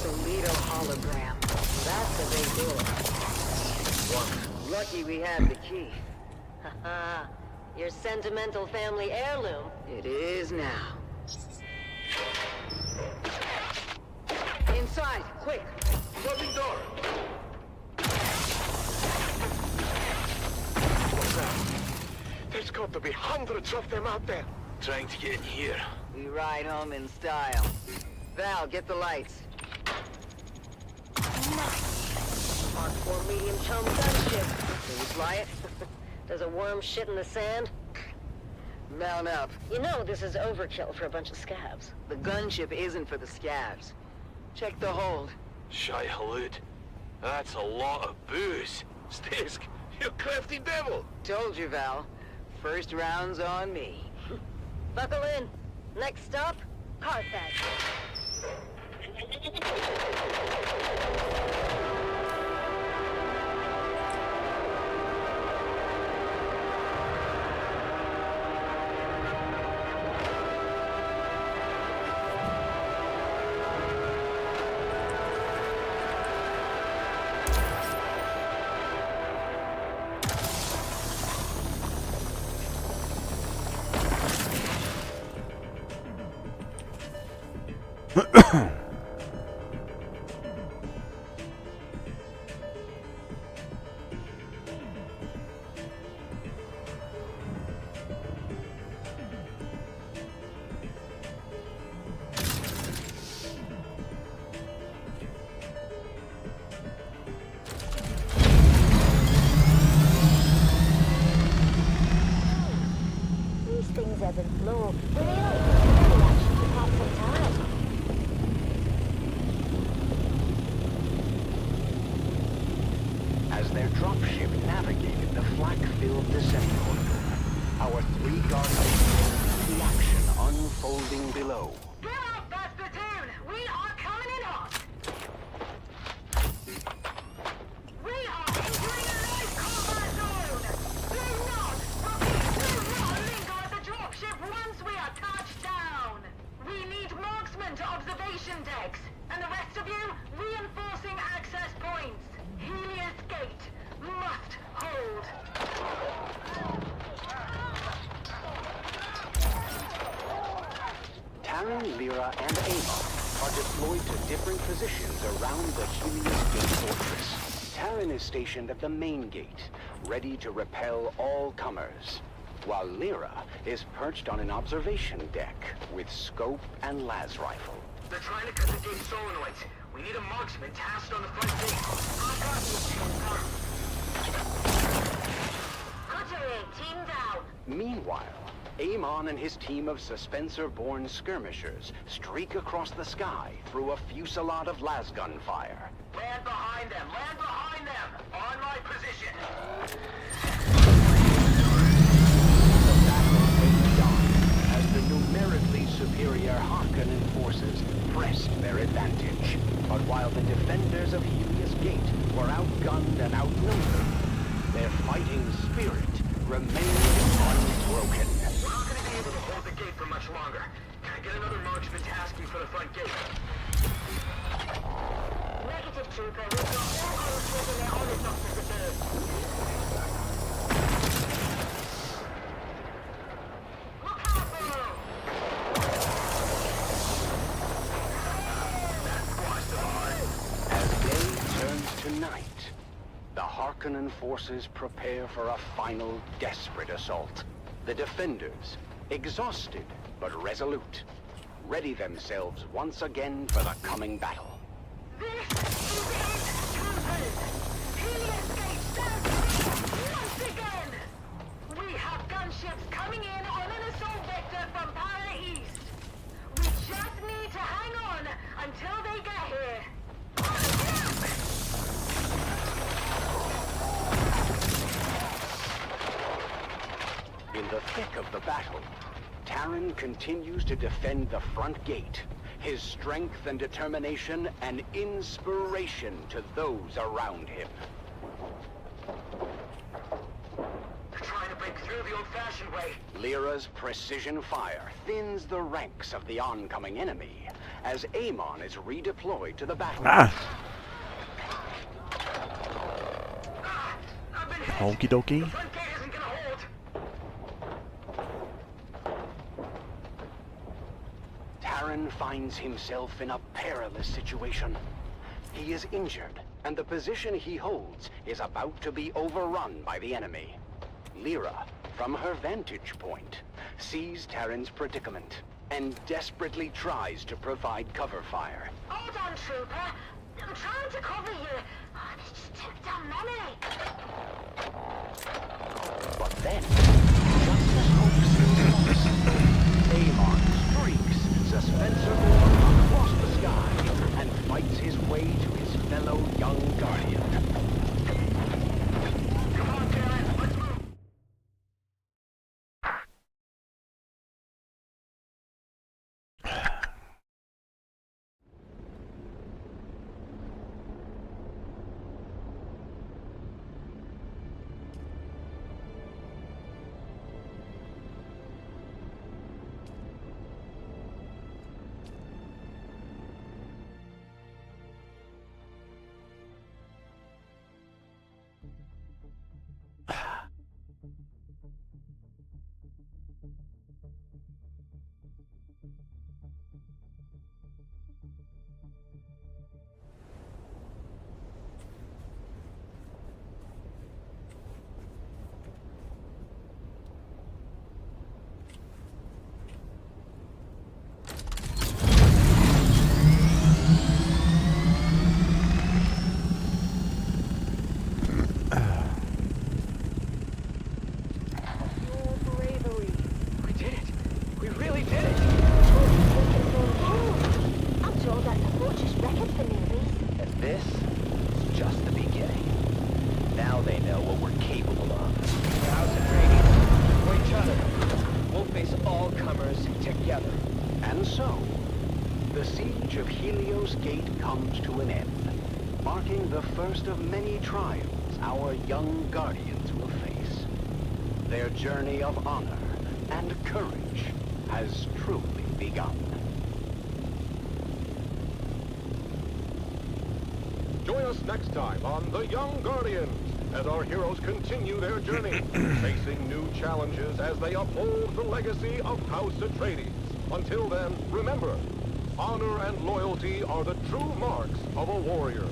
Solito hologram. That's the big deal. What? Lucky we have the key. Haha. Your sentimental family heirloom. It is now. Inside, quick! Closing door! What's that? There's got to be hundreds of them out there. Trying to get in here. We ride home in style. Val, get the lights. Nice. Mark 4 medium chum gunship. Can we fly it? Does a worm shit in the sand? Mount up. You know this is overkill for a bunch of scabs. The gunship isn't for the scabs. Check the hold. Shy Halud. That's a lot of booze. Stisk, you crafty devil. Told you, Val. First round's on me. Buckle in. Next stop, Carthage. Things ebb and flow. But they don't really actually pop some time. As their dropship navigated the flak-filled descent corridor, our 3 guards see the action unfolding below. Get up, that's the Dune! We are coming in hot! We are entering a light combat zone! Do not, repeat, do not linger at the dropship Lyra, and Amon are deployed to different positions around the Helios Gate fortress. Taryn is stationed at the main gate, ready to repel all comers, while Lyra is perched on an observation deck with scope and las rifle. They're trying to cut the gate solenoids. We need a marksman tasked on the front gate. I've got you, Cutter, team down. Meanwhile, Amon and his team of Suspensor-born skirmishers streak across the sky through a fusillade of lasgun fire. Land behind them! Land behind them! On my position! The battle raged on as the numerically superior Harkonnen forces pressed their advantage. But while the defenders of Helios Gate were outgunned and outnumbered, their fighting spirit remained unbroken. We're not going to be able to hold the gate for much longer. Can I get another marksman tasking for the front gate? Negative, Trooper. We've got all guns taking their honest officers aboard. Look out below! As day turns to night, the Harkonnen forces prepare for a final desperate assault. The defenders, exhausted but resolute, ready themselves once again for the coming battle. This is it, Troopers! Helios Gate stands once again! We have gunships coming in on an assault vector from Para East. We just need to hang on until they get here. In the thick of the battle, Taryn continues to defend the front gate, his strength and determination an inspiration to those around him. They're trying to break through the old-fashioned way. Lyra's precision fire thins the ranks of the oncoming enemy as Amon is redeployed to the battle. Okie dokie. Taryn finds himself in a perilous situation. He is injured, and the position he holds is about to be overrun by the enemy. Lyra, from her vantage point, sees Taryn's predicament and desperately tries to provide cover fire. Hold on, Trooper. I'm trying to cover you. They just took down Mummy. But then, just as hope seems lost, Amon streaks Suspensor-born across the sky and fights his way to his fellow young guardian. Come on, Taryn, let's move. And so, the siege of Helios Gate comes to an end, marking the first of many trials our young guardians will face. Their journey of honor and courage has truly begun. Join us next time on The Young Guardians as our heroes continue their journey, facing new challenges as they uphold the legacy of House Atreides. Until then, remember, Honor and loyalty are the true marks of a warrior.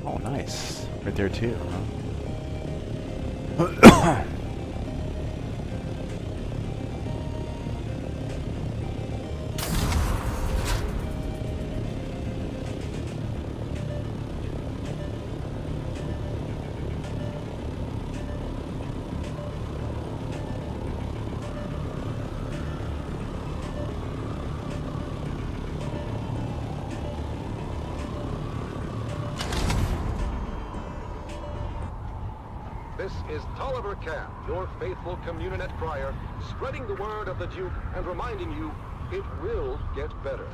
Oh, nice. Right there too, huh? This is Tolliver Camp, your faithful Communinet crier, spreading the word of the Duke and reminding you it will get better.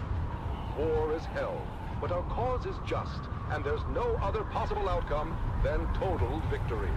War is hell, but our cause is just, and there's no other possible outcome than total victory.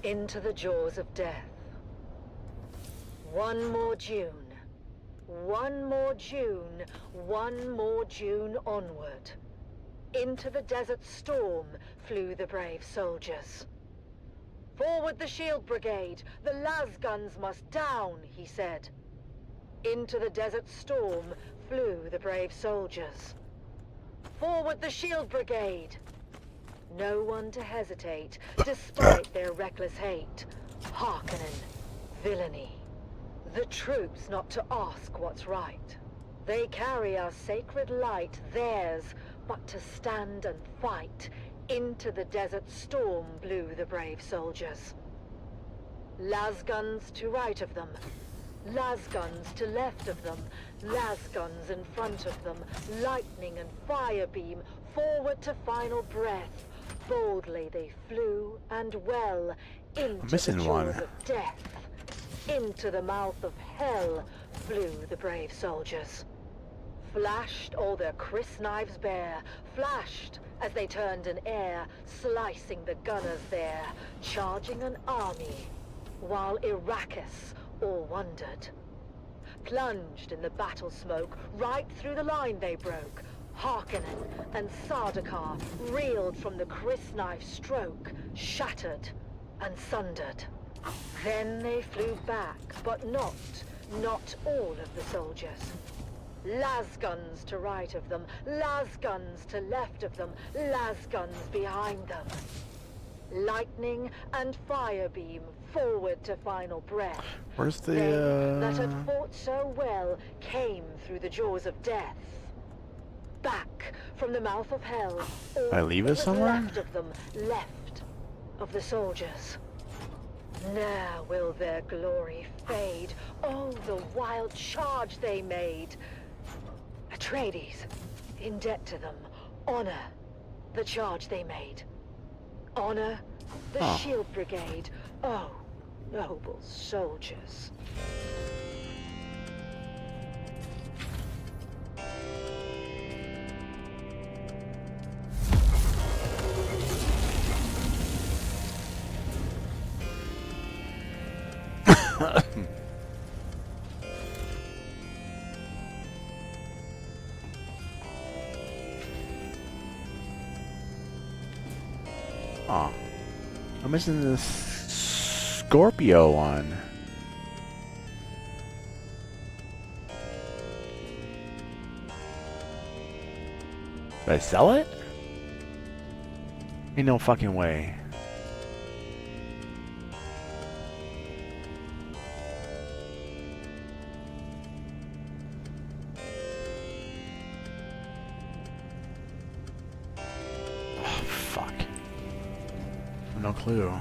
Into the jaws of death. One more June. One more June. One more June onward. Into the desert storm flew the brave soldiers. Forward the shield brigade! The las guns must down, he said. Into the desert storm flew the brave soldiers. Forward the shield brigade! No one to hesitate, despite their reckless hate. Hearkening, villainy. The troops not to ask what's right. They carry our sacred light, theirs, but to stand and fight. Into the desert storm blew the brave soldiers. Las guns to right of them, las guns to left of them, las guns in front of them, lightning and fire beam, forward to final breath. Boldly they flew, and well, into the jaws of death. Into the mouth of hell flew the brave soldiers. Flashed all their crisp knives bare, flashed as they turned in air, slicing the gunners there, charging an army, while Arrakis all wondered. Plunged in the battle smoke, right through the line they broke. Harkonnen and Sardaukar reeled from the crisp knife stroke, shattered and sundered. Then they flew back, but not all of the soldiers. Las guns to right of them, las guns to left of them, las guns behind them. Lightning and fire beam forward to final breath. Where's the They that had fought so well came through the jaws of death. back from the mouth of hell. I leave it somewhere? Left of them, left of the soldiers. Now will their glory fade. Oh, the wild charge they made. Atreides, in debt to them, honor the charge they made. Honor the Shield Brigade. Oh, noble soldiers. Aw. I'm missing this Scorpio one. Did I sell it? Ain't no fucking way. Oh, fuck. No clue.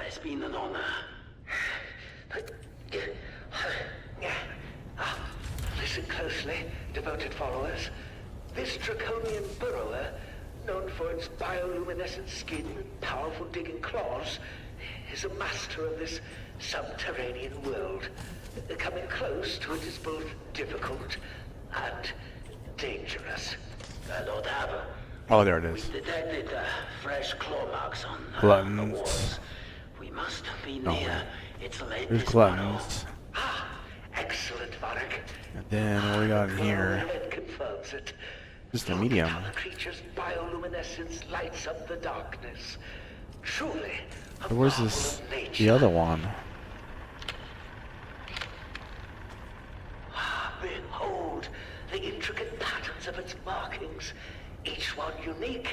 It's been an honor. Listen closely, devoted followers. This draconian burrower, known for its bioluminescent skin and powerful digging claws, is a master of this subterranean world. Coming close to it is both difficult and dangerous. Lord Abba. Oh, there it is. We detected fresh claw marks on the Gluttons. walls. We must be Oh, near its latest there's gluttons. Excellent, Varric. And then what we got in here? It confirms it. Just a medium. How the creature's bioluminescence lights up the darkness. Truly, a Where's marvel this? of nature. The other one. Behold the intricate patterns of its markings, each one unique.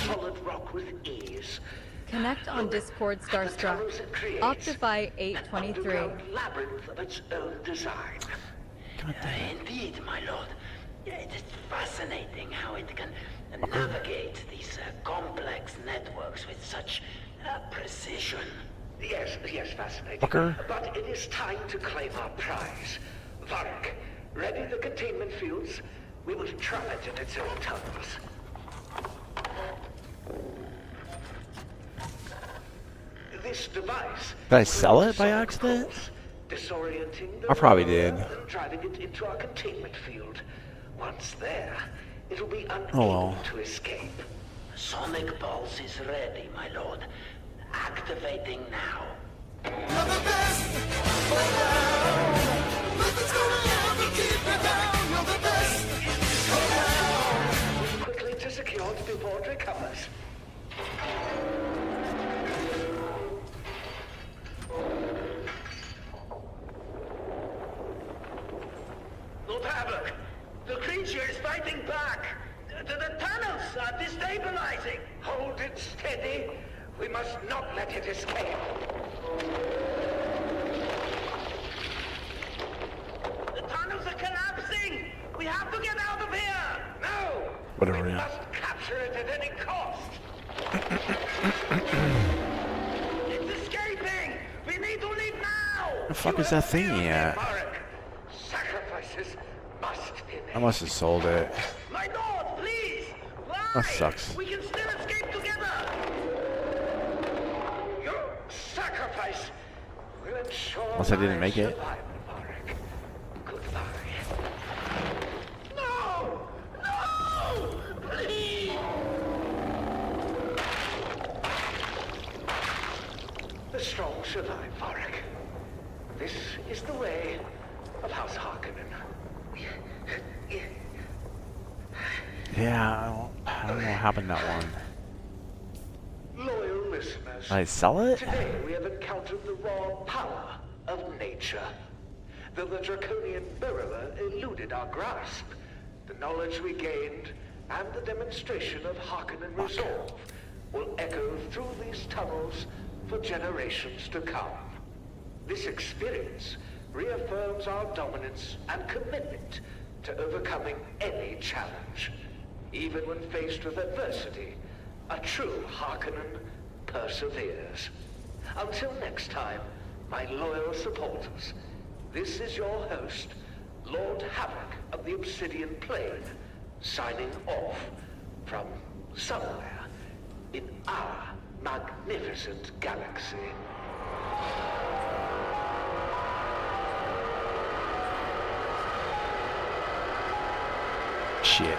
Solid rock with ease. Connect on Discord Starstruck. Optify 823. Labyrinth of its own design. Indeed, my lord. It is fascinating how it can navigate these complex networks with such precision. Yes, fascinating. Fucker. But it is time to claim our prize. Varric, ready the containment fields. We will trap it in its own tunnels. This device. Did I sell it by accident? Disorienting the I probably rover did. and driving it into our containment field. Once there, it'll be unable Oh well. to escape. Sonic pulse is ready, my lord. Activating now. Quickly to secure before it recovers. Lord Havoc, the creature is fighting back. The tunnels are destabilizing. Hold it steady. We must not let it escape. The tunnels are collapsing. We have to get out of here. No. Whatever, We yeah. must capture it at any cost. It's escaping. We need to leave now. The fuck is that thingy at? Sacrifices must be made. I must have sold it. My lord, please. That sucks. We can still escape together. Your sacrifice will ensure Unless I didn't my make it. survival, Varric. Goodbye. No! No! Please! The strong survive, Varric. This is the way of House Harkonnen. Yeah, I don't know what happened to that one. Loyal listeners. I sell it? Today we have encountered the raw power of nature. Though the draconian Birilla eluded our grasp, the knowledge we gained and the demonstration of Harkonnen resolve will echo through these tunnels for generations to come. This experience reaffirms our dominance and commitment to overcoming any challenge. Even when faced with adversity, a true Harkonnen perseveres. Until next time, my loyal supporters, this is your host, Lord Havoc of the Obsidian Plain, signing off from somewhere in our magnificent galaxy. Shit.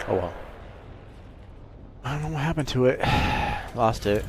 Oh well. I don't know what happened to it. Lost it.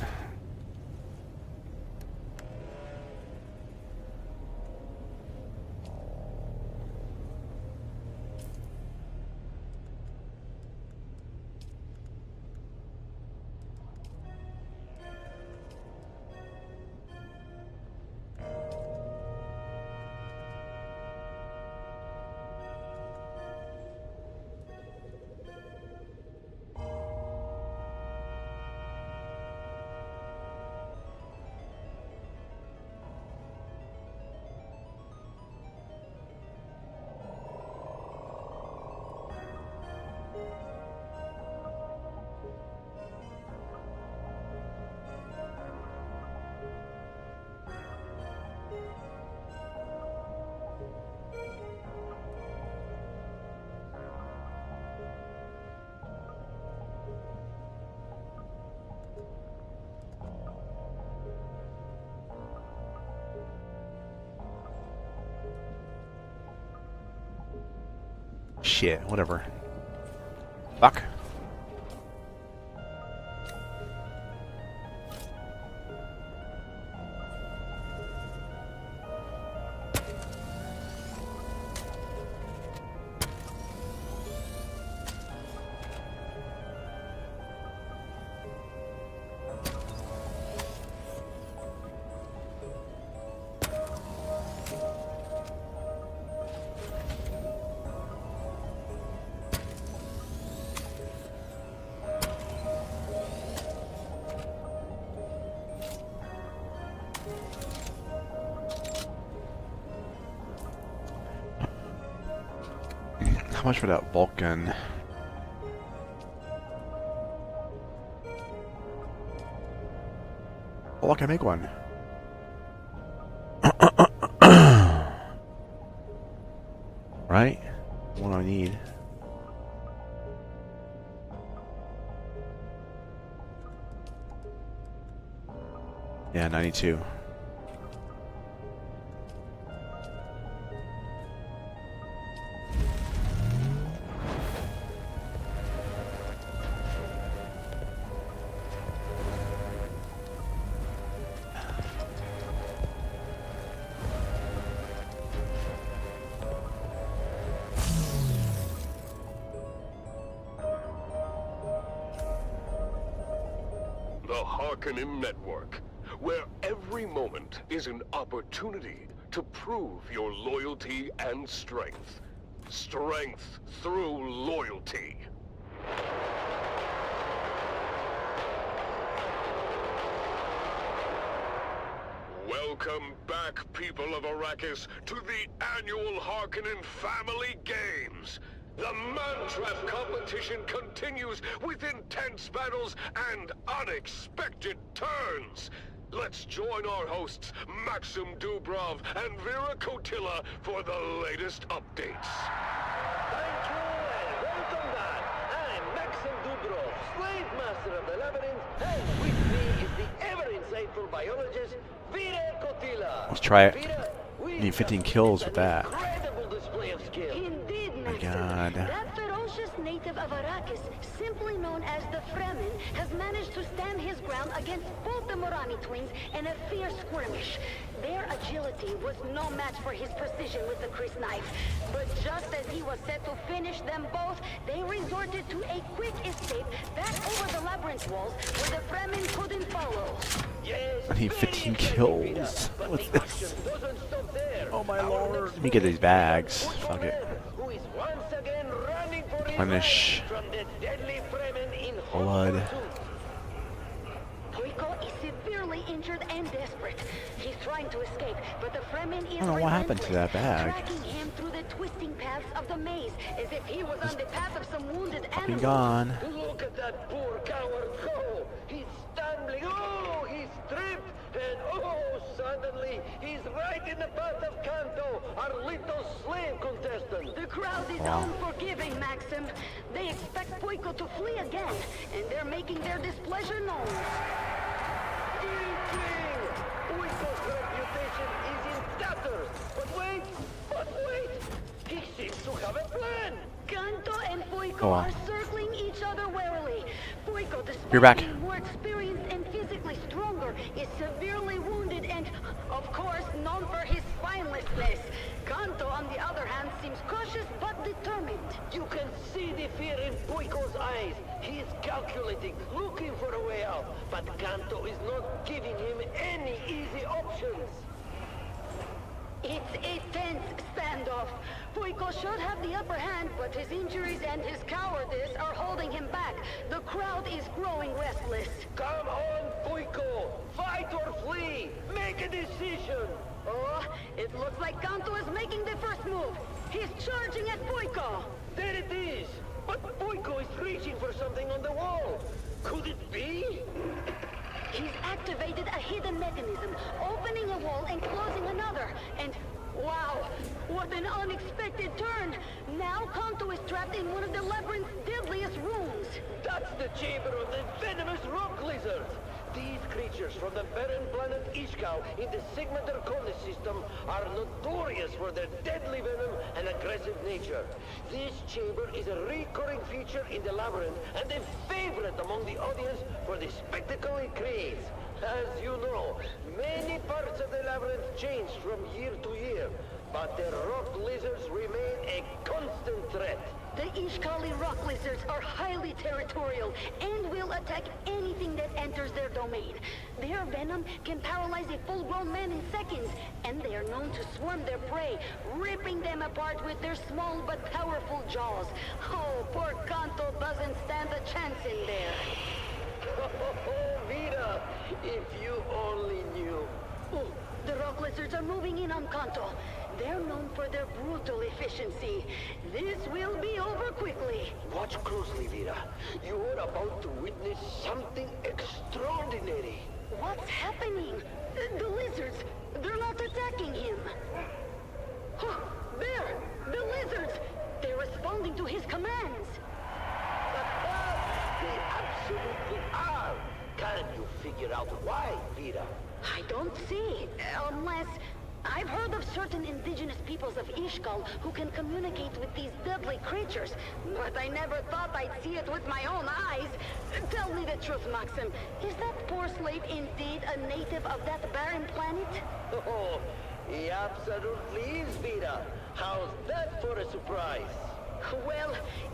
Shit, whatever. Fuck. How much for that bolt gun? Oh, I can make one. Right? One I need. Yeah, 92. The Harkonnen Network, where every moment is an opportunity to prove your loyalty and strength. Strength through loyalty. Welcome back, people of Arrakis, to the annual Harkonnen Family Games. The Mantrap competition continues with intense battles and unexpected turns. Let's join our hosts, Maxim Dubrov and Vera Kotila, for the latest updates. Thank you and welcome back. I'm Maxim Dubrov, Slave Master of the Labyrinth, and with me is the ever-insightful biologist, Vera Kotila. Let's try it. Vera, we Need 15 kills with that. incredible display of skill. Indeed, Oh my Maxim. God. That ferocious native native of Arrakis, simply known as the Fremen, has managed to stand his ground against both the Morani twins in a fierce skirmish. Their agility was no match for his precision with the Chris knife. But just as he was set to finish them both, they resorted to a quick escape back over the labyrinth walls where the Fremen couldn't follow. I need 15 kills. What's this? Oh my lord. Let me get these bags. Fuck it. Replenish. Blood. Poiko is severely injured and desperate. He's trying to escape, but the Fremen is I don't know what happened to that bag. tracking him through the twisting paths of the maze, as if he was on the path of some wounded Be animal. gone. Look at that poor coward go! He's stumbling. Oh, he's tripped. And oh, suddenly, he's right in the path of Kanto, our little slave contestant. The crowd is unforgiving, Maxim. They expect Poiko to flee again, and they're making their displeasure known. Poiko's reputation is in tatters. But wait! He seems to have a plan. Kanto and Poiko Go on. are circling each other warily. Poiko, despite You're back. being more experienced and physically stronger, is severely wounded and, of course, known for his spinelessness. Kanto, on the other hand, seems cautious but determined. You can see the fear in Poiko's eyes. He is calculating, looking for a way out. But Kanto is not giving him any easy options. It's a tense standoff. Poiko should have the upper hand, but his injuries and his cowardice are holding him back. The crowd is growing restless. Come on, Poiko! Fight or flee! Make a decision! Oh, it looks like Kanto is making the first move. He's charging at Poiko. There it is! But Poiko is reaching for something on the wall. Could it be? He's activated a hidden mechanism, opening a wall and closing another. And wow, what an unexpected turn! Now Kanto is trapped in one of the labyrinth's deadliest rooms. That's the chamber of the venomous rock lizard. These creatures from the barren planet Ishkal in the Sigma Draconis system are notorious for their deadly venom and aggressive nature. This chamber is a recurring feature in the labyrinth and a favorite among the audience for the spectacle it creates. As you know, many parts of the labyrinth change from year to year, but the rock lizards remain a constant threat. The Ishkali rock lizards are highly territorial and will attack anything that enters their domain. Their venom can paralyze a full-grown man in seconds, and they are known to swarm their prey, ripping them apart with their small but powerful jaws. Oh, poor Kanto doesn't stand a chance in there. Oh, Vida, if you only knew. Oh, the rock lizards are moving in on Kanto. They're known for their brutal efficiency. This will be over quickly. Watch closely, Vida. You are about to witness something extraordinary. What's happening? The lizards, they're not attacking him. Oh, there! The lizards! They're responding to his commands. They absolutely are. Can you figure out why, Vida? I don't see, unless... I've heard of certain indigenous peoples of Ishkal who can communicate with these deadly creatures, but I never thought I'd see it with my own eyes. Tell me the truth, Maxim. Is that poor slave indeed a native of that barren planet? Oh, he absolutely is, Vida. How's that for a surprise? Well,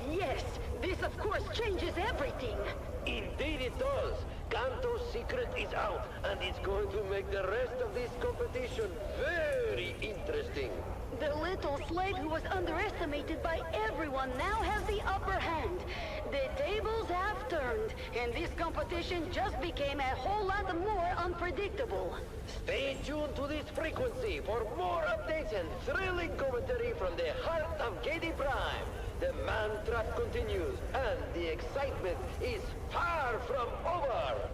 yes. This, of course, changes everything. Indeed it does. Kanto's secret is out, and it's going to make the rest of this competition very interesting. The little slave who was underestimated by everyone now has the upper hand. The tables have turned, and this competition just became a whole lot more unpredictable. Stay tuned to this frequency for more updates and thrilling commentary from the heart of Katie Prime. The man trap continues, and the excitement is far from over.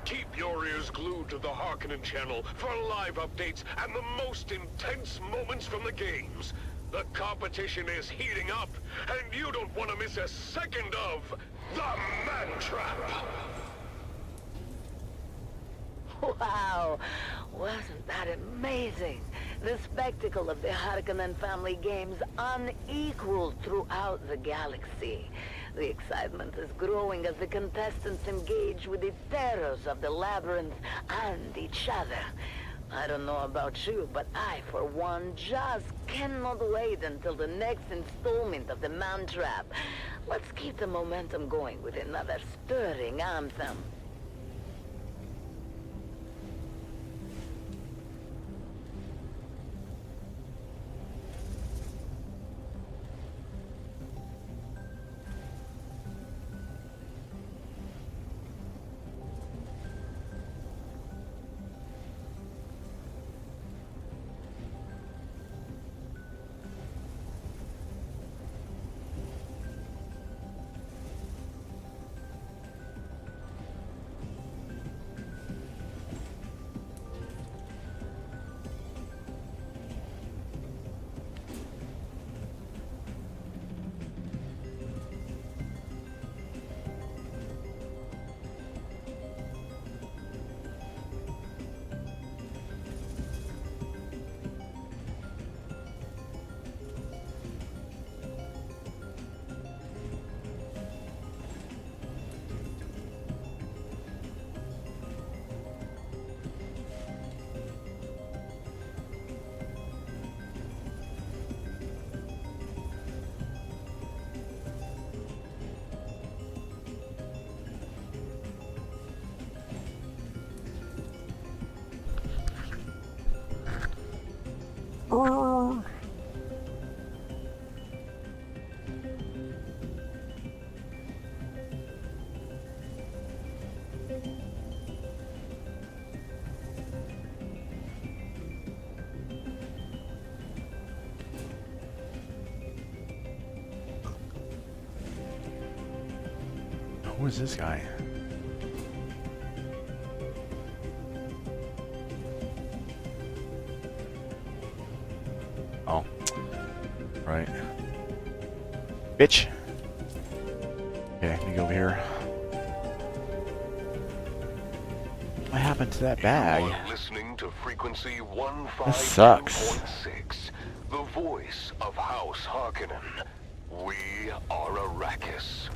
Keep your ears glued to the Harkonnen channel for live updates and the most intense moments from the games. The competition is heating up, and you don't want to miss a second of the Man Trap. Wow, Wasn't that amazing? The spectacle of the Harkonnen family games unequaled throughout the galaxy. The excitement is growing as the contestants engage with the terrors of the labyrinth and each other. I don't know about you, but I, for one, just cannot wait until the next installment of the Man Trap. Let's keep the momentum going with another stirring anthem. Who is this guy? Oh. Right. Bitch! Okay, let me go over here. What happened to that bag? You are listening to frequency This sucks. 152.6, the voice of House Harkonnen. We are Arrakis.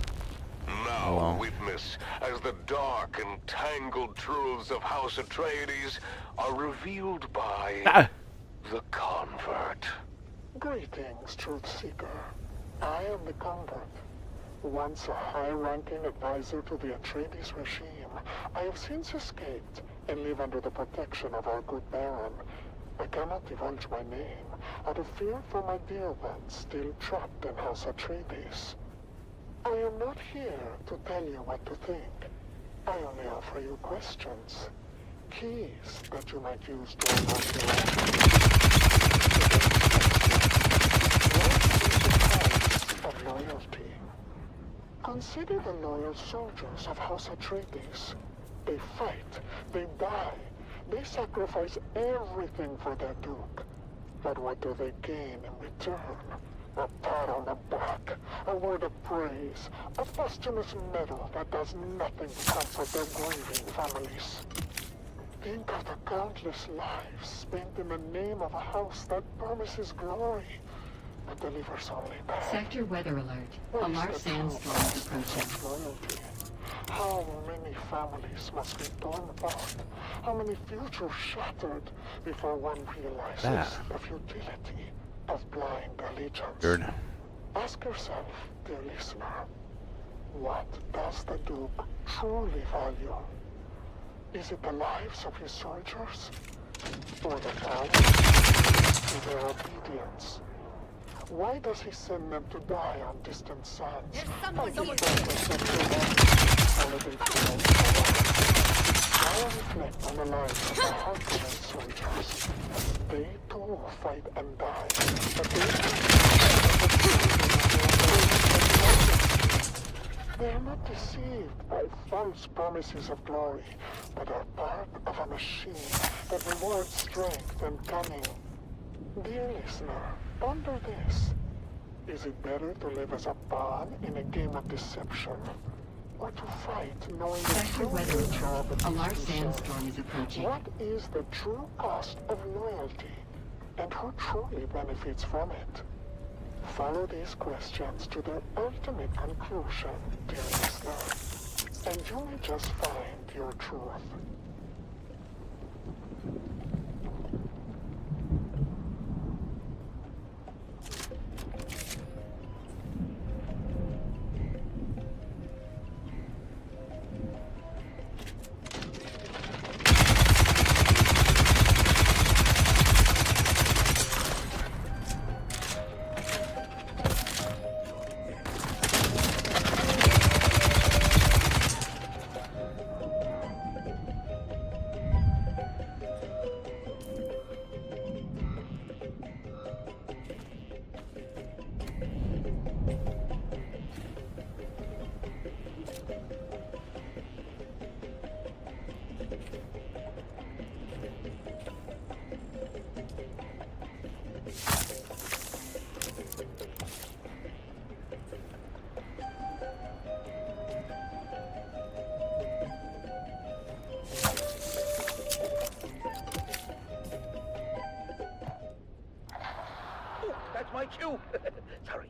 Now witness as the dark and tangled truths of House Atreides are revealed by the Convert. Greetings, Truth Seeker. I am the Convert. Once a high-ranking advisor to the Atreides regime, I have since escaped and live under the protection of our good Baron. I cannot divulge my name out of fear for my dear ones still trapped in House Atreides. I am not here to tell you what to think. I only offer you questions. Keys that you might use to unlock your of loyalty. Consider the loyal soldiers of House Atreides. They fight, they die, they sacrifice everything for their Duke. But what do they gain in return? A pat on the back, a word of praise, a posthumous medal that does nothing to comfort their grieving families. Think of the countless lives spent in the name of a house that promises glory, but delivers only bad. Sector weather alert. A large sandstorm is approaching. Loyalty. How many families must be torn apart? How many futures shattered before one realizes the futility of blind allegiance? Good. Ask yourself, dear listener, what does the Duke truly value? Is it the lives of his soldiers? Or the power? Or their obedience? Why does he send them to die on distant sands? I reflect on the lives of the Harkonnen soldiers. They too fight and die, but they are not deceived by false promises of glory, but are part of a machine that rewards strength and cunning. Dear listener, ponder this. Is it better to live as a pawn in a game of deception, or to fight knowing the Sector true weather nature of alert. the A large beast we serve? sandstorm is approaching. What is the true cost of loyalty, and who truly benefits from it? Follow these questions to their ultimate conclusion, dear listener, and you may just find your truth. That's my cue. Sorry.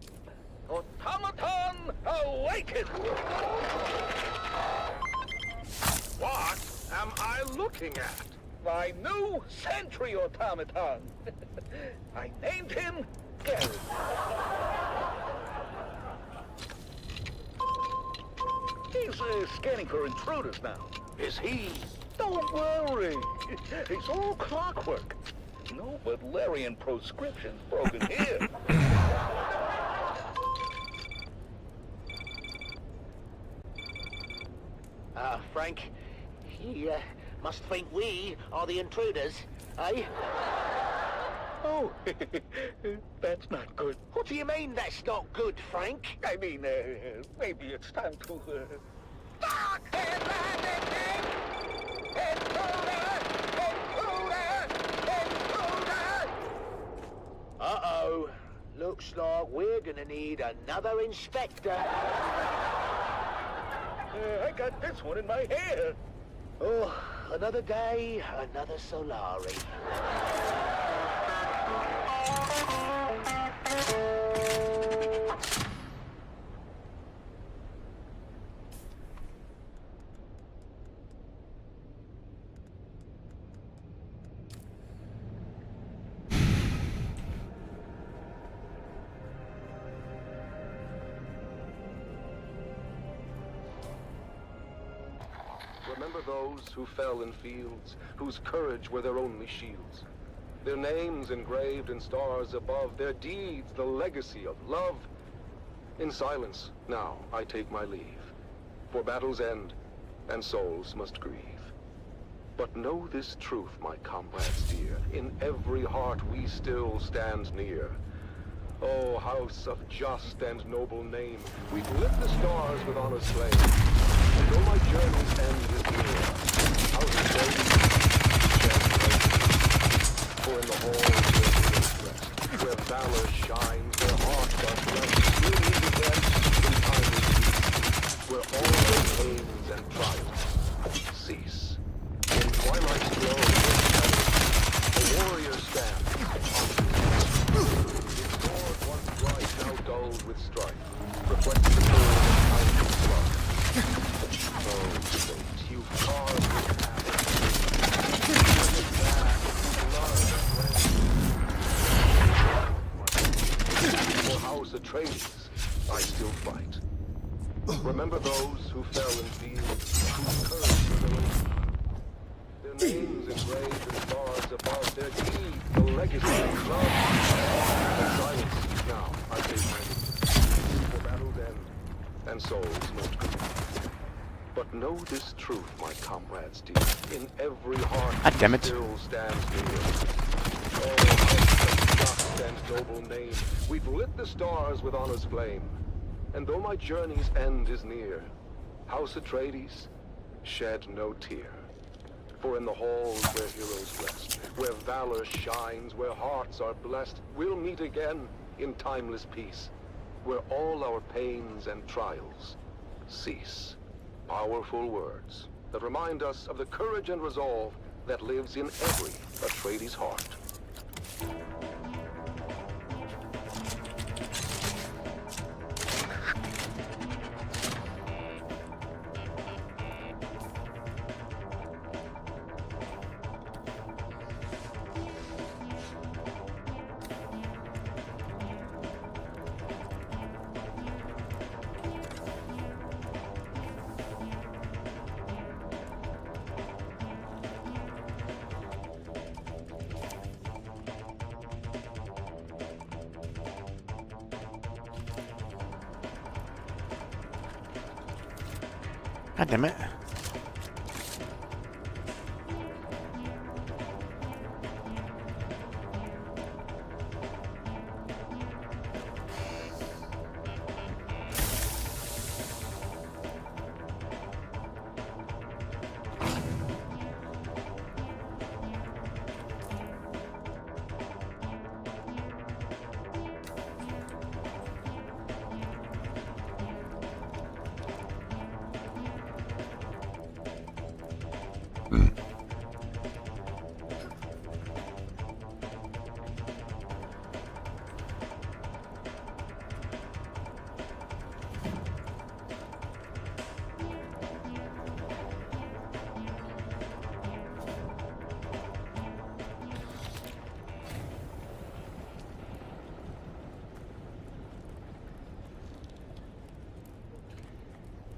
Automaton awaken! What am I looking at? My new sentry automaton. I named him Gary. He's scanning for intruders now. Is he? Don't worry. It's all clockwork. No Butlerian proscriptions broken here. Frank, he must think we are the intruders, eh? Oh, that's not good. What do you mean that's not good, Frank? I mean, maybe it's time to, Uh-oh. Looks like we're gonna need another inspector. I got this one in my hair. Oh, another day, another Solari. Remember those who fell in fields, whose courage were their only shields. Their names engraved in stars above, their deeds the legacy of love. In silence, now I take my leave, for battles end, and souls must grieve. But know this truth, my comrades dear, in every heart we still stand near. O house of just and noble name, we've lit the stars with honor's flame. And though my journey's end is near, house of flame, for in the halls where heroes rest, where valor shines, where hearts are blessed, we'll meet again in timeless peace, where all their pains and trials cease. In twilight's glow, a warrior stands, now dulled with strife, reflects the gold of countless blood. Oh, fate, you've carved this path. For House Atreides, I still fight. Remember those who fell in fields, whose courage was their own. Their names engraved in stars above, their deeds the legacy of love. In silence, now I take my leave, for battle's end, and souls not grieve. But know this truth, my comrades dear, in every heart God damn it. still stands near. Oh, how just and noble name, we've lit the stars with honor's flame. And though my journey's end is near, House Atreides, shed no tear. For in the halls where heroes rest, where valor shines, where hearts are blessed, we'll meet again in timeless peace, where all our pains and trials cease. Powerful words that remind us of the courage and resolve that lives in every Atreides heart. God damn it.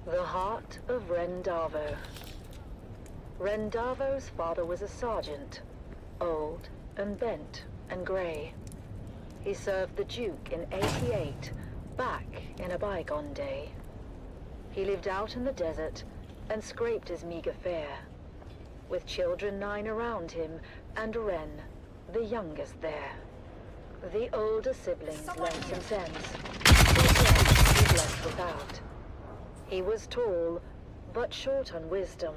The heart of Rendavo. Rendavo's father was a sergeant, old and bent and grey. He served the Duke in '88, back in a bygone day. He lived out in the desert and scraped his meager fare, with children 9 around him and Ren, the youngest there. The older siblings lent some sense, but Ren was left without. He was tall, but short on wisdom,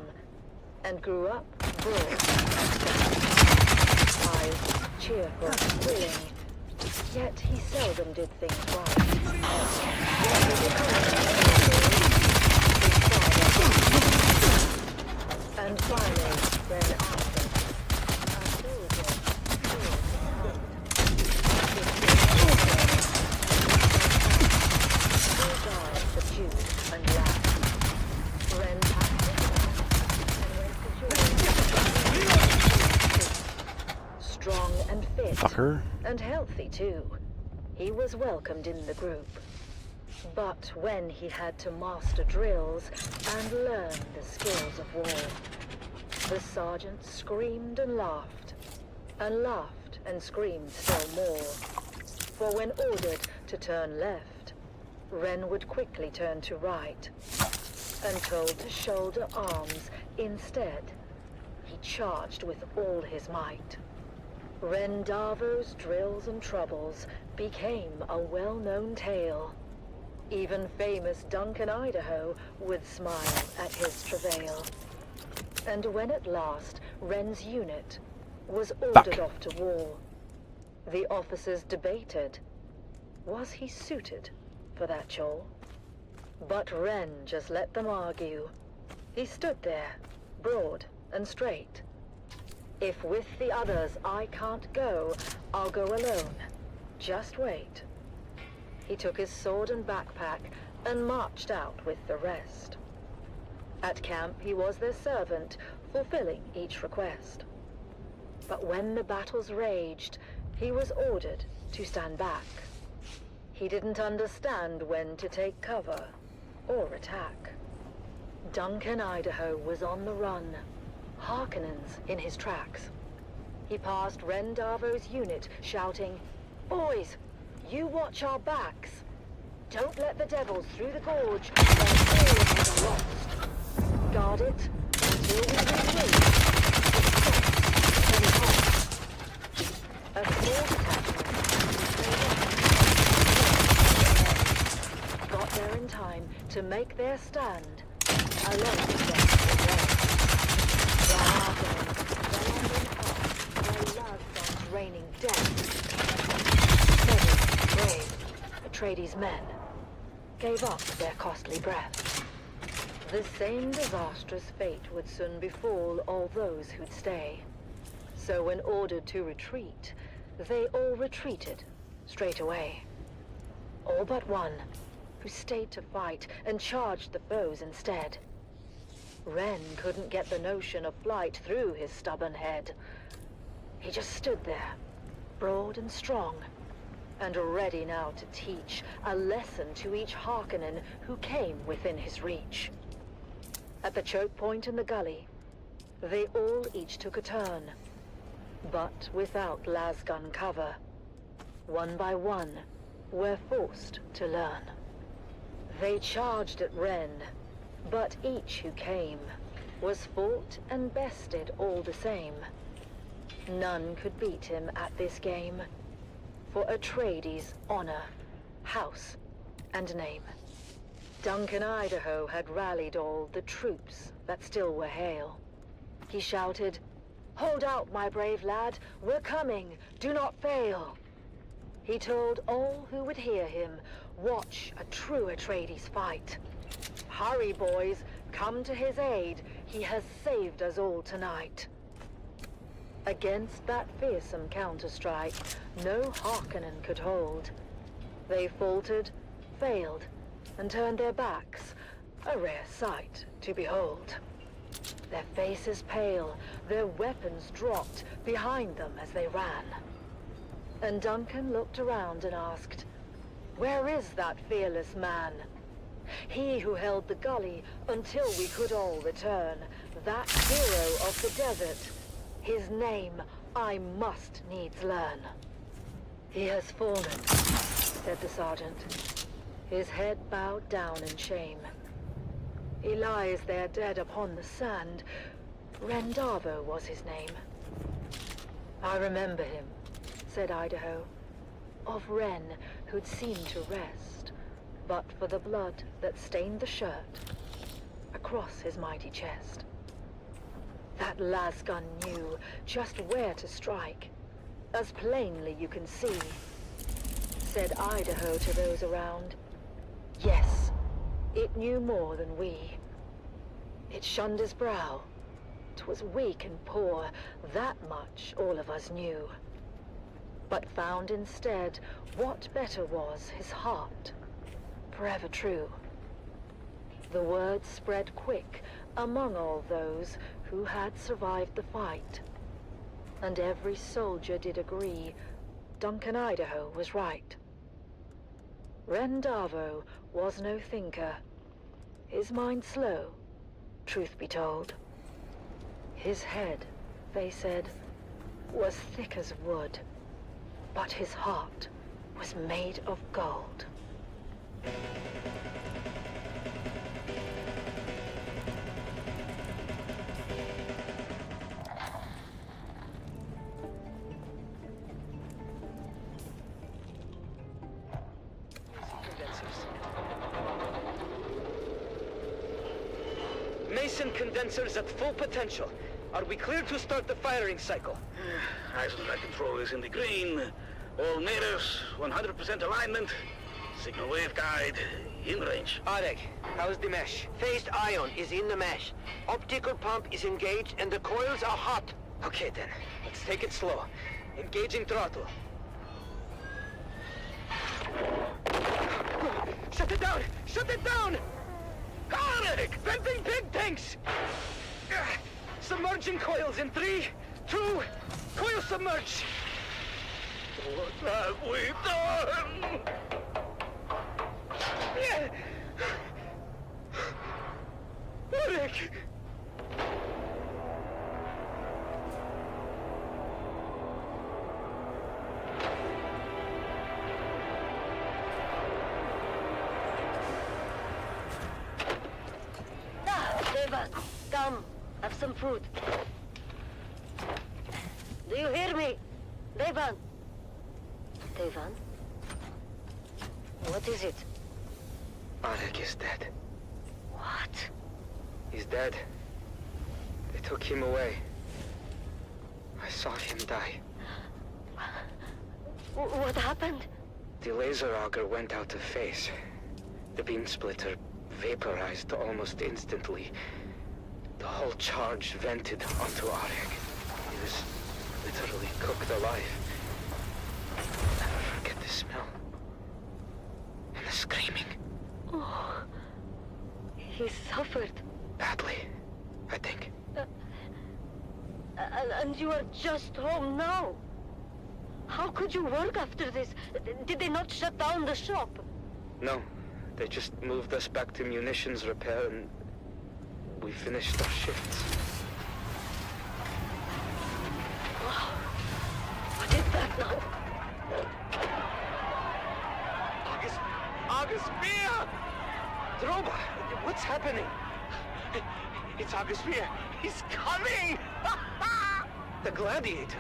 and grew up broad. Eyes cheerful, willing, yet he seldom did things right. And finally, Ren asked him, a soldier, his eyes subdued and laughed. Ren packed strong and fit. Fucker. And healthy too. He was welcomed in the group. But when he had to master drills and learn the skills of war, the sergeant screamed and laughed and screamed still more. For when ordered to turn left, Ren would quickly turn to right, and told to shoulder arms instead. He charged with all his might. Rendavo's drills and troubles became a well-known tale. Even famous Duncan, Idaho, would smile at his travail. And when at last Ren's unit was ordered off to war, the officers debated, was he suited for that chore? But Ren just let them argue. He stood there, broad and straight. If with the others I can't go, I'll go alone. Just wait. He took his sword and backpack and marched out with the rest. At camp, he was their servant, fulfilling each request. But when the battles raged, he was ordered to stand back. He didn't understand when to take cover or attack. Duncan, Idaho was on the run, Harkonnens in his tracks. He passed Rendavo's unit, shouting, "Boys, you watch our backs. Don't let the devils through the gorge, or all of us are lost. Guard it until we retreat. A small detachment got there in time to make their stand along the rest of the way. The Harkonnens, raining death. Many brave Atreides men gave up their costly breath. The same disastrous fate would soon befall all those who'd stay. So when ordered to retreat, they all retreated straight away. All but one, who stayed to fight and charged the foes instead. Ren couldn't get the notion of flight through his stubborn head. He just stood there, broad and strong, and ready now to teach a lesson to each Harkonnen who came within his reach. At the choke point in the gully, they all each took a turn, but without lasgun cover. One by one, were forced to learn. They charged at Ren, but each who came was fought and bested all the same. None could beat him at this game, for Atreides' honor, house, and name. Duncan Idaho had rallied all the troops that still were hale. He shouted, "Hold out, my brave lad, we're coming, do not fail." He told all who would hear him, watch a true Atreides fight. Hurry, boys, come to his aid, he has saved us all tonight. Against that fearsome counterstrike, no Harkonnen could hold. They faltered, failed, and turned their backs, a rare sight to behold. Their faces pale, their weapons dropped behind them as they ran. And Duncan looked around and asked, "Where is that fearless man? He who held the gully until we could all return, that hero of the desert. His name I must needs learn." "He has fallen," said the sergeant, his head bowed down in shame. "He lies there dead upon the sand. Rendavo was his name." "I remember him," said Idaho, "of Ren who'd seemed to rest, but for the blood that stained the shirt across his mighty chest. That lasgun knew just where to strike, as plainly you can see," said Idaho to those around. "Yes, it knew more than we. It shunned his brow. 'Twas weak and poor, that much all of us knew. But found instead what better was his heart, forever true." The word spread quick among all those who had survived the fight, and every soldier did agree Duncan Idaho was right. Rendavo was no thinker, his mind slow, truth be told. His head, they said, was thick as wood, but his heart was made of gold. Mason condensers at full potential. Are we clear to start the firing cycle? Eisendrath control is in the green. All natives, 100% alignment. Signal wave guide, in range. Arek, how's the mesh? Phased ion is in the mesh. Optical pump is engaged and the coils are hot. Okay then, let's take it slow. Engaging throttle. Shut it down! Shut it down! Arek! Venting pig tanks! Submerging coils in 3, 2, coil submerge! What have we done? Arek! Devan, come, have some food. Do you hear me? Devan? Devan? What is it? Arek is dead. What? He's dead. They took him away. I saw him die. What happened? The laser auger went out of phase. The beam splitter vaporized almost instantly. The whole charge vented onto Arek. He was literally cooked alive. I'll never forget the smell. And the screaming. Oh, he suffered. Badly, I think. And you are just home now. How could you work after this? Did they not shut down the shop? No, they just moved us back to munitions repair and we finished our shifts. Wow. What is that now? August Spear! Droba, what's happening? It's August Spear. He's coming! The Gladiator?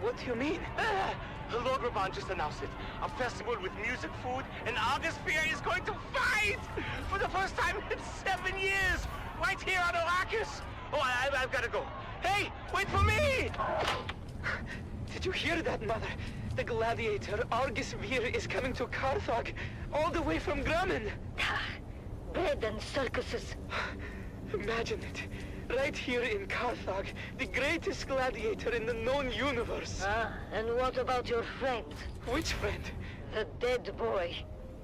What do you mean? Lord Raban just announced it. A festival with music, food, and August Spear is going to fight! For the first time in 7 years! Right here on Arrakis! Oh, I've got to go. Hey, wait for me! Did you hear that, Mother? The Gladiator, Argus Vir, is coming to Carthage, all the way from Grumman. Bread and circuses. Imagine it. Right here in Carthage, the greatest gladiator in the known universe. And what about your friend? Which friend? The dead boy,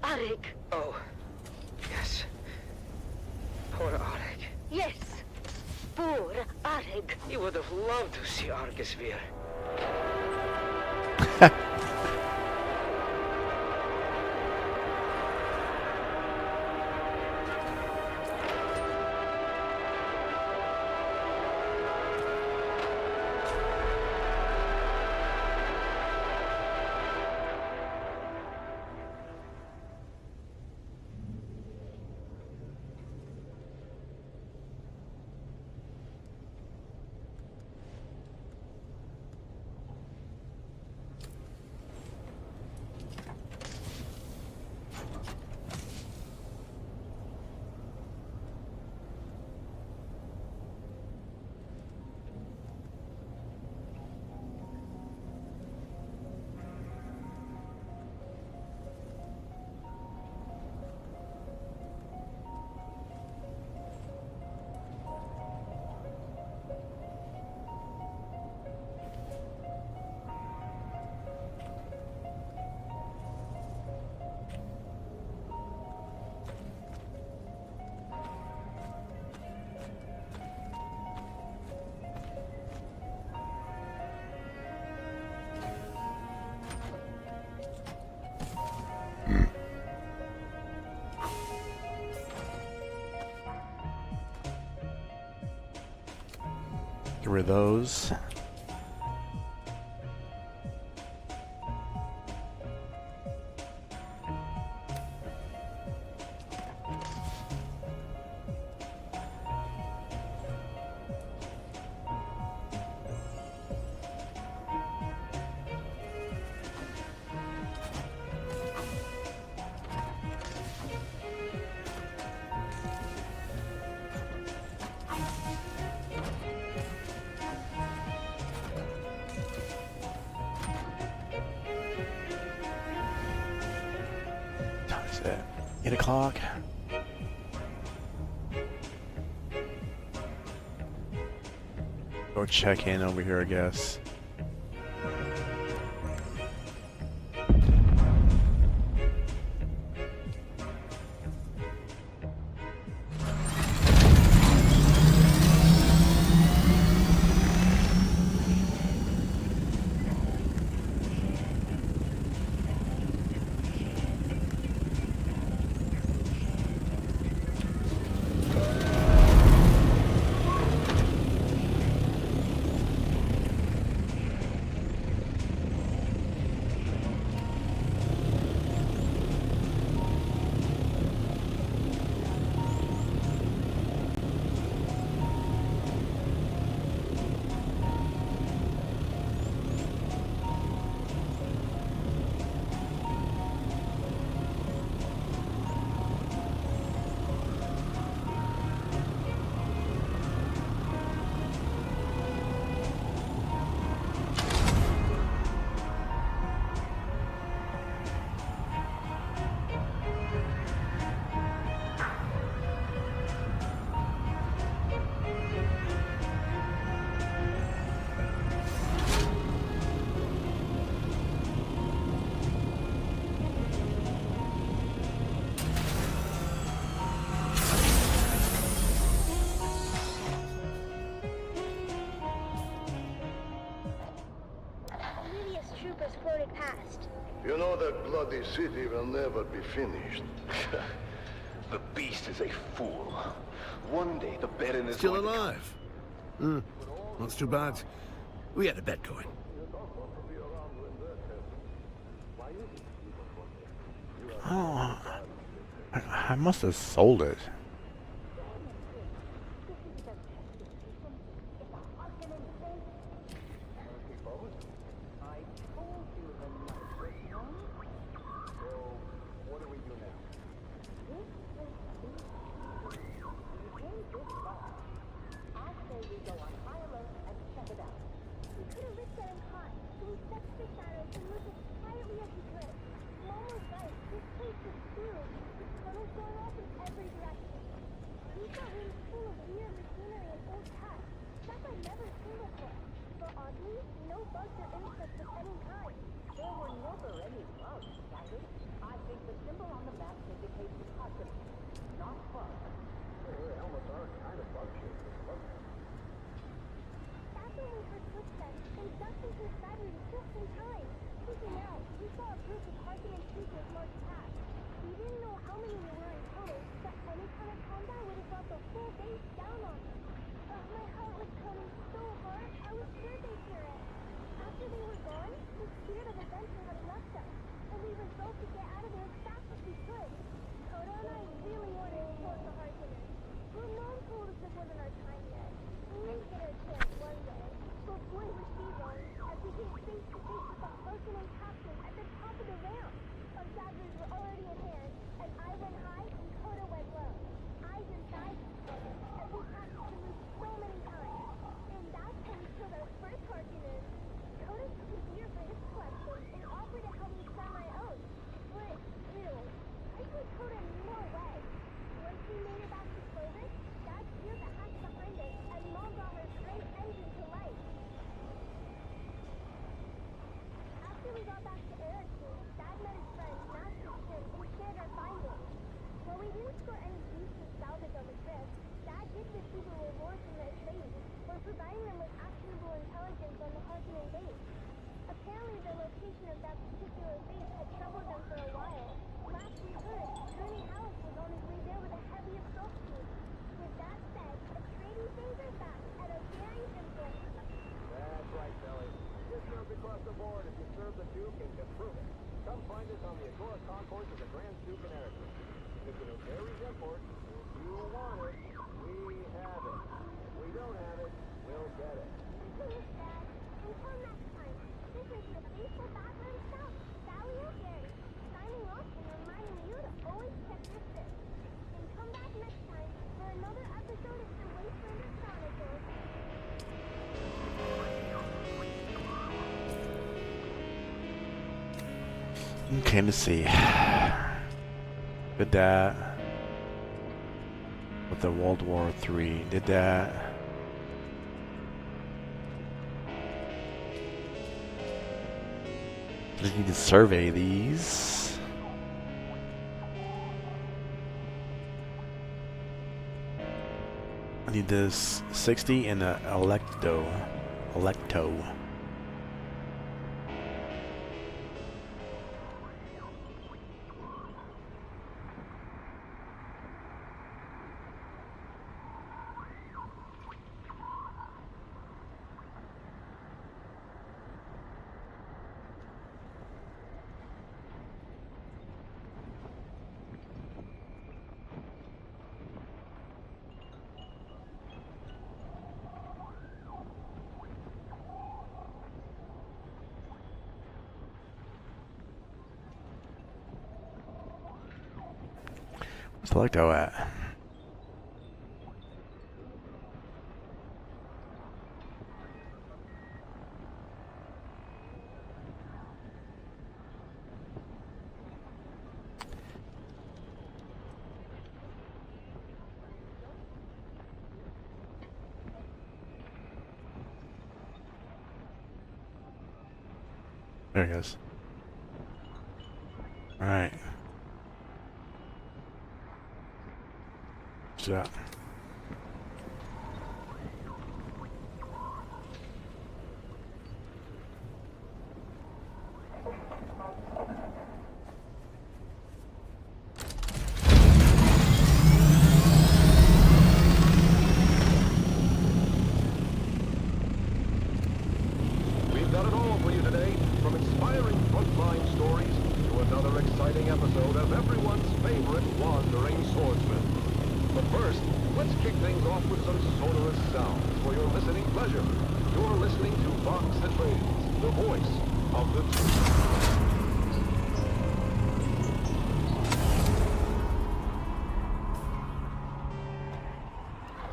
Arik. Oh, yes. Poor Arik. Yes, poor Arik. He would have loved to see Argus Vir. Get rid of those. Is it 8 o'clock? Go check in over here, I guess. troopers floated past. You know that bloody city will never be finished. The beast is a fool. One day the Baron is Still going alive? That's too bad. We had a bet going. Oh, I must have sold it. Okay, let's see. Did that with the World War III. Did that. Just need to survey these. I need this 60 and a Electo. Where's Electo at? There he is. Alright. What's that?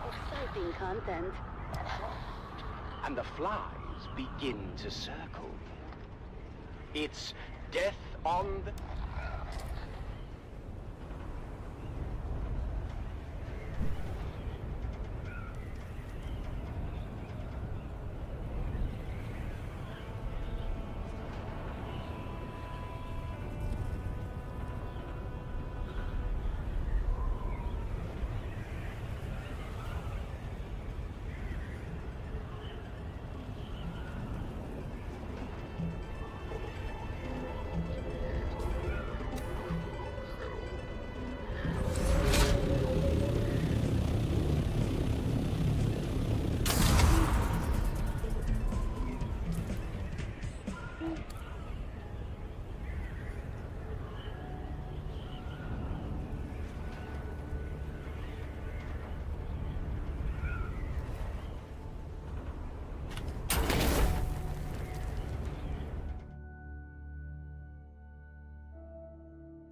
Exciting content. And the flies begin to circle. It's death on the...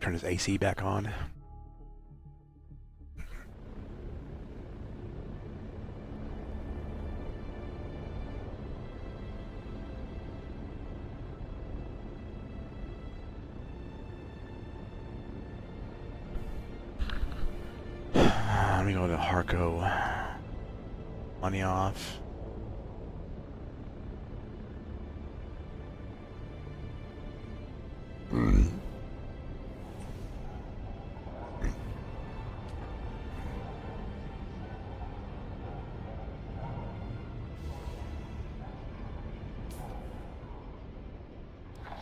Turn his AC back on. Let me go to Harco. Money off.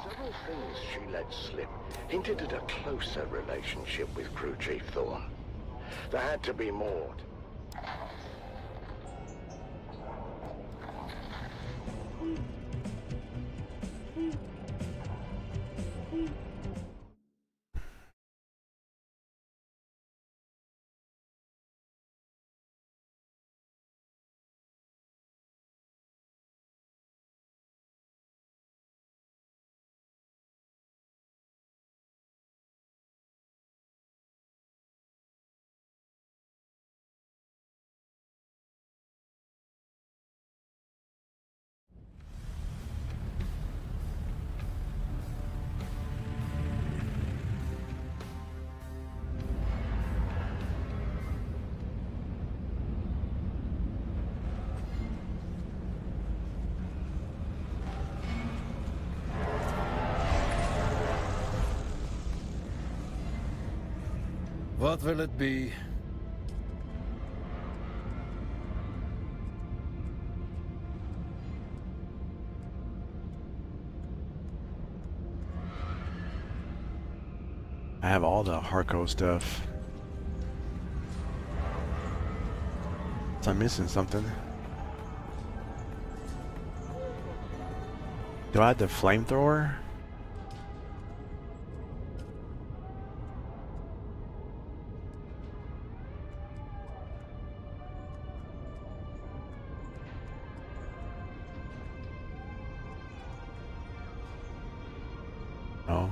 Several things she let slip hinted at a closer relationship with Crew Chief Thorne. There had to be more. What will it be? I have all the Harco stuff. So I'm missing something. Do I have the flamethrower? No.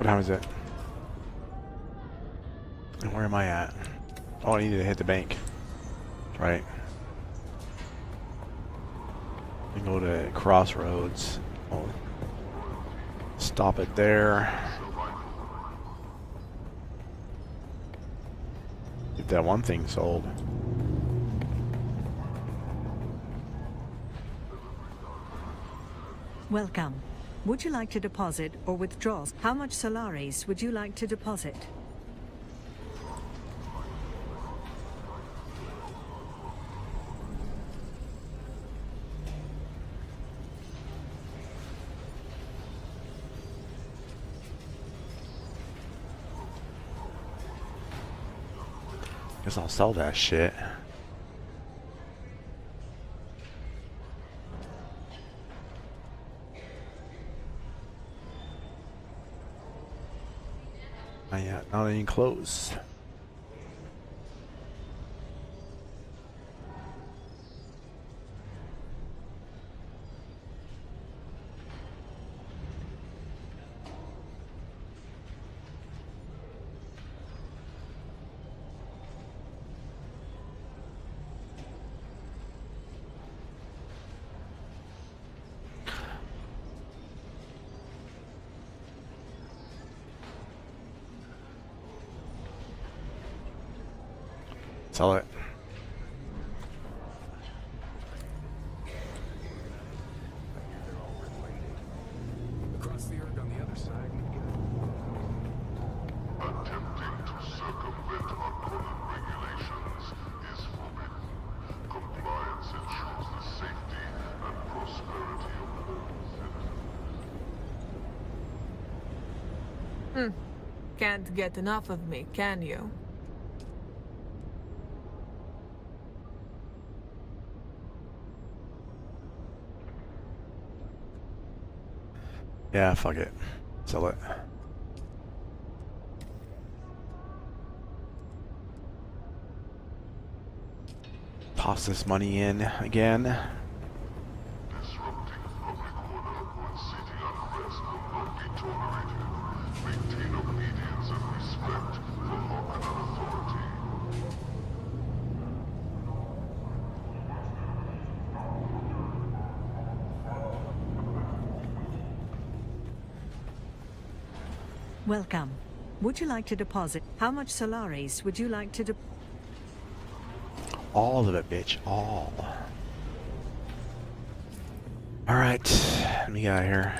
What time is it? And where am I at? Oh, I needed to hit the bank. That's right. And go to Crossroads. I'll stop it there. Get that one thing sold. Welcome. Would you like to deposit or withdraw? How much Solaris would you like to deposit? Guess I'll sell that shit. Not yet, not any clothes. Sell it. Across the earth on the other side. Attempting to circumvent Arconan regulations is forbidden. Compliance ensures the safety and prosperity of all citizens. Can't get enough of me, can you? Yeah, fuck it. Sell it. Toss this money in again. Disrupting public order when city unrest will not be tolerated. Maintain obedience and respect for Harkonnen authority. Welcome. Would you like to deposit? How much Solaris would you like to deposit? All of it, bitch. All. Alright. Let me get out of here.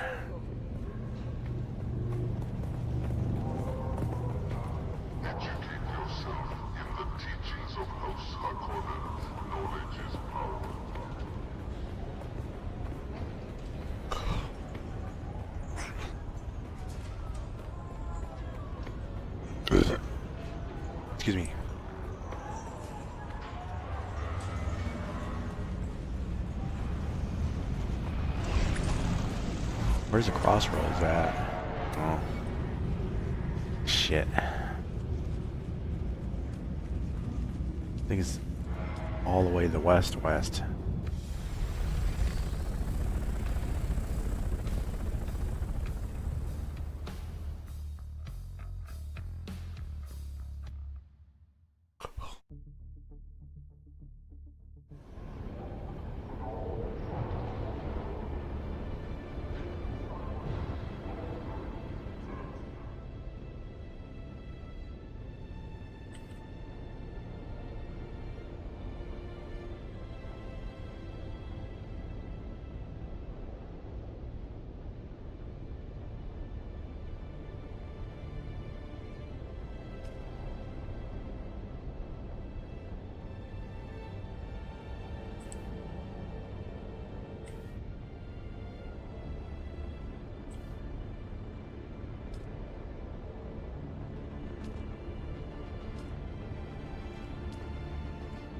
Educate yourself in the teachings of House Harkonnen. Knowledge is power. Excuse me. Where's the crossroads at? Oh. Shit. I think it's all the way to the west.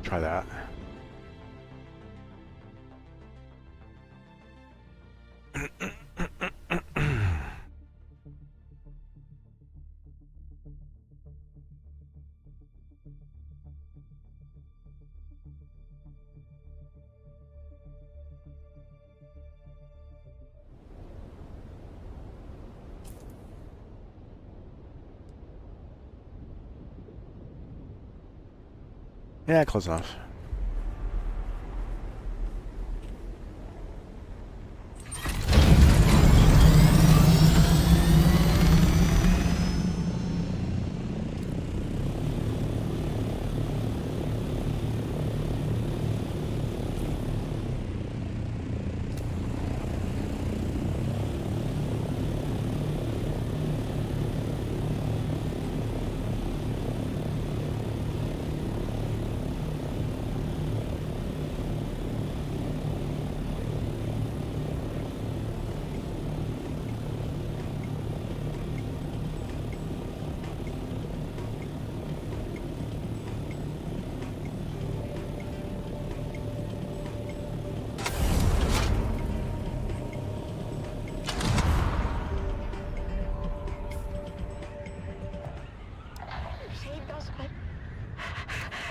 Try that. Yeah, close enough.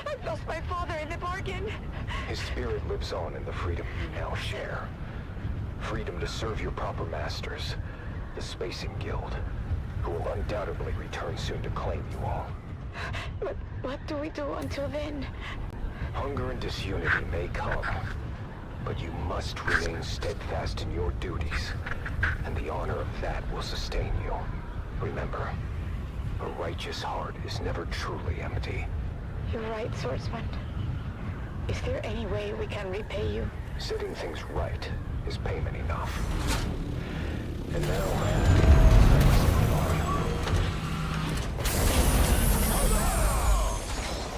I've lost my father in the bargain. His spirit lives on in the freedom you now share. Freedom to serve your proper masters, the Spacing Guild, who will undoubtedly return soon to claim you all. But what do we do until then? Hunger and disunity may come, but you must remain steadfast in your duties, and the honor of that will sustain you. Remember, a righteous heart is never truly empty. You're right, swordsman. Is there any way we can repay you? Setting things right is payment enough. And now,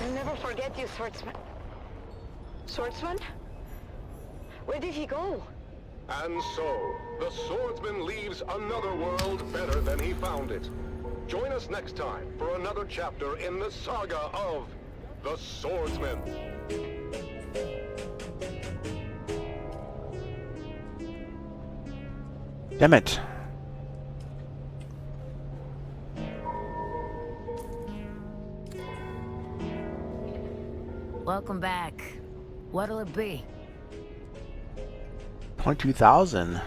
I'll never forget you, swordsman. Swordsman? Where did he go? And so, the swordsman leaves another world better than he found it. Join us next time for another chapter in the saga of the Swordsman. Damn it. Welcome back. What'll it be? 22,000.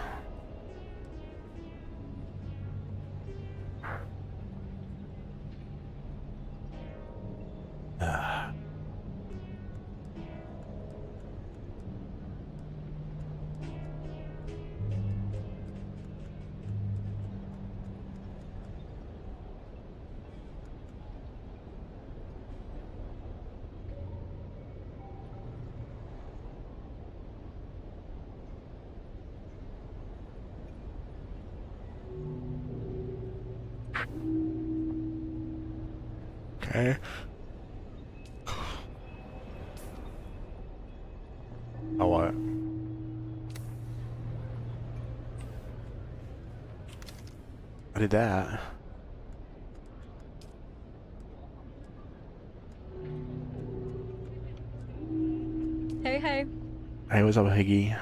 Okay. Oh, what? I did that. Hey, hey. Hey, what's up, Higgy?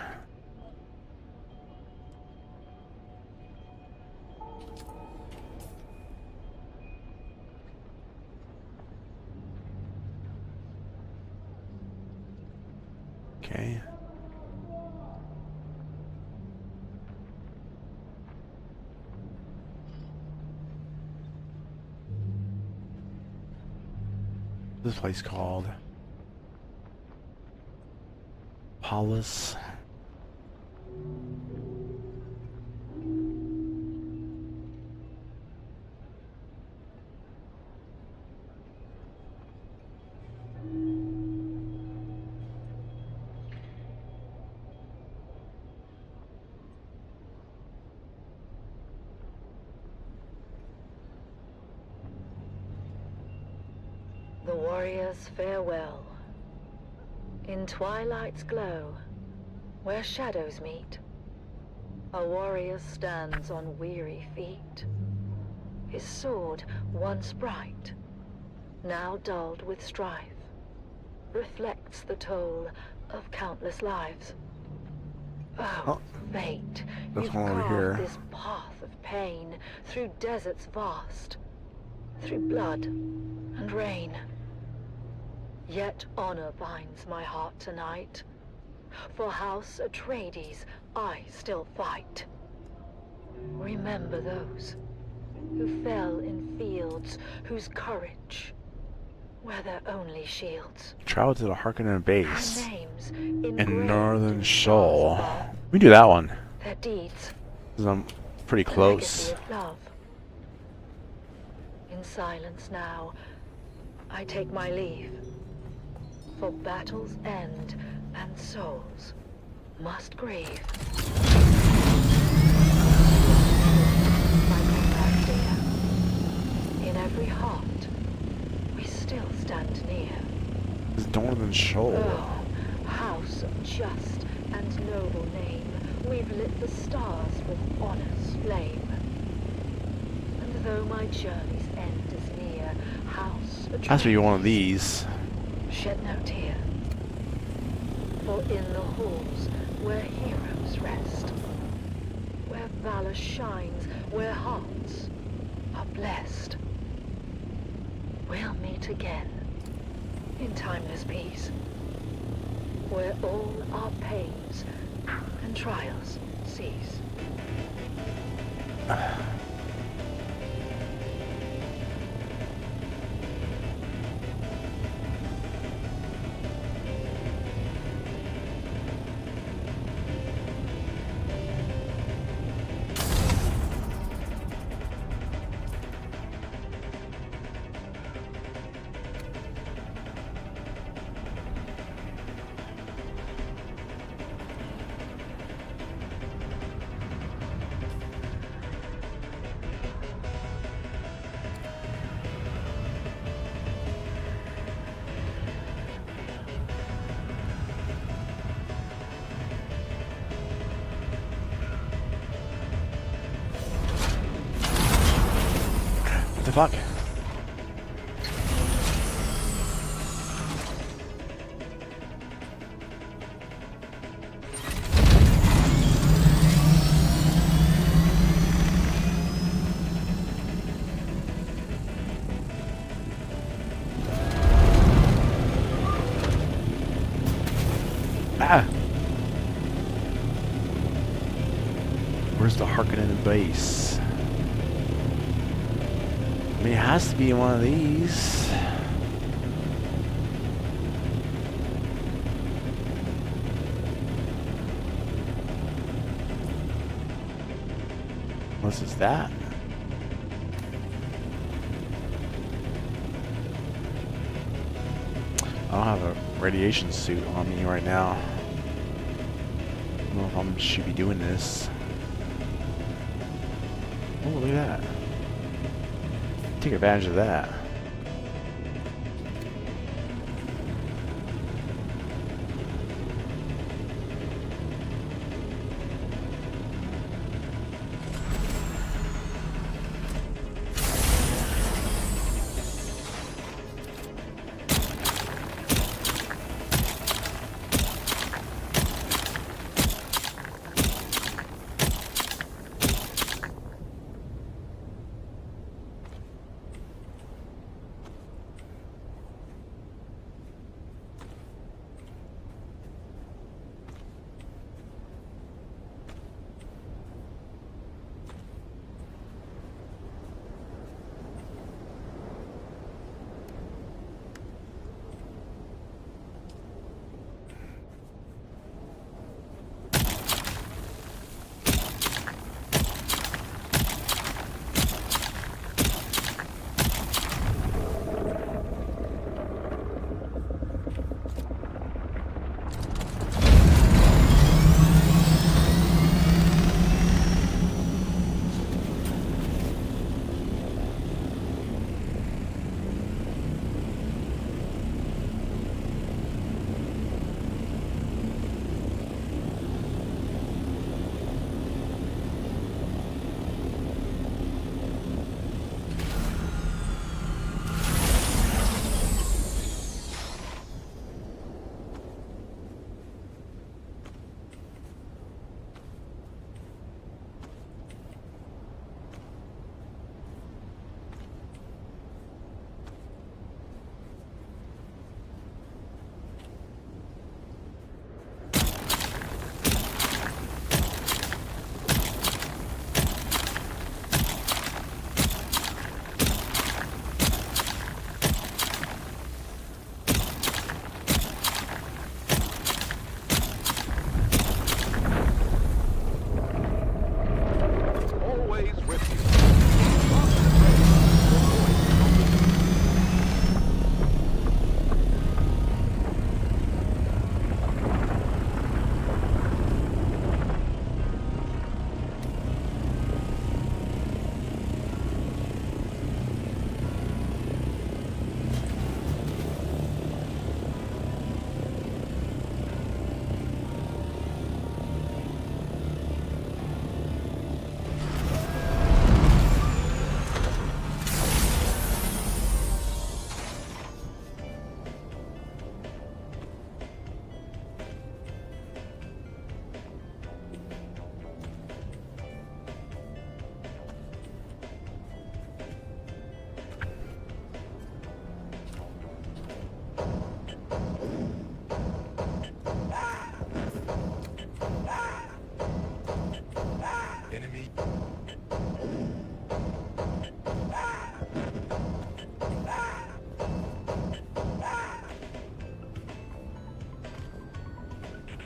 Okay. This place called Paulus. The warriors farewell. In twilight's glow, where shadows meet, a warrior stands on weary feet. His sword, once bright, now dulled with strife, reflects the toll of countless lives. Oh, fate, There's you've one over carved here. this path of pain through deserts vast, through blood and rain. Yet honor binds my heart tonight. For House Atreides, I still fight. Remember those who fell in fields whose courage were their only shields. Travel to the Harkonnen Our base names in Northern Shoal. We do that one. Their deeds. 'Cause I'm pretty A close. legacy of love. In silence now, I take my leave. For battles end and souls must grieve. My comrades dear, in every heart, we still stand near. It's Northern Shoal. Oh, house of just and noble name, we've lit the stars with honor's flame. And though my journey's end is near, house a Has to be one of these. shed no tear. For in the halls where heroes rest, where valor shines, where hearts are blessed, we'll meet again in timeless peace, where all our pains and trials cease. What the fuck? Ah! Where's the Harkonnen base? I mean, it has to be one of these. What is that? I don't have a radiation suit on me right now. I don't know if I should be doing this. Oh, look at that. Take advantage of that.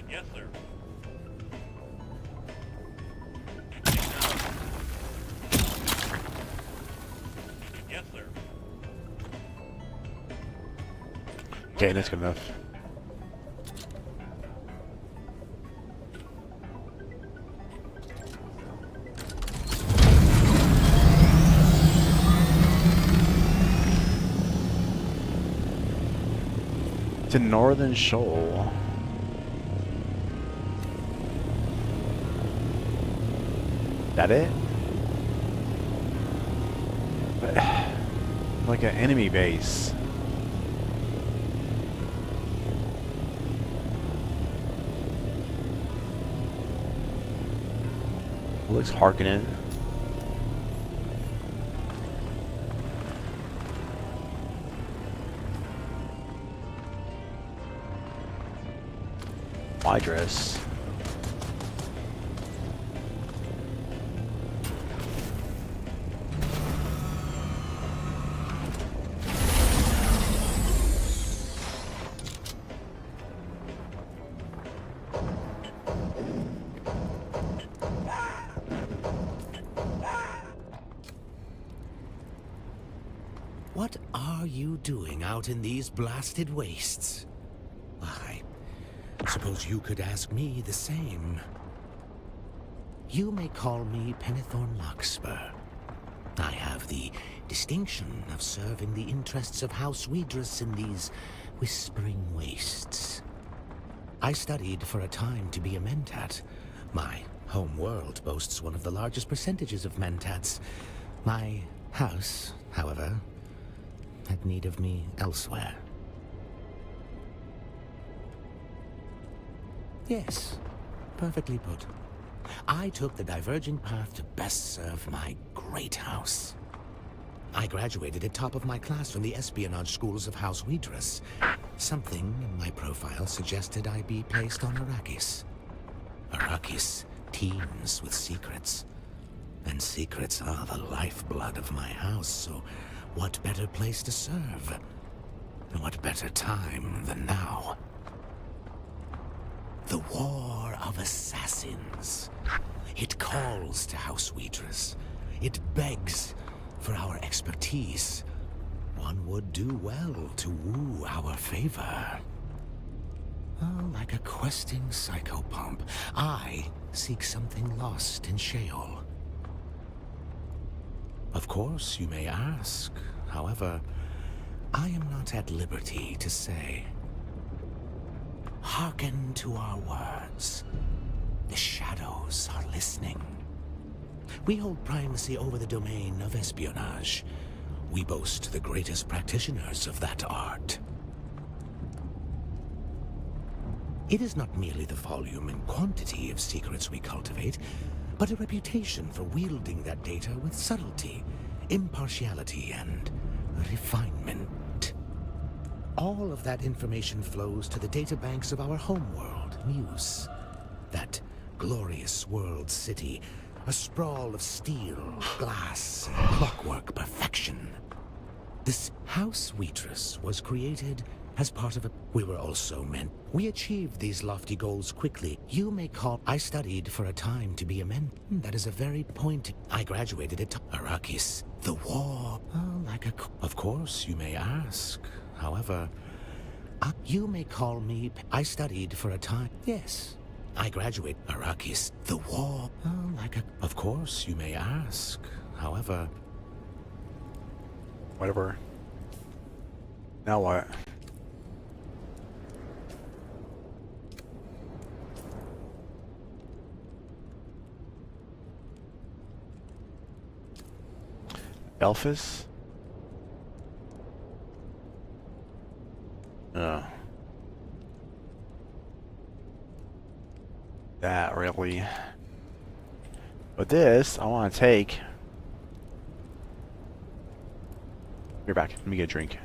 Yes, sir. Yes, sir. Okay, that's good enough. To Northern Shoal. That it? Like an enemy base. Looks Harkonnen. My dress. What are you doing out in these blasted wastes? I suppose you could ask me the same. You may call me Penethorn Larkspur. I have the distinction of serving the interests of House Widris in these whispering wastes. I studied for a time to be a mentat. My home world boasts one of the largest percentages of mentats. My house, however, had need of me elsewhere. Yes, perfectly put. I took the diverging path to best serve my great house. I graduated at top of my class from the espionage schools of House Widris. Something in my profile suggested I be placed on Arrakis. Arrakis teems with secrets. And secrets are the lifeblood of my house, so what better place to serve? What better time than now? The War of Assassins. It calls to House Widris. It begs for our expertise. One would do well to woo our favor. Oh, like a questing psychopomp, I seek something lost in Sheol. Of course, you may ask. However, I am not at liberty to say. Hearken to our words. The shadows are listening. We hold primacy over the domain of espionage. We boast the greatest practitioners of that art. It is not merely the volume and quantity of secrets we cultivate, but a reputation for wielding that data with subtlety, impartiality, and refinement. All of that information flows to the databanks of our homeworld, Muse. That glorious world city, a sprawl of steel, glass, and clockwork perfection. This House Widris was created as part of a... We were also meant... We achieved these lofty goals quickly. You may call... I studied for a time to be a men. That is a very point. I graduated at Arrakis. The war... Oh, like a... Of course, you may ask. However, you may call me... I studied for a time... Yes. I graduate Arrakis. The war... Oh, like a... Of course, you may ask. However... Whatever. Now what? Elphys? That really. But this, I want to take. You're back. Let me get a drink.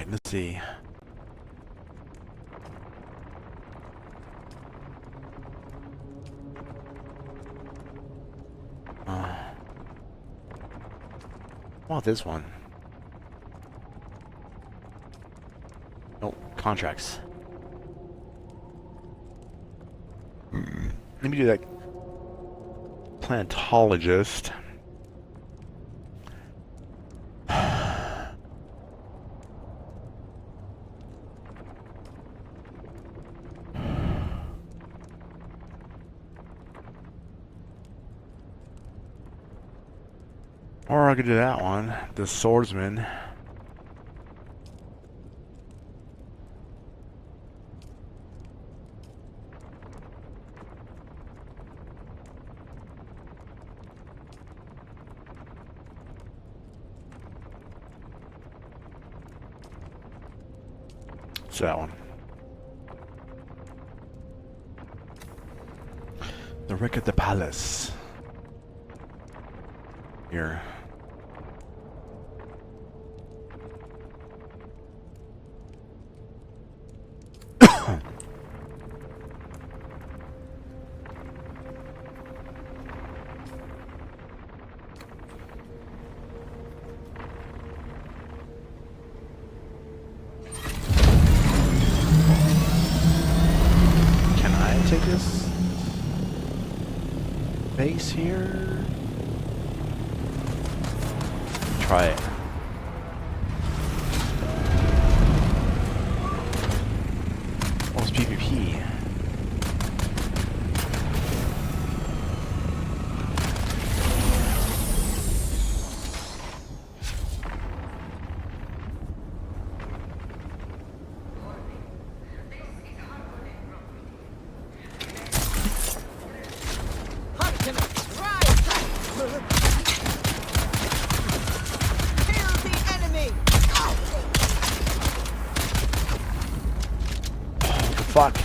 Alright, let's see. I want this one. Nope, contracts. Let me do that. Plantologist. Or I could do that one, the swordsman. It's that one. The wreck of the palace. Here. Take this base here. Try it. Oh, it's PvP. Fuck.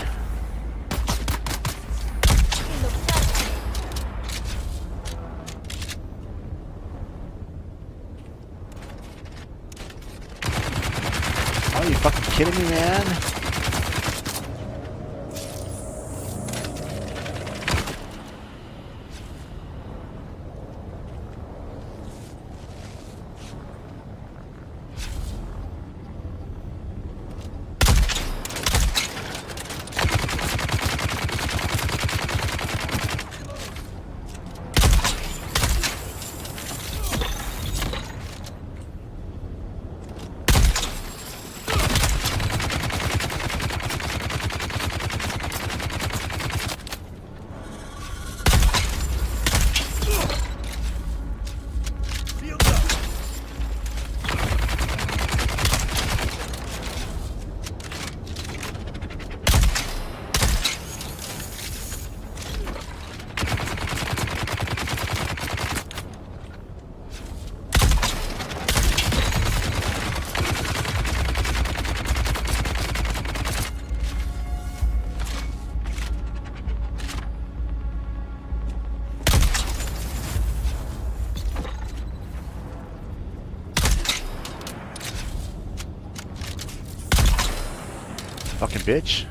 Are you fucking kidding me, man? Fucking bitch.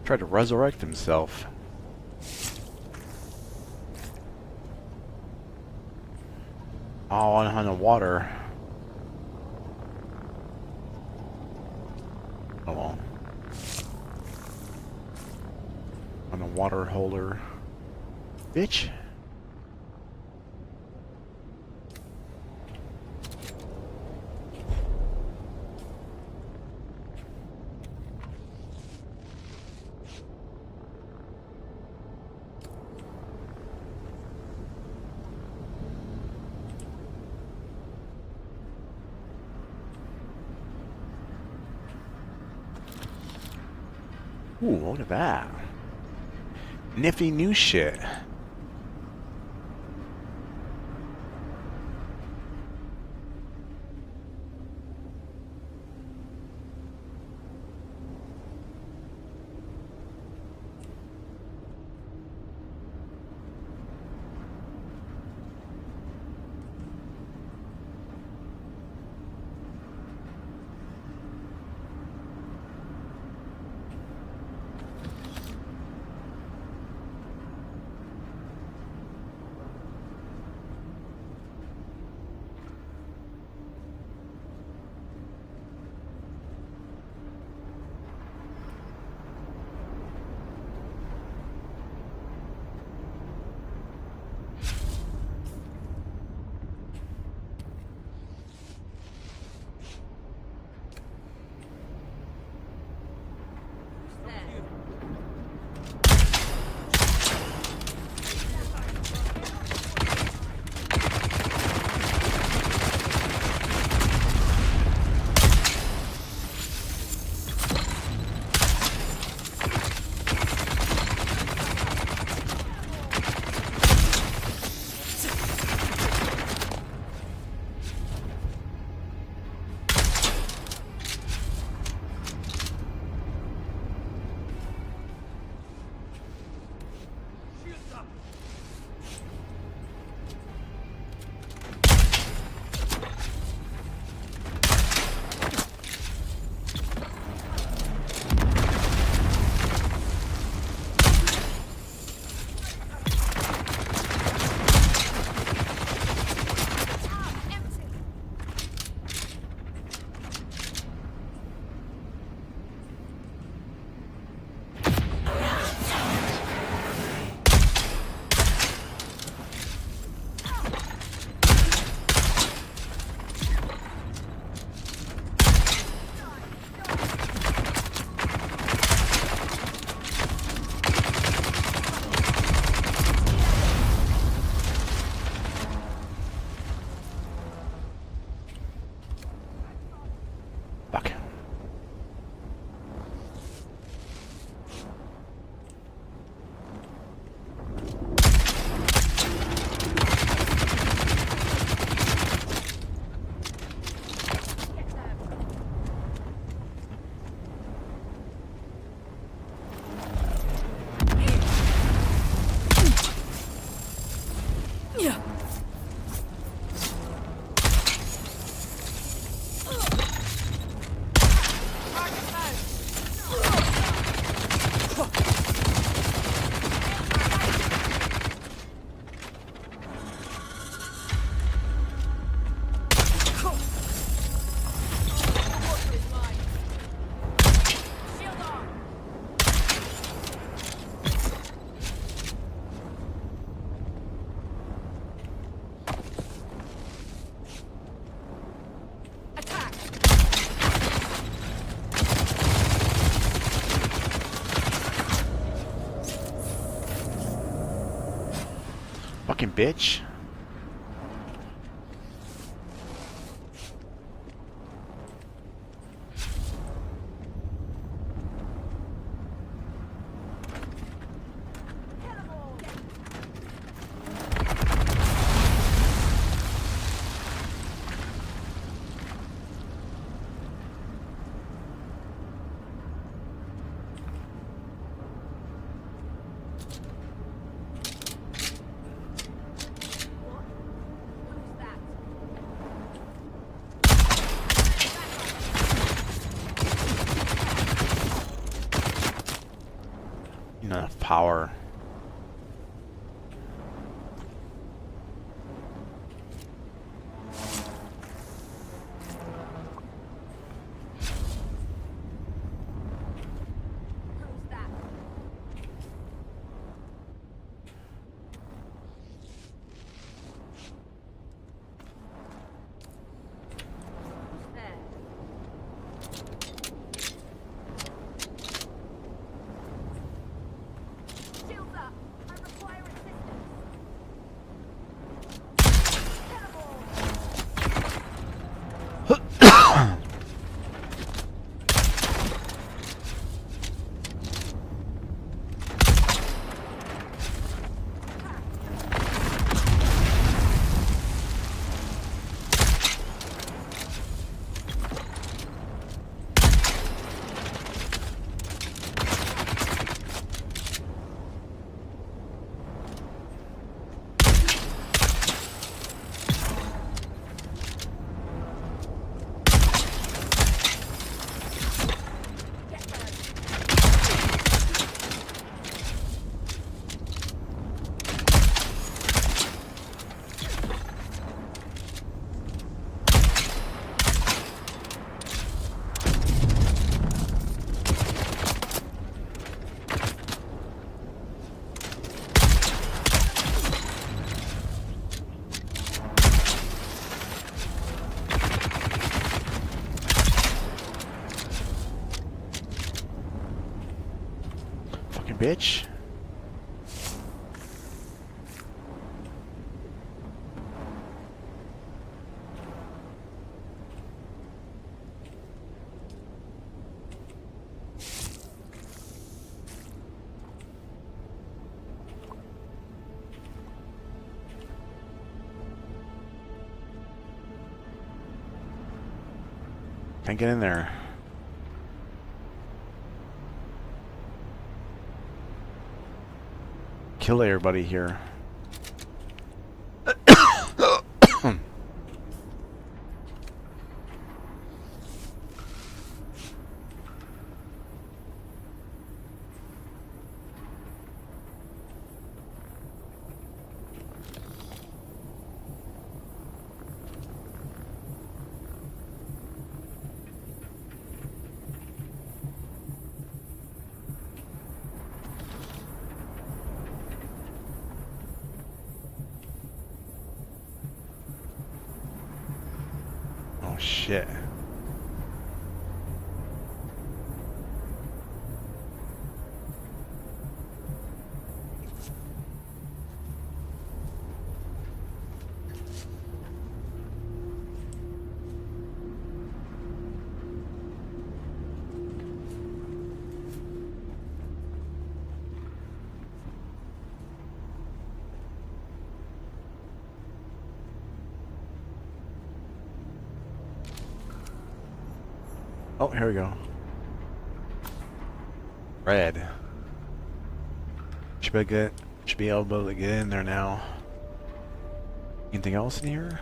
Tried to resurrect himself. Oh, on the water. Oh well. On the water holder. Bitch. Ooh, look at that. Nifty new shit. Fucking bitch. Enough power. Bitch. Can't get in there. Kill everybody here. Oh shit. Oh, here we go. Red. Should be able to get in there now. Anything else in here?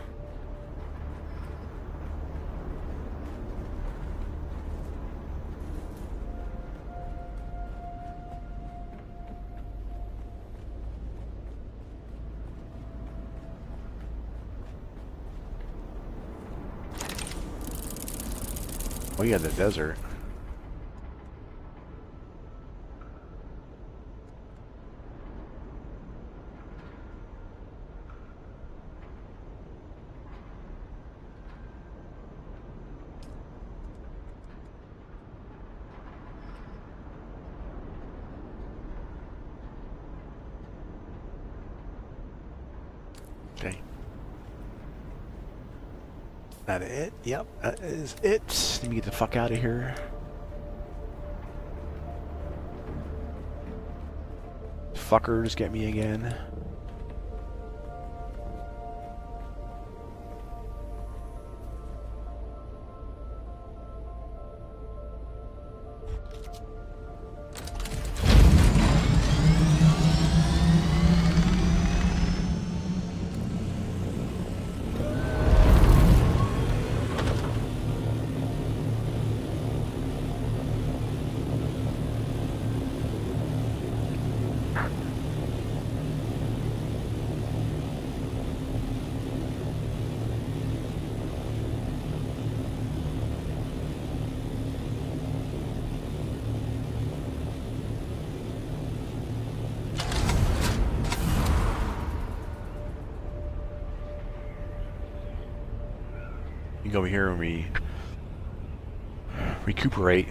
Oh yeah, the desert. Okay. That it? Yep, that is it. Let me get the fuck out of here. Fuckers get me again. You go over here and we recuperate.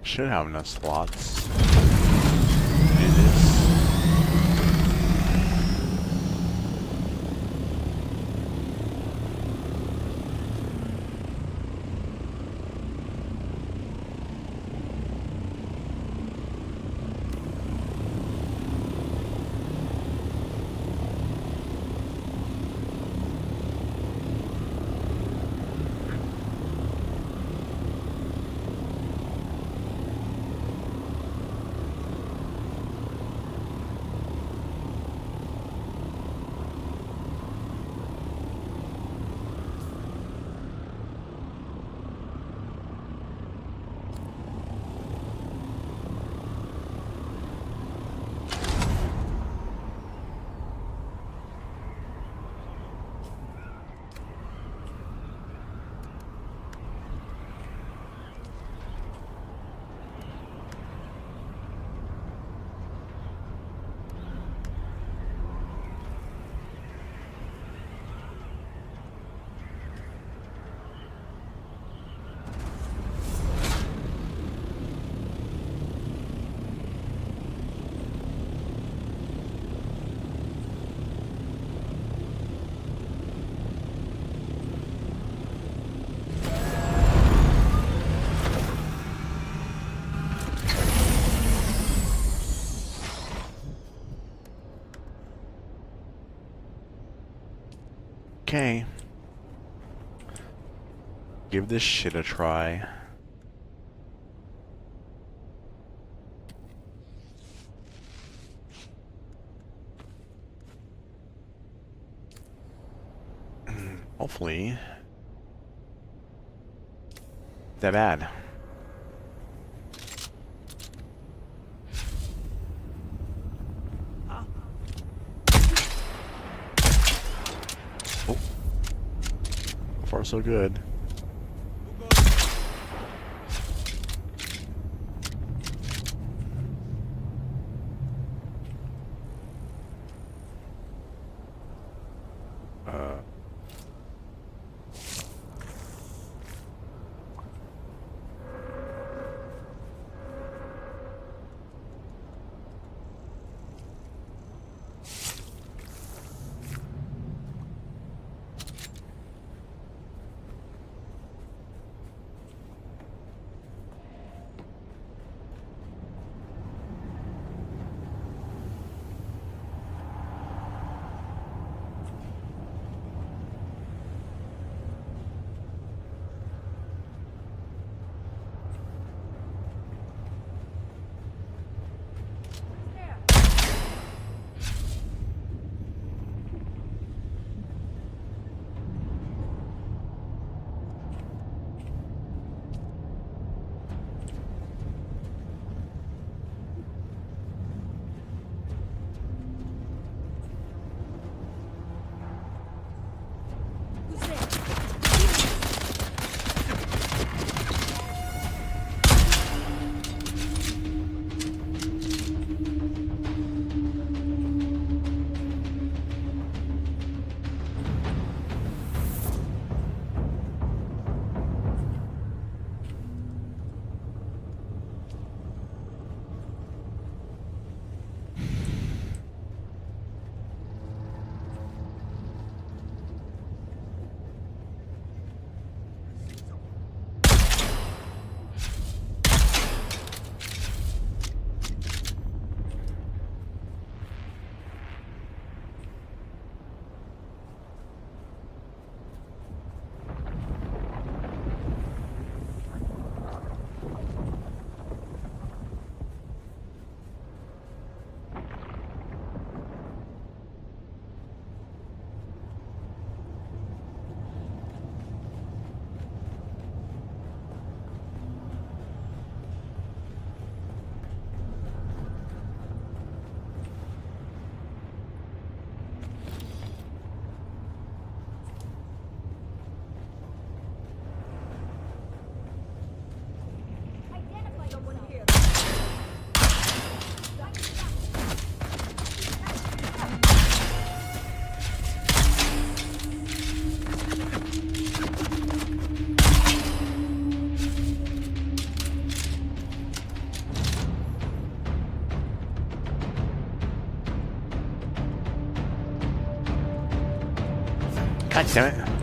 Should have enough slots. Do this. Okay. Give this shit a try. Hopefully. That bad. Oh. So far so good. God damn it.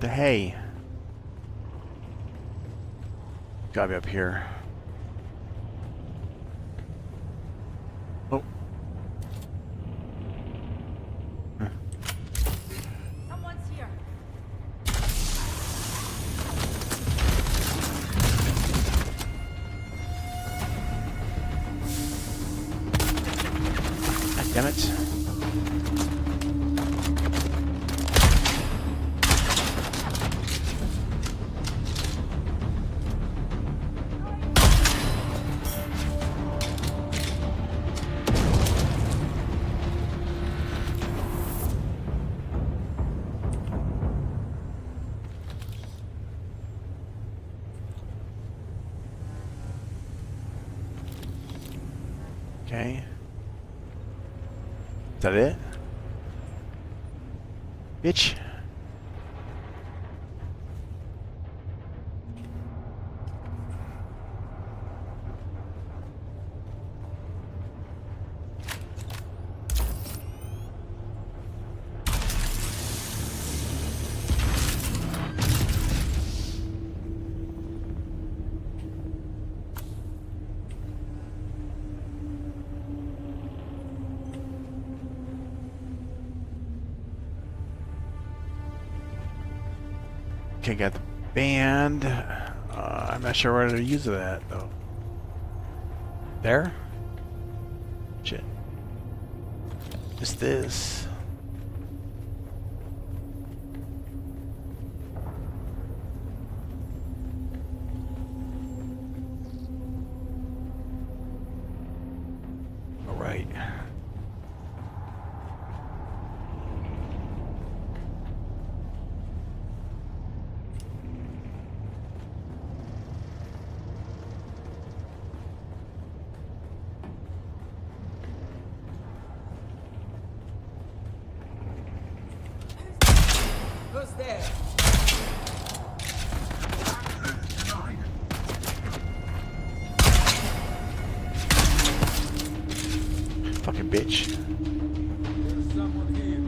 The hay. Gotta be up here. Oh. Someone's here. God damn it. Okay. Is that it? Bitch. Okay, got the band. I'm not sure where to use that though. There? Shit. Just this. All right. Who's there? Fucking bitch. There's someone here.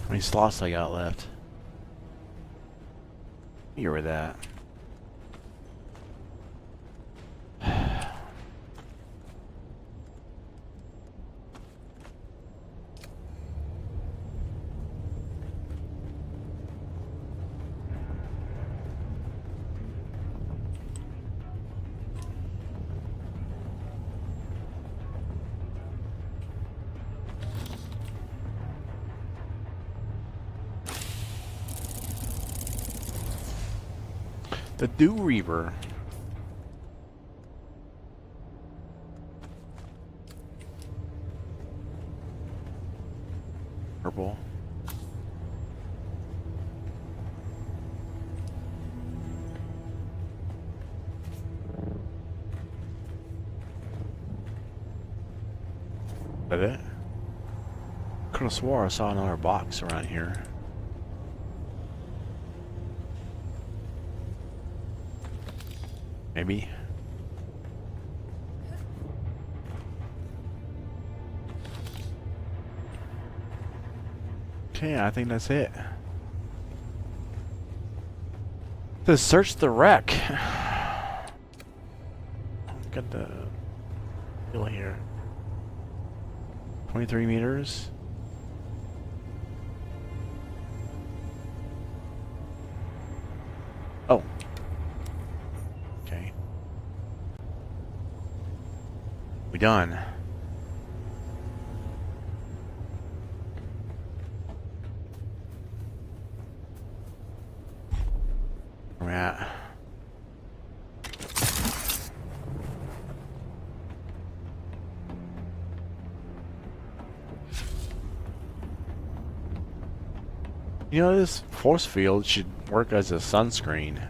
How many slots I got left? Here with that. The Dew Reaver. purple. Is that it? Could have swore I saw another box around here. Maybe. Okay, I think that's it. To search the wreck. Got the deal here. 23 meters. Oh. Okay. We done. Where we're at. You know, this force field should work as a sunscreen.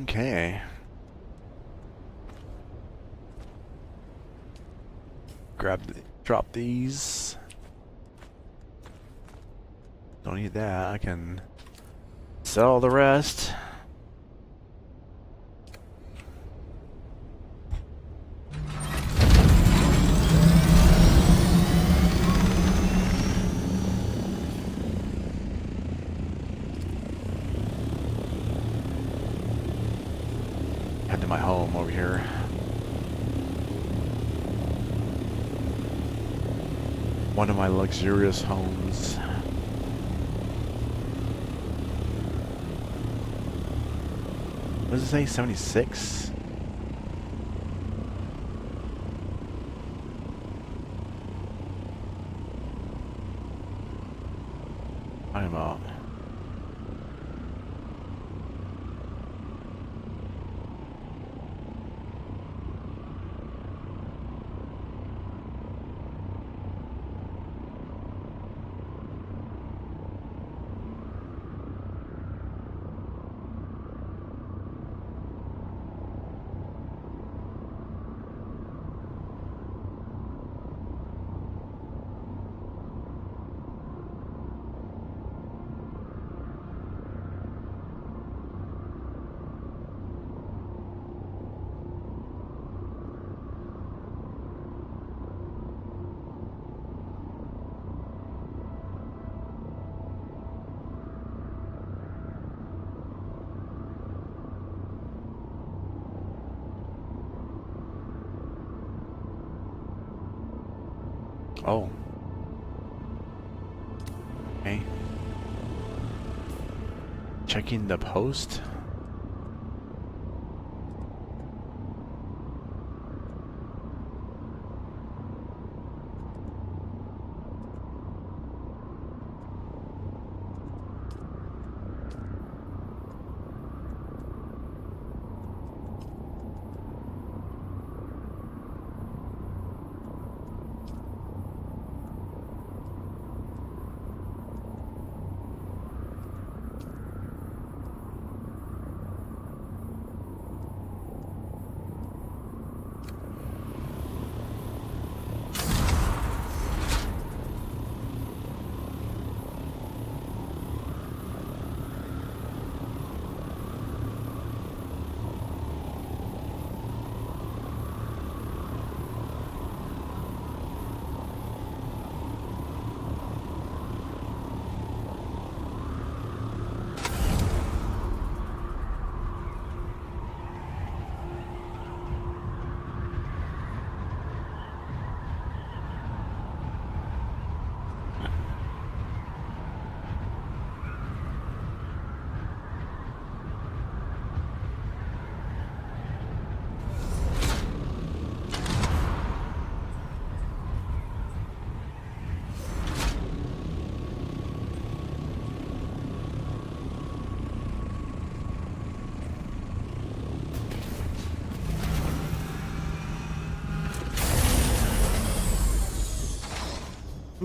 Okay. Drop these. Don't need that. I can sell the rest. Head to my home over here. One of my luxurious homes. What does it say? 76? Talking about. Oh. Okay. Checking the post.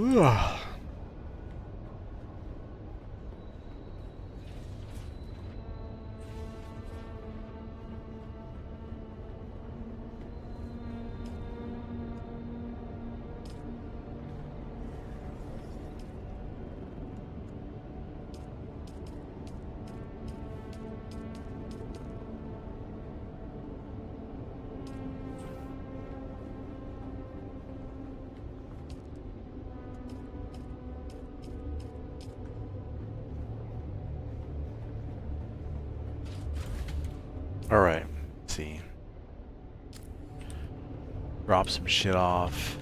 Ugh. Alright, let's see. Drop some shit off.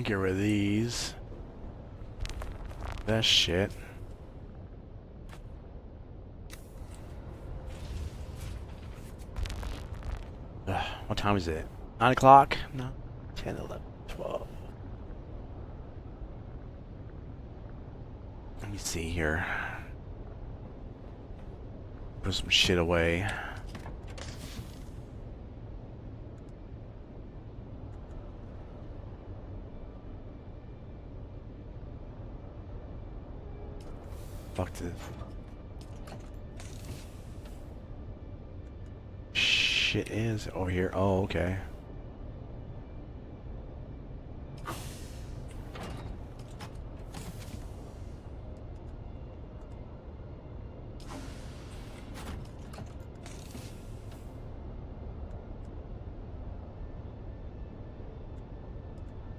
Get rid of these. That shit. What time is it? 9 o'clock? No. 10, 11, 12. Let me see here. Put some shit away. Fuck this. Shit is over here. Oh, okay.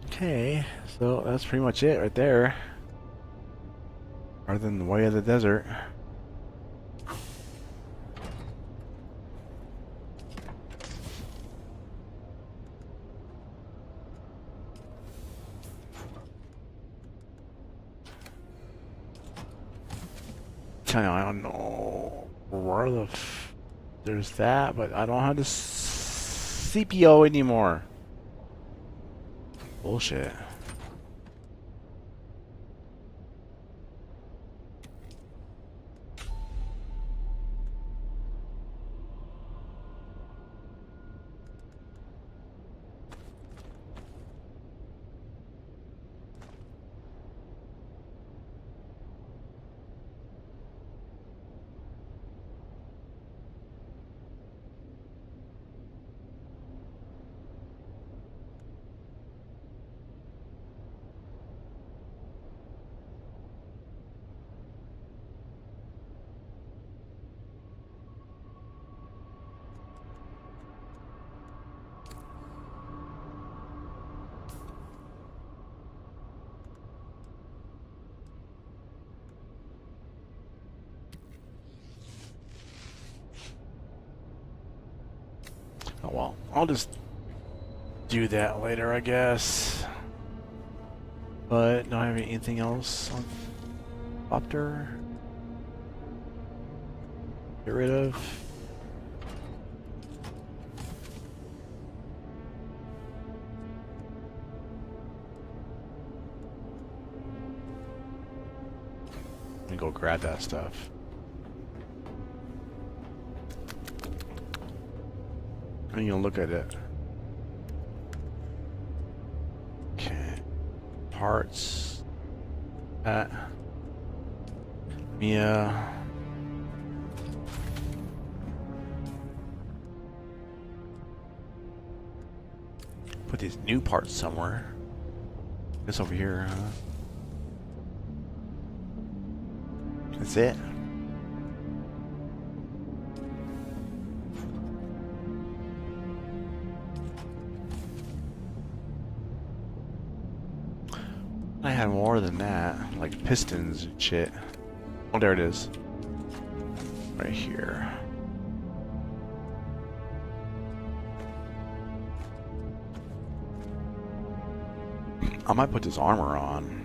Okay, so that's pretty much it right there. Other than the way of the desert. I don't know where the there's that, but I don't have the CPO anymore. Bullshit. Oh well, I'll just do that later, I guess. But don't have anything else on Opter. Get rid of. Let me go grab that stuff. And you'll look at it. Okay. Parts. That. Mia. Put these new parts somewhere. This over here, huh? That's it. I had more than that, like pistons and shit. Oh, there it is. Right here. I might put this armor on.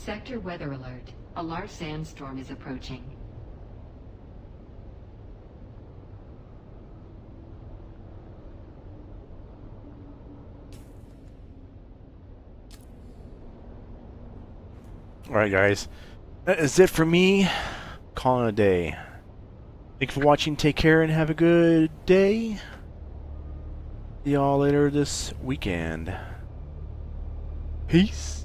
Sector weather alert. A large sandstorm is approaching. Alright guys, that is it for me. Calling it a day. Thanks for watching, take care, and have a good day. See y'all later this weekend. Peace.